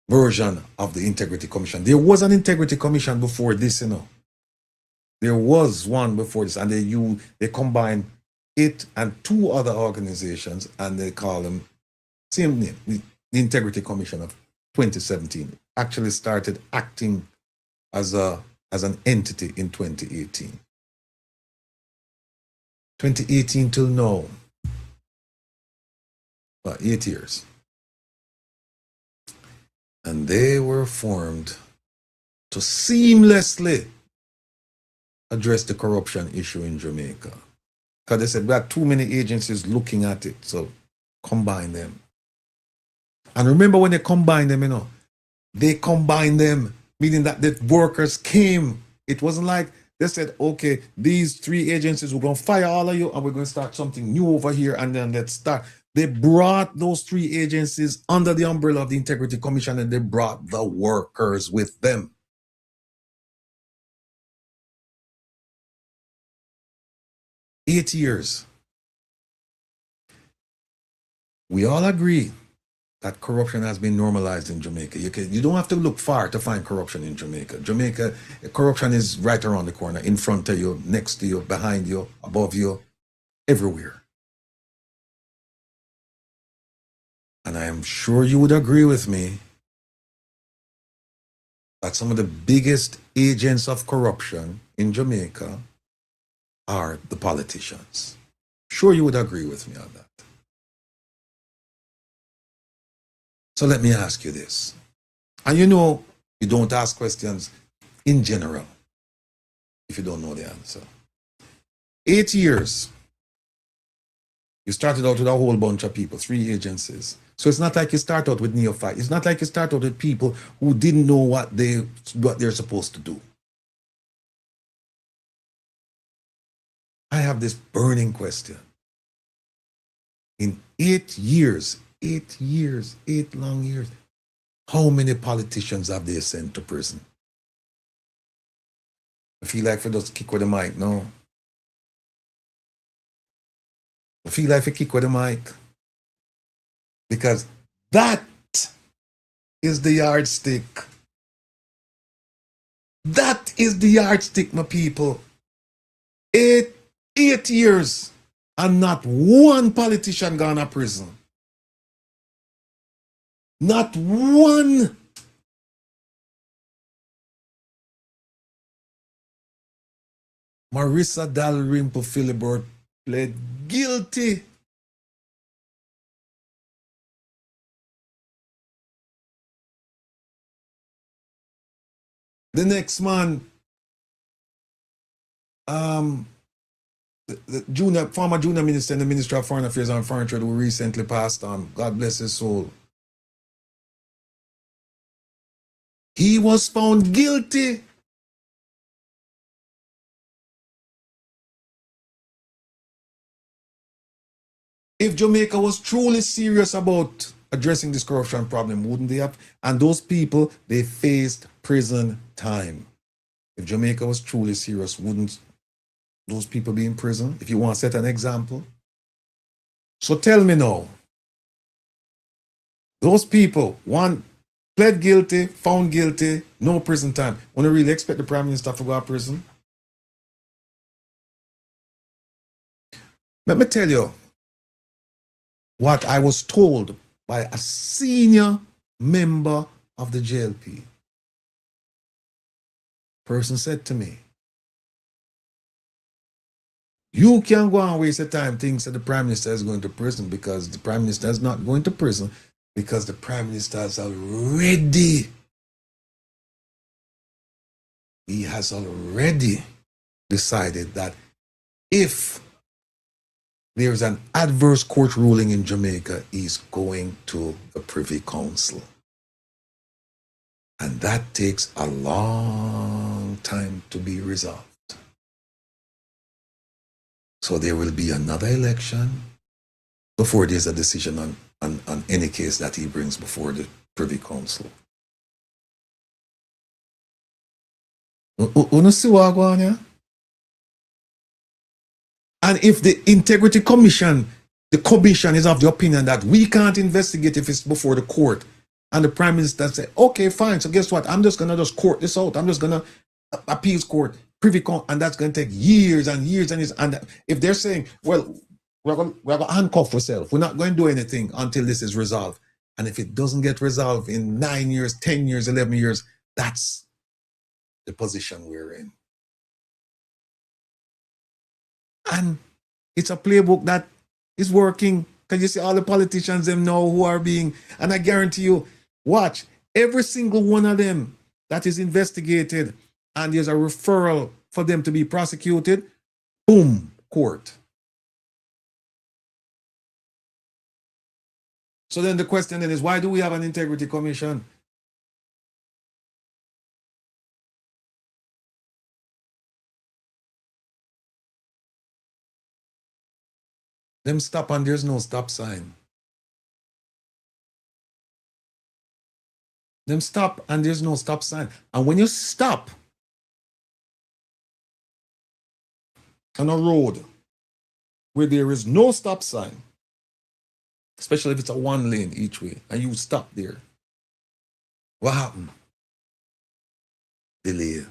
version of the Integrity Commission. There was an Integrity Commission before this, you know. There was one before this, and they combined it and 2 other organizations, and they call them same name, the Integrity Commission of 2017. Actually started acting as an entity in 2018. 2018 till now, about 8 years. And they were formed to seamlessly address the corruption issue in Jamaica. Because they said we had too many agencies looking at it, so combine them. And remember when they combined them, you know, they combined them, meaning that the workers came. It wasn't like they said, okay, these 3 agencies, we're going to fire all of you and we're going to start something new over here and then let's start. They brought those 3 agencies under the umbrella of the Integrity Commission, and they brought the workers with them. 8 years. We all agree that corruption has been normalized in Jamaica. You don't have to look far to find corruption in Jamaica. Jamaica, corruption is right around the corner, in front of you, next to you, behind you, above you, everywhere. And I am sure you would agree with me that some of the biggest agents of corruption in Jamaica are the politicians. Sure you would agree with me on that. So let me ask you this. And you know, you don't ask questions in general if you don't know the answer. 8 years. You started out with a whole bunch of people, 3 agencies. So it's not like you start out with neophytes. It's not like you start out with people who didn't know what they're supposed to do. I have this burning question. In 8 years, 8 years, 8 long years, how many politicians have they sent to prison? I feel like for those kick with the mic, no. I feel like for kick with the mic. Because that is the yardstick. That is the yardstick, my people. 8 years and not one politician gone to prison. Not one. Marissa Dalrymple Philibert pled guilty. The next man, the former junior minister in the Ministry of Foreign Affairs and Foreign Trade, who recently passed on, God bless his soul. He was found guilty. If Jamaica was truly serious about addressing this corruption problem, wouldn't they have? And those people, they faced prison time. If Jamaica was truly serious, wouldn't those people be in prison, if you want to set an example. So tell me now, those people, one pled guilty, found guilty, no prison time. Want to really expect the Prime Minister to go to prison? Let me tell you what I was told by a senior member of the JLP. Person said to me, you can go and waste your time thinking that the Prime Minister is going to prison, because the Prime Minister is not going to prison, because the Prime Minister has already, he has already decided that if there's an adverse court ruling in Jamaica, he's going to the Privy Council. And that takes a long time to be resolved. So there will be another election before there's a decision on any case that he brings before the Privy Council. You see what going on here? And if the Integrity Commission, the commission is of the opinion that we can't investigate if it's before the court, and the Prime Minister say, okay, fine, so guess what? I'm just going to just court this out. I'm just going to appeals court, Privy Council, and that's going to take years and years and years. And if they're saying, well, we're going to handcuff ourselves, we're not going to do anything until this is resolved. And if it doesn't get resolved in 9 years, 10 years, 11 years, that's the position we're in. And it's a playbook that is working. Because you see all the politicians them know who are being, and I guarantee you, watch, every single one of them that is investigated and there's a referral for them to be prosecuted, boom, court. So then the question then is, why do we have an integrity commission? Them stop and there's no stop sign. Them stop and there's no stop sign. And when you stop on a road where there is no stop sign, especially if it's a one lane each way, and you stop there, what happened? Delay.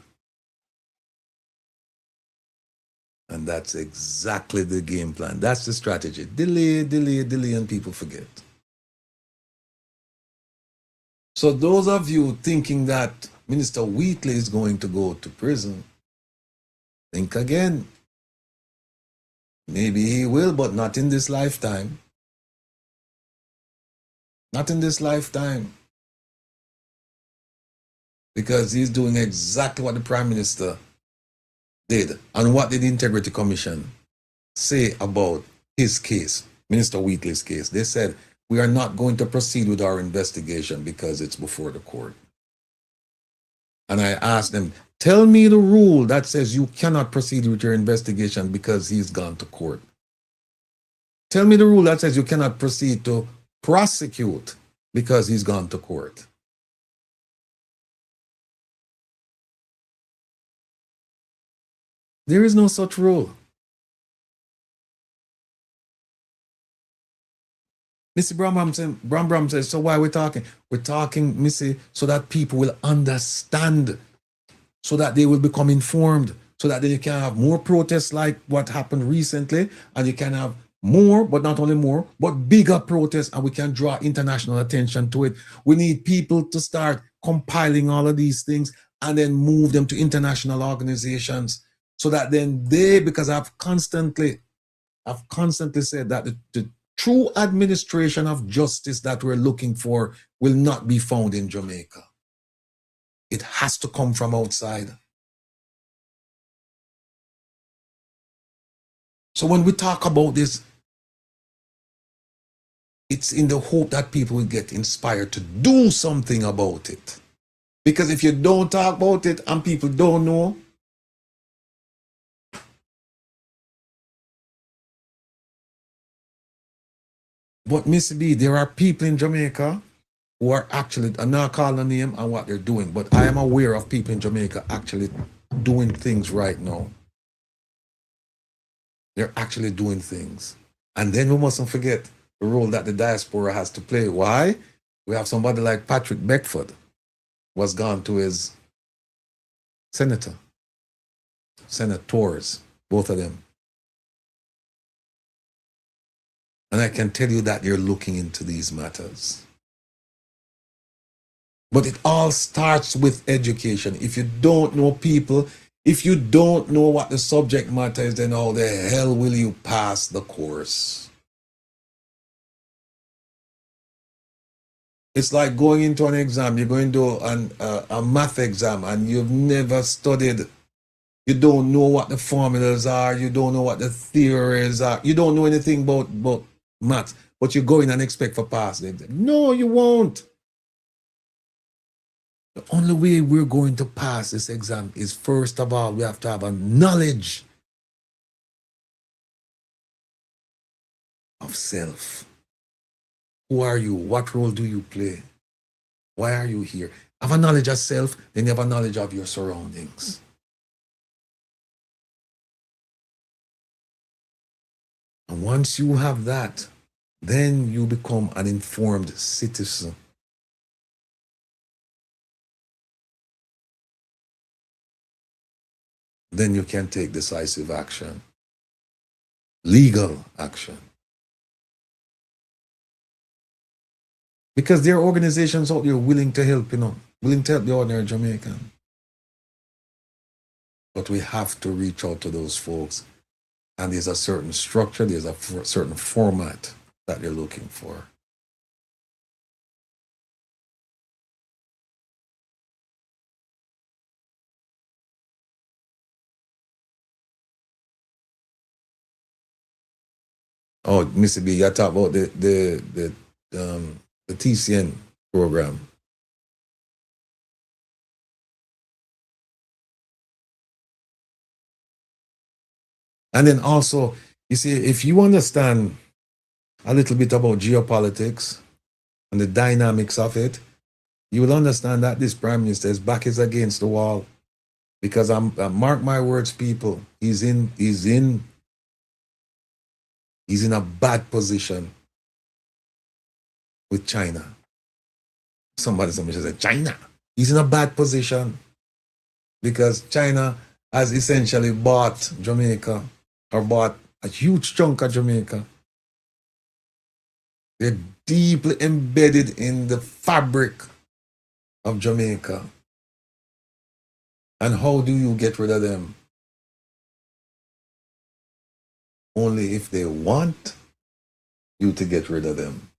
And that's exactly the game plan. That's the strategy. Delay, delay, delay, and people forget. So those of you thinking that Minister Wheatley is going to go to prison, think again. Maybe he will, but not in this lifetime. Not in this lifetime. Because he's doing exactly what the Prime Minister did. And what did the Integrity Commission say about his case, Minister Wheatley's case? They said, we are not going to proceed with our investigation because it's before the court. And I asked them, tell me the rule that says you cannot proceed with your investigation because he's gone to court. Tell me the rule that says you cannot proceed to prosecute because he's gone to court. There is no such rule. Missy Bram says, so why are we talking? We're talking, Missy, so that people will understand, so that they will become informed, so that then you can have more protests like what happened recently, and you can have more, but not only more, but bigger protests, and we can draw international attention to it. We need people to start compiling all of these things and then move them to international organizations, so that then they, because I've constantly said that the true administration of justice that we're looking for will not be found in Jamaica. It has to come from outside. So when we talk about this, it's in the hope that people will get inspired to do something about it. Because if you don't talk about it and people don't know, but Miss B, there are people in Jamaica who are actually, I'm not calling a name and what they're doing, but I am aware of people in Jamaica actually doing things right now. They're actually doing things. And then we mustn't forget the role that the diaspora has to play. Why? We have somebody like Patrick Beckford was gone to his senators, both of them. And I can tell you that you're looking into these matters. But it all starts with education. If you don't know people, if you don't know what the subject matter is, then how the hell will you pass the course? It's like going into an exam. You're going to a math exam and you've never studied. You don't know what the formulas are. You don't know what the theories are. You don't know anything about math. But you go in and expect for pass the exam. No, you won't. The only way we're going to pass this exam is, first of all, we have to have a knowledge of self. Who are you? What role do you play? Why are you here? Have a knowledge of self, then you have a knowledge of your surroundings. And once you have that, then you become an informed citizen. Then you can take decisive action, legal action. Because there are organizations out there willing to help, willing to help the ordinary Jamaican. But we have to reach out to those folks. And there's a certain structure, there's a certain format that they're looking for. Oh, Mr. B, you talk about the TCN program. And then also, you see, if you understand a little bit about geopolitics and the dynamics of it, you will understand that this Prime Minister's back is against the wall. Because mark my words, people, he's in a bad position with China. Somebody said, China. He's in a bad position because China has essentially bought Jamaica, or bought a huge chunk of Jamaica. They're deeply embedded in the fabric of Jamaica. And how do you get rid of them? Only if they want you to get rid of them.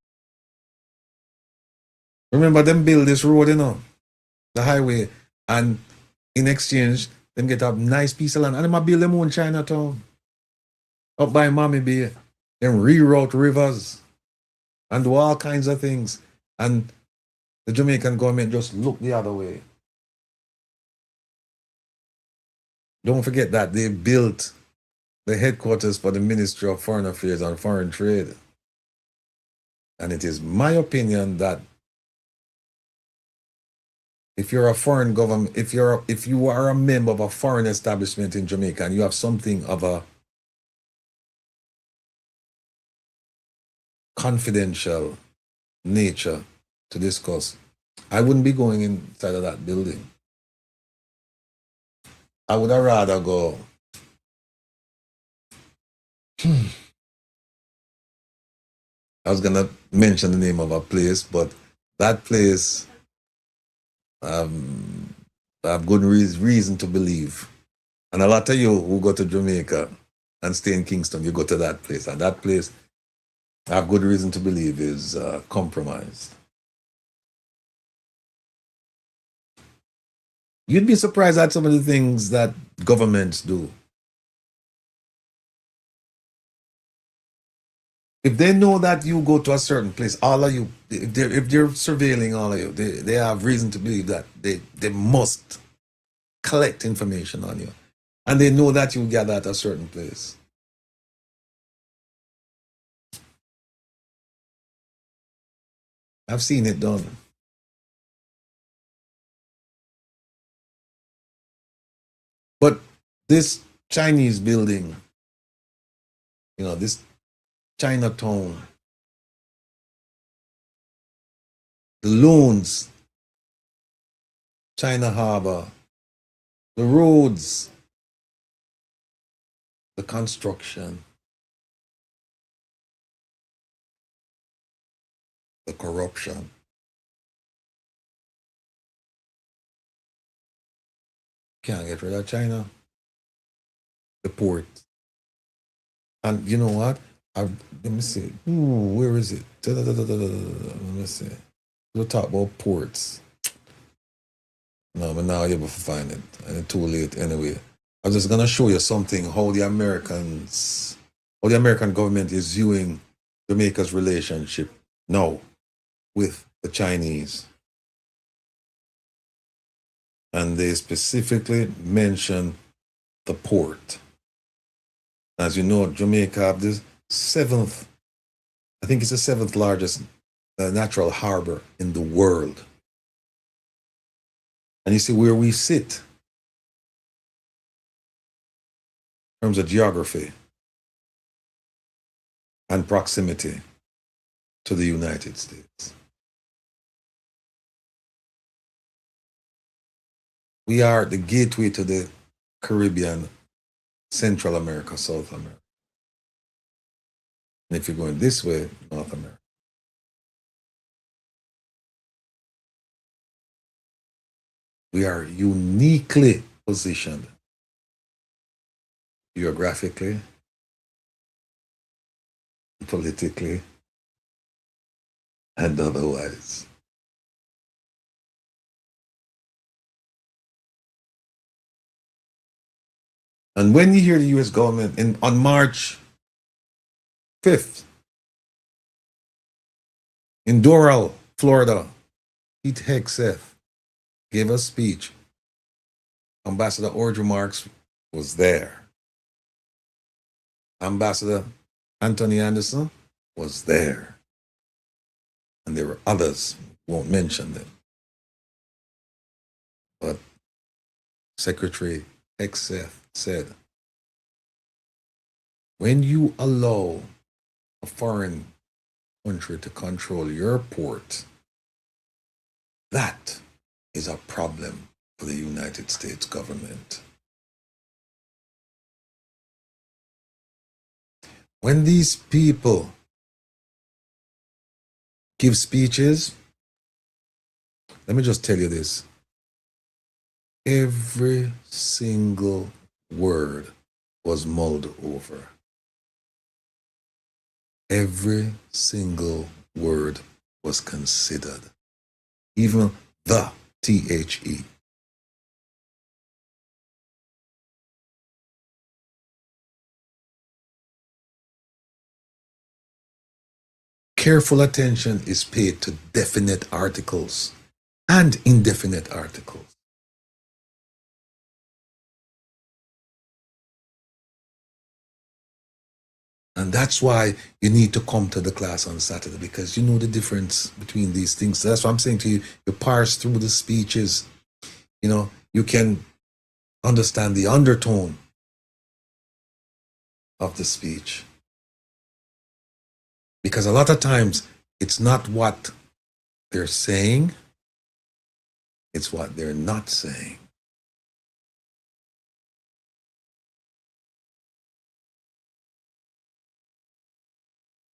Remember, them build this road, the highway, and in exchange, them get a nice piece of land, and them build them own Chinatown up by Miami Bay. Them reroute rivers and do all kinds of things. And the Jamaican government just look the other way. Don't forget that they built the headquarters for the Ministry of Foreign Affairs and Foreign Trade. And it is my opinion that if you're a foreign government, if you are a member of a foreign establishment in Jamaica and you have something of a confidential nature to discuss, I wouldn't be going inside of that building. I would have rather go. I was gonna mention the name of a place, but that place, I have good reason to believe. And a lot of you who go to Jamaica and stay in Kingston, you go to that place. And that place, I have good reason to believe, is compromised. You'd be surprised at some of the things that governments do. If they know that you go to a certain place, all of you, if they're surveilling all of you, they have reason to believe that they must collect information on you. And they know that you gather at a certain place. I've seen it done. But this Chinese building This Chinatown, the loans, China Harbor, the roads, the construction, the corruption. Can't get rid of China. The port. And you know what? Let me see. Where is it? Let me see. We'll talk about ports. No, but now you're able to find it. And it's too late anyway. I'm just gonna show you something, how the American government is viewing Jamaica's relationship now with the Chinese. And they specifically mention the port. As you know, Jamaica have the seventh largest natural harbor in the world. And you see where we sit in terms of geography and proximity to the United States. We are the gateway to the Caribbean, Central America, South America. And if you're going this way, North America. We are uniquely positioned geographically, politically, and otherwise. And when you hear the US government on March 5th in Doral, Florida, Pete Hegseth gave a speech. Ambassador Audrey Marks was there. Ambassador Anthony Anderson was there. And there were others, won't mention them. But Secretary Hegseth said, when you allow a foreign country to control your port, that is a problem for the United States government. When these people give speeches, let me just tell you this. Every single word was mulled over. Every single word was considered. Even the THE. Careful attention is paid to definite articles and indefinite articles. And that's why you need to come to the class on Saturday, because you know the difference between these things. So that's what I'm saying to you. You parse through the speeches. You can understand the undertone of the speech. Because a lot of times it's not what they're saying, it's what they're not saying.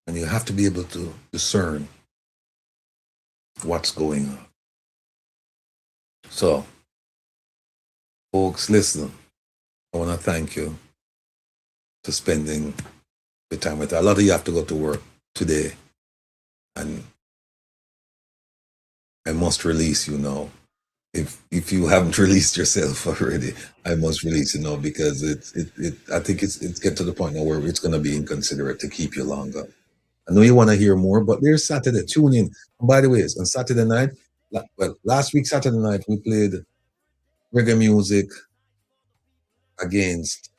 And you have to be able to discern what's going on. So, folks, listen, I want to thank you for spending the time with us. A lot of you have to go to work today, and I must release you now. If you haven't released yourself already, I must release you now, because I think it's get to the point now where it's going to be inconsiderate to keep you longer. I know you want to hear more, but there's Saturday. Tune in. And by the way, on Saturday night, last week Saturday night, we played reggae music against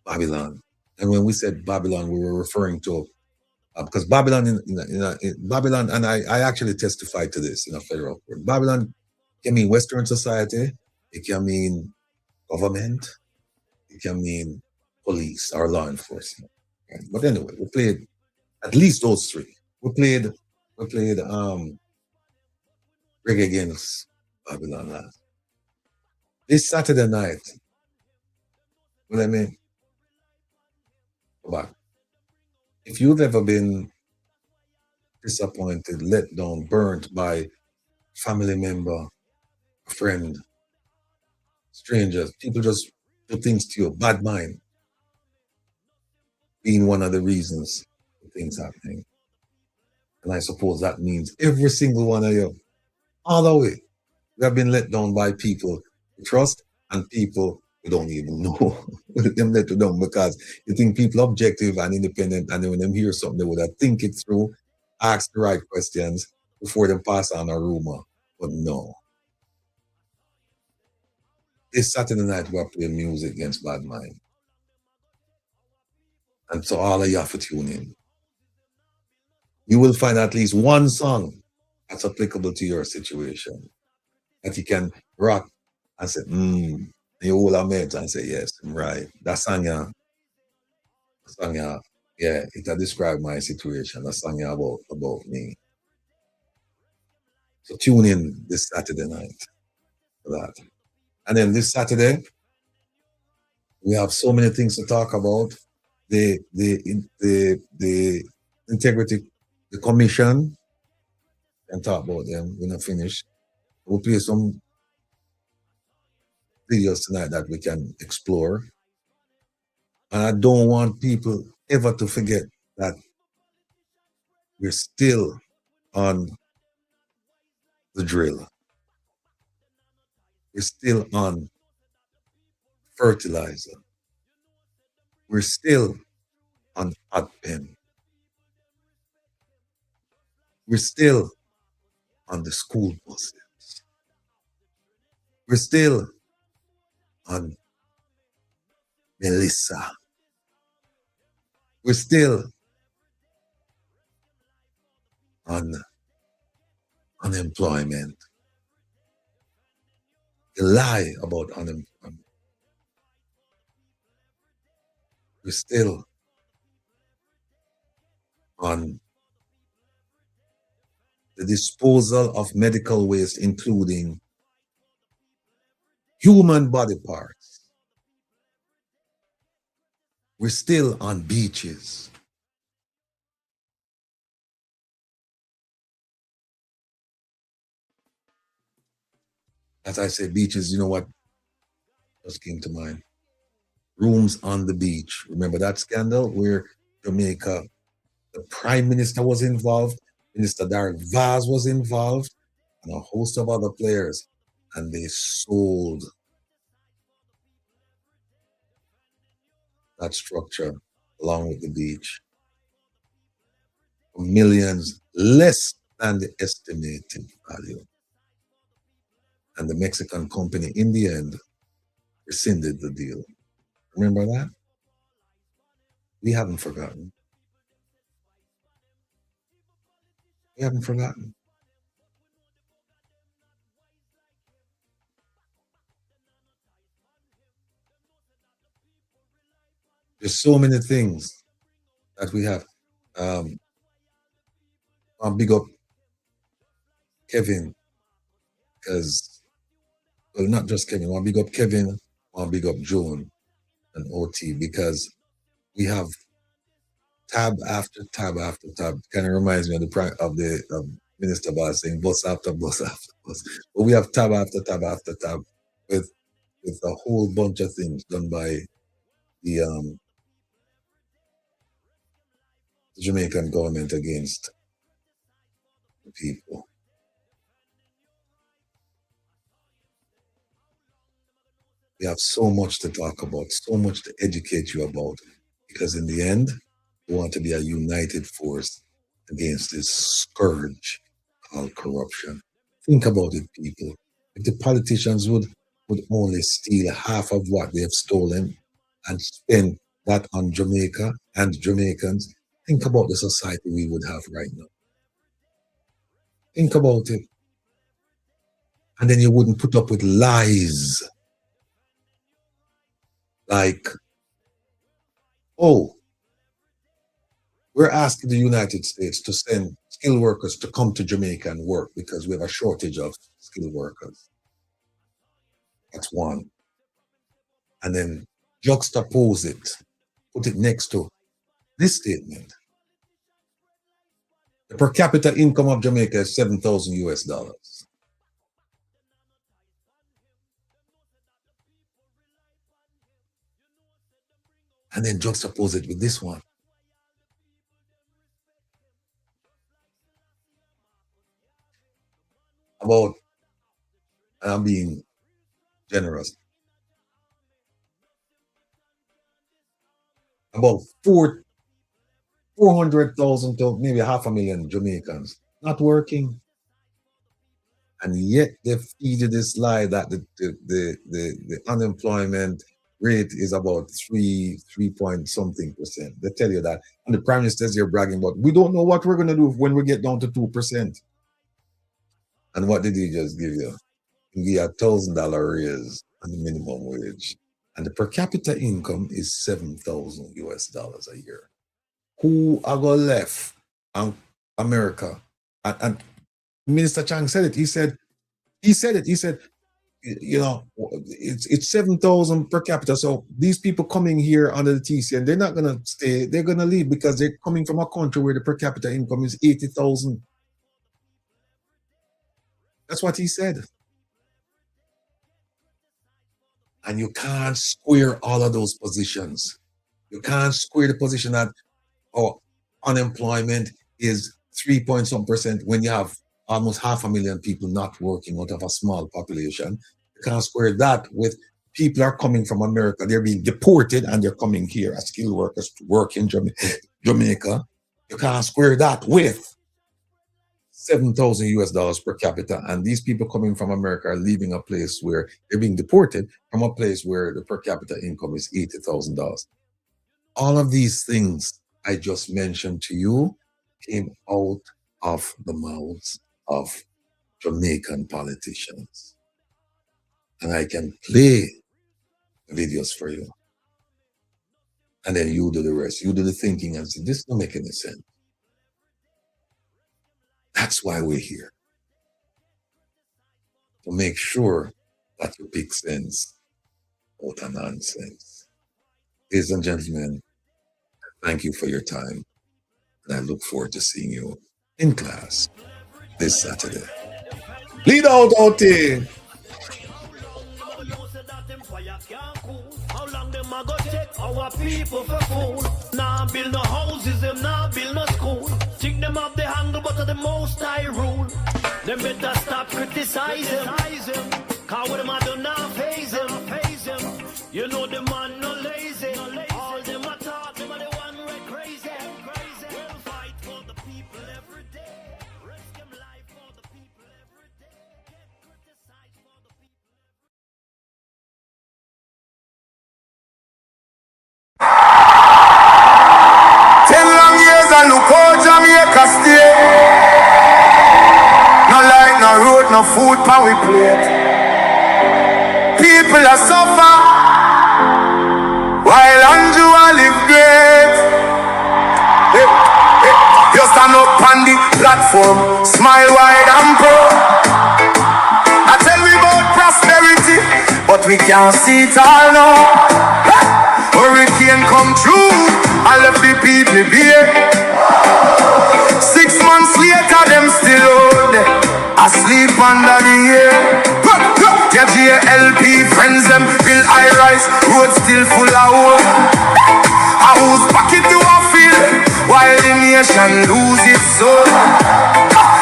Babylon. And when we said Babylon, we were referring to because Babylon in Babylon, and I actually testified to this in a federal court. Babylon can mean Western society, it can mean government, it can mean police or law enforcement. Right? But anyway, we played at least those three. We played Reggae Against Babylon last. This Saturday night, what I mean, go back. If you've ever been disappointed, let down, burnt by family member, friend, strangers, people just do things to you, bad mind, being one of the reasons for things happening. And I suppose that means every single one of you, all the way, we have been let down by people we trust and people we don't even know. Them let you down because you think people objective and independent, and then when them hear something, they would have think it through, ask the right questions before they pass on a rumor. But no. This Saturday night, we're playing music against bad mind. And so all of you have to tune in. You will find at least one song that's applicable to your situation that you can rock and say, and you hold a meds and say, yes, I'm right. That song, yeah, it describe my situation. That song about me. So tune in this Saturday night for that. And then this Saturday, we have so many things to talk about. The integrity, the commission, and talk about them. We're not finished. We'll play some videos tonight that we can explore. And I don't want people ever to forget that we're still on the drill. We're still on fertilizer. We're still on hot pen. We're still on the school buses. We're still on Melissa. We're still on unemployment. The lie about unemployment. We're still on the disposal of medical waste, including human body parts. We're still on beaches. As I say beaches, you know what just came to mind? Rooms on the beach. Remember that scandal where Jamaica, the Prime Minister was involved, Minister Derek Vaz was involved, and a host of other players, and they sold that structure along with the beach for millions less than the estimated value. And the Mexican company, in the end, rescinded the deal. Remember that? We haven't forgotten. We haven't forgotten. There's so many things that we have. I'll big up Kevin, because, well, not just Kevin. I'll big up Kevin, I'll big up Joan and OT, because we have tab after tab after tab. Kind of reminds me of the Minister Boss saying bus after bus after bus. But we have tab after tab after tab with a whole bunch of things done by the Jamaican government against the people. We have so much to talk about, so much to educate you about, because in the end, we want to be a united force against this scourge called corruption. Think about it, people. If the politicians would only steal half of what they have stolen and spend that on Jamaica and Jamaicans, think about the society we would have right now. Think about it. And then you wouldn't put up with lies like, oh, We're asking the United States to send skilled workers to come to Jamaica and work because we have a shortage of skilled workers. That's one. And then juxtapose it, put it next to this statement. The per capita income of Jamaica is $7,000 US. And then juxtapose it with this one. About, and I'm being generous, about 400,000 to maybe 500,000 Jamaicans not working. And yet they feed you this lie that the unemployment rate is about 3 point something percent. They tell you that. And the Prime Minister's here bragging about, we don't know what we're going to do when we get down to 2%. And what did he just give you? He gave you a $1,000 raise on the minimum wage. And the per capita income is $7,000 US a year. Who are going left on America? And Minister Chang said it. He said, you know, it's 7,000 per capita. So these people coming here under the TCN, they're not going to stay. They're going to leave because they're coming from a country where the per capita income is 80,000. That's what he said. And you can't square all of those positions. You can't square the position that unemployment is 3 point some percent when you have almost 500,000 people not working out of a small population. You can't square that with people are coming from America. They're being deported and they're coming here as skilled workers to work in Jamaica. You can't square that with $7,000 US per capita. And these people coming from America are leaving a place where they're being deported from a place where the per capita income is $80,000. All of these things I just mentioned to you came out of the mouths of Jamaican politicians. And I can play videos for you. And then you do the rest. You do the thinking and say, this doesn't make any sense. That's why we're here. To make sure that you pick sense out of nonsense. Ladies and gentlemen, thank you for your time. And I look forward to seeing you in class this Saturday. Lead out there. How long them a go take our people for fool? Nah build no houses, them nah build no school. Think them up the handle, but the most I rule. Them better stop criticizing. Cause what them a do now phase them. You know the man no lazy. All them a talk, them a the one who crazy. We'll fight for the people every day. Risk them life for the people every day. Get criticized for the people. 10 long years and look how Jamaica stay. No light, no road, no food pan we plate. People are suffer while Andrew a live great. You stand up on the platform, smile wide and proud. I tell we about prosperity, but we can't see it all now. Hurricane come through, I left the people here. 6 months later, them still out there, asleep under the air. Your JLP friends them build high rise, road still full of hope. A whose pocket you a fill, while the nation lose its soul.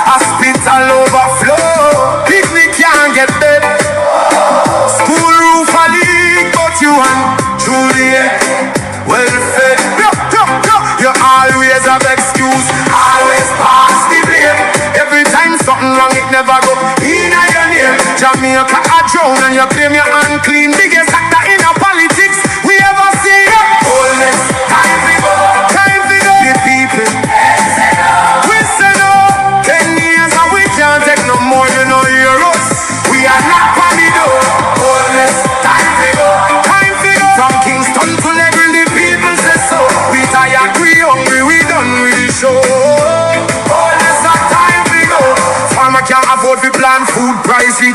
Hospital overflow, picnic can't get bed. School roof a leak, but you and Juliet well fed. You always have excuse, always pass the blame. Every time something wrong, it never go in your name. Jamaica a drown and you claim you're unclean. Biggest actor in a politics we ever see. Boldness, time we go. The people we say no. 10 years and we can't take no more. You know you're us. We are not on the door. Boldness, time we go. From Kingston to Lebanon, the people say so. We tired, we hungry, we done, we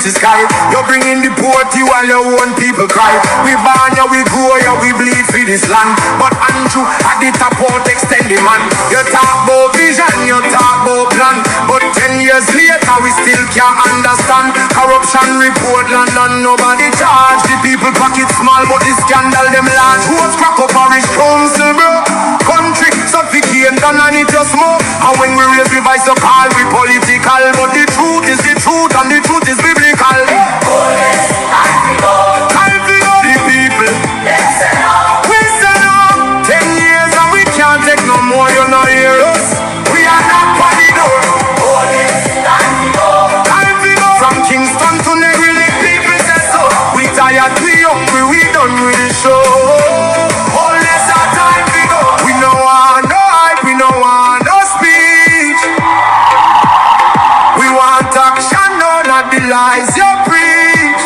reach the sky. You're bringing the poverty while your own people cry. We born ya, we grow ya, we bleed for this land. But Andrew at the top out extended man. You talk about vision, you talk about plan. But 10 years later we still can't understand. Corruption report land and nobody charge. The people pocket small but the scandal them large. Who's crack up parish council bro? Country suffocating done and it just more. And when we raise the voice so call we political. But the truth is the truth and the truth is biblical. Time for the people. We say no. 10 years and we can't take no more. You know hear us. We are not for the door. Time for go. From Kingston to Negril, people say so. We tired, we hungry, we done with the show. All this our time for go. We no want no hype, we no want no speech. We want action, no, not the lies you preach.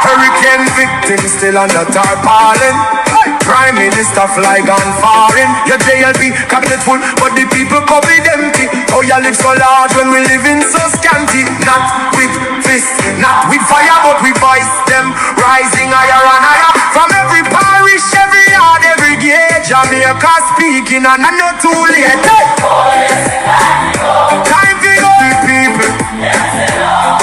Hurricane victims still under tarpaulin. Prime Minister fly gone foreign. Your JLP cabinet full, but the people covered empty. Oh, you live so large when we living so scanty. Not with fists, not with fire, but we voice them rising higher and higher. From every parish, every yard, every gate, Jamaica speaking and I'm not too late. Time for the people.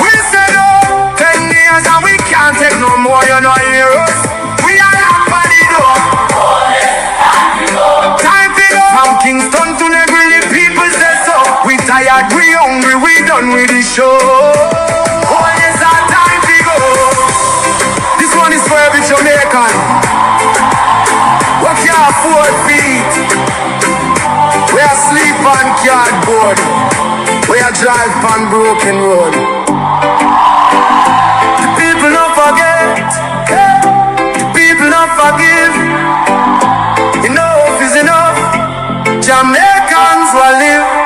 We say no, 10 years and we can't take no more, you know hear us. We are not for the door. Time for go. From Kingston to Negril, the people say so. We tired, we hungry, we done with the show. Oh yes, our time for go. This one is for every Jamaican. What can't afford feet? We are sleep on cardboard. We are drive on broken road. The people don't forget. The people don't forgive. Enough is enough. Jamaicans will live.